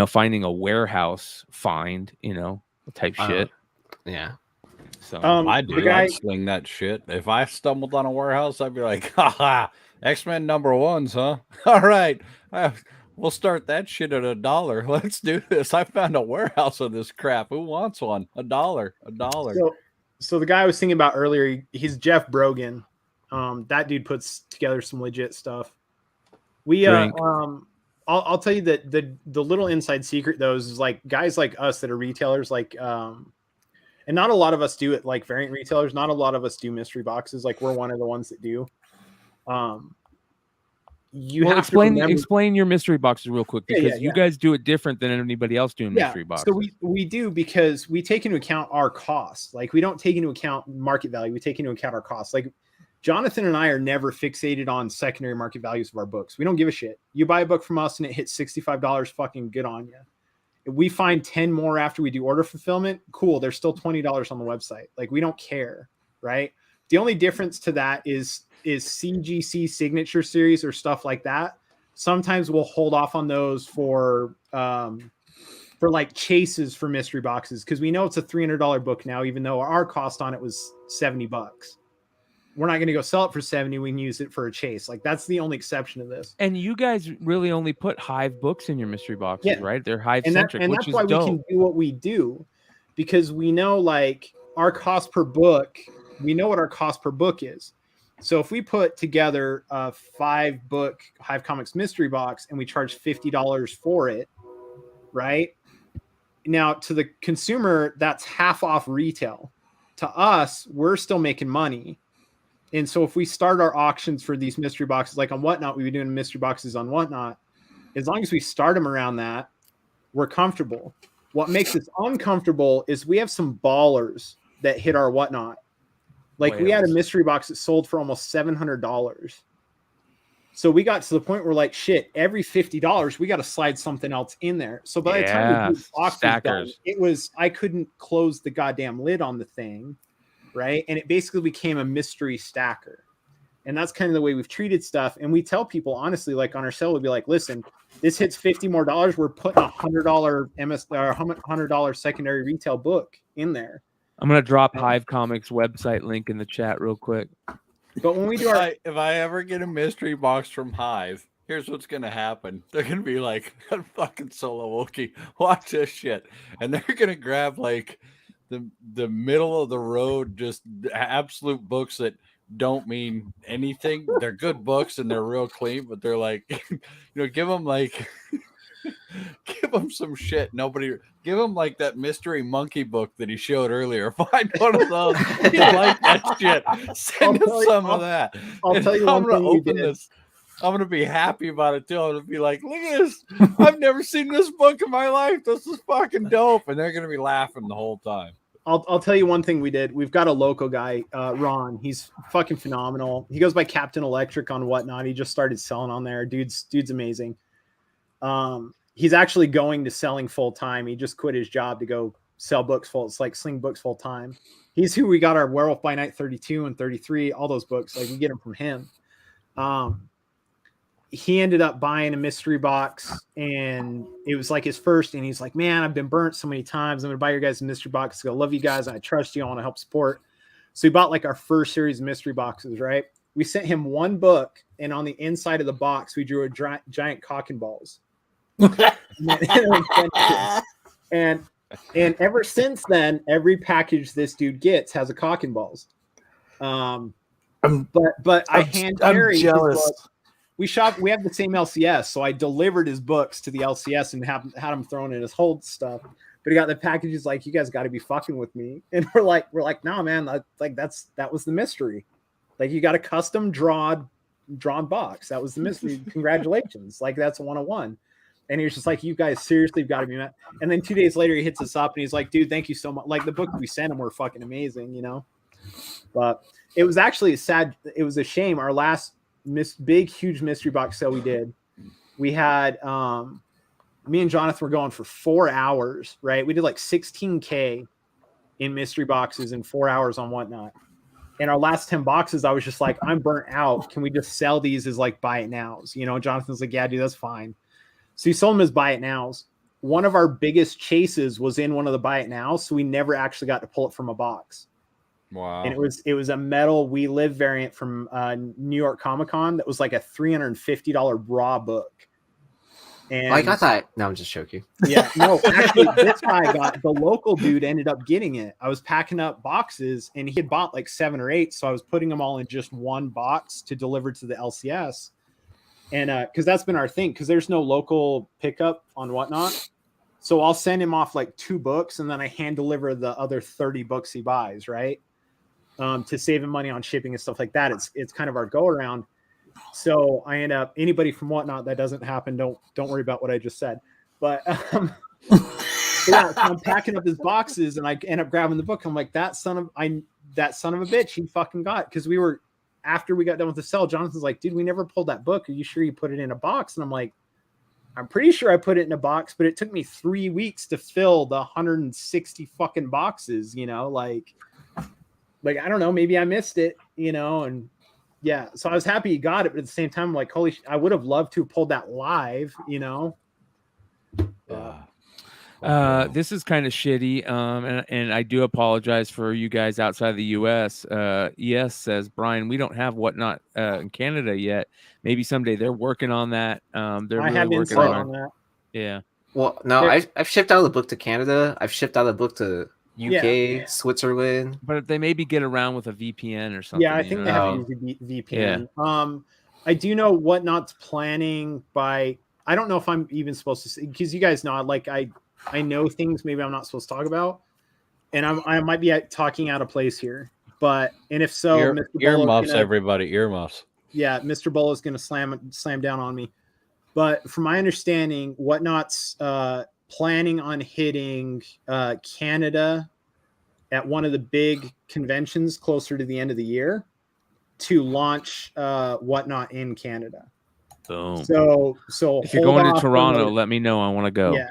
finding a warehouse find, type shit. Yeah. So I'd sling that shit. If I stumbled on a warehouse, I'd be like, haha, X-Men #1s, huh? All right. We'll start that shit at $1. Let's do this. I found a warehouse of this crap. Who wants one? $1. So the guy I was thinking about earlier, he's Jeff Brogan. That dude puts together some legit stuff. I'll tell you that the little inside secret though is like guys like us that are retailers, like and not a lot of us do it, like variant retailers. Not a lot of us do mystery boxes. Like we're one of the ones that do. Explain your mystery boxes real quick, because you guys do it different than anybody else doing mystery boxes. So we do, because we take into account our costs. Like we don't take into account market value. We take into account our costs. Like Jonathan and I are never fixated on secondary market values of our books. We don't give a shit. You buy a book from us and it hits $65, fucking good on you. If we find 10 more after we do order fulfillment, cool. There's still $20 on the website. Like we don't care, right? The only difference to that is CGC signature series or stuff like that. Sometimes we'll hold off on those for like chases for mystery boxes, because we know it's a $300 book now, even though our cost on it was $70. We're not going to go sell it for 70. We can use it for a chase. Like that's the only exception to this. And you guys really only put Hive books in your mystery boxes, right? They're Hive centric, and that's why we can do what we do, because we know like our cost per book. We know what our cost per book is. So if we put together a 5-book Hive Comics mystery box and we charge $50 for it, right? Now to the consumer, that's half off retail. To us, we're still making money. And so if we start our auctions for these mystery boxes, like on Whatnot, we've been doing mystery boxes on Whatnot. As long as we start them around that, we're comfortable. What makes us uncomfortable is we have some ballers that hit our Whatnot. Like we had a mystery box that sold for almost $700. So we got to the point where like, shit, every $50, we got to slide something else in there. So by the time we do boxes done, I couldn't close the goddamn lid on the thing. Right. And it basically became a mystery stacker. And that's kind of the way we've treated stuff. And we tell people, honestly, like on our sale, we'd be like, listen, this hits $50 more. We're putting $100 $100 secondary retail book in there. I'm going to drop Hive Comics website link in the chat real quick. But when we do if I ever get a mystery box from Hive, here's what's going to happen. They're going to be like, fucking Solo Wookie, watch this shit. And they're going to grab like the middle of the road, just absolute books that don't mean anything. They're good books and they're real clean, but they're like, give them like, give them some shit. Give him like that mystery monkey book that he showed earlier. Find one of those. He like that shit. Send him some of that. I'll tell you one thing we did. This. I'm gonna be happy about it too. I'm gonna be like, look at this. I've never seen this book in my life. This is fucking dope. And they're gonna be laughing the whole time. I'll tell you one thing we did. We've got a local guy, Ron. He's fucking phenomenal. He goes by Captain Electric on Whatnot. He just started selling on there. Dude's amazing. He's actually going to selling full time. He just quit his job to go sell books full. It's like sling books full time. He's who we got our Werewolf by Night 32 and 33, all those books. Like we get them from him. He ended up buying a mystery box and it was like his first. And he's like, man, I've been burnt so many times. I'm going to buy your guys a mystery box. I love you guys. I trust you. I want to help support. So he bought like our first series of mystery boxes, right? We sent him one book and on the inside of the box, we drew a giant cock and balls. and ever since then, every package this dude gets has a cock and balls. But I hand carry jealous. We have the same LCS, so I delivered his books to the LCS and had him thrown in his hold stuff. But he got the packages like, you guys got to be fucking with me, and we're like, nah, man, that was the mystery. Like you got a custom drawn box. That was the mystery. Congratulations, like that's a 101. And he was just like, you guys seriously got to be mad. And then 2 days later, he hits us up and he's like, dude, thank you so much. Like the book we sent him were fucking amazing, But it was actually it was a shame. Our last huge mystery box sale we did, we had me and Jonathan were going for 4 hours, right? We did like 16K in mystery boxes in 4 hours on Whatnot. And our last 10 boxes, I was just like, I'm burnt out. Can we just sell these as like buy it nows? Jonathan's like, yeah, dude, that's fine. So he sold them as buy it nows. One of our biggest chases was in one of the buy it nows, so we never actually got to pull it from a box. Wow. And it was a metal We Live variant from New York Comic Con that was like a $350 raw book. And I got that. No, I'm just joking. Yeah, no, actually, this guy the local dude ended up getting it. I was packing up boxes and he had bought like 7 or 8, so I was putting them all in just one box to deliver to the LCS. And because that's been our thing, because there's no local pickup on Whatnot. So I'll send him off like 2 books and then I hand deliver the other 30 books he buys, right? To save him money on shipping and stuff like that. It's kind of our go around. So I end up, anybody from Whatnot that doesn't happen, don't worry about what I just said. But yeah, so I'm packing up his boxes and I end up grabbing the book. I'm like, that son of a bitch, he fucking got, because after we got done with the sell, Jonathan's like, dude, we never pulled that book. Are you sure you put it in a box? And I'm like, I'm pretty sure I put it in a box, but it took me 3 weeks to fill the 160 fucking boxes, like I don't know, maybe I missed it, and yeah. So I was happy he got it, but at the same time, I'm like, holy shit, I would have loved to have pulled that live, Yeah. This is kind of shitty, and I do apologize for you guys outside of the U.S. ES says, Brian, we don't have Whatnot in Canada yet. Maybe someday. They're working on that. They're really working on that. Yeah. Well, no, I've shipped out the book to Canada. I've shipped out the book to UK, Switzerland. But they maybe get around with a VPN or something. Yeah, I think they have to use VPN. Yeah. I do know Whatnot's planning by. I don't know if I'm even supposed to say, because you guys know, I know things maybe I'm not supposed to talk about, and I might be talking out of place here. And if so, earmuffs, everybody, earmuffs. Yeah, Mr. Bull is going to slam down on me. But from my understanding, Whatnot's planning on hitting Canada at one of the big conventions closer to the end of the year to launch Whatnot in Canada. Boom. So if you're going to Toronto, let me know. I want to go. Yeah.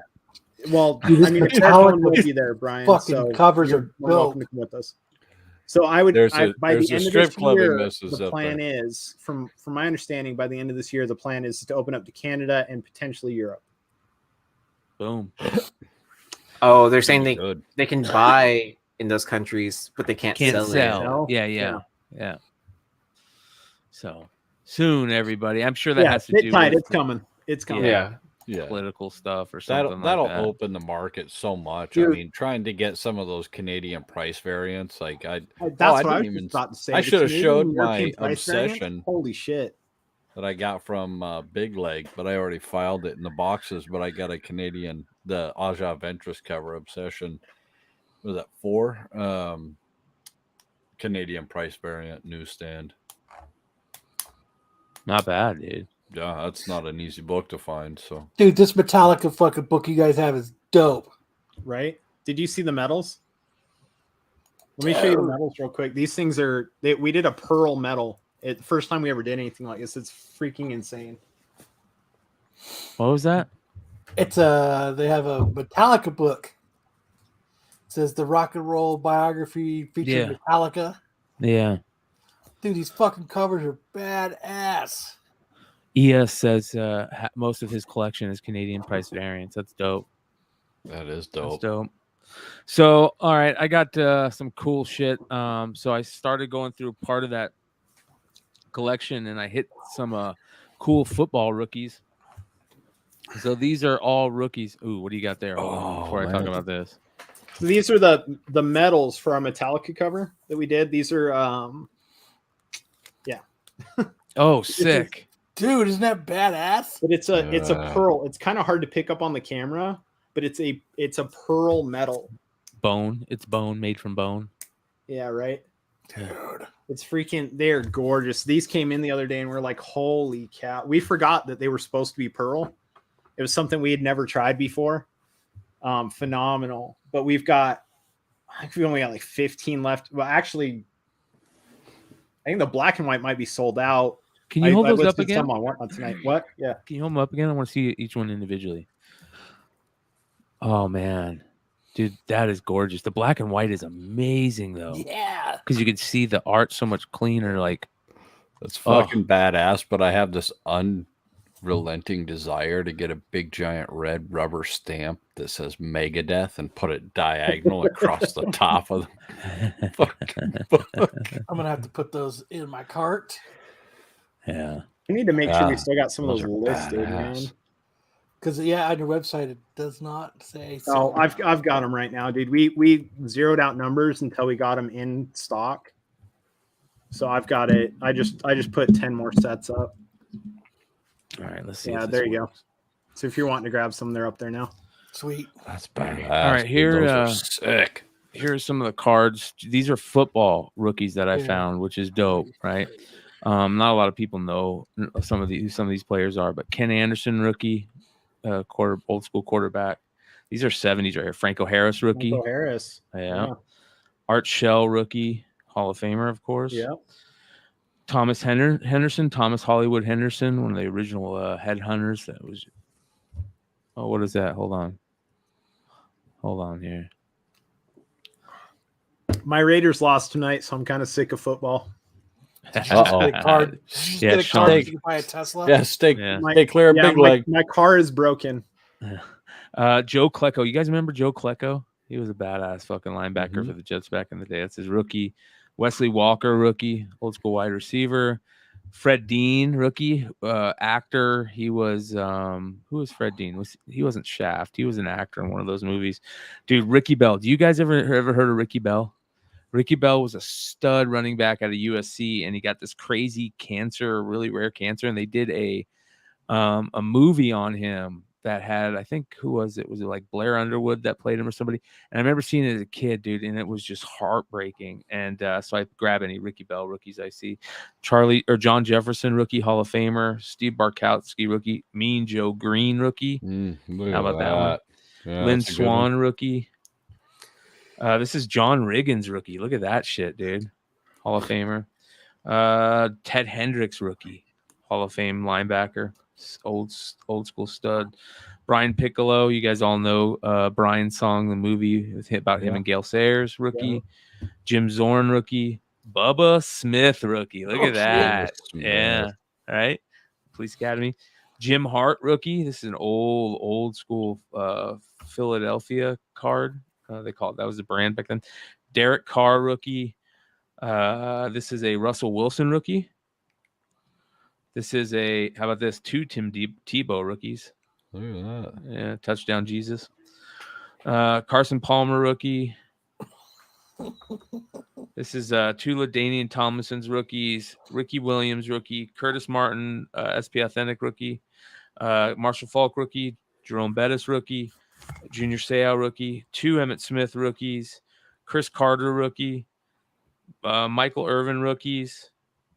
Well, I mean, if everyone will be there, Brian. Fucking covers are welcome to come with us. So by the end of this year, the plan is, from my understanding, by the end of this year, the plan is to open up to Canada and potentially Europe. Boom. Oh, they're saying they can buy in those countries, but they can't sell. No? Yeah. So soon, everybody. I'm sure that has to do. It's coming. It's coming. Yeah. Yeah. political stuff or something That'll like that. open the market so much. Dude. I mean, trying to get some of those Canadian price variants, like That's I what I was didn't even. just about to say. I The should have Canadian showed and my European price variants, obsession holy shit. that I got from Big Leg, but I already filed it in the boxes. But I got a Canadian, the Aja Ventress cover obsession. Was that 4? Canadian price variant newsstand. Not bad, dude. Yeah, that's not an easy book to find. So, Dude, this Metallica fucking book you guys have is dope. Right? Did you see the medals? Let me show you the medals real quick. These things are we did a pearl medal. The first time we ever did anything like this. It's freaking insane. What was that? It's they have a Metallica book. It says the rock and roll biography featuring Metallica. Yeah. Dude, these fucking covers are badass. ES says most of his collection is Canadian price variants. That's dope. that is dope. That's dope. So, all right, I got some cool shit. So I started going through part of that collection, and I hit some cool football rookies. So these are all rookies. Ooh, what do you got there? Hold on, before I talk about this. So these are the medals for our Metallica cover that we did. These are Oh, sick. Dude, isn't that badass? But it's a pearl. It's kind of hard to pick up on the camera, but it's a pearl medal. Bone. It's bone, made from bone. Yeah, right. Dude. It's freaking, they're gorgeous. These came in the other day and we're like, holy cow. We forgot that they were supposed to be pearl. It was something we had never tried before. Phenomenal. But I think we only got like 15 left. Well, actually, I think the black and white might be sold out. Can you hold those up listed again? some on Whatnot tonight. What? Yeah. Can you hold them up again? I want to see each one individually. Oh, man. Dude, that is gorgeous. The black and white is amazing, though. Yeah. Because you can see the art so much cleaner. Like, That's fucking badass. But I have this unrelenting desire to get a big giant red rubber stamp that says Megadeth and put it diagonal across the top of the fucking book. I'm gonna have to put those in my cart. Yeah. We need to make sure we still got some of those those are listed, man. badass. Because on your website it does not say. Oh, I've got them right now, dude. We zeroed out numbers until we got them in stock. So I've got it. I just put 10 more sets up. All right, let's see. Yeah, there you go. So if you're wanting to grab some, they're up there now. Sweet. That's badass. All right, here, Those are sick. Here are some of the cards. These are football rookies that I found, which is dope, right? Not a lot of people know who some of these players are, but Ken Anderson rookie, old school quarterback. These are 70s right here. Franco Harris rookie. Franco Harris. Yeah. Art Shell rookie, Hall of Famer, of course. Yeah. Thomas Henderson, Thomas Hollywood Henderson, one of the original headhunters. That was. Oh, what is that? Hold on here. My Raiders lost tonight, so I'm kind of sick of football. Get a card. Yeah, Get a card so Sean. you can buy a Tesla. Yeah, stay My- clear of yeah, Big my- Leg. My car is broken. Joe Klecko. You guys remember Joe Klecko? He was a badass fucking linebacker Mm-hmm. for the Jets back in the day. That's his rookie. Wesley Walker, rookie, old school wide receiver. Fred Dean, rookie, actor. He was who was Fred Dean? He wasn't Shaft. He was an actor in one of those movies. Dude, Ricky Bell. Do you guys ever heard of Ricky Bell? Ricky Bell was a stud running back out of USC, and he got this crazy cancer, really rare cancer, and they did a movie on him that had, I think, who was it? Was it like Blair Underwood that played him or somebody? And I remember seeing it as a kid, dude, and it was just heartbreaking. And so I grab any Ricky Bell rookies I see. John Jefferson, rookie, Hall of Famer. Steve Barkowski, rookie. Mean Joe Green, rookie. How about that one? Yeah, Lynn that's a good one. Swan, rookie. This is John Riggins, rookie. Look at that shit, dude. Hall of Famer. Ted Hendricks, rookie. Hall of Fame linebacker. Old school stud. Brian Piccolo, you guys all know Brian's song, the movie about him and Gail Sayers, rookie. Yeah. Jim Zorn, rookie. Bubba Smith, rookie. Look at that. Yeah. All right. Police Academy. Jim Hart, rookie. This is an old school Philadelphia card. They called that was the brand back then. Derek Carr, rookie. This is a Russell Wilson rookie. This is how about this? 2 Tim Tebow rookies. Look at that. Yeah, touchdown Jesus. Carson Palmer rookie. This is Tula Danian Tomlinson's rookies. Ricky Williams rookie. Curtis Martin SP Authentic rookie. Marshall Falk rookie. Jerome Bettis rookie. Junior Seau rookie. 2 Emmett Smith rookies. Chris Carter rookie. Michael Irvin rookies.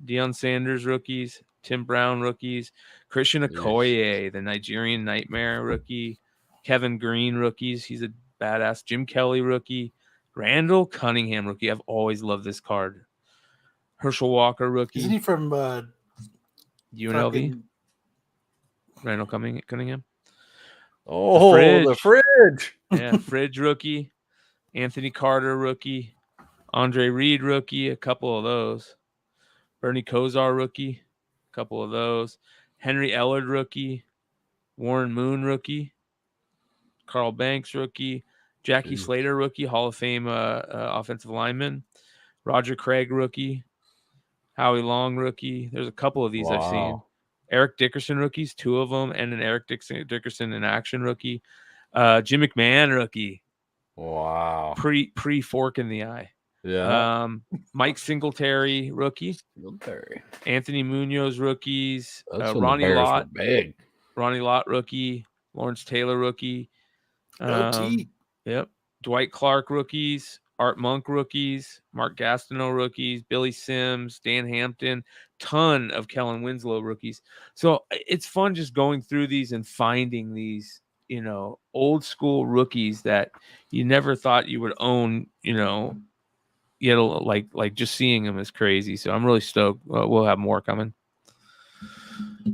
Deion Sanders rookies. Tim Brown rookies. Christian Okoye, the Nigerian Nightmare rookie. Kevin Green rookies. He's a badass. Jim Kelly rookie. Randall Cunningham rookie. I've always loved this card. Herschel Walker rookie. Isn't he from UNLV? Randall Cunningham. Oh, the fridge. Yeah, fridge rookie. Anthony Carter rookie. Andre Reed rookie. A couple of those. Bernie Kosar rookie. A couple of those. Henry Ellard rookie. Warren Moon rookie. Carl Banks rookie. Jackie Slater rookie. Hall of Fame offensive lineman. Roger Craig rookie. Howie Long rookie. There's a couple of these I've seen. Eric Dickerson rookies, 2 of them, and an Eric Dickerson in action rookie. Jim McMahon rookie. Wow. Pre fork in the eye. Yeah. Mike Singletary rookie. Anthony Munoz rookies. Ronnie Lott. Big. Ronnie Lott rookie. Lawrence Taylor rookie. Yep. Dwight Clark rookies. Art Monk rookies. Mark Gastineau rookies. Billy Sims. Dan Hampton. Ton of Kellen Winslow rookies. So it's fun just going through these and finding these, old school rookies that you never thought you would own, yet like just seeing them is crazy. So I'm really stoked. We'll have more coming.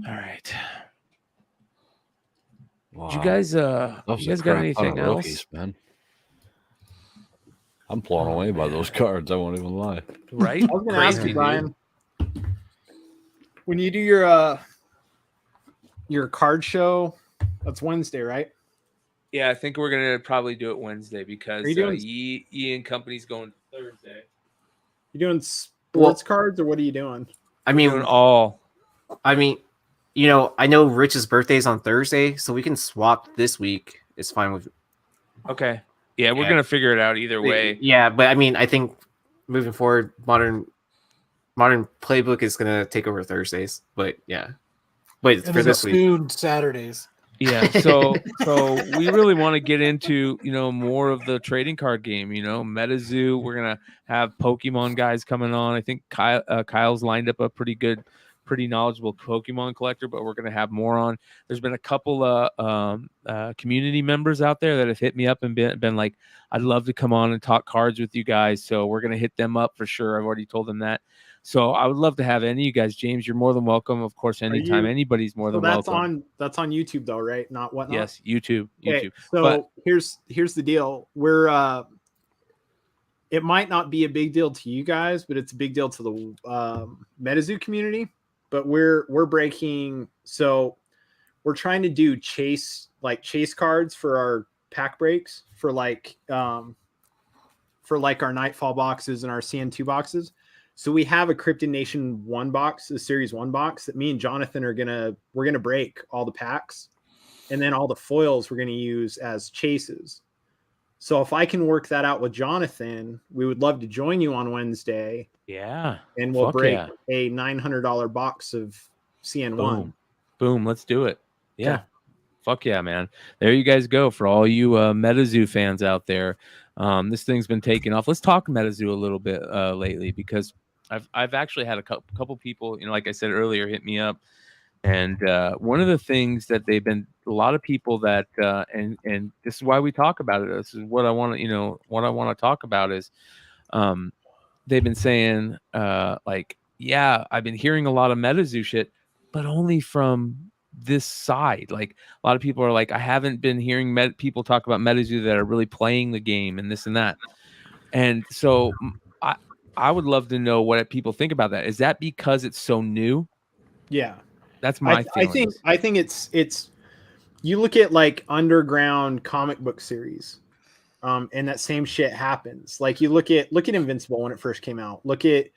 All right. Wow. Did you guys got anything else? Rookies, man. I'm blown away by those cards. I won't even lie. Right? I was going to ask you, Brian, when you do your card show, that's Wednesday, right? Yeah, I think we're gonna probably do it Wednesday because Yi and Company's going Thursday. You doing sports cards or what are you doing? I mean, doing all. I mean, I know Rich's birthday is on Thursday, so we can swap this week. It's fine with. Okay. Yeah, we're gonna figure it out either way. Yeah, but I mean, I think moving forward, modern playbook is gonna take over Thursdays. But yeah, but and for this week, Saturdays. Yeah, so we really want to get into more of the trading card game. MetaZoo. We're gonna have Pokemon guys coming on. I think Kyle's lined up a pretty knowledgeable Pokemon collector, but we're gonna have more on. There's been a couple of community members out there that have hit me up and been like, I'd love to come on and talk cards with you guys. So we're gonna hit them up for sure. I've already told them that. So I would love to have any of you guys. James, you're more than welcome. Of course, anytime anybody's more than welcome. That's on YouTube though, right? Not Whatnot. Yes, YouTube. Okay, so here's the deal. We're it might not be a big deal to you guys, but it's a big deal to the MetaZoo community. But we're breaking. So we're trying to do chase cards for our pack breaks for our Nightfall boxes and our CN2 boxes. So we have a Cryptid Nation 1 box, a Series 1 box that me and Jonathan we're gonna break all the packs, and then all the foils we're gonna use as chases. So if I can work that out with Jonathan, we would love to join you on Wednesday. Yeah, and we'll break a $900 box of CN1. Boom, let's do it. Yeah. Fuck yeah, man. There you guys go for all you MetaZoo fans out there. This thing's been taking off. Let's talk MetaZoo a little bit lately because I've actually had a couple people, like I said earlier, hit me up, and one of the things that a lot of people that and this is why we talk about it. This is what I want to talk about is they've been saying yeah, I've been hearing a lot of MetaZoo shit, but only from this side. Like a lot of people are like, I haven't been hearing people talk about MetaZoo that are really playing the game and this and that. And so I would love to know what people think about that. Is that because it's so new? Yeah, that's my feelings. I think it's you look at underground comic book series, and that same shit happens. Like you look at Invincible when it first came out. Look at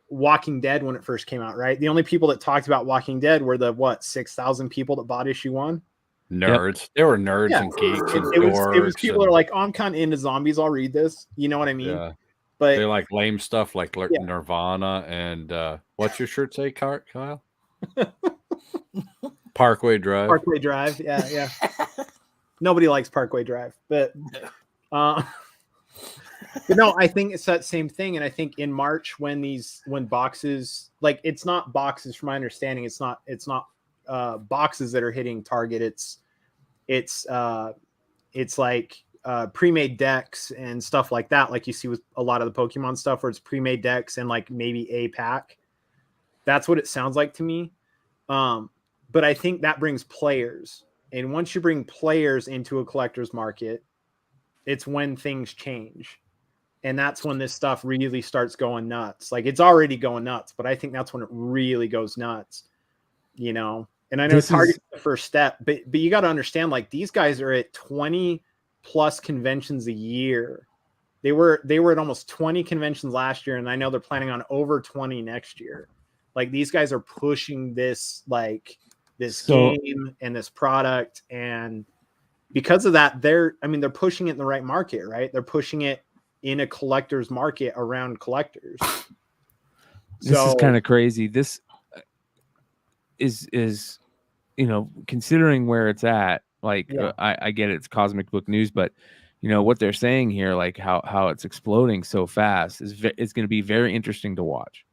Walking Dead when it first came out, right? The only people that talked about Walking Dead were the 6,000 people that bought issue 1. Nerds. They were nerds and geeks and it was dorks people that are like, oh, I'm kind of into zombies. I'll read this. You know what I mean? Yeah. But they like lame stuff like Nirvana and what's your shirt say, Kyle? Parkway Drive. Parkway Drive. Yeah. Nobody likes Parkway Drive, but no, I think it's that same thing. And I think in March when boxes, like, it's not boxes from my understanding, it's not boxes that are hitting Target. It's like pre-made decks and stuff like that, like you see with a lot of the Pokemon stuff, where it's pre-made decks and like maybe a pack. That's what it sounds like to me. But I think that brings players, and once you bring players into a collector's market, it's when things change, and that's when this stuff really starts going nuts. Like, it's already going nuts, but I think that's when it really goes nuts, you know. And I know Target's the first step, but you got to understand, like, these guys are at 20 plus conventions a year. They were at almost 20 conventions last year, and I know they're planning on over 20 next year. Like, these guys are pushing this, like, this game and this product, and because of that, they're pushing it in the right market, right? They're pushing it in a collector's market around collectors. This is kind of crazy. This is considering where it's at, like, I get it, it's Cosmic Book News, but what they're saying here, like how it's exploding so fast, it's going to be very interesting to watch.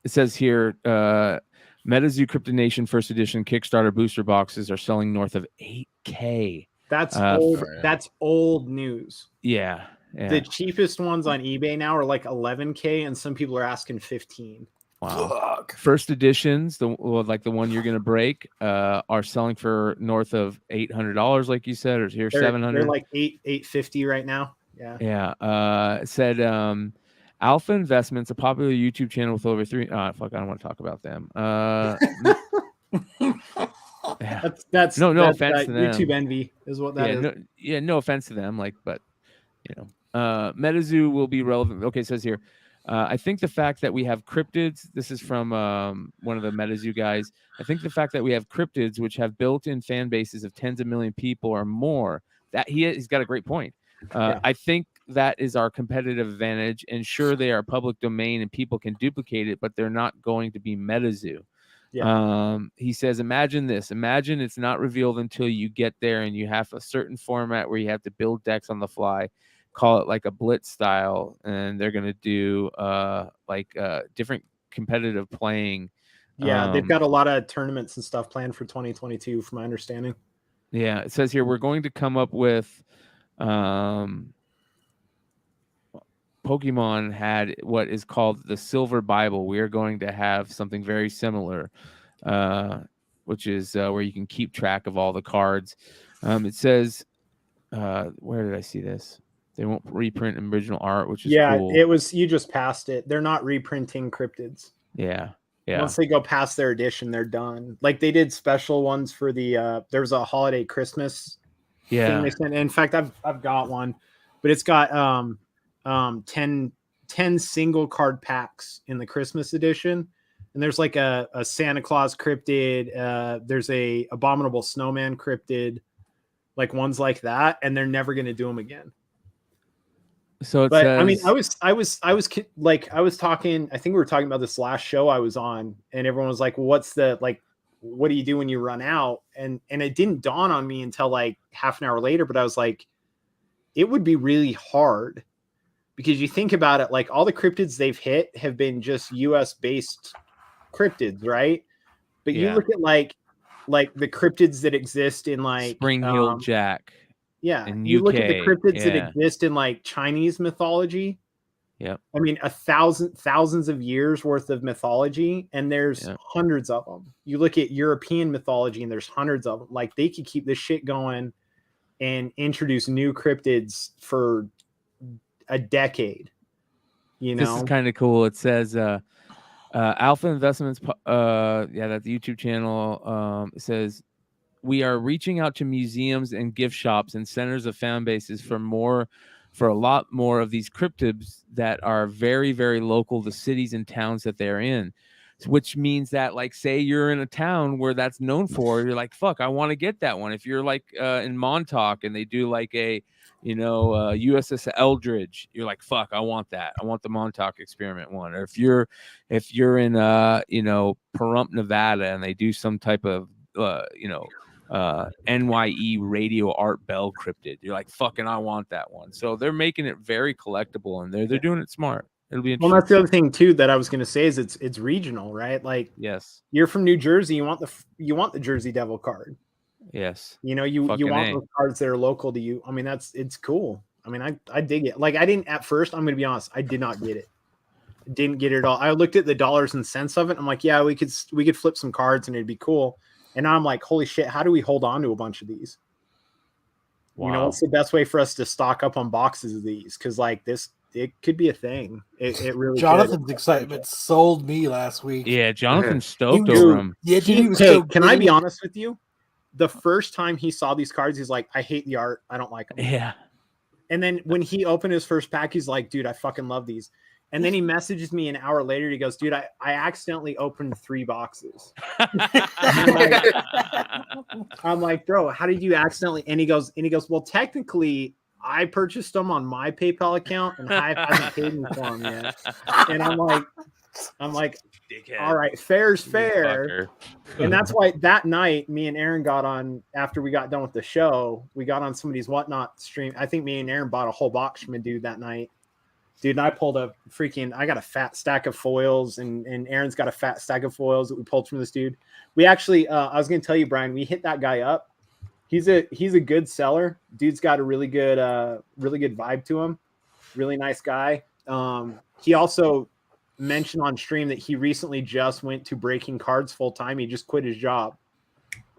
It says here, MetaZoo Cryptonation First Edition Kickstarter booster boxes are selling north of 8K. That's old. That's old news. Yeah. The cheapest ones on eBay now are like 11K, and some people are asking 15. Wow. First editions, the one you're gonna break, are selling for north of $800, like you said, or here $700. They're like $850 right now. Yeah. Yeah. It said Alpha Investments, a popular YouTube channel with over I don't want to talk about them. That's no offense to them. YouTube envy is what that is. No offense to them, like, but MetaZoo will be relevant. Okay, it says here, I think the fact that we have cryptids, this is from one of the MetaZoo guys. I think the fact that we have cryptids, which have built-in fan bases of tens of million people or more, that he's got a great point. I think that is our competitive advantage, and sure, they are public domain and people can duplicate it, but they're not going to be MetaZoo. He says, imagine this. Imagine it's not revealed until you get there and you have a certain format where you have to build decks on the fly, call it like a blitz style, and they're going to do different competitive playing. They've got a lot of tournaments and stuff planned for 2022, from my understanding. Yeah, it says here, we're going to come up with Pokemon had what is called the Silver Bible. We are going to have something very similar, which is where you can keep track of all the cards. It says, where did I see this? They won't reprint original art, which is cool. It was, you just passed it. They're not reprinting cryptids. Yeah. Once they go past their edition, they're done. Like, they did special ones for the there was a holiday Christmas thing they sent. In fact, I've got one, but it's got 10 single card packs in the Christmas edition, and there's like a Santa Claus cryptid, there's a Abominable Snowman cryptid, like ones like that, and they're never going to do them again. So it but says, I mean, I was talking, I think we were talking about this last show I was on, and everyone was like, what do you do when you run out? And it didn't dawn on me until like half an hour later, but I was like, it would be really hard, because you think about it, like all the cryptids they've hit have been just US based cryptids, right? But you look at like the cryptids that exist in like Spring Heel Jack. Yeah. In You UK, look at the cryptids that exist in like Chinese mythology. Yeah. I mean, thousands of years worth of mythology, and there's hundreds of them. You look at European mythology, and there's hundreds of them. Like, they could keep this shit going and introduce new cryptids for a decade. This is kind of cool. It says Alpha Investments, that's the YouTube channel. It says, we are reaching out to museums and gift shops and centers of fan bases for a lot more of these cryptids that are very, very local to cities and towns that they're in. which means that, like, say you're in a town where that's known for, you're like, fuck, I want to get that one. If you're like in Montauk and they do like a, USS Eldridge, you're like, fuck, I want that. I want the Montauk Experiment one. Or if you're in Pahrump, Nevada, and they do some type of NYE radio art bell cryptid, you're like, fucking, I want that one. So they're making it very collectible, and they're doing it smart. It'll be interesting. Well, that's the other thing too that I was going to say is it's regional, right? Like, yes, you're from New Jersey, you want the Jersey Devil card. Yes, you want those cards that are local to you. I mean, it's cool. I mean, I dig it. Like, I didn't at first. I'm going to be honest. I did not get it. Didn't get it at all. I looked at the dollars and cents of it. I'm like, yeah, we could flip some cards and it'd be cool. And now I'm like, holy shit, how do we hold on to a bunch of these? Wow. What's the best way for us to stock up on boxes of these? Because like this, it could be a thing. It really. Jonathan's could. excitement sold me last week. Yeah, Jonathan's stoked over him. Yeah, dude, he was hey, so can I be honest with you? The first time he saw these cards, he's like, I hate the art. I don't like them. Yeah. And then when he opened his first pack, he's like, dude, I fucking love these. And then he messages me an hour later. He goes, dude, I accidentally opened 3 boxes. I'm like, bro, how did you accidentally? And he goes, well, technically, I purchased them on my PayPal account and Hive hasn't paid me for them yet. And I'm like, dickhead. All right, fair's fair. And that's why that night, me and Aaron got on, after we got done with the show, we got on somebody's Whatnot stream. I think me and Aaron bought a whole box from a dude that night. Dude, and I pulled I got a fat stack of foils, and Aaron's got a fat stack of foils that we pulled from this dude. We actually, I was going to tell you, Brian, we hit that guy up. He's a good seller. Dude's got a really good vibe to him. Really nice guy. He also mentioned on stream that he recently just went to breaking cards full time. He just quit his job,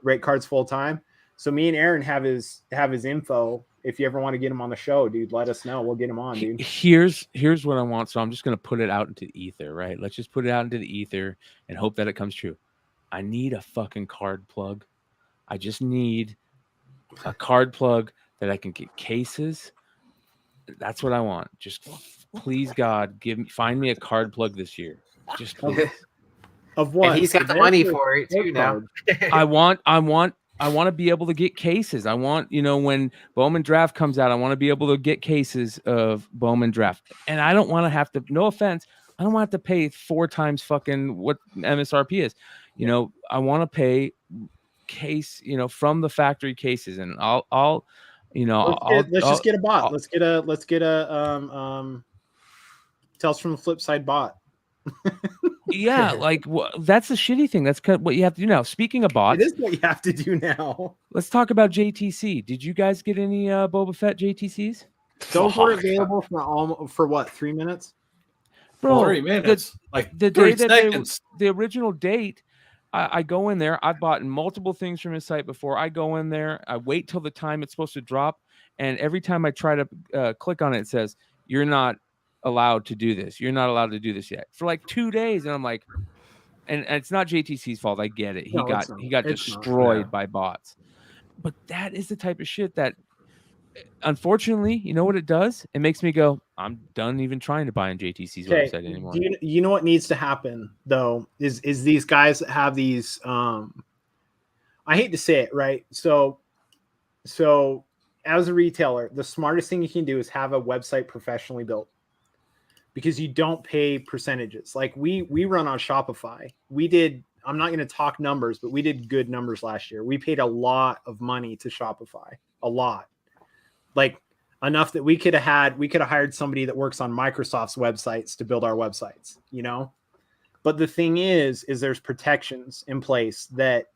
break cards full time. So me and Aaron have his info. If you ever want to get him on the show, dude, let us know. We'll get him on, dude. Here's what I want. So I'm just going to put it out into the ether, right? Let's just put it out into the ether and hope that it comes true. I need a fucking card plug. I just need a card plug that I can get cases. That's what I want. Just please, God, find me a card plug this year. Just please. Of what? And he's got the money for it too now. I want to be able to get cases. I want, when Bowman Draft comes out, I want to be able to get cases of Bowman Draft. And I don't want to have to, no offense, I don't want to pay 4 times fucking what MSRP is. I want to pay case, from the factory cases. And I'll let's just get a bot. Let's get a Tales from the Flipside bot. Yeah, like that's the shitty thing. That's kind of what you have to do now. Speaking of bots, it is what you have to do now. Let's talk about JTC. Did you guys get any Boba Fett JTCs? Those were available for what, 3 minutes? Bro, 3 minutes. Like the 3 day that seconds. the original date, I go in there. I've bought multiple things from his site before. I go in there. I wait till the time it's supposed to drop, and every time I try to click on it, it says you're not allowed to do this. You're not allowed to do this yet for like 2 days. And I'm like, and it's not JTC's fault. I get it. He got destroyed by bots. But that is the type of shit that, unfortunately, you know what it does? It makes me go, I'm done even trying to buy on JTC's website anymore. You know what needs to happen though is these guys that have these. I hate to say it, right? So as a retailer, the smartest thing you can do is have a website professionally built. Because you don't pay percentages. Like we run on Shopify. I'm not going to talk numbers, but we did good numbers last year. We paid a lot of money to Shopify, a lot, like enough that we could have hired somebody that works on Microsoft's websites to build our websites, But the thing is there's protections in place that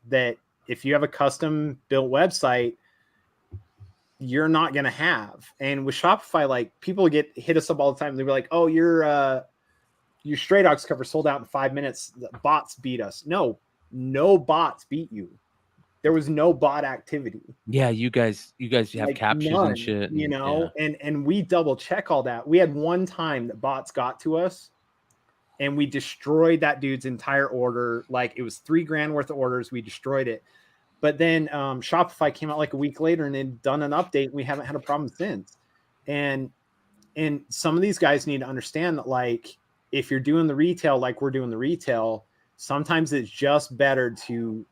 if you have a custom built website, you're not going to have. And with Shopify, like people hit us up all the time. They were like, oh, your Stray Dogs cover sold out in 5 minutes. The bots beat us. No bots beat you. There was no bot activity. Yeah. You guys have like captures and shit, and we double check all that. We had one time that bots got to us and we destroyed that dude's entire order. Like it was $3,000 worth of orders. We destroyed it. But then Shopify came out like a week later and had done an update. And we haven't had a problem since. And some of these guys need to understand that, like, if you're doing the retail like we're doing the retail, Sometimes it's just better to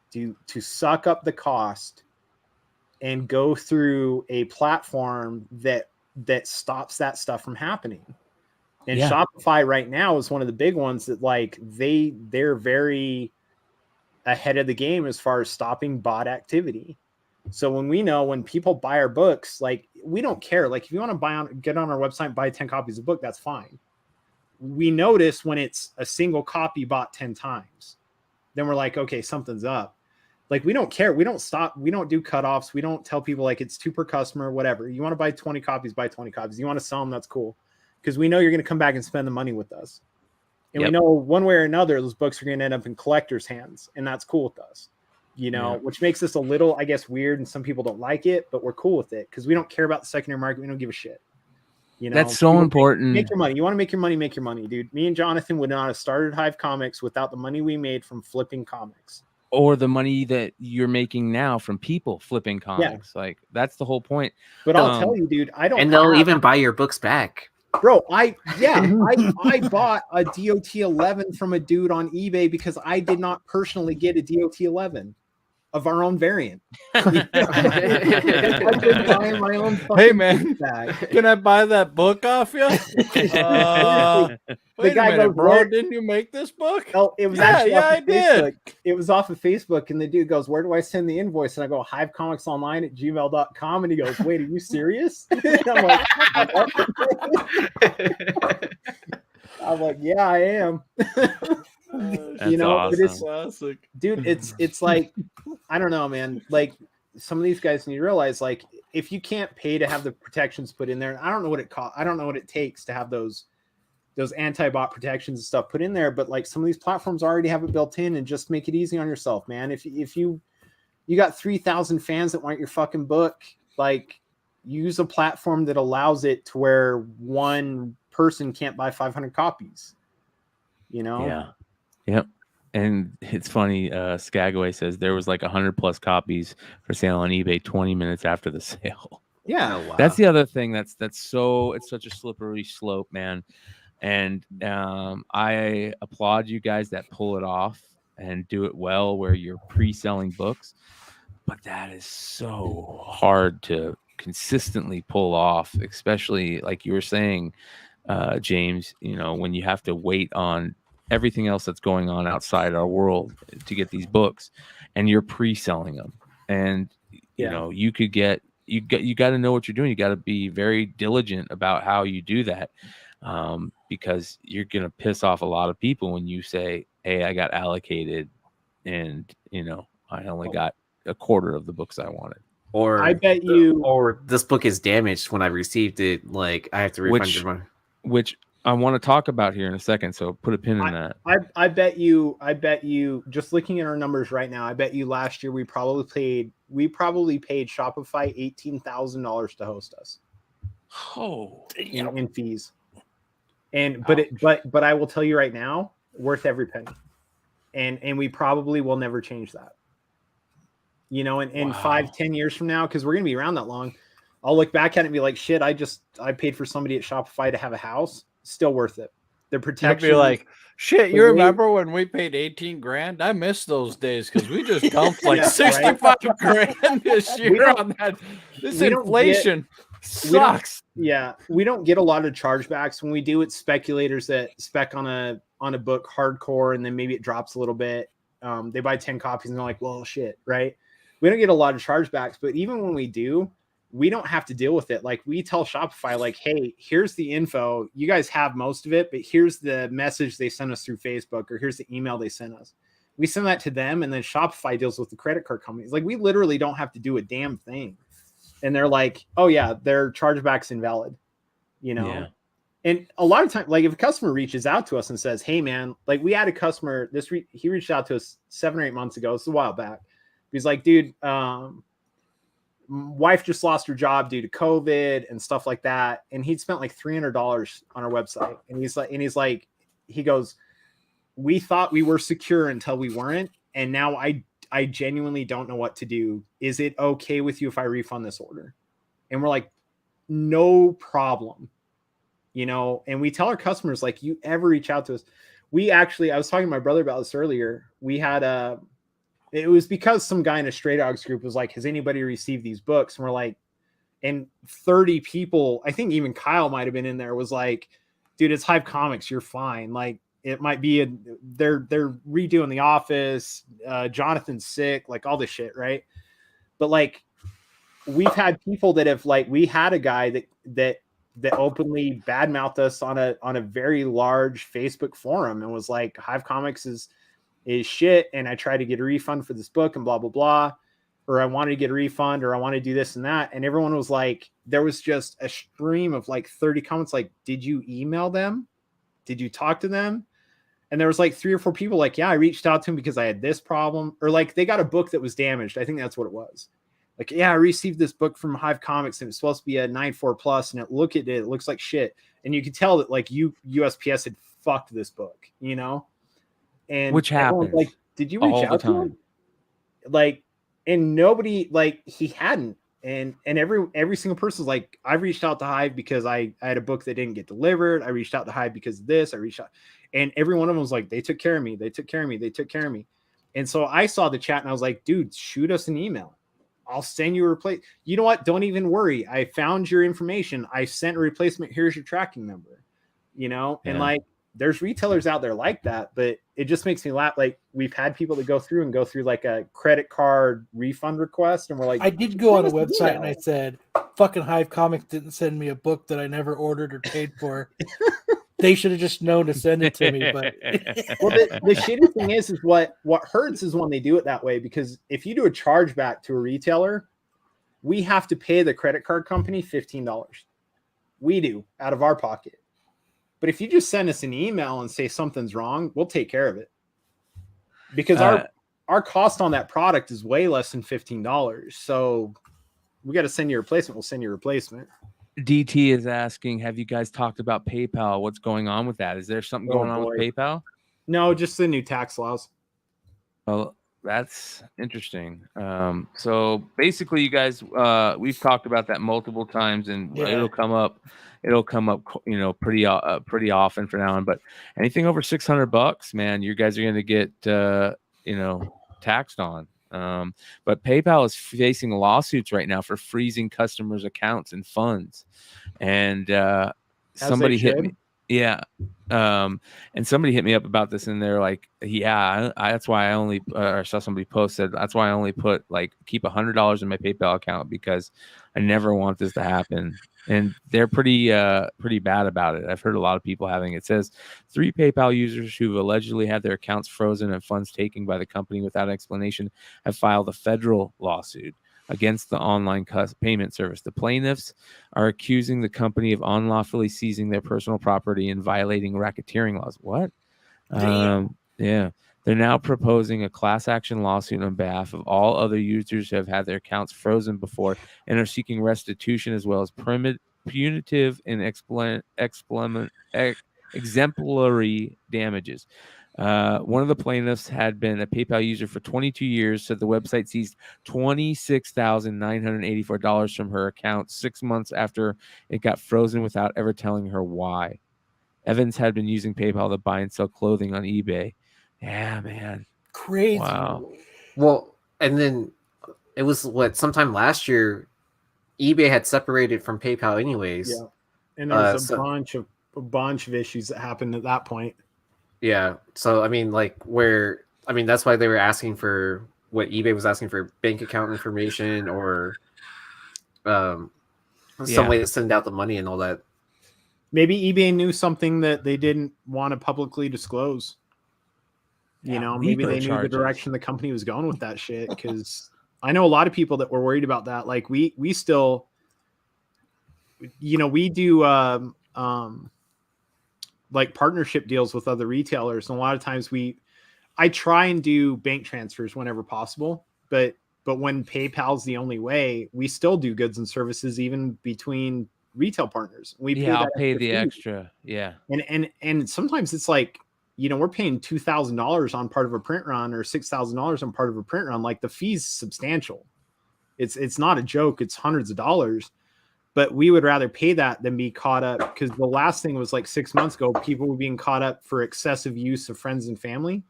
suck up the cost and go through a platform that stops that stuff from happening. And Shopify right now is one of the big ones that like they're very ahead of the game as far as stopping bot activity. So when people buy our books, like we don't care. Like if you want to get on our website and buy 10 copies of the book, that's fine. We notice when it's a single copy bought 10 times, then we're like, okay, something's up. Like we don't care. We don't stop. We don't do cutoffs. We don't tell people like it's 2 per customer, whatever. You want to buy 20 copies, buy 20 copies. You want to sell them, that's cool. Because we know you're going to come back and spend the money with us. And we know one way or another, those books are going to end up in collectors' hands. And that's cool with us, which makes us a little, I guess, weird. And some people don't like it, but we're cool with it because we don't care about the secondary market. We don't give a shit. That's so important. Make your money. You want to make your money, dude. Me and Jonathan would not have started Hive Comics without the money we made from flipping comics. Or the money that you're making now from people flipping comics. Yeah. Like that's the whole point. But I'll tell you, dude, I don't. And they'll even buy your books back. Bro, I bought a DOT 11 from a dude on eBay because I did not personally get a DOT 11 of our own variant. I've been buying my own hey man, can I buy that book off you? The guy goes, bro, didn't you make this book? Oh, it was actually off of Facebook. It was off of Facebook, and the dude goes, where do I send the invoice? And I go, hivecomicsonline@gmail.com. And he goes, wait, are you serious? And I'm like, yeah, I am. That's awesome. But it's classic. Dude, it's like, I don't know, man. Like some of these guys need to realize, like, if you can't pay to have the protections put in there, and I don't know what it costs. I don't know what it takes to have those anti-bot protections and stuff put in there, but like some of these platforms already have it built in, and just make it easy on yourself, man. If you got 3,000 fans that want your fucking book, like use a platform that allows it to where one person can't buy 500 copies, Yeah. Yep. And it's funny, Skagway says there was like 100+ copies for sale on eBay 20 minutes after the sale. Yeah. Oh, wow. That's the other thing it's such a slippery slope, man. And I applaud you guys that pull it off and do it well where you're pre-selling books, but that is so hard to consistently pull off, especially like you were saying, James, when you have to wait on everything else that's going on outside our world to get these books, and you're pre-selling them, and you got to know what you're doing. You got to be very diligent about how you do that, because you're gonna piss off a lot of people when you say, hey, I got allocated and I only got a quarter of the books I wanted. Or I bet you, or this book is damaged when I received it, like I have to refund your money. Which I want to talk about here in a second, so put a pin in that. I bet you, just looking at our numbers right now, I bet you last year we probably paid Shopify $18,000 to host us. Oh, in fees. And but I will tell you right now, worth every penny. And we probably will never change that. In 5-10 years from now, because we're gonna be around that long, I'll look back at it and be like, shit, I paid for somebody at Shopify to have a house. Still worth it. The protection. You'll be like, shit, you remember when we paid 18 grand? I miss those days because we just dumped like 65 grand this year on that. This inflation sucks. We don't get a lot of chargebacks. When we do, it's speculators that spec on a book hardcore, and then maybe it drops a little bit. They buy 10 copies and they're like, well, shit, right? We don't get a lot of chargebacks, but even when we do, we don't have to deal with it. Like we tell Shopify, like, hey, here's the info. You guys have most of it, but here's the message they sent us through Facebook, or here's the email they sent us. We send that to them, and then Shopify deals with the credit card companies. Like we literally don't have to do a damn thing. And they're like, oh yeah, their chargeback's invalid, Yeah. And a lot of times, like if a customer reaches out to us and says, hey man, like we had a customer, he reached out to us 7 or 8 months ago. It's a while back. He's like, dude, wife just lost her job due to COVID and stuff like that. And he'd spent like $300 on our website. And he goes, we thought we were secure until we weren't. And now I genuinely don't know what to do. Is it okay with you if I refund this order? And we're like, no problem. And we tell our customers, like, you ever reach out to us, I was talking to my brother about this earlier. We had it was because some guy in a Stray Dogs group was like, has anybody received these books? And we're like, and 30 people, I think even Kyle might have been in there, was like, dude, it's Hive Comics, you're fine. Like, it might be they're redoing The Office, Jonathan's sick, like all this shit, right? But like, we've had people that have, like, we had a guy that openly badmouthed us on a very large Facebook forum and was like, Hive Comics is shit, and I tried to get a refund for this book and blah blah blah, or I wanted to get a refund, or I want to do this and that, and everyone was like, there was just a stream of like 30 comments like, did you email them? Did you talk to them? And there was like 3 or 4 people like, yeah, I reached out to him because I had this problem, or like they got a book that was damaged. I think that's what it was. Like, yeah, I received this book from Hive Comics and it's supposed to be a 9.4 plus, and it looks like shit. And you could tell that like USPS had fucked this book, you know? And which happens. Like, did you reach out to him? Like, and nobody, like, he hadn't. And every single person's like, I reached out to Hive because I had a book that didn't get delivered. I reached out to Hive because of this. I reached out, and every one of them was like, they took care of me. They took care of me. They took care of me. And so I saw the chat and I was like, dude, shoot us an email. I'll send you a replace. You know what? Don't even worry. I found your information. I sent a replacement. Here's your tracking number, you know? Yeah. And like, there's retailers out there like that, but it just makes me laugh. Like, we've had people that go through like a credit card refund request, and we're like, I did go on a website and I said, fucking Hive Comics didn't send me a book that I never ordered or paid for. They should have just known to send it to me. But well, the shitty thing is what hurts is when they do it that way, because if you do a chargeback to a retailer, we have to pay the credit card company $15. We do, out of our pocket. But if you just send us an email and say something's wrong, we'll take care of it. Because our cost on that product is way less than $15. So we got to send you a replacement. We'll send you a replacement. DT is asking, have you guys talked about PayPal? What's going on with that? Is there something going on with PayPal? No, just the new tax laws. Well, that's interesting. So basically, you guys, we've talked about that multiple times, and it'll come up, you know, pretty often from now on. But anything over $600, man, you guys are going to get, you know, taxed on. But PayPal is facing lawsuits right now for freezing customers' accounts and funds. And somebody hit me. Yeah. And somebody hit me up about this, and they're like, yeah, that's why I only, or saw somebody posted, that's why I only put like, keep $100 in my PayPal account, because I never want this to happen. And they're pretty bad about it. I've heard a lot of people having it. It says 3 PayPal users who've allegedly had their accounts frozen and funds taken by the company without explanation have filed a federal lawsuit against the online payment service. The plaintiffs are accusing the company of unlawfully seizing their personal property and violating racketeering laws. What? Yeah. They're now proposing a class action lawsuit on behalf of all other users who have had their accounts frozen before and are seeking restitution as well as punitive and exemplary damages. One of the plaintiffs had been a PayPal user for 22 years, so the website seized $26,984 from her account 6 months after it got frozen without ever telling her why. Evans had been using PayPal to buy and sell clothing on eBay. Yeah, man. Crazy. Wow. Well, and then it was sometime last year, eBay had separated from PayPal anyways. Yeah. And there was a bunch of issues that happened at that point. Yeah. So I mean, that's why they were asking for what eBay was asking for, bank account information or some way to send out the money and all that. Maybe eBay knew something that they didn't want to publicly disclose. You know, maybe they knew the direction the company was going with that shit. Because I know a lot of people that were worried about that. Like we still, you know, we do like partnership deals with other retailers, and a lot of times I try and do bank transfers whenever possible. But when PayPal's the only way, we still do goods and services even between retail partners. I'll pay the extra. Yeah, and sometimes it's like, you know, we're paying $2,000 on part of a print run or $6,000 on part of a print run. Like the fee's substantial. It's not a joke. It's hundreds of dollars. but we would rather pay that than be caught up, because the last thing was like 6 months ago, people were being caught up for excessive use of friends and family.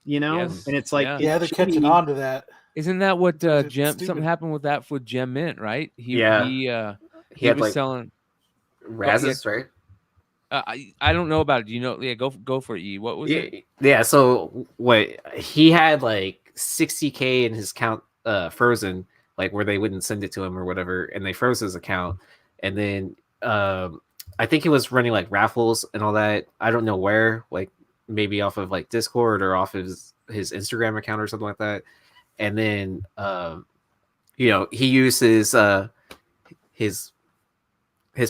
Yes. And it's like, Yeah, they're catching on to that. Isn't that what It's Gem? stupid. Something happened with that for Gem Mint, right? He He had was like selling. Razes, right? I don't know about it. Do you know? Yeah, go for it. E. What was it? Yeah. So what he had like 60K in his account frozen, like where they wouldn't send it to him or whatever, and they froze his account. And then I think he was running like raffles and all that. I don't know where, like maybe off of like Discord or off his Instagram account or something like that. And then he uses his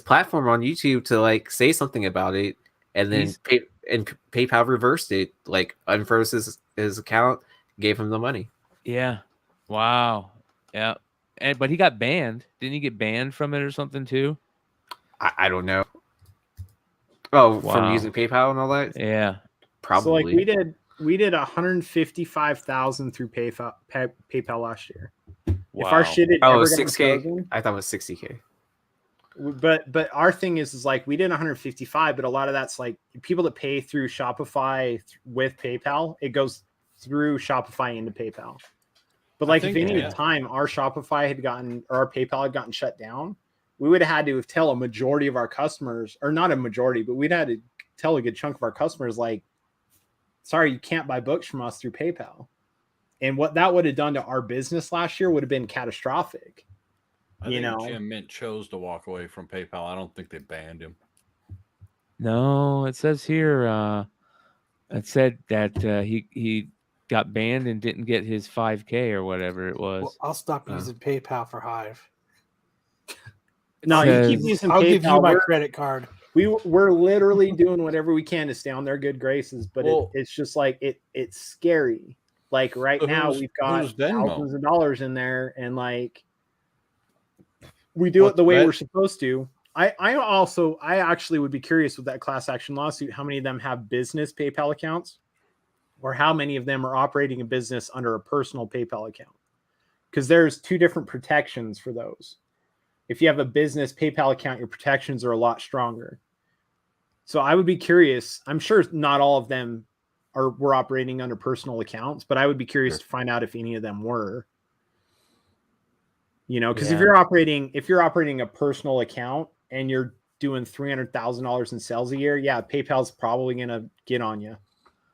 platform on YouTube to like say something about it, and then PayPal reversed it, like unfroze his account, gave him the money. Yeah. Wow. Yeah. But he got banned. Didn't he get banned from it or something too? I don't know. Oh, Wow. from using PayPal and all that? Yeah. Probably. So like we did 155,000 through PayPal last year. If our shit had ever gotten 6K. frozen, I thought it was 60K. But our thing is like we did 155, but a lot of that's like people that pay through Shopify with PayPal, it goes through Shopify into PayPal. But like if any time our Shopify had gotten, or our PayPal had gotten shut down, we would have had to tell a majority of our customers, or not a majority, but we'd had to tell a good chunk of our customers, like, sorry, you can't buy books from us through PayPal. And what that would have done to our business last year would have been catastrophic. I think Jim Mint chose to walk away from PayPal. I don't think they banned him. No, it says here. It said that he got banned and didn't get his 5K or whatever it was. Well, I'll stop using PayPal for Hive. No, you keep using PayPal. I'll give you my credit card. We're literally doing whatever we can to stay on their good graces, but it's just like it's scary. Like right now, we've got thousands of dollars in there, and like we do it the way we're supposed to. I actually would be curious with that class action lawsuit, how many of them have business PayPal accounts, or how many of them are operating a business under a personal PayPal account, because there's two different protections for those. If you have a business PayPal account, your protections are a lot stronger. So I would be curious. I'm sure not all of them were operating under personal accounts, but I would be curious to find out if any of them were. Because if you're operating a personal account and you're doing $300,000 in sales a year, yeah, PayPal's probably gonna get on you.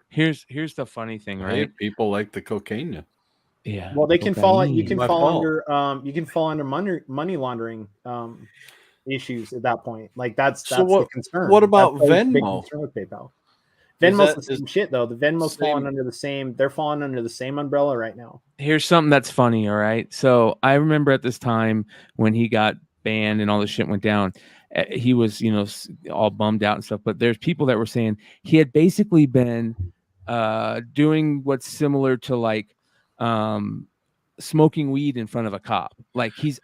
Here's the funny thing, right? Hey, people like the cocaine. Yeah. Well, they can fall. You can fall under money laundering issues at that point. Like that's the concern. What about Venmo? Big concern with PayPal. Venmo's the same shit though. The Venmo's falling under the same. They're falling under the same umbrella right now. Here's something that's funny. All right. So I remember at this time when he got banned and all this shit went down, he was, all bummed out and stuff. But there's people that were saying he had basically been doing what's similar to like smoking weed in front of a cop. Like he's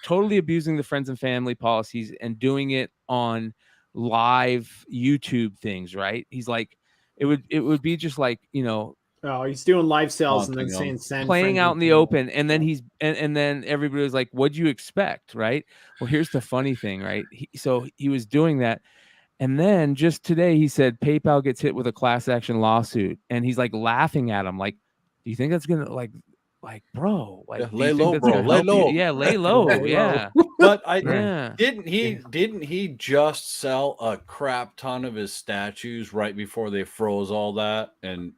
totally abusing the friends and family policies and doing it on live YouTube things, right? He's like, it would be just like, he's doing live sales and then saying send playing out in the open, and then and then everybody was like, what'd you expect, right? Well, here's the funny thing, right? So he was doing that, and then just today he said PayPal gets hit with a class action lawsuit, and he's like laughing at him, like, do you think that's gonna like bro, like lay low, bro, lay low. Yeah, lay low. Yeah. But didn't he just sell a crap ton of his statues right before they froze all that? And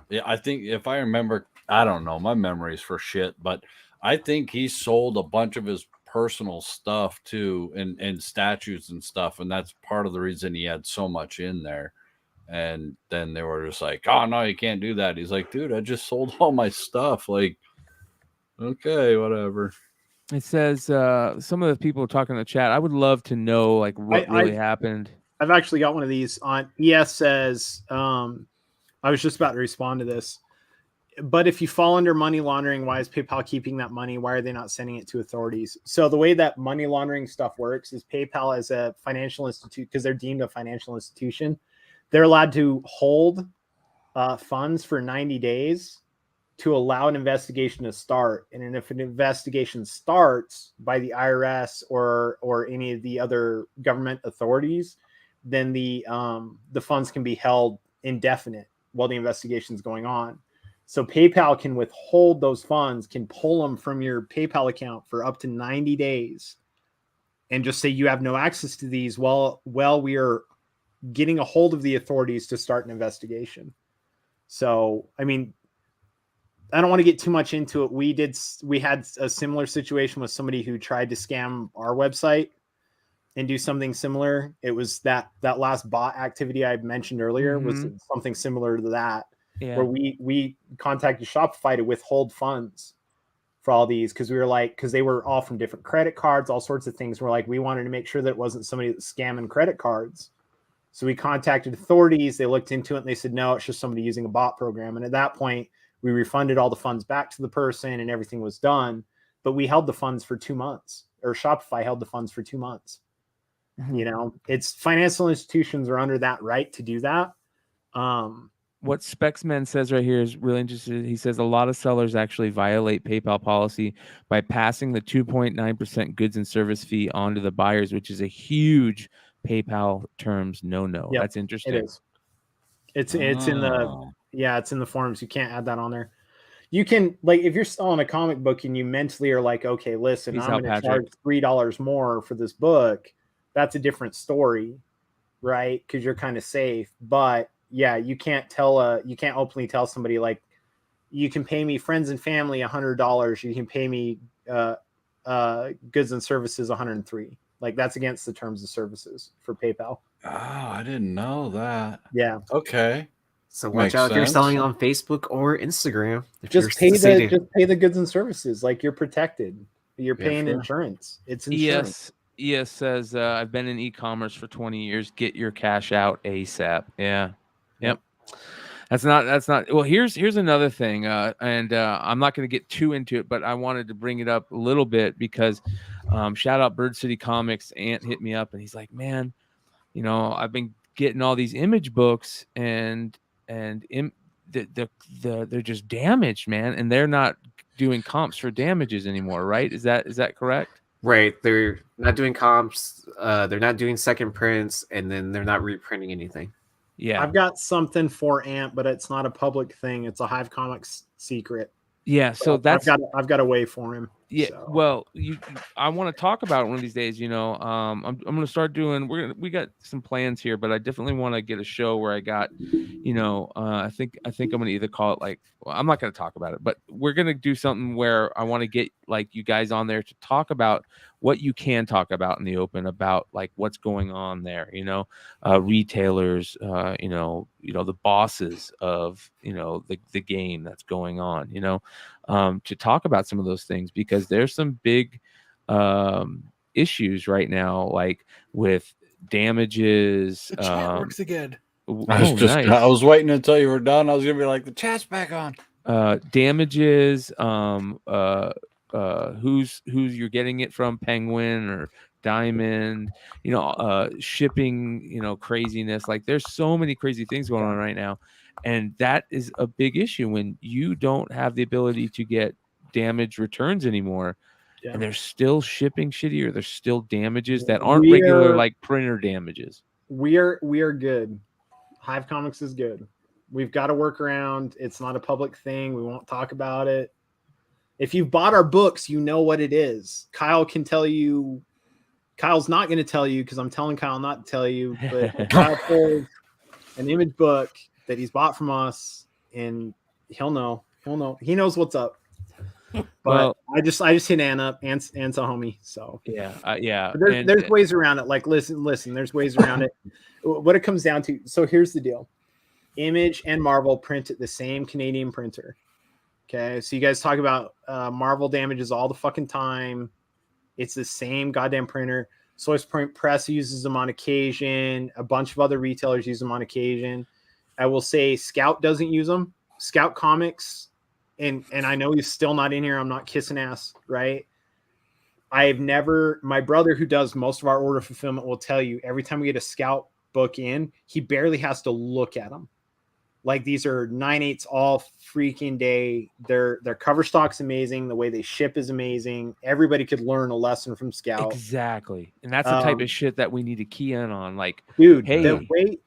yeah, I think if I remember, I don't know, my memory's for shit, but I think he sold a bunch of his personal stuff too, and statues and stuff, and that's part of the reason he had so much in there. And then they were just like, oh, no, you can't do that. He's like, dude, I just sold all my stuff. Like, okay, whatever. It says some of the people talking in the chat, I would love to know like what really happened. I've actually got one of these on. ES says, I was just about to respond to this. But if you fall under money laundering, why is PayPal keeping that money? Why are they not sending it to authorities? So the way that money laundering stuff works is PayPal as a financial institute, because they're deemed a financial institution, they're allowed to hold funds for 90 days to allow an investigation to start. And if an investigation starts by the IRS or any of the other government authorities, then the funds can be held indefinite while the investigation is going on. So PayPal can withhold those funds, can pull them from your PayPal account for up to 90 days and just say you have no access to these while we are getting a hold of the authorities to start an investigation. So, I mean, I don't want to get too much into it. We had a similar situation with somebody who tried to scam our website and do something similar. It was that last bot activity I mentioned earlier was something similar to that, where we contacted Shopify to withhold funds for all these because they were all from different credit cards, all sorts of things. We're like, we wanted to make sure that it wasn't somebody that's scamming credit cards. So we contacted authorities. They looked into it and they said, no, it's just somebody using a bot program. And at that point, we refunded all the funds back to the person and everything was done. But we held the funds for 2 months, or Shopify held the funds for 2 months. You know, it's financial institutions are under that right to do that. What Specsman says right here is really interesting. He says a lot of sellers actually violate PayPal policy by passing the 2.9% goods and service fee on to the buyers, which is a huge PayPal terms no. Yep, That's interesting. It is. It's in the forums. You can't add that on there. You can, like, if you're selling a comic book and you mentally are like, okay, listen, I'm going to charge $3 more for this book. That's a different story, right? Because you're kind of safe. But yeah, you can't openly tell somebody like, you can pay me friends and family $100. You can pay me goods and services $103. Like, that's against the terms of services for PayPal. Oh, I didn't know that. Yeah. Okay. So watch out if you're selling on Facebook or Instagram. Just pay the goods and services. Like, you're protected. You're paying insurance. It's insurance. ES says, I've been in e-commerce for 20 years. Get your cash out ASAP. Yeah. Yep. That's not. Well, here's another thing. And I'm not going to get too into it, but I wanted to bring it up a little bit because shout out Bird City Comics. Ant hit me up and he's like, man, you know, I've been getting all these image books and they're just damaged, man. And they're not doing comps for damages anymore. Right. Is that correct? Right. They're not doing comps. They're not doing second prints, and then they're not reprinting anything. Yeah. I've got something for Ant, but it's not a public thing. It's a Hive Comics secret. Yeah. So I've got a way for him. Yeah. So. Well, I want to talk about it one of these days. You know, I'm going to start doing. We got some plans here, but I definitely want to get a show where I got, you know, I think I'm going to either call it like. Well, I'm not going to talk about it, but we're going to do something where I want to get like you guys on there to talk about what you can talk about in the open about like what's going on there. You know, retailers. You know, the bosses of the game that's going on. You know, to talk about some of those things because there's some big issues right now, like with damages. The chat works again. I was waiting until you were done. I was gonna be like, the chat's back on. Damages. Who's you're getting it from, Penguin or Diamond? You know, shipping. You know, craziness. Like there's so many crazy things going on right now, and that is a big issue when you don't have the ability to get damage returns anymore. Yeah. And they're still shipping shitty, or there's still damages that aren't regular like printer damages. We are good. Hive Comics is good. We've got a workaround. It's not a public thing. We won't talk about it. If you've bought our books, you know what it is. Kyle can tell you. Kyle's not going to tell you because I'm telling Kyle not to tell you. But Kyle pulled an image book that he's bought from us, and he'll know. He knows what's up. But well, I just hit Ann up. Ant's a homie. So yeah. But there's ways around it. Like listen. There's ways around it. What it comes down to. So here's the deal. Image and Marvel print at the same Canadian printer. Okay, so you guys talk about Marvel damages all the fucking time. It's the same goddamn printer. Source Print Press uses them on occasion. A bunch of other retailers use them on occasion. I will say Scout doesn't use them. Scout Comics. And I know he's still not in here. I'm not kissing ass, right? My brother who does most of our order fulfillment will tell you every time we get a Scout book in, he barely has to look at them. Like these are 9/8 all freaking day. Their cover stock's amazing. The way they ship is amazing. Everybody could learn a lesson from Scout. Exactly. And that's the type of shit that we need to key in on. Like, dude, hey, the way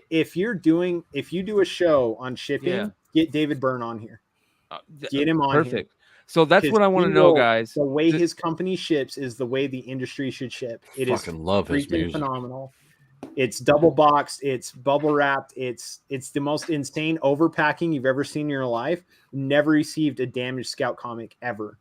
if you do a show on shipping, get David Byrne on here. Get him on perfect. here. So that's what I want to know, guys. The way his company ships is the way the industry should ship. It is love his music. Phenomenal. It's double boxed. It's bubble wrapped. It's the most insane overpacking you've ever seen in your life. Never received a damaged Scout comic ever.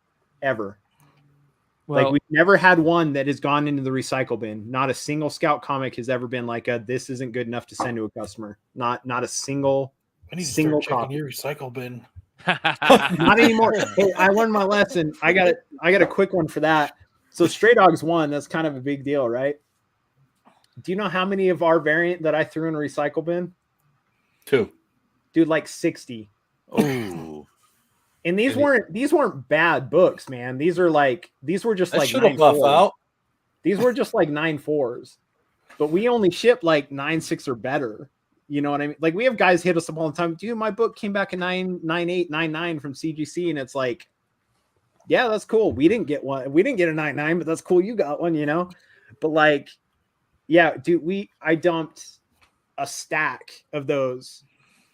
Well, Like we've never had one that has gone into the recycle bin. Not a single Scout comic has ever been like this isn't good enough to send to a customer. Not a single I need to single start checking copy. your recycle bin. Not anymore. Hey, I learned my lesson. I got a quick one for that. So Stray Dogs 1, that's kind of a big deal, right? Do you know how many of our variant that I threw in a recycle bin? 2. Dude, like 60. Oh. And these weren't bad books, man. These were just That like should have 9 left 4s. out. These were just like 9 4s. But we only ship like 9 6 or better. You know what I mean? Like we have guys hit us up all the time. Dude, my book came back in 9 8 9 9 from CGC, and it's like, yeah, that's cool. We didn't get one. We didn't get a 9 9, but that's cool. You got one, you know. But like, yeah, dude, I dumped a stack of those,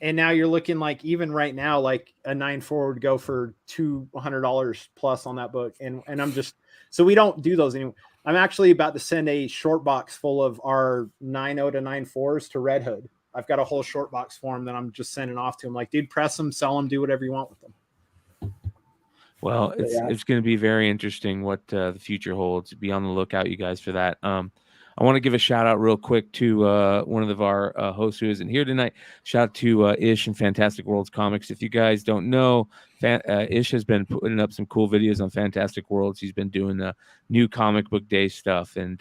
and now you're looking like even right now, like a 9 4 would go for $200 plus on that book, and I'm just so we don't do those anymore. I'm actually about to send a short box full of our 9.0 to 9 4s to Red Hood. I've got a whole short box for him that I'm just sending off to him. Like, dude, press them, sell them, do whatever you want with them. Well, it's going to be very interesting what the future holds. Be on the lookout, you guys, for that. I want to give a shout out real quick to one of our hosts who isn't here tonight. Shout out to Ish and Fantastic Worlds Comics. If you guys don't know, Ish has been putting up some cool videos on Fantastic Worlds. He's been doing new comic book day stuff. And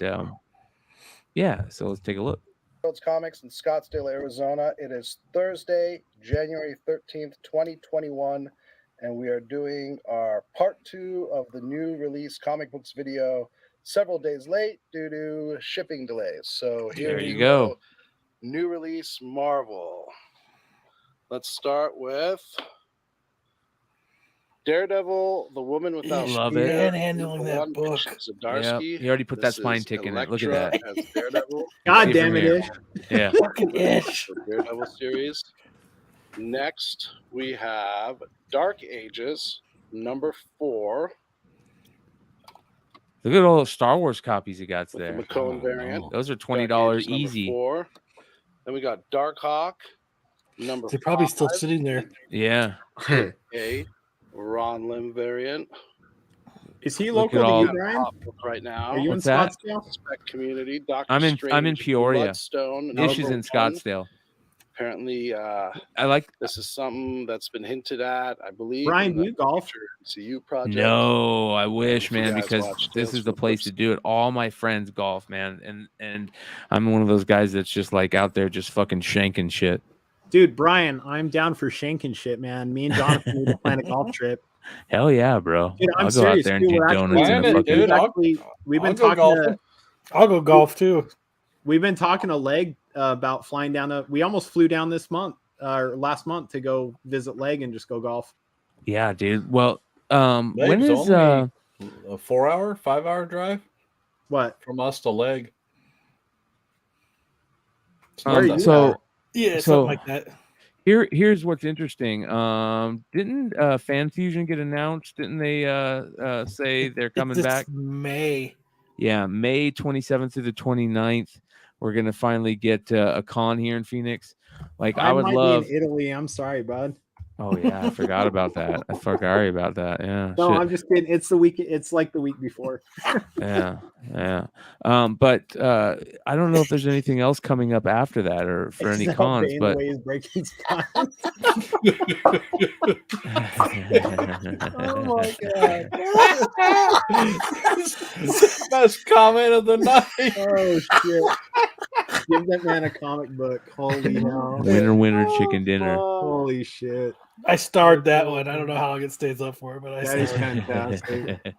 yeah, so let's take a look. Worlds Comics in Scottsdale, Arizona. It is Thursday, January 13th, 2021, and we are doing our part 2 of the new release comic books video several days late due to shipping delays. So here there you go. New release Marvel. Let's start with Daredevil, The Woman Without Love Fear. it. Handling that book. Yeah, he already put that spine tick in it. Look at that. As Daredevil. God damn it, Ish. Yeah. Fucking Ish. Daredevil series. Next, we have Dark Ages, number 4. Look at all those Star Wars copies he got With there. the McCone variant. Those are Dark $20 Ages, number easy. 4. Then we got Darkhawk, number They're probably 5. still sitting there. Yeah. A Ron Lim variant. Is he Look local at to all- you, Brian? Right now. Are you What's in that? Scottsdale? Spec Community. Doctor I'm in Strange, Peoria. Bloodstone, Ish is number in 1. Scottsdale. Apparently, I like. this is something that's been hinted at, I believe. Brian, in do the you golf? future MCU project. No, I wish, If you man, guys because watch this Tales is the from the place to do it. All my friends golf, man, and I'm one of those guys that's just like out there just fucking shanking shit. Dude, Brian, I'm down for shanking shit, man. Me and Jonathan need to plan a golf trip. Hell yeah, bro! Dude, I'm I'll go serious, out there and dude, do we're donuts actually- in a Plan it, fucking. dude. We've been I'll go talking golfing. to I'll go golf too. We've been talking to Leg about flying down. We almost flew down this month or last month to go visit Leg and just go golf. Yeah, dude. Well, when Leg's is only a 4-hour, 5-hour drive What? from us to Leg? It's not that so far. Yeah, So- something like that. here's what's interesting. Didn't Fan Fusion get announced? Didn't they say they're coming It's back? May. Yeah, May 27th through the 29th. We're gonna finally get a con here in Phoenix. Like I would might love. be in Italy. I'm sorry, bud. Oh yeah, I forgot about that. I forgot about that. Yeah. No, shit. I'm just kidding. It's the week. It's like the week before. Yeah. But I don't know if there's anything else coming up after that or for any Is that cons. Bane But the way he's breaking spines? Oh my god! Best comment of the night. Oh shit! Give that man a comic book. Holy hell! winner, chicken dinner. Holy shit! I starred that one. I don't know how long it stays up for, but I That is starred it. fantastic.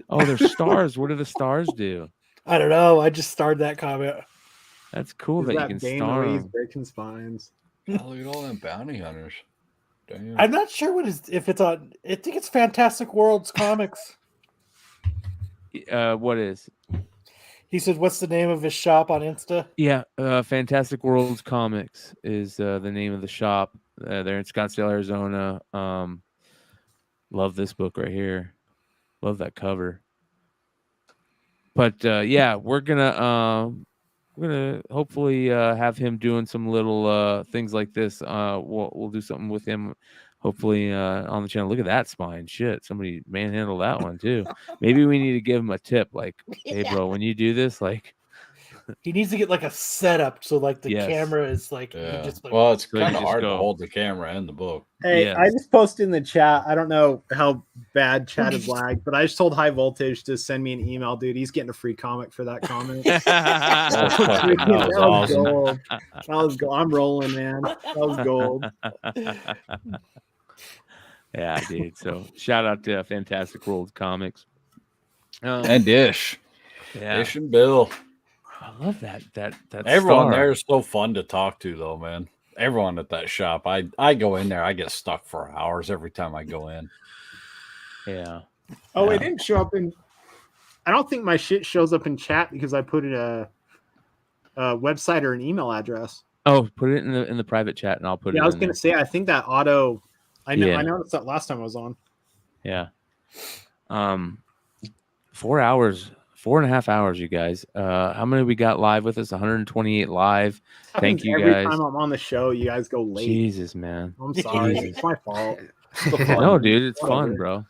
Oh, there's stars. What do the stars do? I don't know. I just starred that comment. That's cool Is that you that can Bane star the way he's 'em. breaking spines? Oh, look at all them bounty hunters. Damn. I'm not sure if it's on. I think it's Fantastic Worlds Comics. What is? He said, "What's the name of his shop on Insta?" Yeah, Fantastic Worlds Comics is the name of the shop. They're in Scottsdale, Arizona. Love this book right here. Love that cover. But yeah, we're gonna hopefully have him doing some little things like this. We'll do something with him. Hopefully on the channel. Look at that spine. Shit, somebody manhandled that one too. Maybe we need to give him a tip, like, hey, bro, when you do this, like, He needs to get like a setup so like the Yes. camera is like, Yeah. just like, Well, it's So you kind of just hard go. to hold the camera and the book. Hey, Yes. I just posted in the chat. I don't know how bad chat is lagged, but I just told High Voltage to send me an email, dude. He's getting a free comic for that comment. That was awesome. Gold. That was gold. I'm rolling, man. That was gold. Yeah, dude. So shout out to Fantastic World Comics. And Dish. Yeah. Dish and Bill. I love that Everyone star. there is so fun to talk to, though, man. Everyone at that shop. I go in there, I get stuck for hours every time I go in. Yeah. Oh, it didn't show up in. I don't think my shit shows up in chat because I put it a website or an email address. Oh, put it in the private chat, and I'll put it. Yeah, I was in gonna there. say. I think that auto. I know. Yeah. I noticed that last time I was on. Yeah. 4 hours, 4.5 hours, you guys. How many we got live with us? 128 live. Thank you Every guys. time I'm on the show, you guys go late. Jesus, man. I'm sorry. Jesus. It's my fault. No, dude, it's Whatever. fun, bro.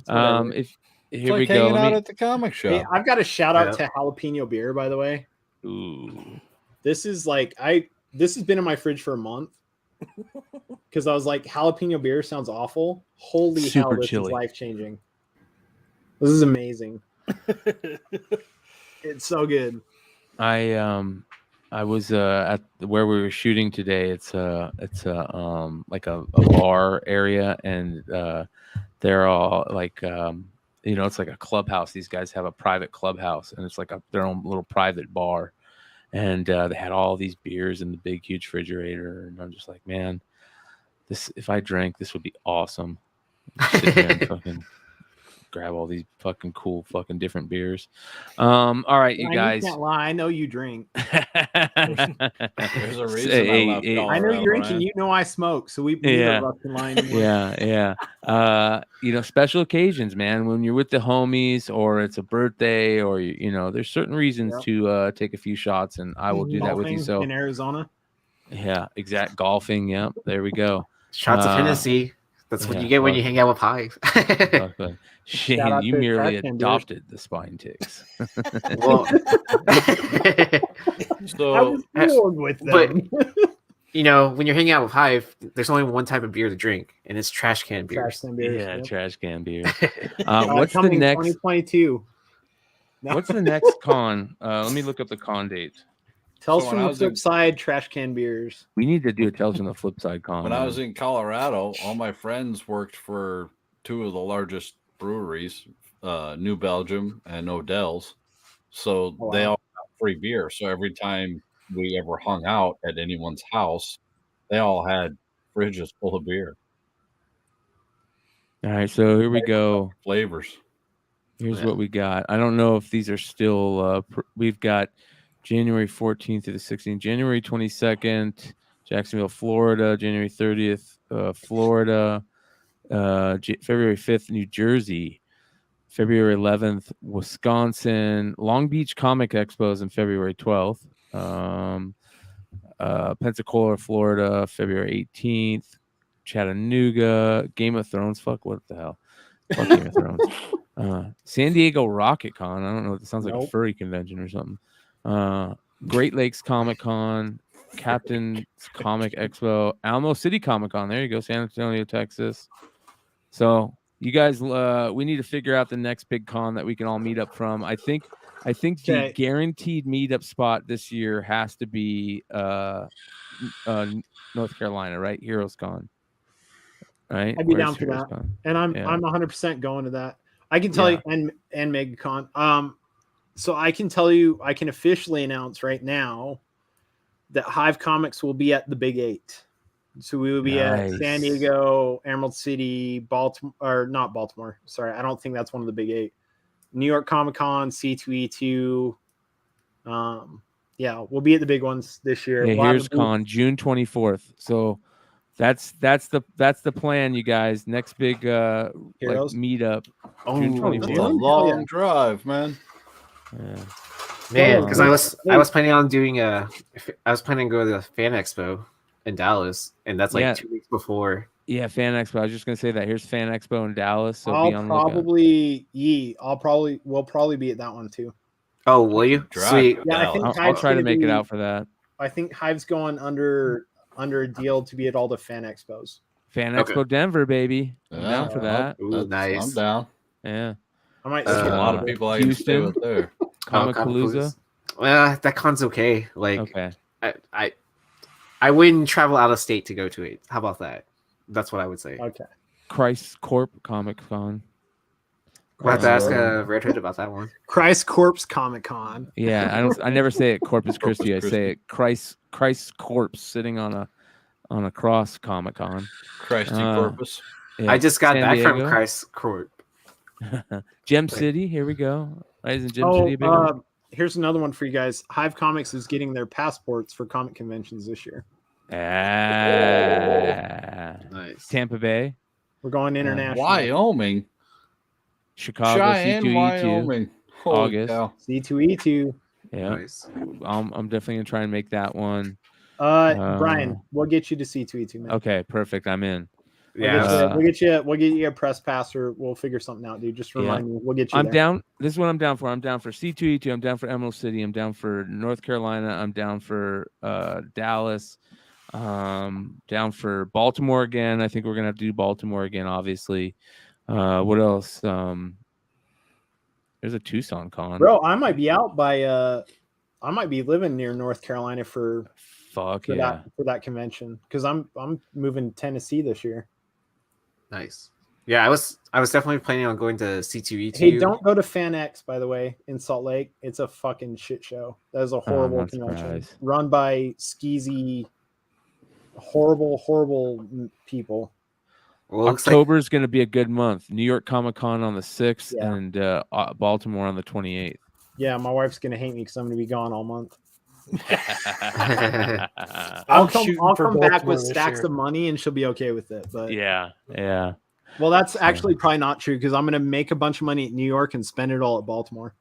Whatever. If It's here like we go. hanging Let out me- at the comic shop. Hey, I've got a shout out Yeah. to Jalapeno Beer, by the way. Ooh. This is like this has been in my fridge for a month because I was like, jalapeno beer sounds awful. Holy hell, Super this chilly. is life changing. This is amazing. It's so good. I was at where we were shooting today. It's like a bar area, and they're all like it's like a clubhouse. These guys have a private clubhouse, and it's like their own little private bar. And they had all these beers in the big huge refrigerator, and I'm just like, man, this if I drank, this would be awesome. Sit there and fucking grab all these fucking cool fucking different beers. All right, you Ryan, guys. can't lie. I know you drink. There's a reason I left I know Colorado, you drink, Ryan. and you know I smoke. So we Yeah. are rough in line anymore. Yeah. Special occasions, man, when you're with the homies or it's a birthday or, there's certain reasons Yep. to take a few shots, and I will do that with you. Golfing So in Arizona. yeah, exact golfing. Yep. There we go. Shots of Hennessy. That's what you get when you hang out with Hive. Fuck. Shane, Shout out you to merely Trash Can Beers. adopted the spine ticks. Well, So I was bored with them. but when you're hanging out with Hive, there's only one type of beer to drink, and it's trash can beers. Trash can beers. Yeah, yep. trash can beer. What's the Coming next? 2022. No. What's the next con? Let me look up the con date. Tales So from when I the was in- flip side, trash can beers. We need to do a Tales from the Flip Side con. when I man. was in Colorado, all my friends worked for two of the largest breweries, New Belgium and Odell's. So Oh, they wow. all got free beer. So every time we ever hung out at anyone's house, they all had fridges full of beer, All right, so here we go. flavors. Here's what we got. I don't know if these are still. We've got January 14th to the 16th, January 22nd, Jacksonville, Florida, January 30th, Florida, February 5th, New Jersey, February 11th, Wisconsin, Long Beach Comic Expos on February 12th, Pensacola, Florida, February 18th, Chattanooga, Game of Thrones. Fuck, what the hell? Fuck Game of Thrones. San Diego Rocket Con. I don't know. It sounds like a Nope. furry convention or something. Great Lakes Comic Con, Captain's Comic Expo, Alamo City Comic Con. There you go, San Antonio, Texas. So you guys, we need to figure out the next big con that we can all meet up from. I think the Okay. guaranteed meetup spot this year has to be North Carolina, right? Heroes Con. Right? I'd be Where's down for Heroes that. Con? And I'm Yeah. 100% going to that. I can tell Yeah. you, and MegaCon. So I can tell you, I can officially announce right now that Hive Comics will be at the Big 8. So we will be at San Nice. Diego, Emerald City, Baltimore, or not Baltimore. Sorry, I don't think that's one of the big 8. New York Comic Con, C2E2. Yeah, we'll be at the big ones this year. Yeah, We'll have here's a booth. con June 24th. So that's the plan, you guys. Next big like Heroes? meetup. Oh, June that's 24th. That's a Hell long yeah. drive, man. Yeah. Man, because I Hey. was planning on doing I was planning to go to the Fan Expo in Dallas, and that's like Yeah. 2 weeks before. Yeah, Fan Expo. I was just gonna say that. Here's Fan Expo in Dallas. So be on the lookout. We'll probably be at that one too. Oh, will you? Drive Sweet. to Yeah, I Dallas. think I'll Hive's try to gonna make it be- out for that. I think Hive's going under a deal to be at all the fan expos. Fan Okay. Expo Denver, baby. I'm down for Yeah, that. Ooh, nice. I'm down. Yeah. I might There's skip a lot it. of people I can stay Houston. with there. Comic Comic Palooza. Palooza. That con's okay. Like, Okay. I wouldn't travel out of state to go to it. How about that? That's what I would say. Okay. Christ Corp Comic Con. We'll have to ask Red Hood about that one. Christ Corpse Comic Con. Yeah, I never say it Corpus Christi. I Christi. say it Christ Corpse sitting on a cross Comic Con. Christy Uh, Corpus. Yeah. I just got San back from Diego. Christ Court. Gem City. Here we go. Right, isn't Gem Oh, City a big one? here's another one for you guys. Hive Comics is getting their passports for comic conventions this year. Nice. Tampa Bay, We're going international. Wyoming. Chicago, Cheyenne, C2E2, Wyoming. Holy August. cow. C2E2. Yeah, Nice. I'm definitely gonna try and make that one. Brian, we'll get you to C2E2, man. Okay, perfect. I'm in. Yeah. We'll get you a press pass, or we'll figure something out, dude. Just remind me. We'll get you. I'm there. down. This is what I'm down for. I'm down for C2E2. I'm down for Emerald City. I'm down for North Carolina. I'm down for Dallas. Down for Baltimore again. I think we're gonna have to do Baltimore again, obviously. What else? There's a Tucson con. Bro, I might be out by I might be living near North Carolina for that convention, because I'm moving to Tennessee this year. Nice. Yeah, I was definitely planning on going to C2E2. Hey, don't go to FanX, by the way, in Salt Lake. It's a fucking shit show. That is a horrible not convention surprised. run by skeezy, horrible people. Well, it looks like October is going to be a good month. New York Comic Con on the 6th Yeah. and Baltimore on the 28th. Yeah, my wife's gonna hate me because I'm gonna be gone all month. I'm I'll come shooting for back Baltimore with this stacks year. of money and she'll be okay with it. But Yeah. well, that's actually probably not true, because I'm gonna make a bunch of money at New York and spend it all at Baltimore.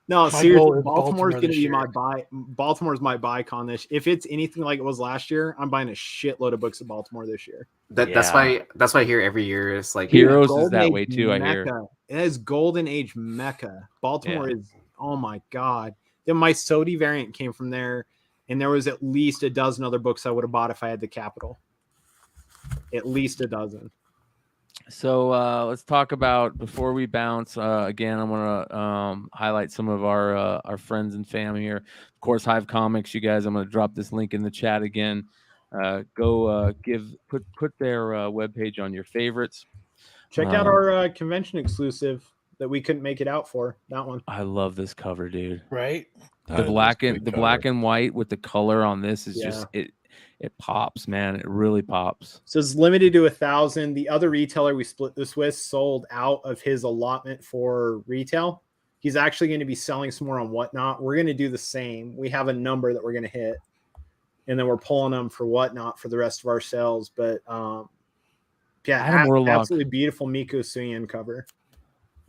No, My seriously, goal is Baltimore's Baltimore gonna this be year. my buy. Baltimore's my buy con this. If it's anything like it was last year, I'm buying a shitload of books at Baltimore this year. that's why I hear every year it's like Heroes is Golden that Age way too, I hear. Mecca. It is Golden Age Mecca. Baltimore is, oh my god. Then my Sodi variant came from there, and there was at least a dozen other books I would have bought if I had the capital. At least a dozen. So let's talk about, before we bounce. Again, I want to highlight some of our friends and family here. Of course, Hive Comics. You guys, I'm going to drop this link in the chat again. Go put their webpage on your favorites. Check out our convention exclusive that we couldn't make it out for. That one. I love this cover, dude. Right? The black and white with the color on this is just it pops, man. It really pops. So it's limited to 1,000. The other retailer we split this with sold out of his allotment for retail. He's actually going to be selling some more on Whatnot. We're going to do the same. We have a number that we're going to hit, and then we're pulling them for Whatnot for the rest of our sales. But yeah, Adam Warlock. absolutely beautiful Miko Suyin cover.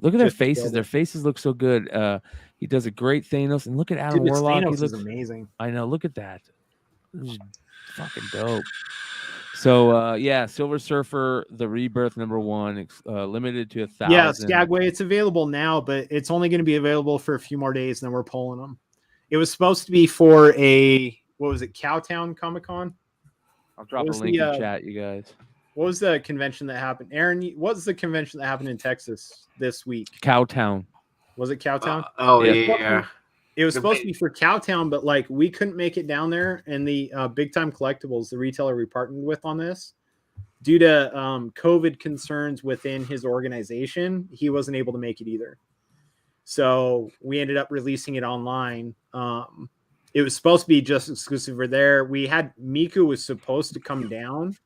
Look at their Just faces. killed Their it. faces look so good. He does a great Thanos, and look at Adam Dude, this Warlock. He Thanos is looks amazing. I know. Look at that. This is fucking dope. So yeah, Silver Surfer, the Rebirth #1, limited to 1,000. Yeah, Skagway, it's available now, but it's only going to be available for a few more days, and then we're pulling them. It was supposed to be for what was it, Cowtown Comic Con? I'll drop a link in chat, you guys. What was the convention that happened? Aaron, what was the convention that happened in Texas this week? Cowtown. Was it Cowtown? yeah. It was supposed to be for Cowtown, but like we couldn't make it down there, and the Big Time Collectibles, the retailer we partnered with on this, due to COVID concerns within his organization, he wasn't able to make it either. So we ended up releasing it online. it was supposed to be just exclusive for there. We had Miku was supposed to come down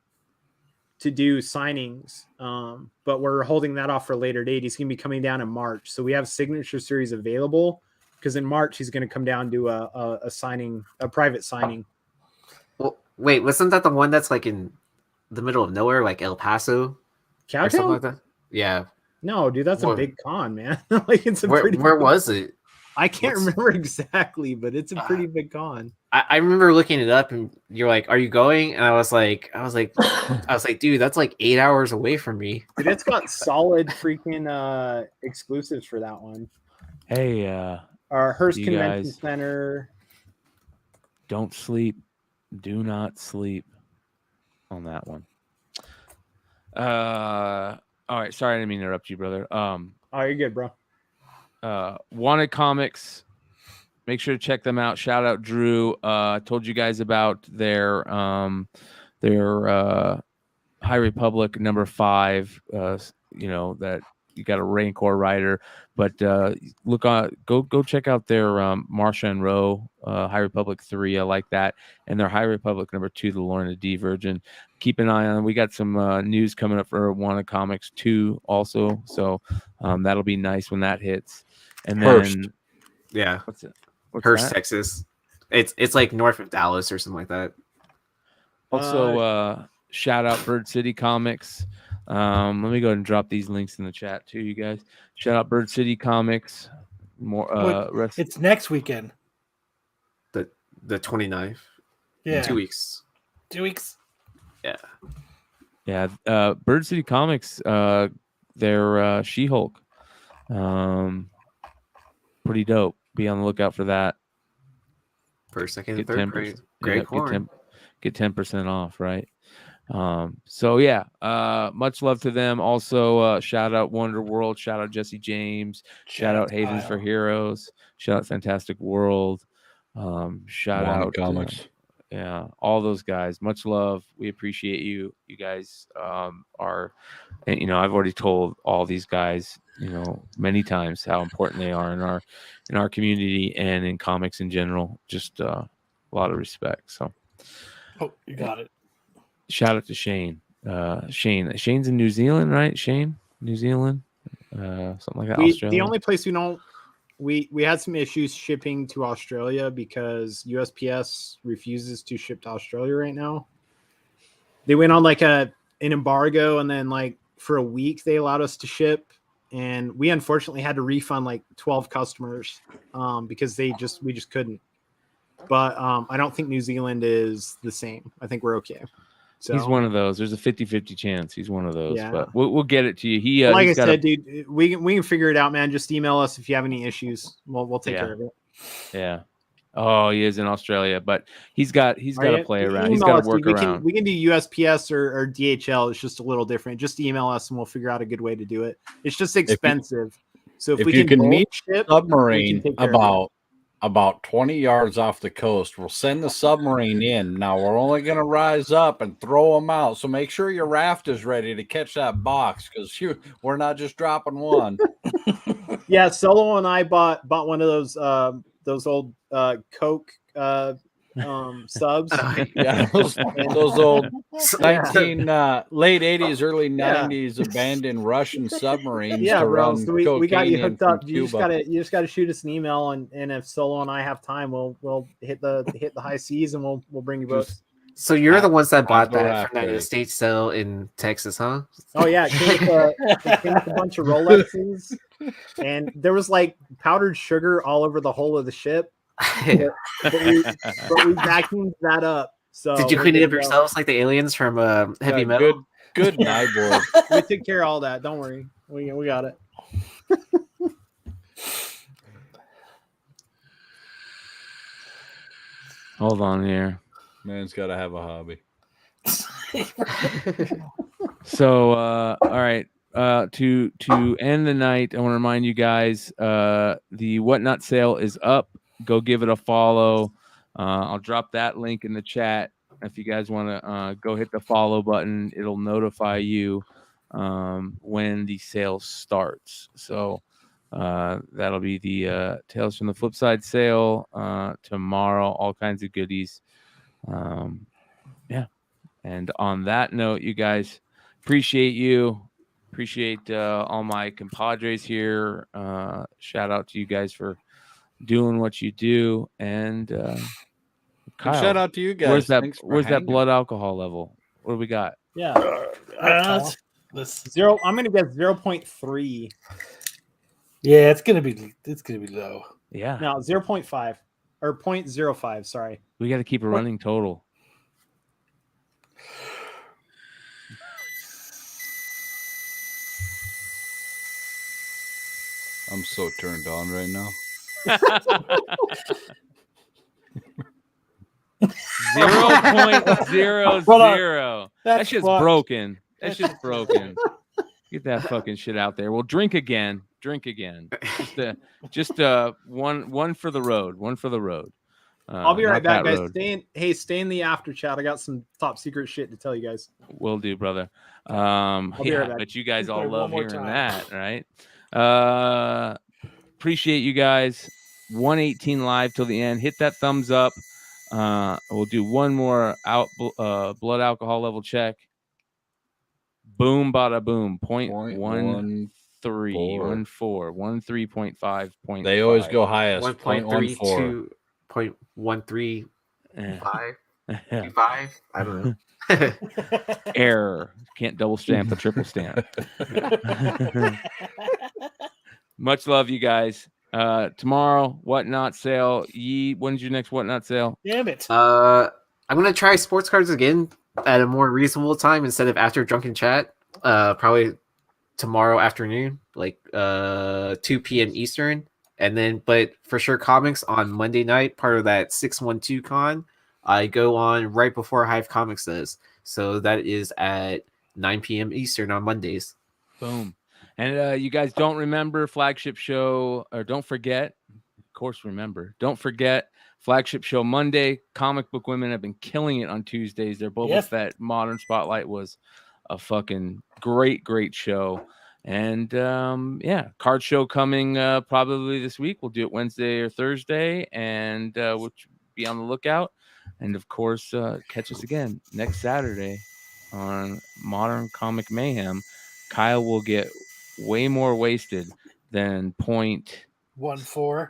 to do signings, but we're holding that off for a later date. He's going to be coming down in March, so we have signature series available because in March he's going to come down and do a signing, a private signing. Well, wait, wasn't that the one that's like in the middle of nowhere, like El Paso, or something like that? Yeah. No, dude, that's a big con, man. Like it's a pretty. Where was it? I can't remember exactly, but it's a pretty big con. I remember looking it up, and you're like, "Are you going?" And I was like, "Dude, that's like 8 hours away from me." Dude, it's got solid freaking exclusives for that one. Hey, our Hearst you Convention guys Center. Don't sleep. Do not sleep on that one. All right. Sorry, I didn't mean to interrupt you, brother. Oh, you're good, bro. Wanted Comics. Make sure to check them out. Shout out Drew. I told you guys about their High Republic number 5. You know that you got a Rancor rider, but go check out their Marsha and Rowe High Republic 3. I like that, and their High Republic number 2, the Lorna D Virgin. Keep an eye on. We got some news coming up for Wanted Comics 2 also, so that'll be nice when that hits. And then Hearst. Yeah, what's it? Hearst, Texas. It's like north of Dallas or something like that. Also, shout out Bird City Comics. Let me go ahead and drop these links in the chat too, you guys. Shout out Bird City Comics. More. It's next weekend. The 29th. Yeah. 2 weeks. 2 weeks. Yeah. Yeah. Bird City Comics. They're She-Hulk. Pretty dope. Be on the lookout for that. First, second, and Get third 10%. grade corn. Get 10% off, right? So yeah, much love to them. Also, shout out Wonder World, shout out Jesse James, shout out Havens for Heroes, shout out Fantastic World, shout out Comics. Yeah, all those guys. Much love. We appreciate you. You guys are, and I've already told all these guys, many times how important they are in our community and in comics in general. Just a lot of respect. So, oh, you got it. Shout out to Shane. Shane's in New Zealand, right? Shane, New Zealand, something like that. Australia. The only place we had some issues shipping to Australia because USPS refuses to ship to Australia right now. They went on like an embargo, and then like for a week they allowed us to ship, and we unfortunately had to refund like 12 customers because we just couldn't. But I don't think New Zealand is the same. I think we're okay. So he's one of those. There's a 50-50 chance he's one of those. Yeah. But we'll get it to you. Like I said, dude, we can figure it out, man. Just email us if you have any issues. We'll take care of it. Yeah. Oh, he is in Australia, but he's got to play around. He's got to work around. We can do USPS or DHL. It's just a little different. Just email us and we'll figure out a good way to do it. It's just expensive. So if we can meet ship, submarine about 20 yards off the coast, we'll send the submarine in. Now we're only going to rise up and throw them out. So make sure your raft is ready to catch that box, because we're not just dropping one. Yeah, Solo and I bought one of those old Coke subs. Yeah, those old 19 late 80s, early 90s abandoned Russian submarines. Yeah, to bro. run So we got you hooked up. You Cuba. just gotta shoot us an email, and if Solo and I have time, we'll hit the high seas and we'll bring you both. So you're the ones that bought that raft from that ready. estate sale in Texas, huh? Oh yeah, it came with a bunch of Rolexes, and there was like powdered sugar all over the whole of the ship. but we vacuumed that up. So did you clean it up yourselves like the aliens from Heavy Metal? Good night, boy. We took care of all that. Don't worry, we got it. Hold on here. Man's got to have a hobby. So, all right. To end the night, I want to remind you guys, the Whatnot sale is up. Go give it a follow. I'll drop that link in the chat. If you guys want to go hit the follow button, it'll notify you when the sale starts. So That'll be the Tales from the Flipside sale tomorrow. All kinds of goodies. Yeah. And on that note, you guys, appreciate you. Appreciate all my compadres here. Shout out to you guys for doing what you do. And Kyle, shout out to you guys. Where's that? Thanks for Where's that hanging. blood alcohol level? What do we got? Yeah. Let's Zero. I'm gonna guess 0.3. Yeah, it's gonna be low. Yeah. No, 0.5 or 0.05. Sorry. We got to keep a running total. I'm so turned on right now. 0.00. That shit's fucked. broken. That shit's broken. Get that fucking shit out there. Well, drink again. Drink again. Just one for the road. One for the road. I'll be right back, guys. Road. Stay in the after chat. I got some top secret shit to tell you guys. Will do, brother. be right Yeah, back. but you guys all One love more hearing time. that, right? Appreciate you guys. 118 live till the end. Hit that thumbs up. We'll do one more blood alcohol level check. Boom, bada boom. 0.13, 13.5. They always go highest. 1.32, 0.135. I don't know. Error. Can't double stamp the triple stamp. Much love, you guys. Tomorrow, Whatnot sale. When's your next Whatnot sale? Damn it. I'm gonna try sports cards again at a more reasonable time instead of after Drunken Chat. Probably tomorrow afternoon, like 2 p.m. Eastern. And then, but for sure, comics on Monday night, part of that 612 con. I go on right before Hive Comics does. So that is at 9 p.m. Eastern on Mondays. Boom. And you guys don't remember flagship show, or don't forget, of course, remember, don't forget flagship show Monday. Comic Book Women have been killing it on Tuesdays. Their Boba Fett Modern Spotlight was a fucking great show. And yeah, card show coming probably this week. We'll do it Wednesday or Thursday, and we'll be on the lookout. And of course, catch us again next Saturday on Modern Comic Mayhem. Kyle will get way more wasted than 1.4.